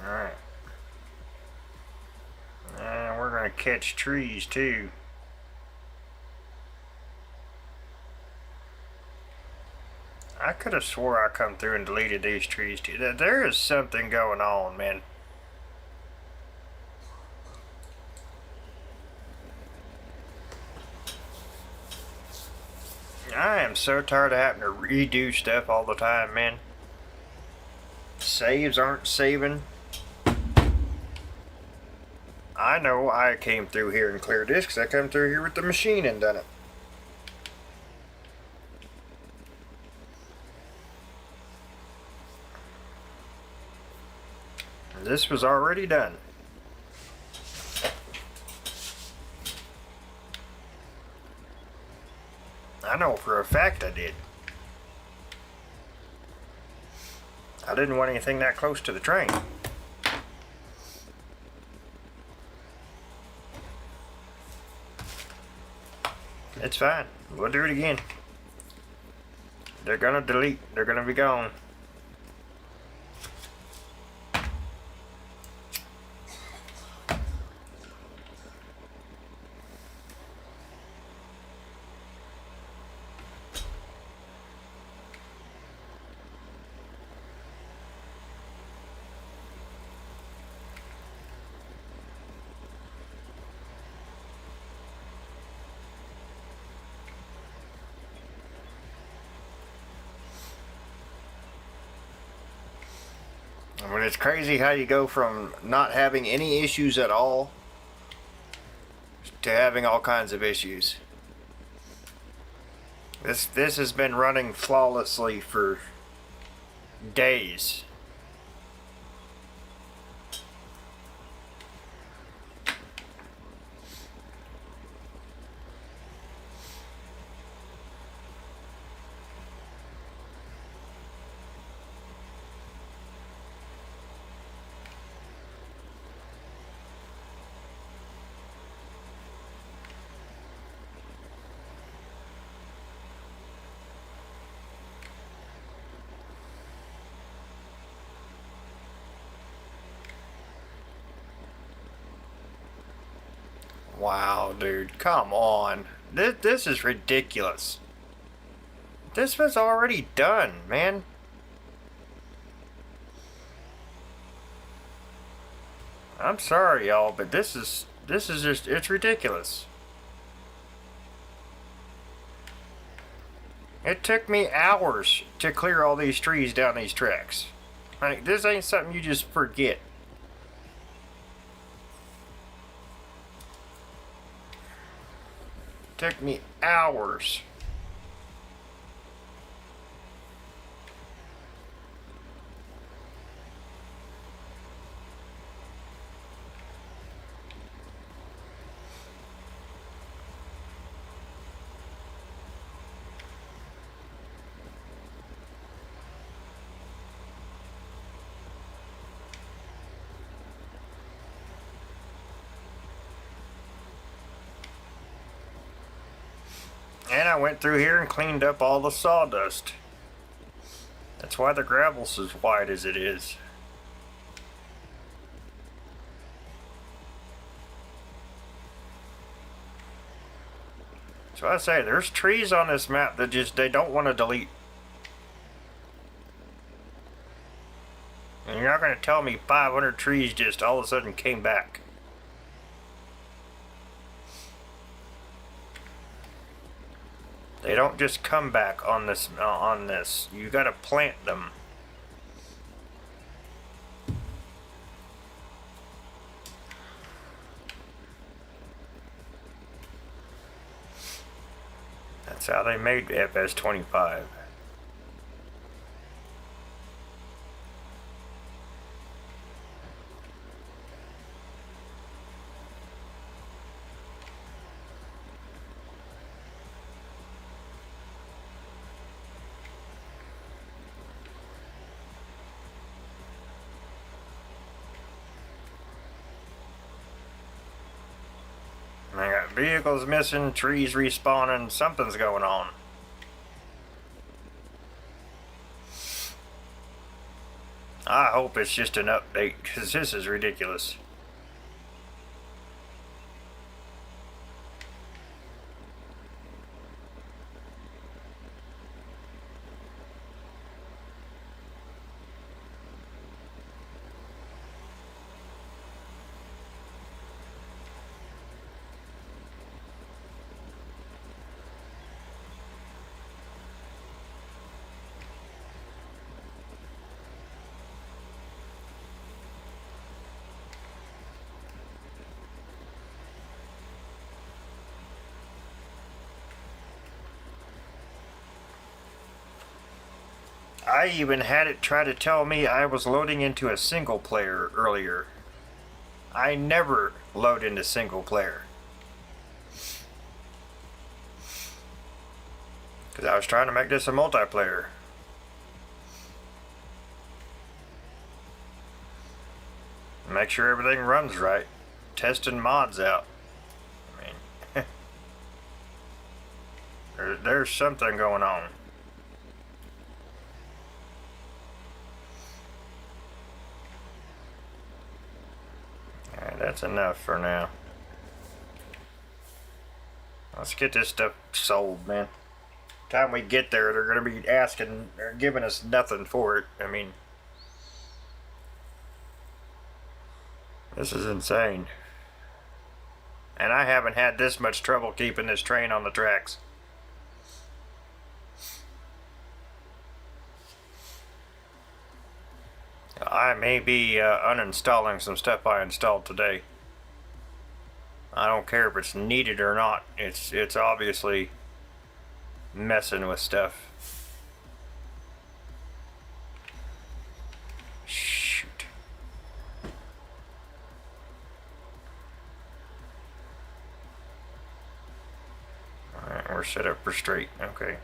Alright. And we're going to catch trees too. I could have swore I come through and deleted these trees too. There is something going on, man. I am so tired of having to redo stuff all the time, man. saves aren't saving. I know I came through here and cleared this because I come through here with the machine and done it. This was already done. I know for a fact I did. I didn't want anything that close to the train. It's fine. We'll do it again. They're gonna delete. They're gonna be gone. I mean, it's crazy how you go from not having any issues at all to having all kinds of issues. This has been running flawlessly for days. Wow, dude, come on. This is ridiculous. This was already done, man. I'm sorry, y'all, but this is just, it's ridiculous. It took me hours to clear all these trees down these tracks. Like, this ain't something you just forget. Took me hours. And I went through here and cleaned up all the sawdust. That's why the gravel's as wide as it is. So I say, there's trees on this map that just, they don't want to delete. And you're not going to tell me 500 trees just all of a sudden came back. They don't just come back on this. You gotta plant them. That's how they made FS25. I got vehicles missing, trees respawning, something's going on. I hope it's just an update, because this is ridiculous. I even had it try to tell me I was loading into a single player earlier. I never load into single player. Because I was trying to make this a multiplayer. Make sure everything runs right. Testing mods out. I mean, there's something going on. Alright, that's enough for now. Let's get this stuff sold, man. Time we get there, they're gonna be asking or giving us nothing for it. I mean, this is insane. And I haven't had this much trouble keeping this train on the tracks. I may be uninstalling some stuff I installed today. I don't care if it's needed or not. It's obviously messing with stuff. Shoot. Alright, we're set up for straight. Okay.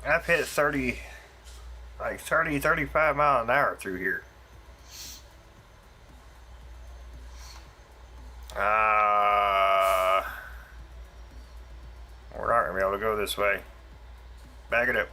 I've hit 30, like 35 miles an hour through here. We're not gonna be able to go this way. Back it up.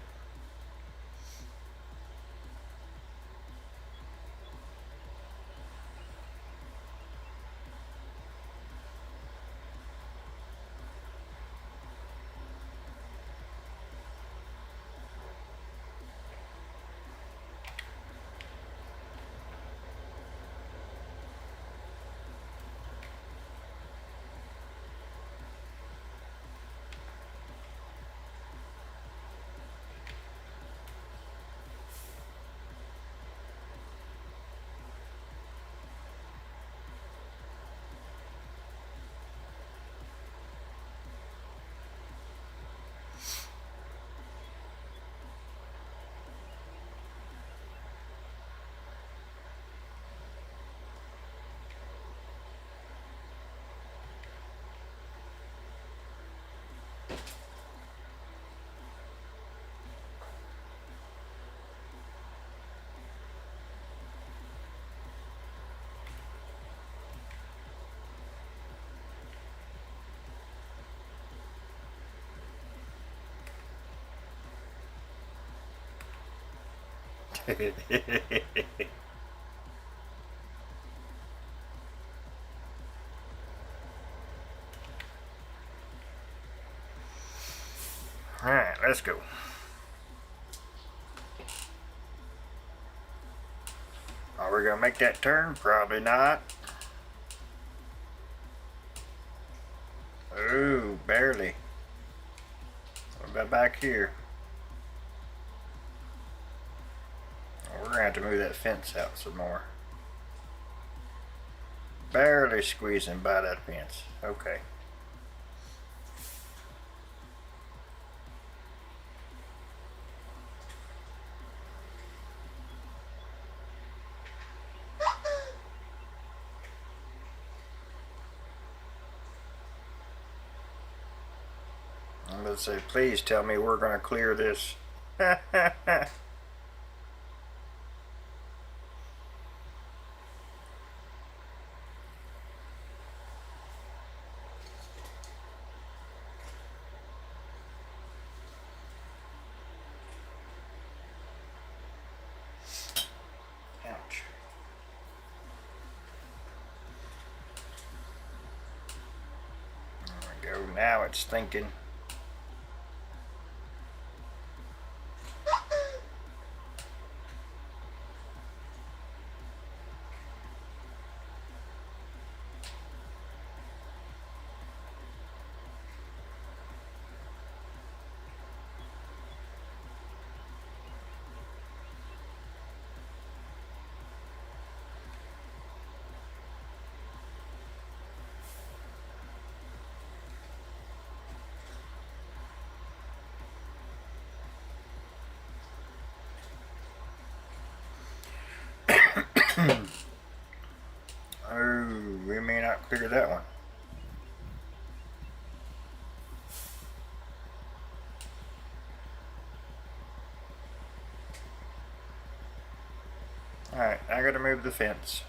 Alright, let's go. Are we gonna make that turn? Probably not. Ooh, barely. What about back here? We're gonna have to move that fence out some more. Barely squeezing by that fence. Okay. I'm gonna say, please tell me we're gonna clear this. Ouch. There we go. Now it's thinking. Oh, we may not clear that one. Alright, I gotta move the fence.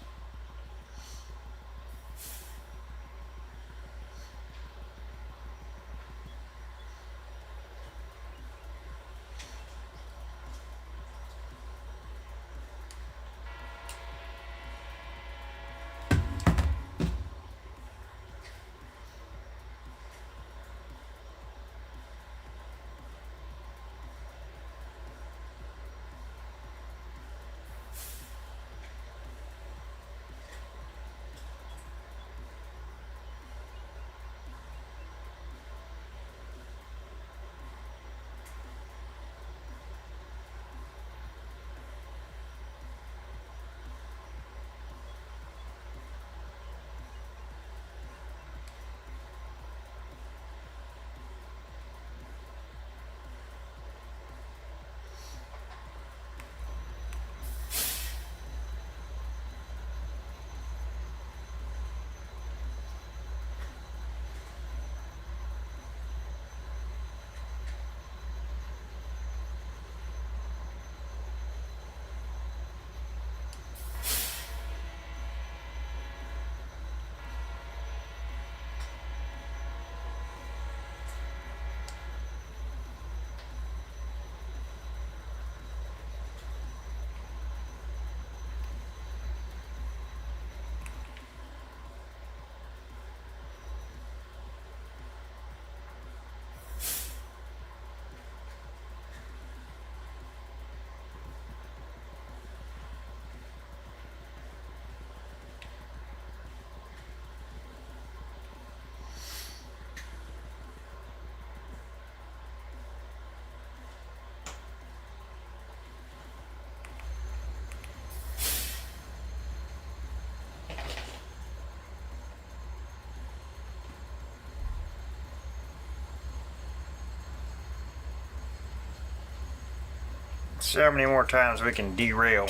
See how many more times we can derail.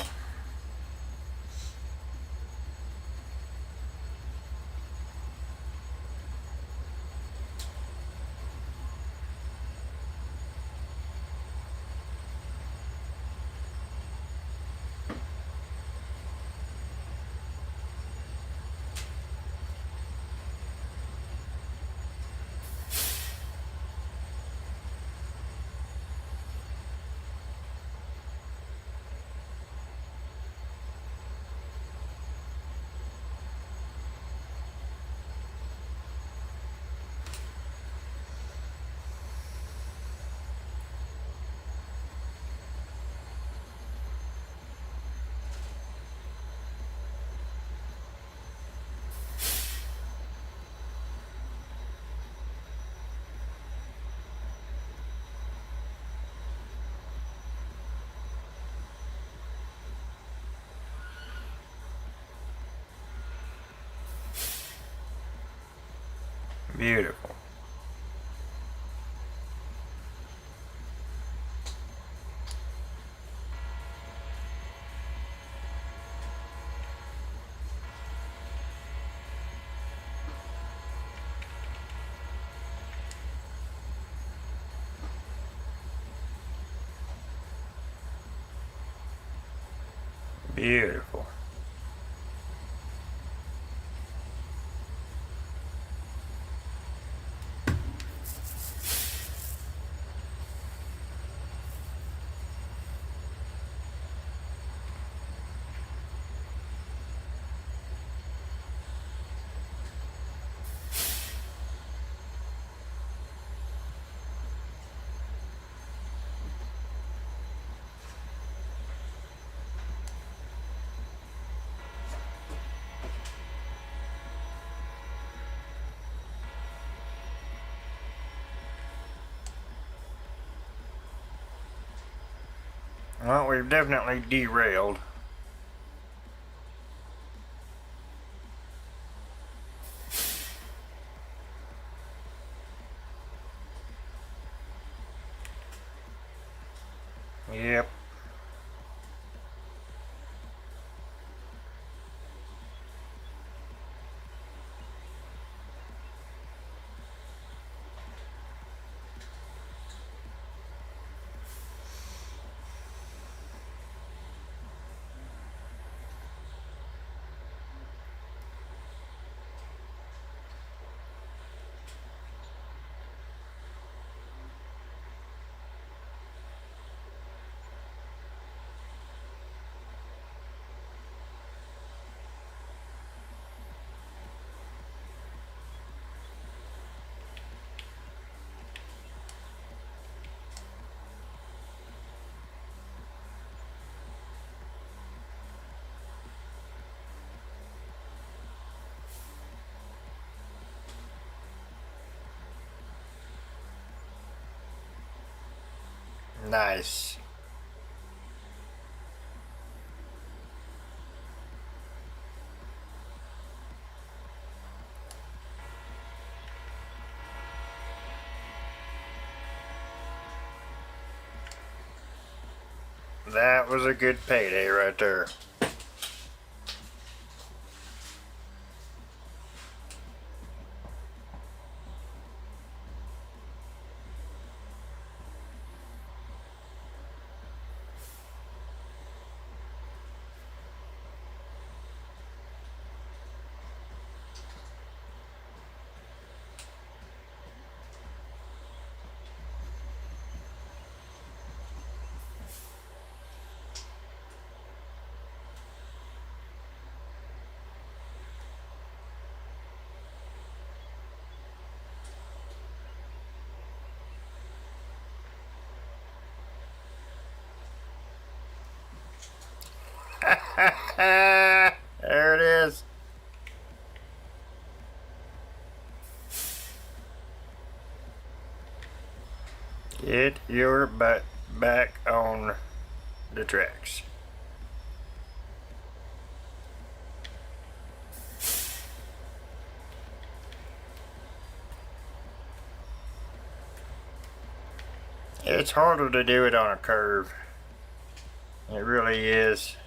Beautiful. Beautiful. Well, we've definitely derailed. Yep. Nice. That was a good payday right there. There it is. Get your butt back on the tracks. It's harder to do it on a curve. It really is.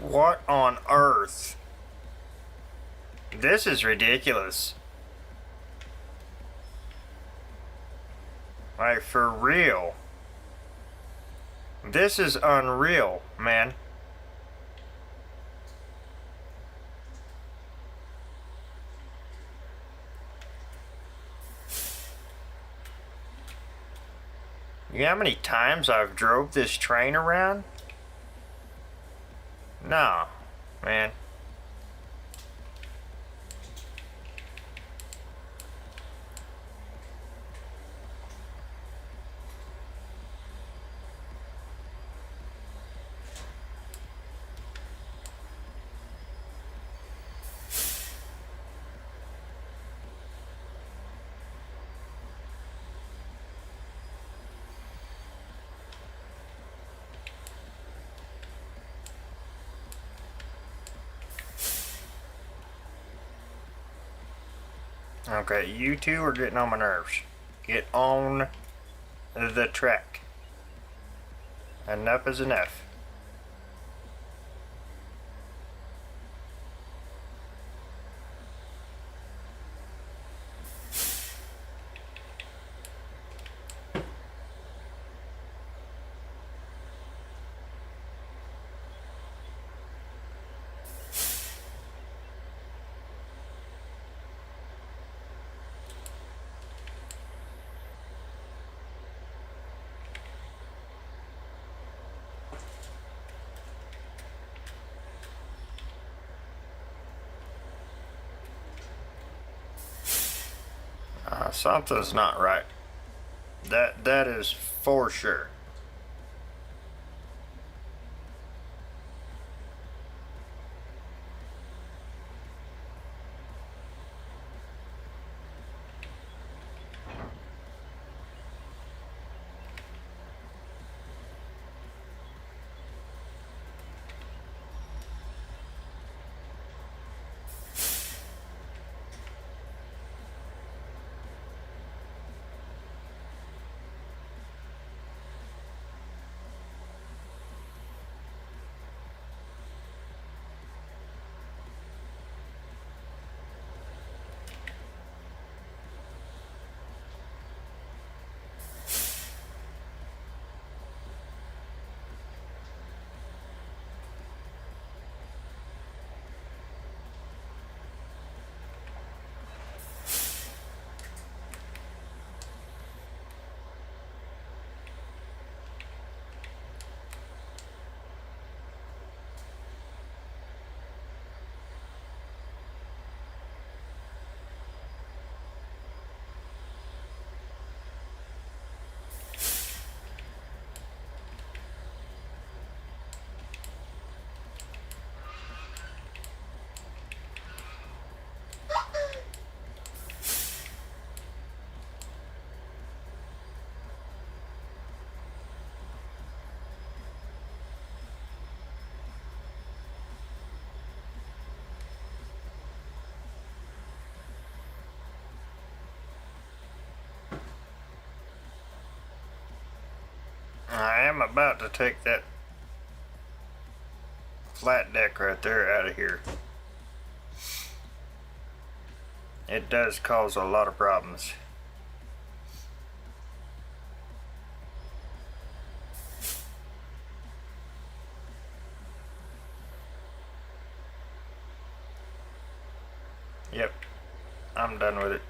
What on earth? This is ridiculous. Like, for real. This is unreal, man. You know how many times I've drove this train around? No, man. Okay, you two are getting on my nerves. Get on the track. Enough is enough. Something's not right. That is for sure. I am about to take that flat deck right there out of here. It does cause a lot of problems. Yep, I'm done with it.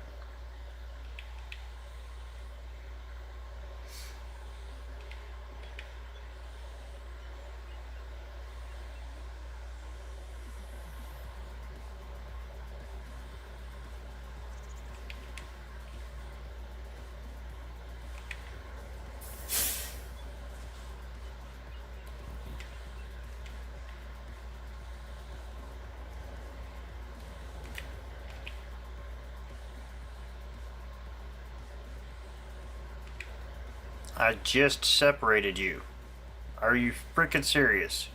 I just separated you. Are you freaking serious?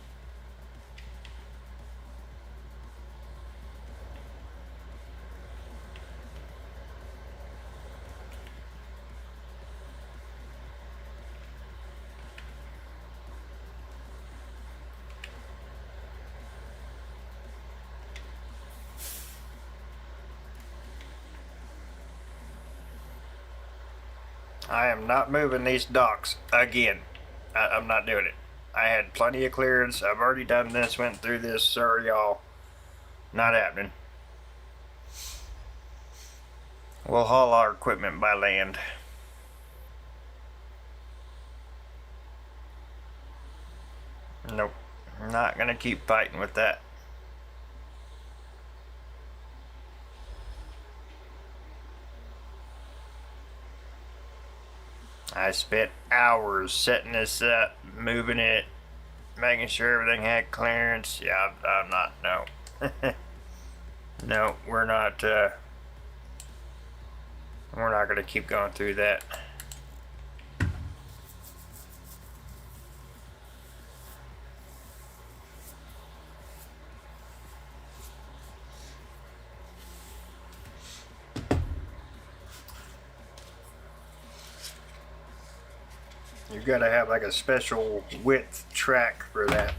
I am not moving these docks again. I'm not doing it. I had plenty of clearance. I've already done this, went through this. Sorry, y'all. Not happening. We'll haul our equipment by land. Nope. Not gonna keep fighting with that. I spent hours setting this up, moving it, making sure everything had clearance. Yeah, I'm not, no. No, we're not gonna keep going through that. You've got to have like a special width track for that.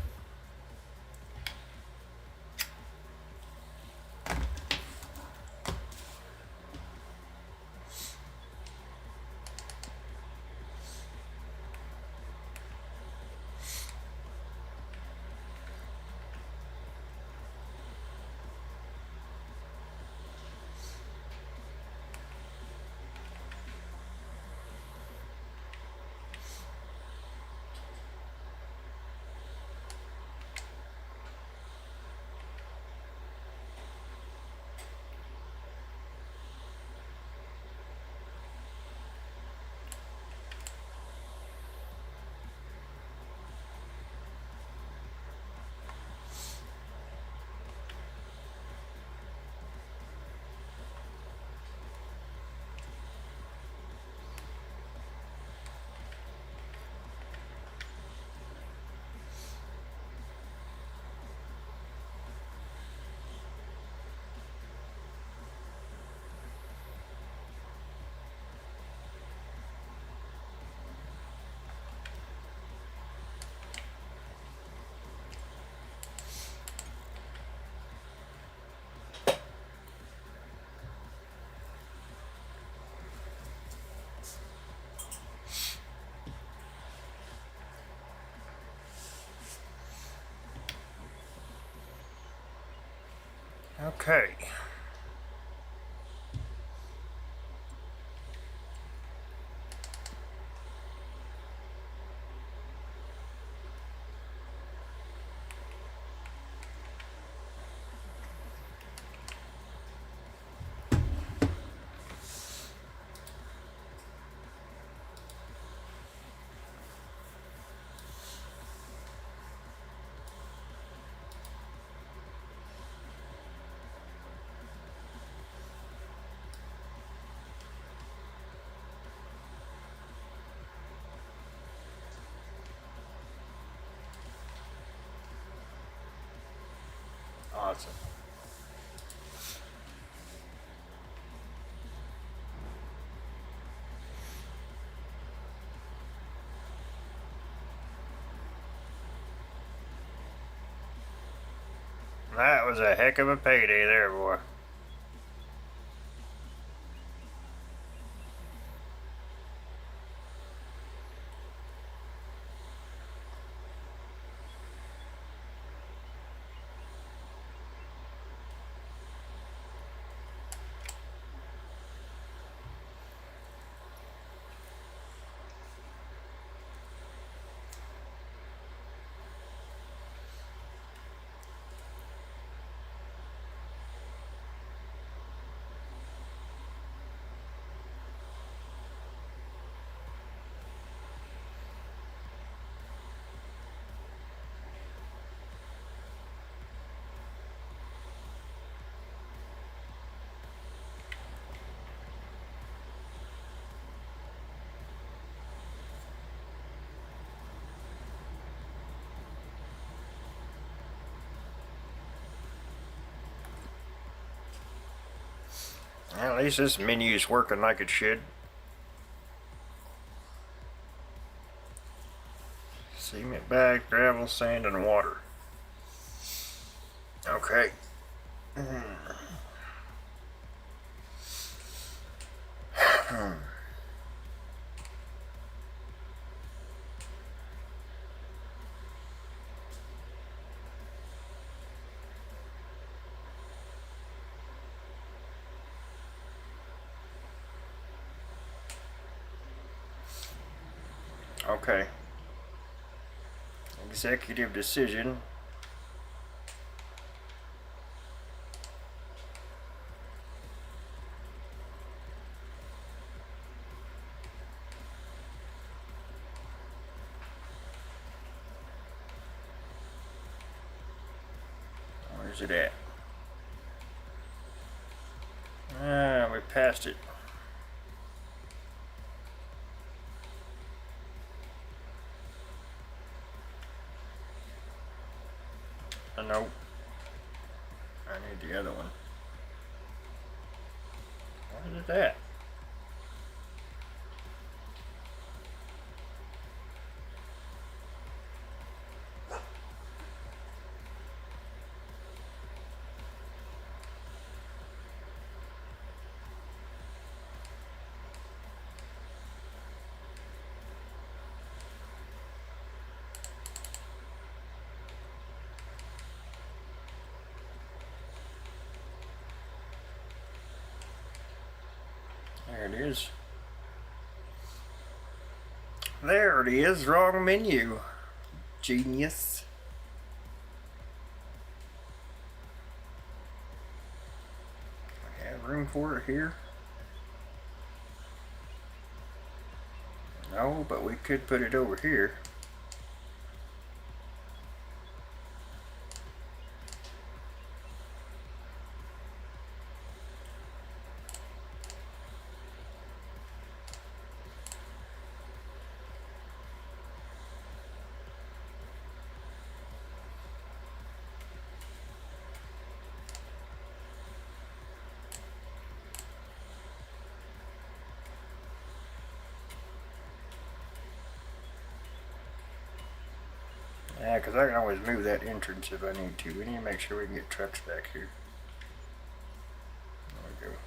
Okay. Awesome. That was a heck of a payday there, boy. Well, at least this menu is working like it should. Cement bag, gravel, sand, and water. Okay. Okay. Executive decision. Where's it at? Ah, we passed it. Nope. I need the other one. Where's it at? There it is. There it is. Wrong menu. Genius. I have room for it here. No, but we could put it over here. Yeah, because I can always move that entrance if I need to. We need to make sure we can get trucks back here. There we go.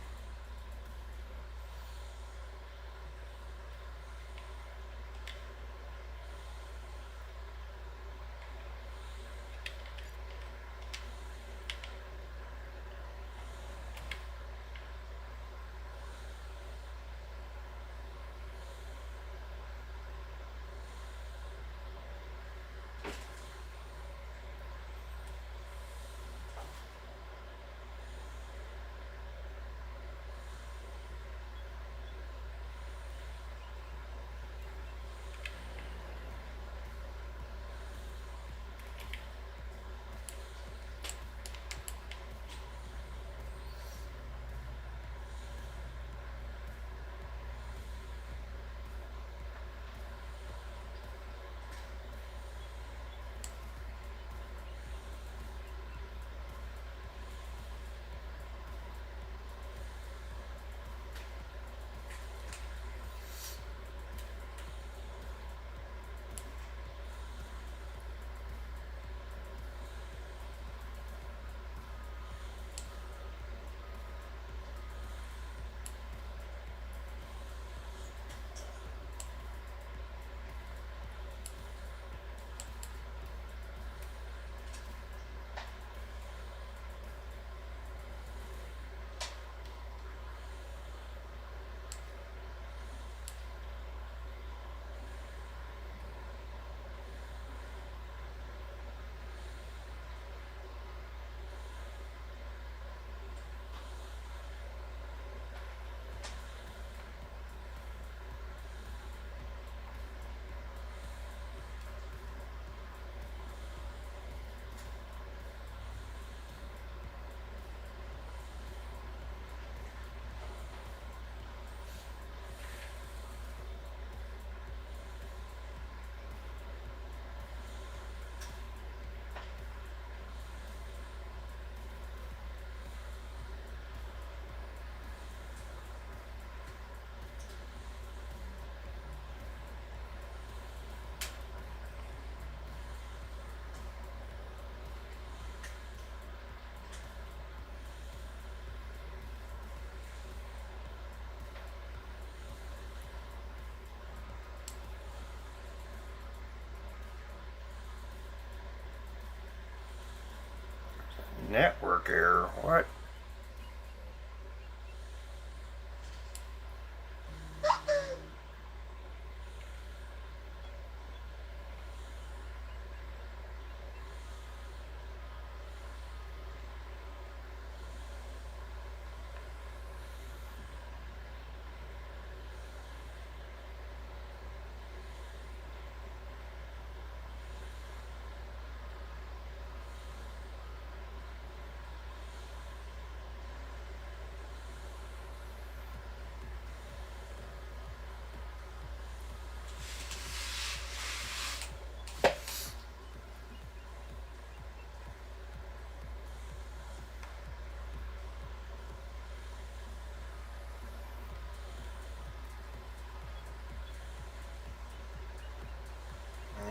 Network error. What?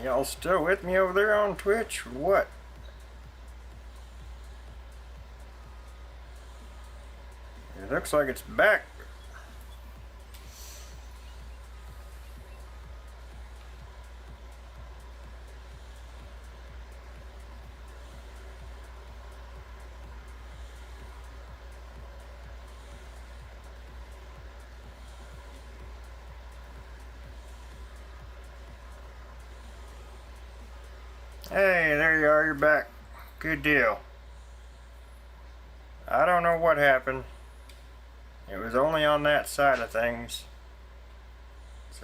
Y'all still with me over there on Twitch? What? It looks like it's back. Hey, there you are, you're back. Good deal. I don't know what happened. It was only on that side of things. It's,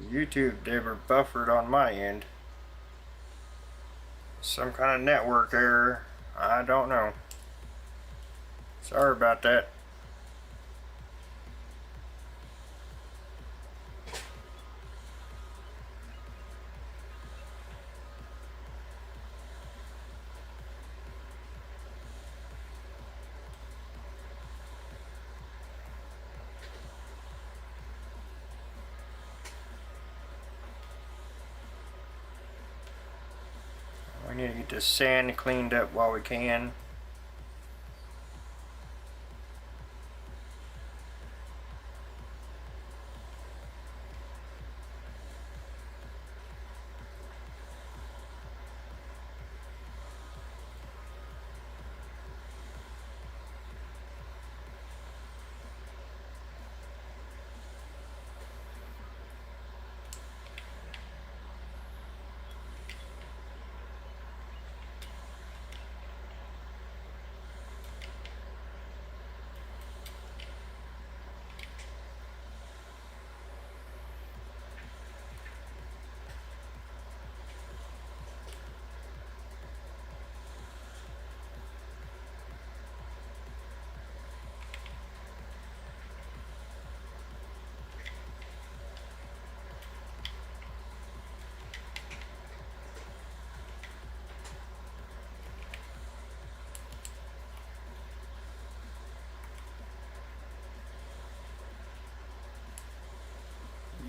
YouTube never buffered on my end. Some kind of network error. I don't know. Sorry about that. We need to get this sand cleaned up while we can.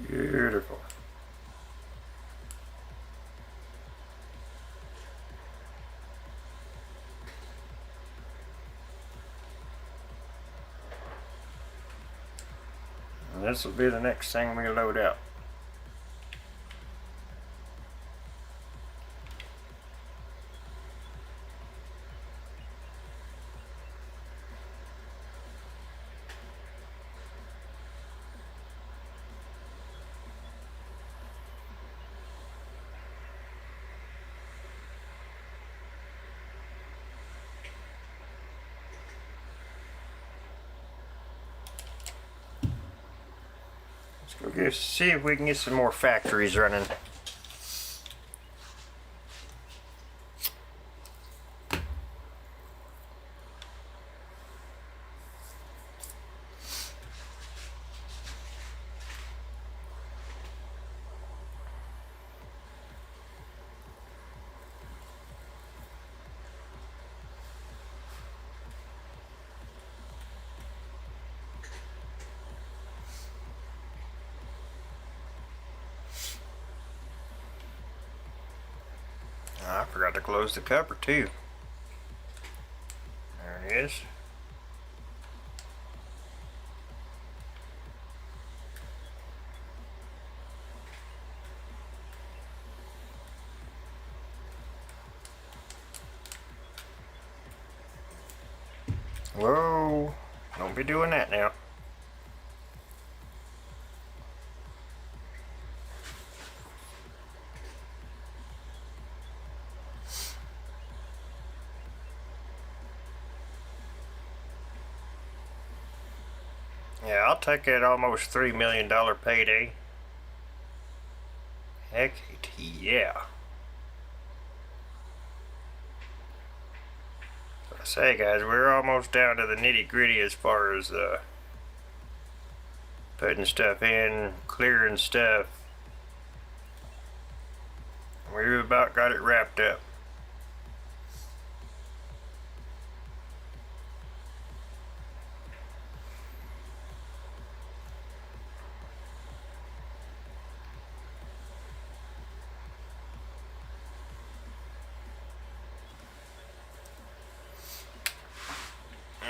Beautiful. And this will be the next thing we load out. Let's go see if we can get some more factories running. I forgot to close the cover too. There it is. Whoa, don't be doing that now. Yeah, I'll take that almost $3 million payday. Heck yeah. So I say guys, we're almost down to the nitty gritty as far as putting stuff in, clearing stuff. We've about got it wrapped up.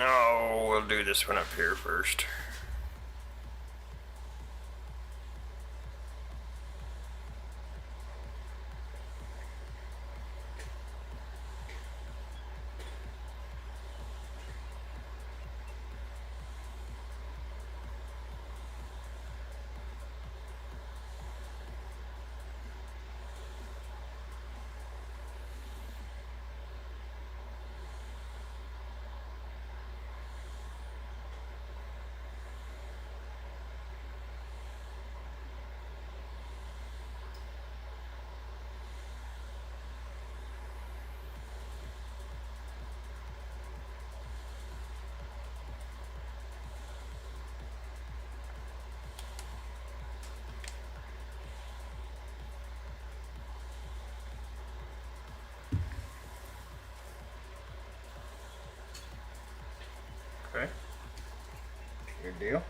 Oh, we'll do this one up here first. Okay. Good deal.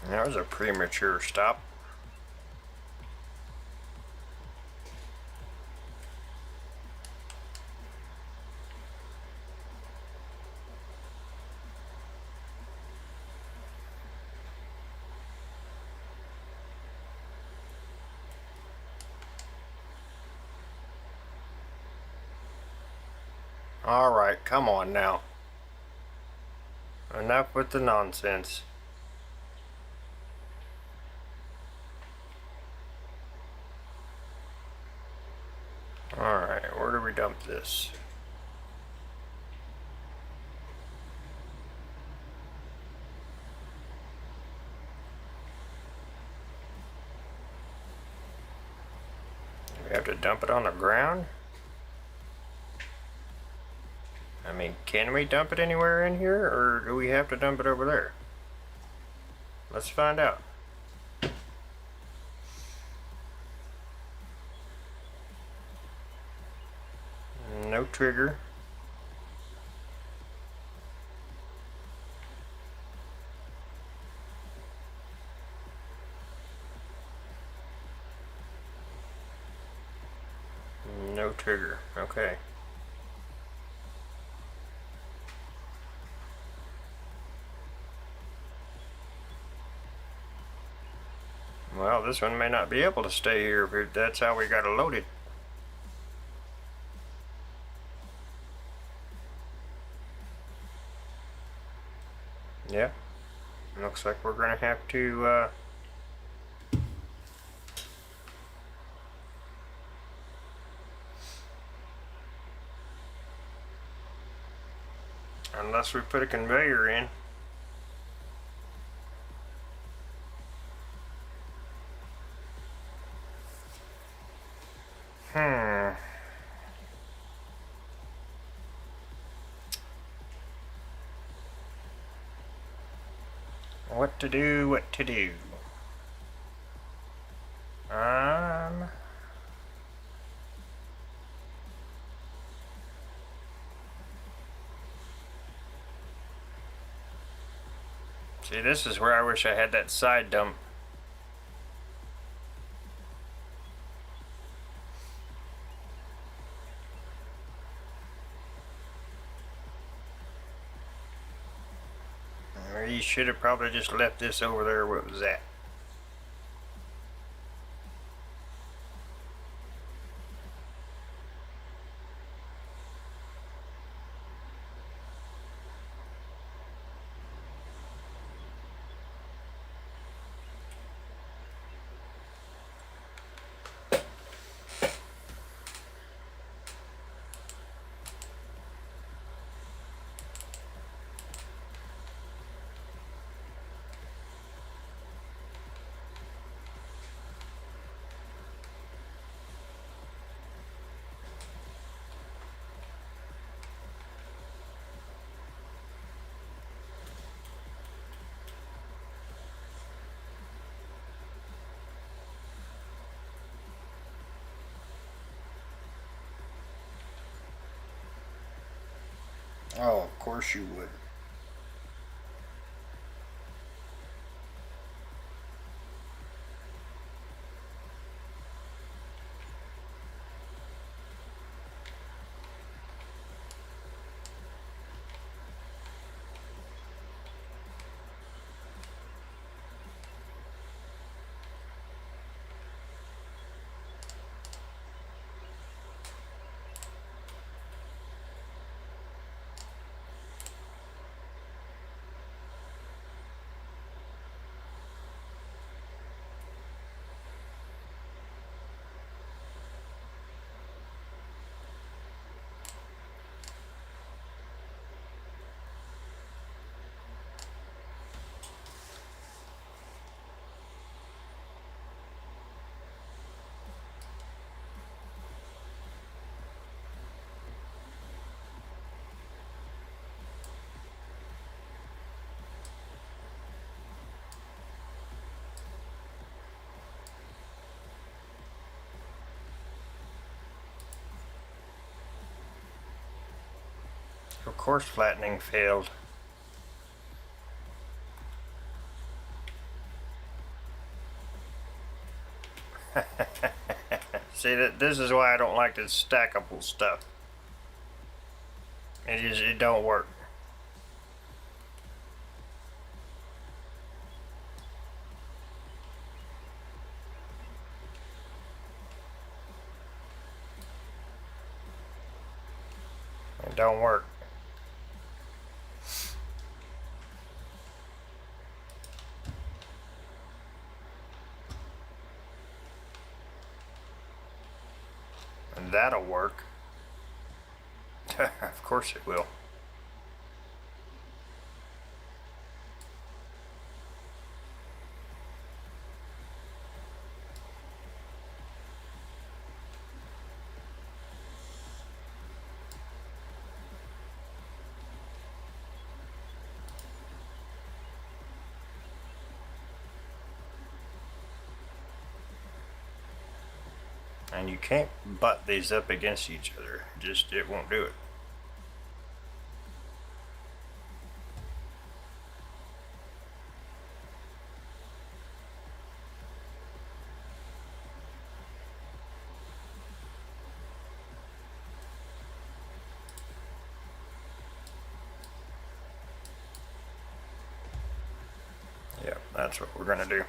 That was a premature stop. Alright, come on now. Enough with the nonsense. Alright, where do we dump this? We have to dump it on the ground? I mean, can we dump it anywhere in here, or do we have to dump it over there? Let's find out. No trigger. No trigger. Okay. Well, this one may not be able to stay here if that's how we gotta load it. Yeah. Looks like we're gonna have to, unless we put a conveyor in. What to do, what to do. See, this is where I wish I had that side dump. Or you should have probably just left this over there where it was at. Oh, of course you would. Of course flattening failed. See, this is why I don't like this stackable stuff. It don't work. It don't work. And that'll work. Of course it will. And you can't butt these up against each other. Just, it won't do it. Yeah, that's what we're gonna do.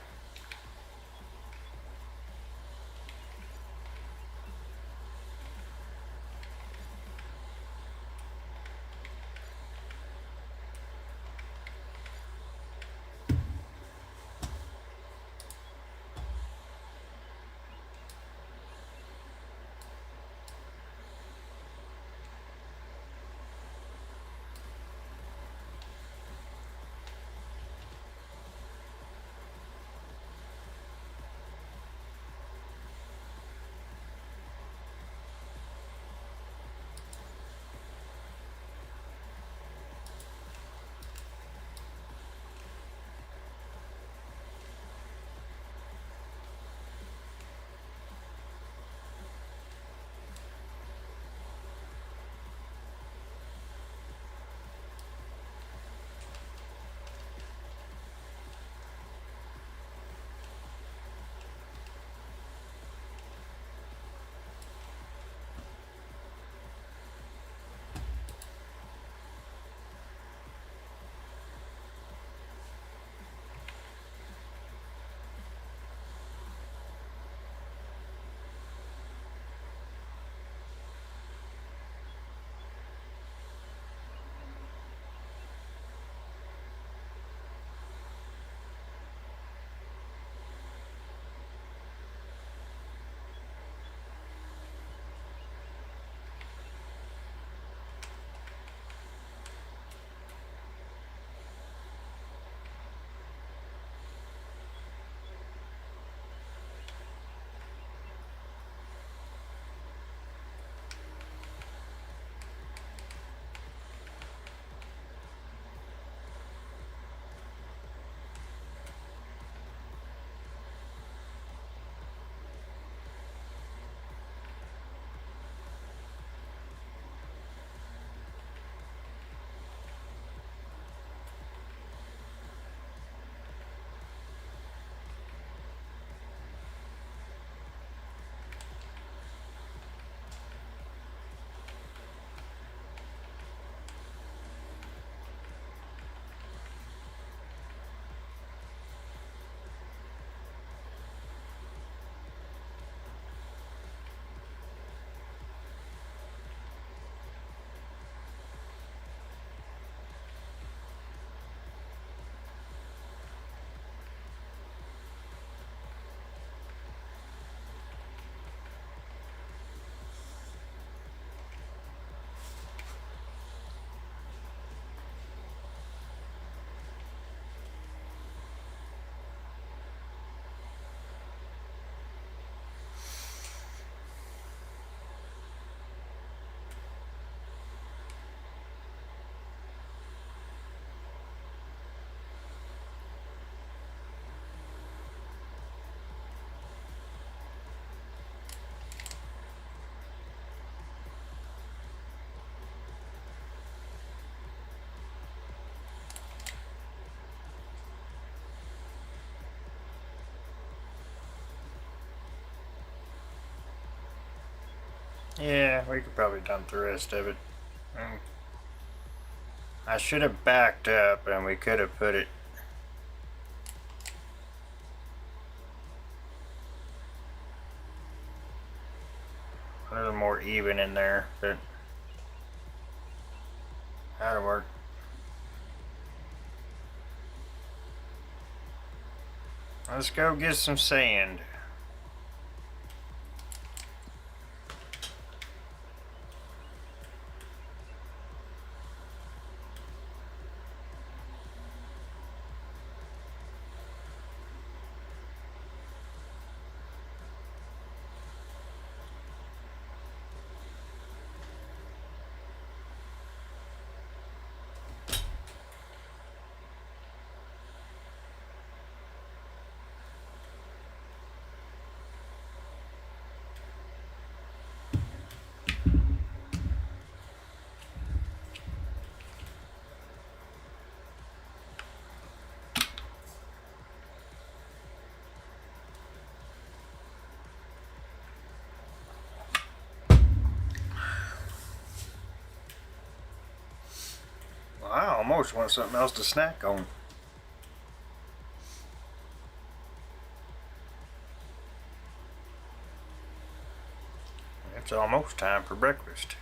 Yeah, we could probably dump the rest of it. I should have backed up and we could have put it a little more even in there, but that'll work. Let's go get some sand. Well, I almost want something else to snack on. It's almost time for breakfast.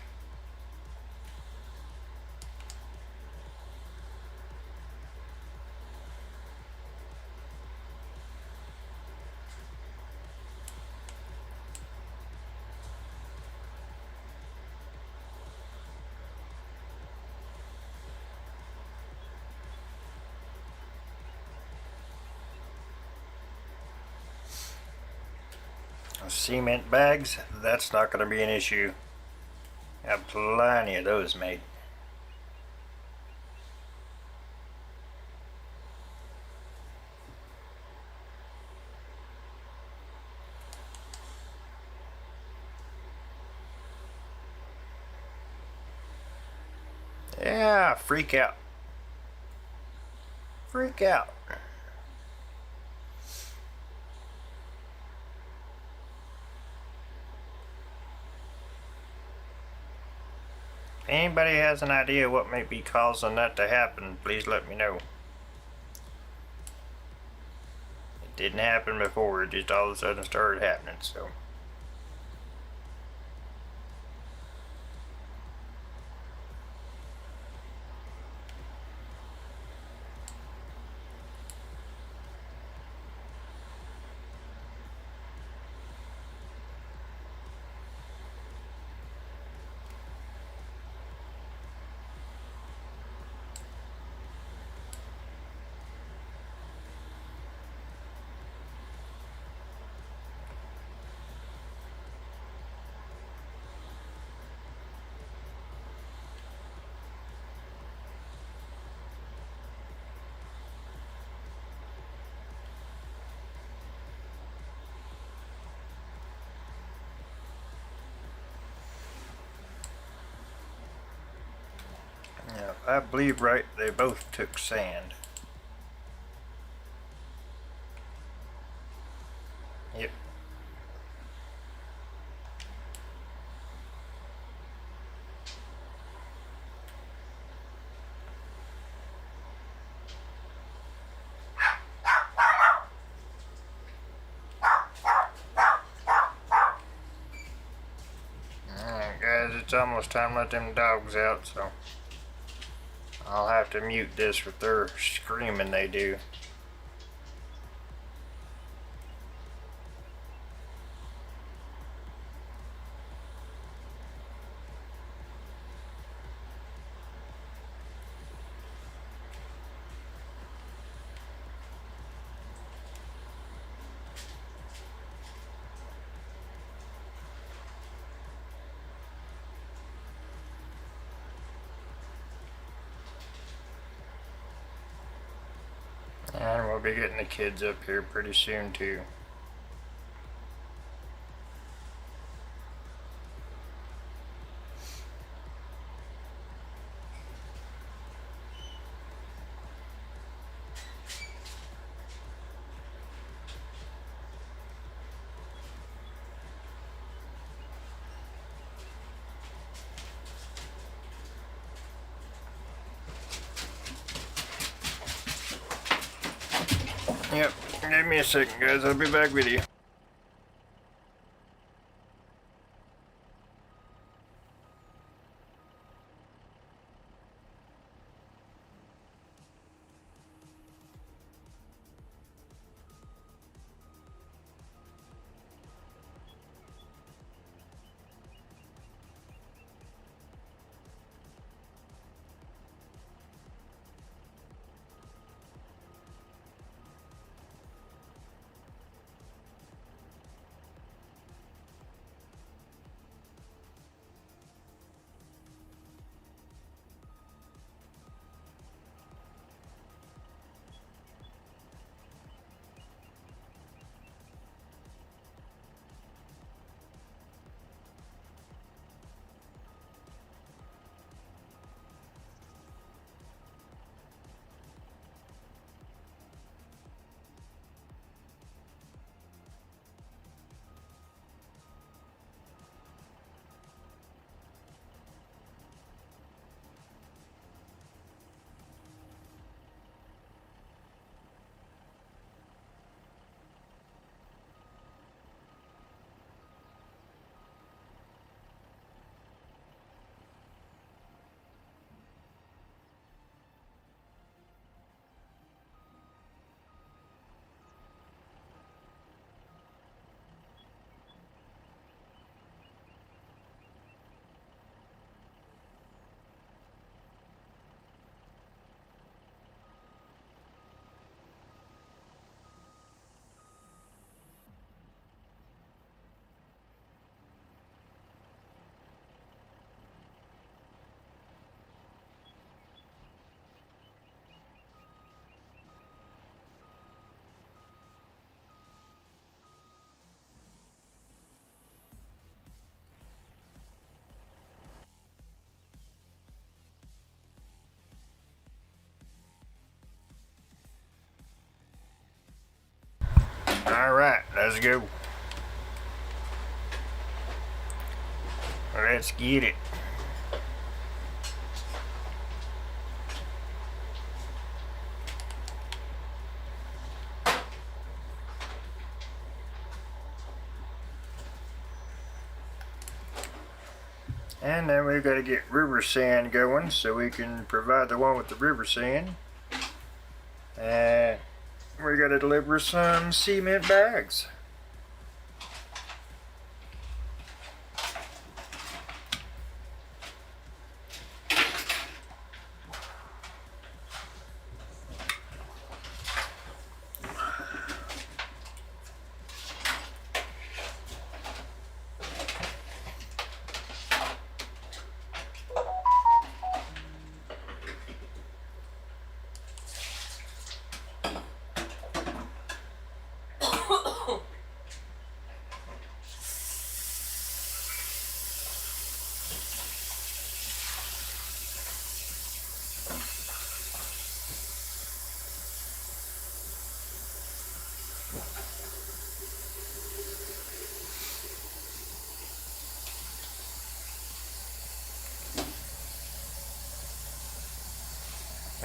Cement bags, that's not going to be an issue. I have plenty of those made. Yeah, freak out. Freak out. If anybody has an idea what may be causing that to happen, please let me know. It didn't happen before, it just all of a sudden started happening, so. Yeah, I believe right, they both took sand. Yep. Alright guys, it's almost time to let them dogs out, so I'll have to mute this with their screaming they do. And we'll be getting the kids up here pretty soon too. Yep, give me a second, guys. I'll be back with you. Alright, let's go. Let's get it. And then we've got to get river sand going so we can provide the one with the river sand. And we got to deliver some cement bags.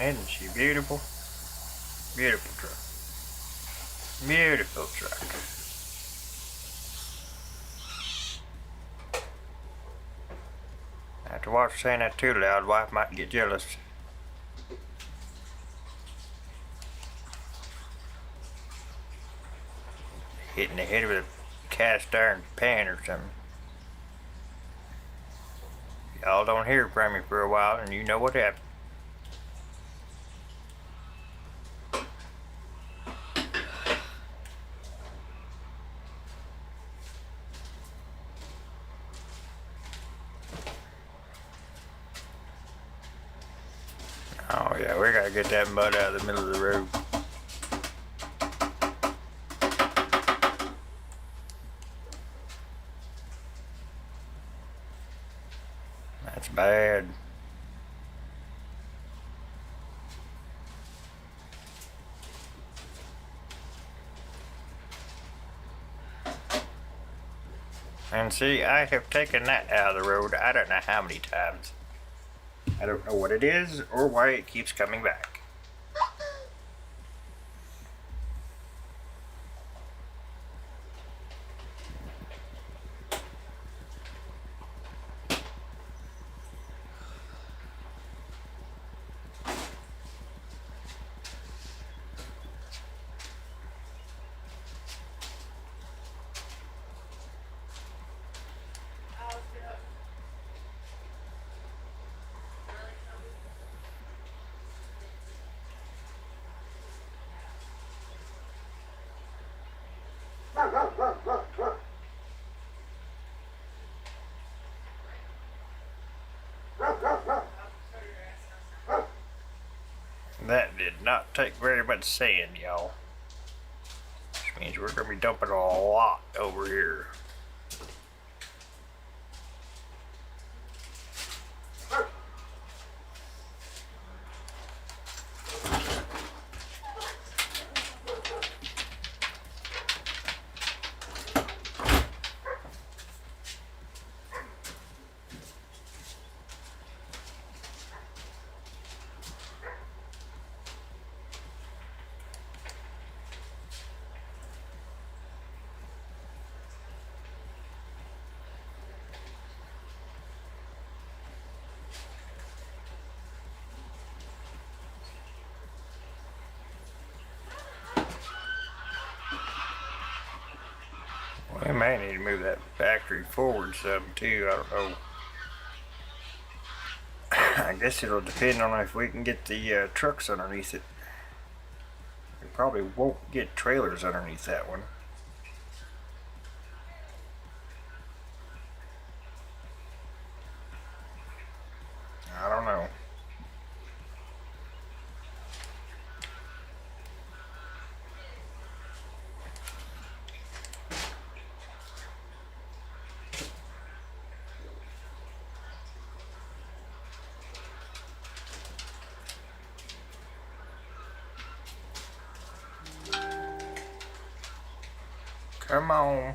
Isn't she beautiful? Beautiful truck. Beautiful truck. I have to watch saying that too loud. Wife might get jealous. Hitting the head with a cast iron pan or something. Y'all don't hear from me for a while, and you know what happened. Oh yeah, we gotta get that mud out of the middle of the road. That's bad. And see, I have taken that out of the road I don't know how many times. I don't know what it is or why it keeps coming back. That did not take very much sand, y'all. Which means we're going to be dumping a lot over here. We may need to move that factory forward some too, I don't know. I guess it'll depend on if we can get the trucks underneath it. We probably won't get trailers underneath that one. I don't know. Come on.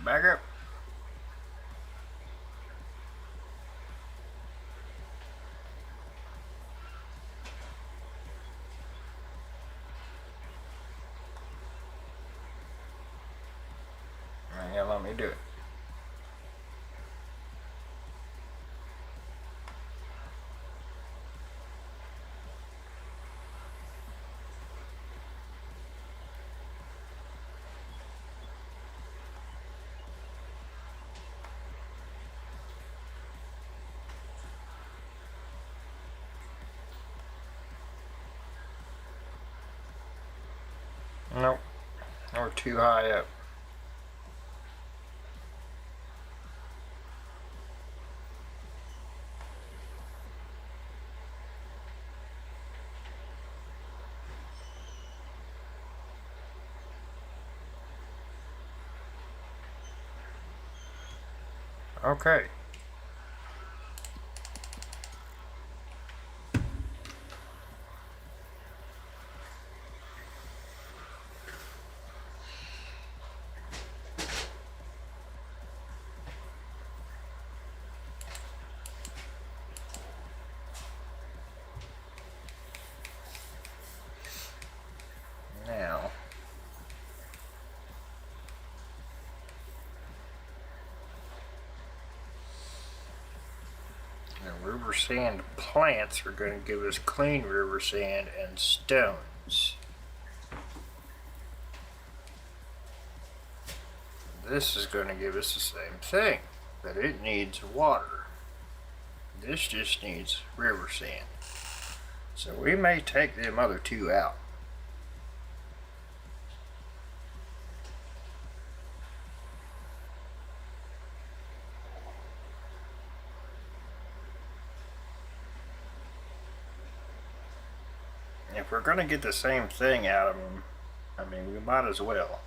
Back up. Yeah, let me do it. Nope, we're too high up. Okay. Now, the river sand plants are going to give us clean river sand and stones. This is going to give us the same thing, but it needs water. This just needs river sand. So we may take them other two out. If we're going to get the same thing out of them, I mean, we might as well.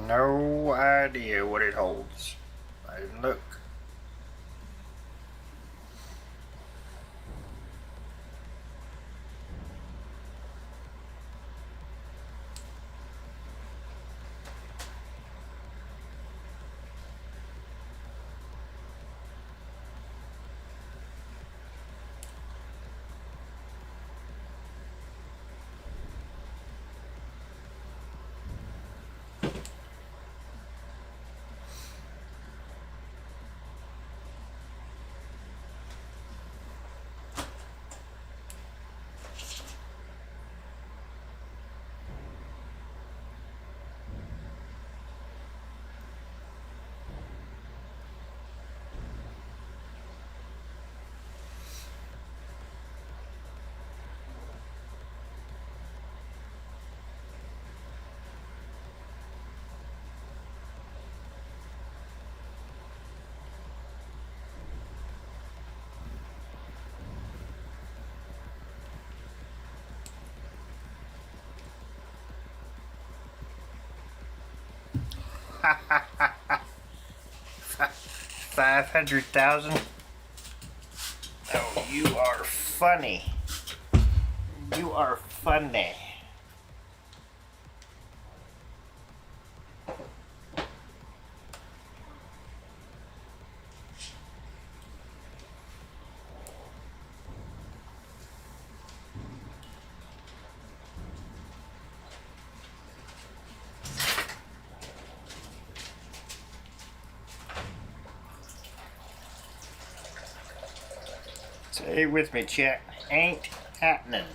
no idea what it holds. I didn't look. $500,000. Oh, you are funny. You are funny. Stay with me, chat. Ain't happening.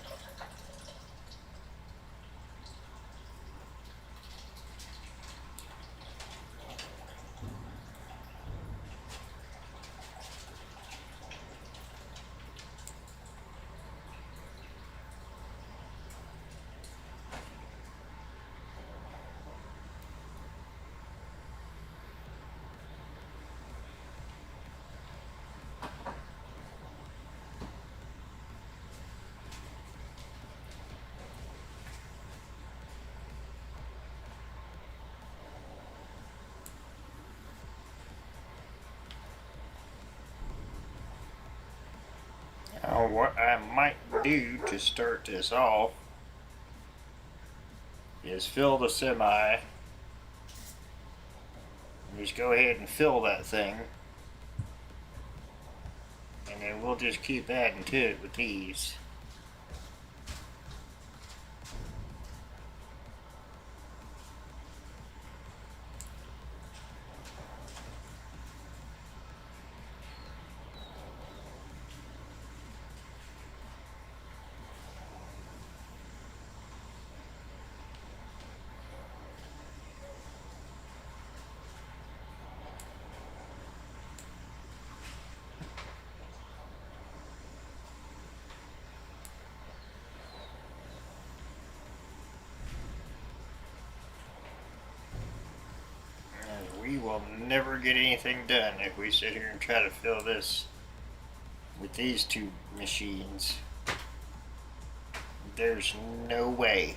Now, what I might do to start this off is fill the semi. And just go ahead and fill that thing. And then we'll just keep adding to it with these. We will never get anything done if we sit here and try to fill this with these two machines. There's no way.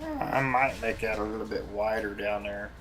I might make that a little bit wider down there.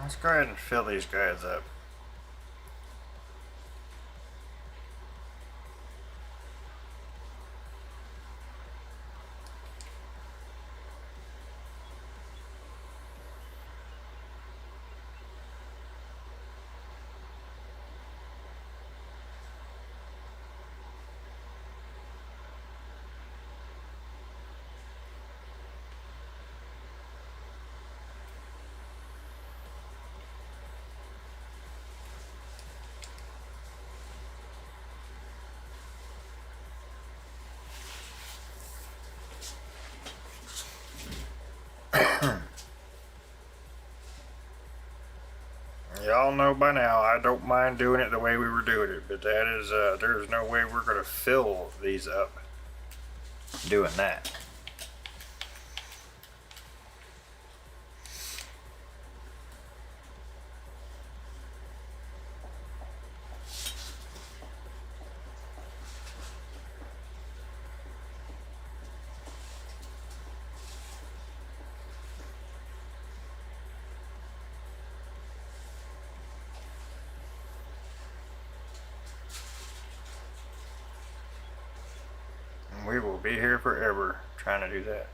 Let's go ahead and fill these guys up. Y'all know by now I don't mind doing it the way we were doing it, but that is there's no way we're gonna fill these up doing that. We will be here forever trying to do that.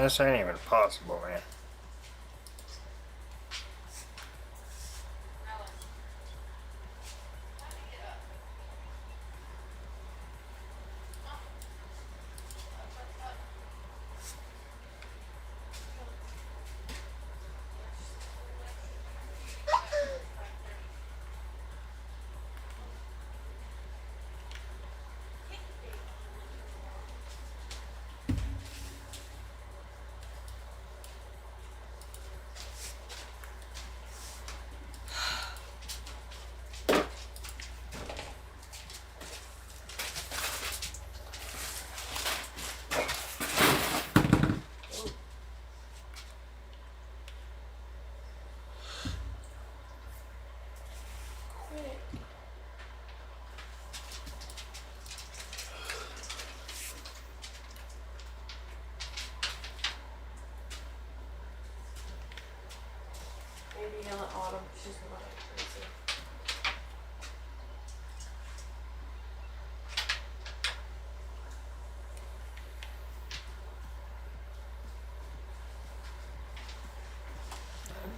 This ain't even possible, man. Maybe yell at Autumn. She's the one crazy.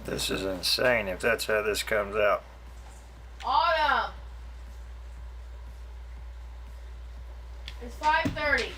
This is insane if that's how this comes out. Autumn! It's 5:30.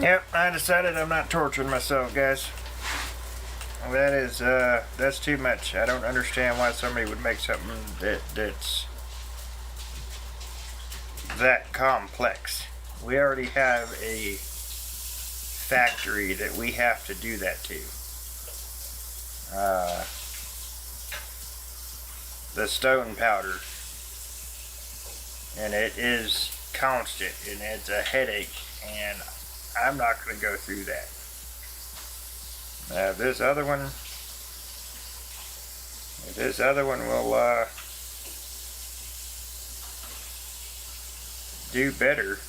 Yep, I decided I'm not torturing myself, guys. That is, that's too much. I don't understand why somebody would make something that's that complex. We already have a factory that we have to do that to. The stone powder. And it is constant, and it's a headache, and I'm not going to go through that. This other one will do better.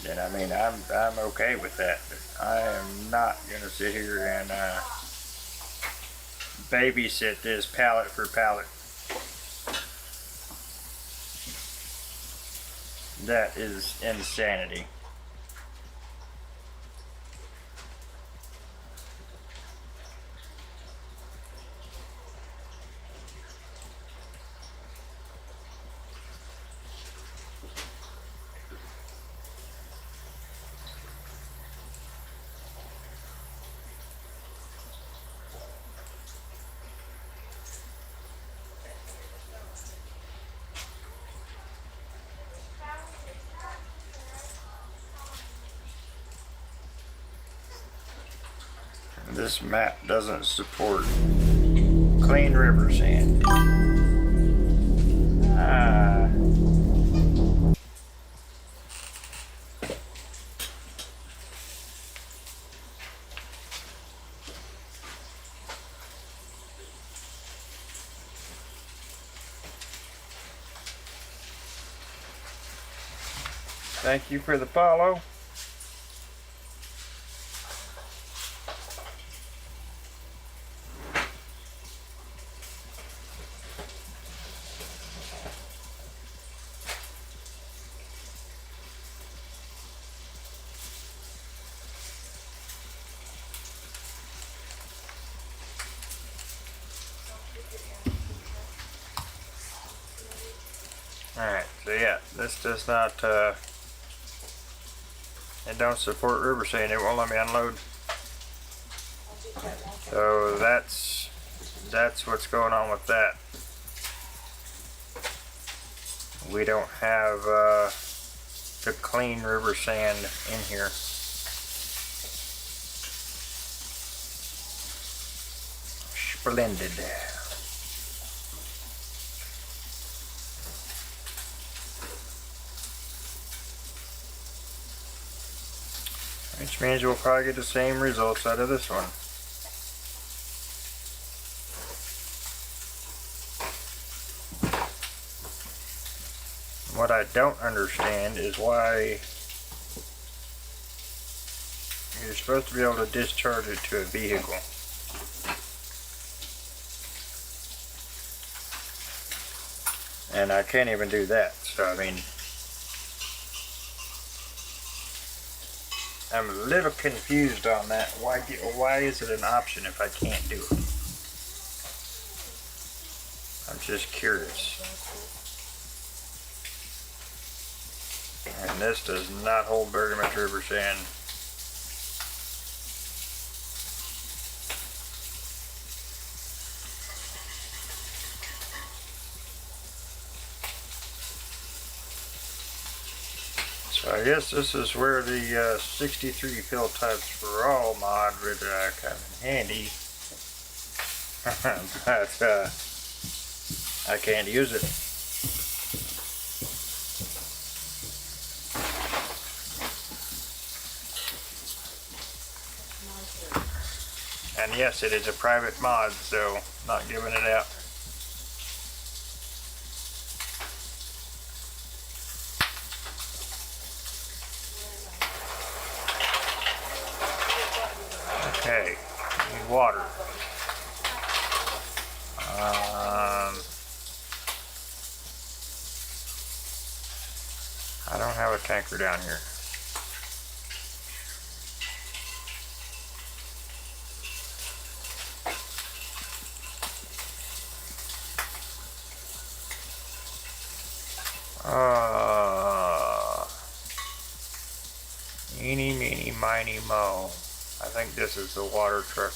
Then I mean I'm okay with that. But I am not going to sit here and babysit this pallet for pallet. That is insanity. This map doesn't support clean river sand. Thank you for the follow. Alright, so yeah, this does not, it don't support river sand. It won't let me unload. So that's what's going on with that. We don't have the clean river sand in here. Splendid. Which means we'll probably get the same results out of this one. What I don't understand is why you're supposed to be able to discharge it to a vehicle. And I can't even do that, so I mean, I'm a little confused on that. Why is it an option if I can't do it? I'm just curious. And this does not hold very much river sand. So I guess this is where the 63 fill types for all mod would come in handy. But I can't use it. And yes, it is a private mod, so not giving it out. Okay, need water. I don't have a tanker down here. Eeny, meeny, miny, mo. I think this is the water truck.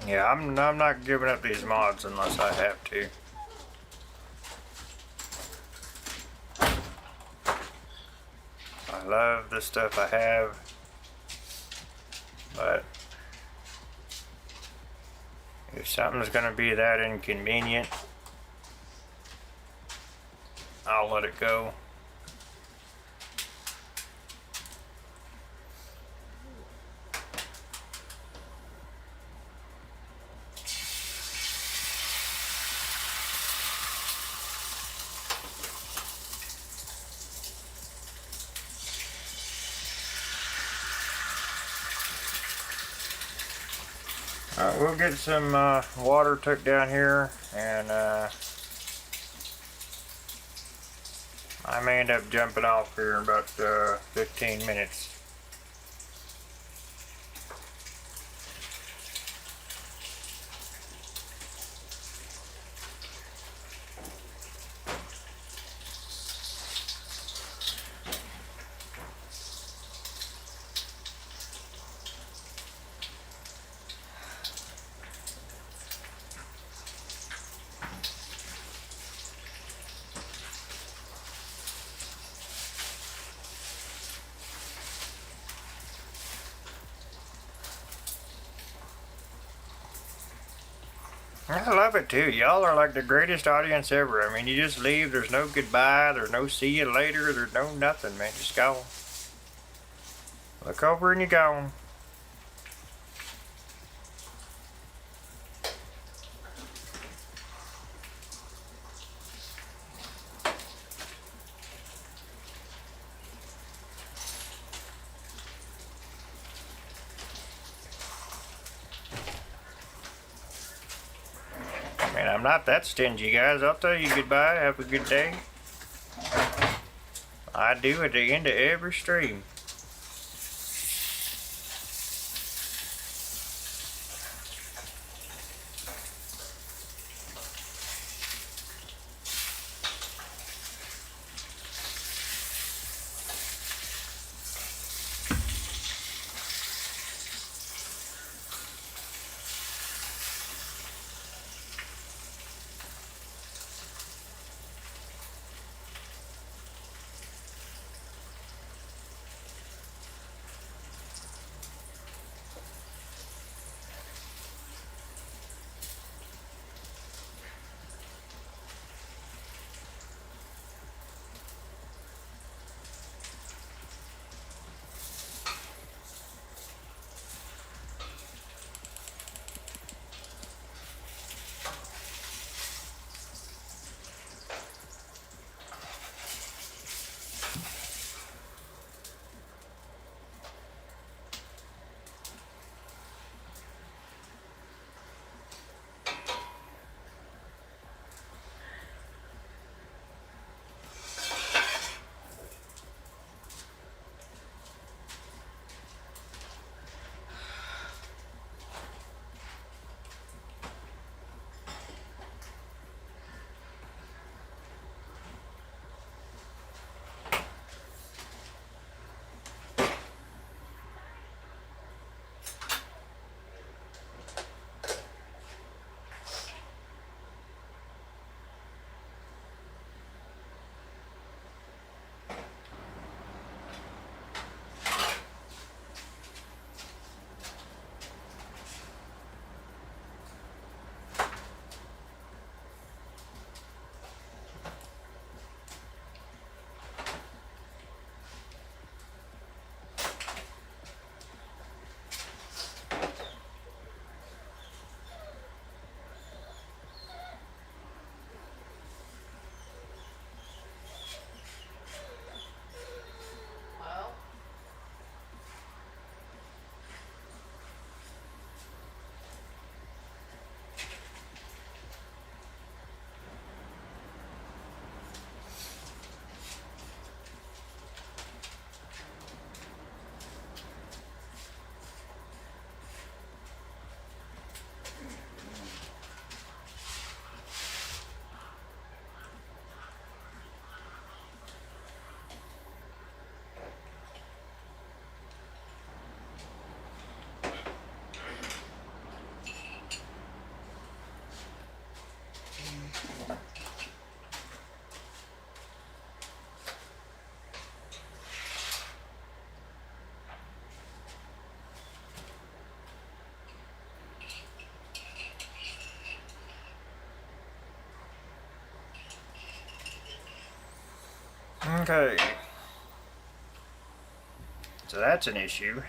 Yeah, I'm not giving up these mods unless I have to. I love the stuff I have, but if something's gonna be that inconvenient, I'll let it go. Alright, we'll get some water took down here, and I may end up jumping off here in about 15 minutes. I love it too. Y'all are like the greatest audience ever. I mean, you just leave. There's no goodbye. There's no see you later. There's no nothing, man. Just go. Look over and you're gone. Man, I'm not that stingy, guys. I'll tell you goodbye. Have a good day. I do at the end of every stream. Okay. So that's an issue.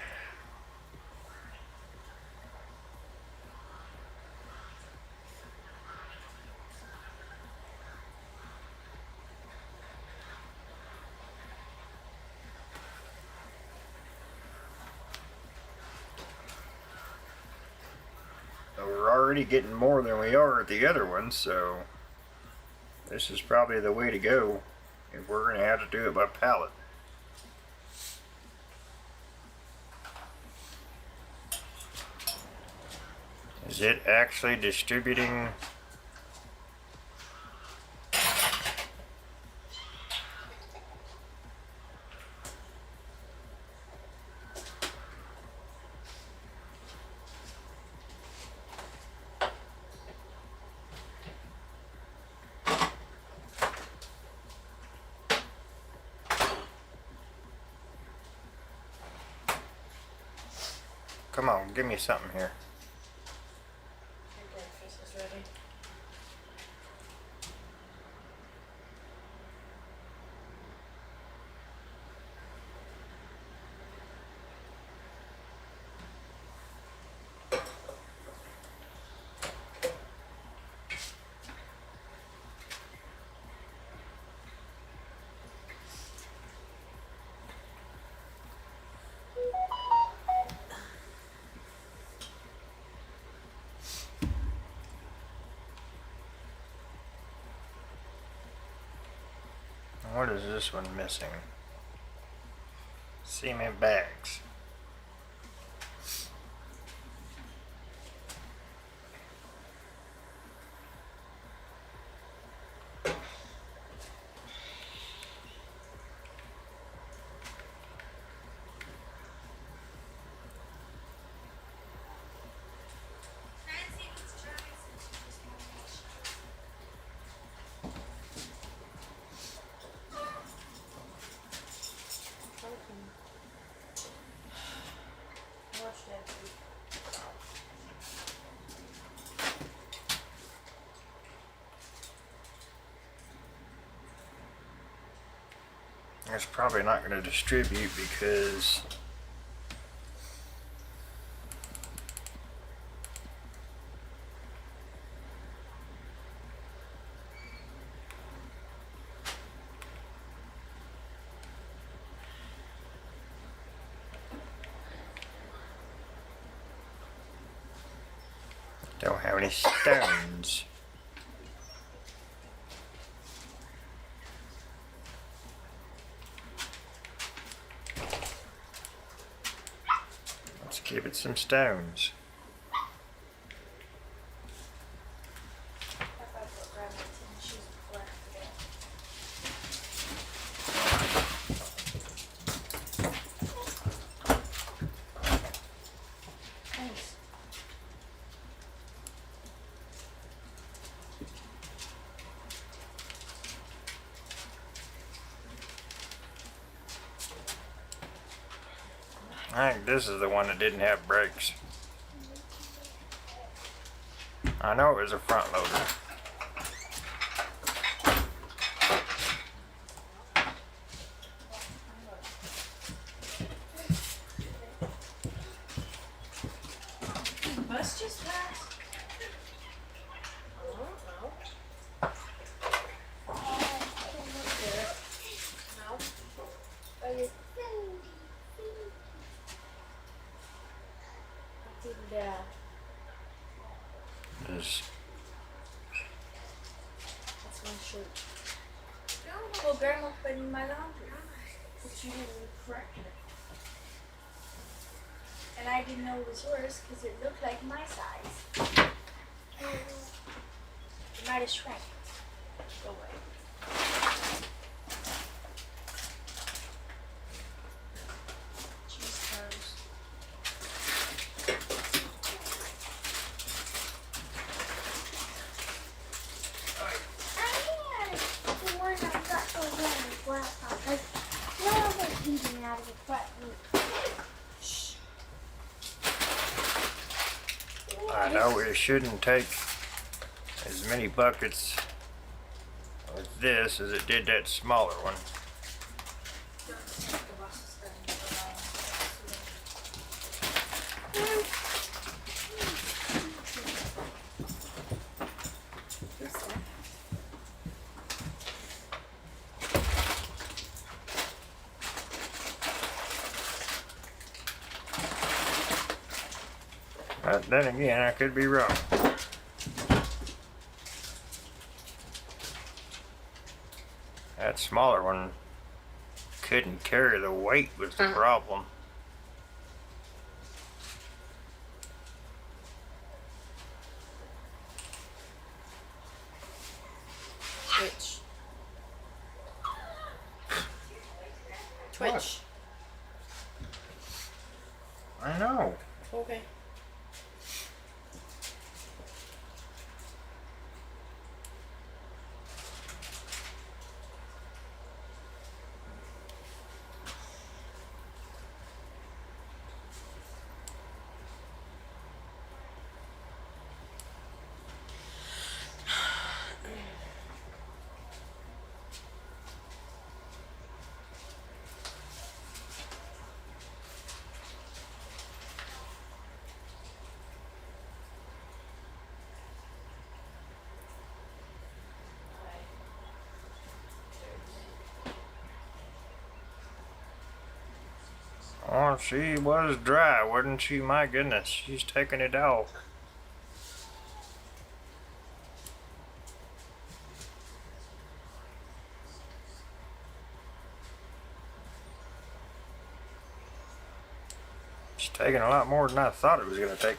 But we're already getting more than we are at the other one, so this is probably the way to go if we're going to have to do it by pallet. Is it actually distributing? Come on, give me something here. Your breakfast is ready. What is this one missing? Cement bags. Watch that food. It's probably not going to distribute because don't have any stones. Let's give it some stones. I thought I'd grab my tin shoes before I forget. Thanks. I think this is the one that didn't have brakes. I know it was a front loader. Bus just passed? I don't know. No. Not even Dad. This That's my shirt. Well, Grandma put in my laundry. But you didn't correct it. And I didn't know it was yours because it looked like my size. It might have shrank. Go away. Cheese toast. I know it shouldn't take as many buckets with this as it did that smaller one. The bus is standing around. Who's that? But then again, I could be wrong. That smaller one couldn't carry the weight was the problem. Twitch. Twitch. I know. Okay. Oh, she was dry, wasn't she? My goodness, she's taking it off. It's taking a lot more than I thought it was going to take.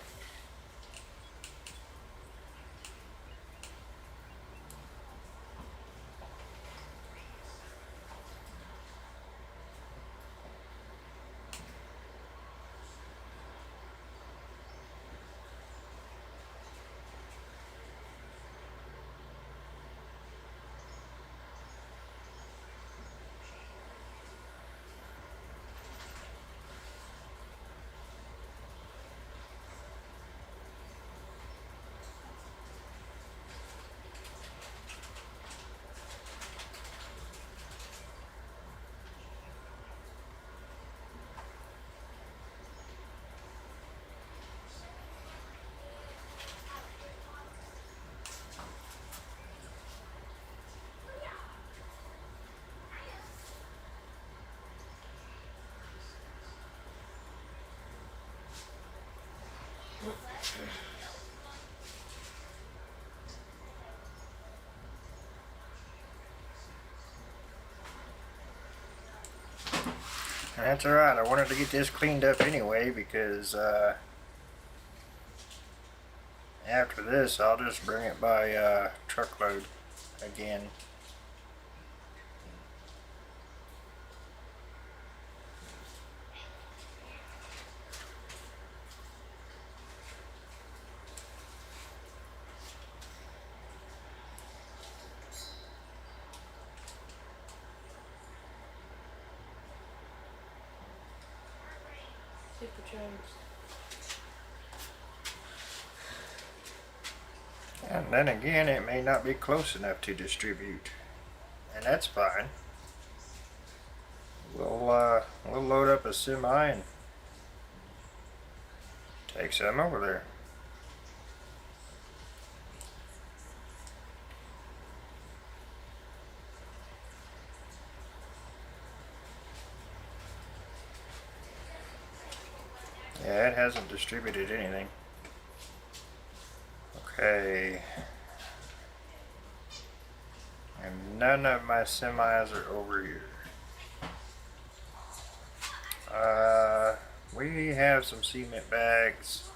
That's alright, I wanted to get this cleaned up anyway because after this I'll just bring it by truckload again. And then again, it may not be close enough to distribute, and that's fine. We'll load up a semi and take some over there. Yeah, it hasn't distributed anything. Okay. And none of my semis are over here. We have some cement bags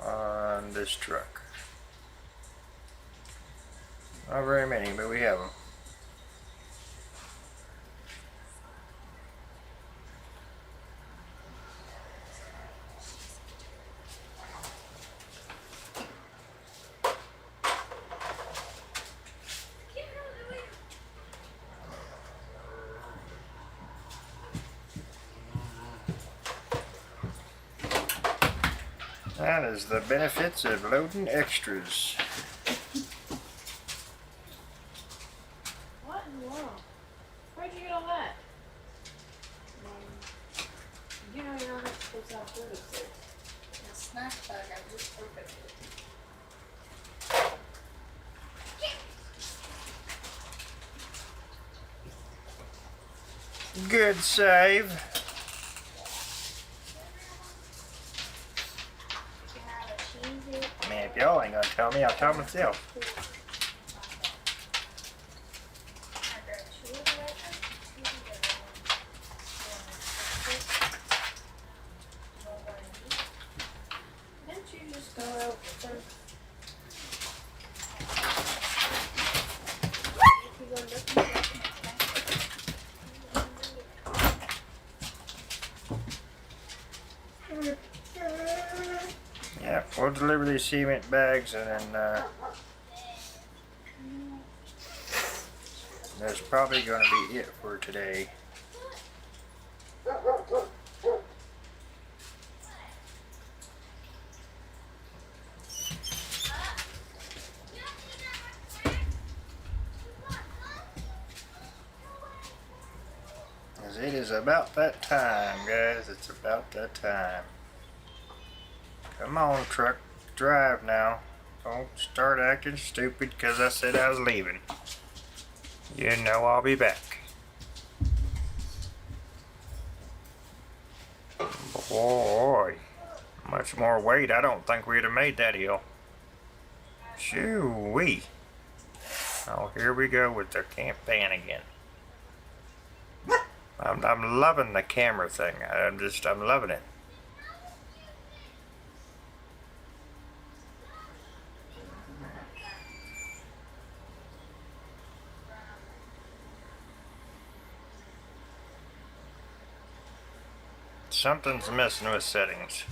on this truck. Not very many, but we have them. That is the benefits of loading extras. What in the world? Where'd you get all that? Good save. Man, if y'all ain't gonna tell me, I'll tell myself. Didn't you just go out with them? You go looking for Yeah, we'll deliver these cement bags and then that's probably gonna be it for today. As it is about that time, guys. It's about that time. Come on, truck. Drive now. Don't start acting stupid because I said I was leaving. You know I'll be back. Boy, much more weight. I don't think we'd have made that hill. Shoo-wee. Oh, here we go with the camp pan again. I'm loving the camera thing. I'm loving it. Something's messing with settings.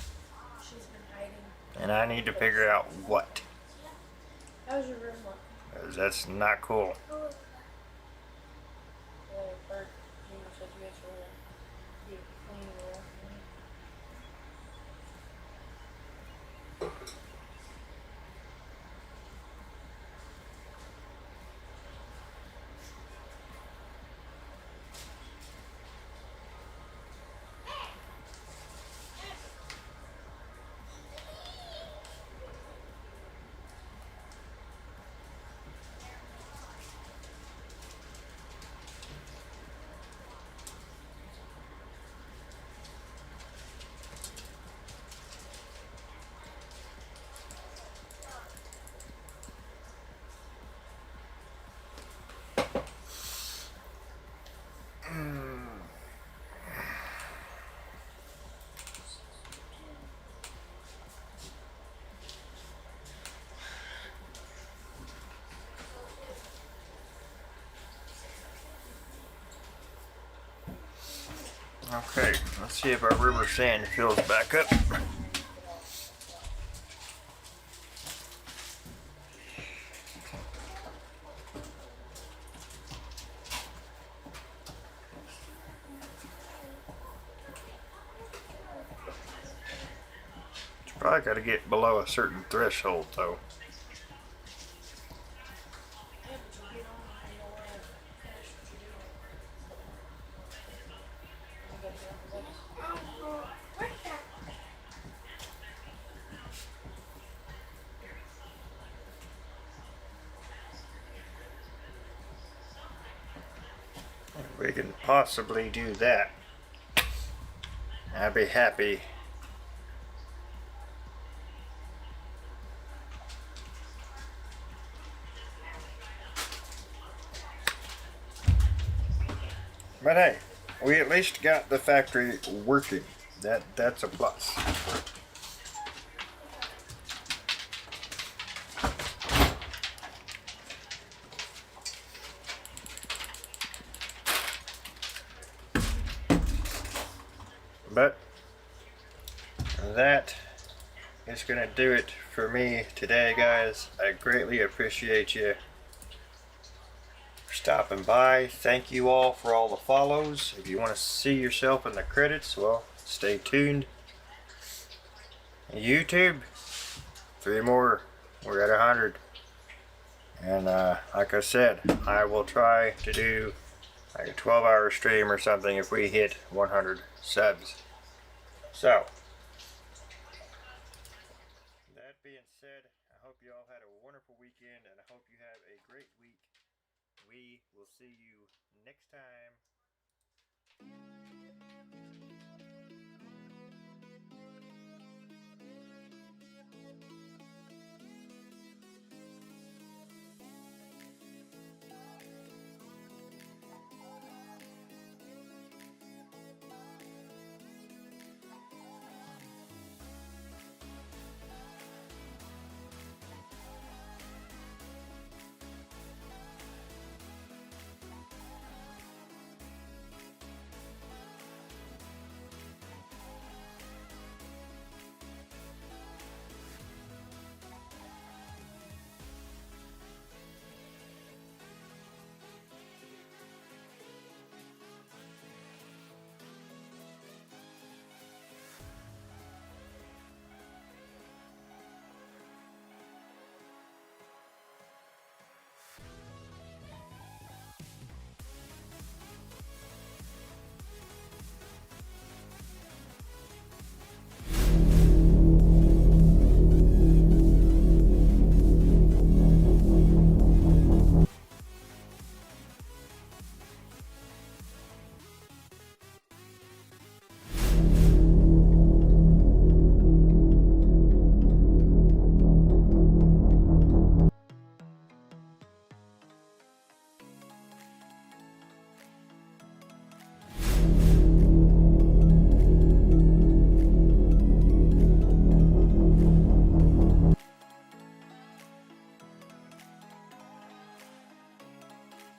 she's been hiding. And I need to figure out what. How's your room look? 'Cause that's not cool. Bert, Gina said you guys were be cleaning the room. Okay, let's see if our river sand fills back up. It's probably got to get below a certain threshold though. If we can possibly do that, I'd be happy. But hey, we at least got the factory working. That's a plus. But that is gonna do it for me today, guys. I greatly appreciate you stopping by. Thank you all for all the follows. If you want to see yourself in the credits, well, stay tuned. YouTube, 3 more. We're at 100. And like I said, I will try to do like a 12-hour stream or something if we hit 100 subs. So, that being said, I hope you all had a wonderful weekend and I hope you have a great week. We will see you next time.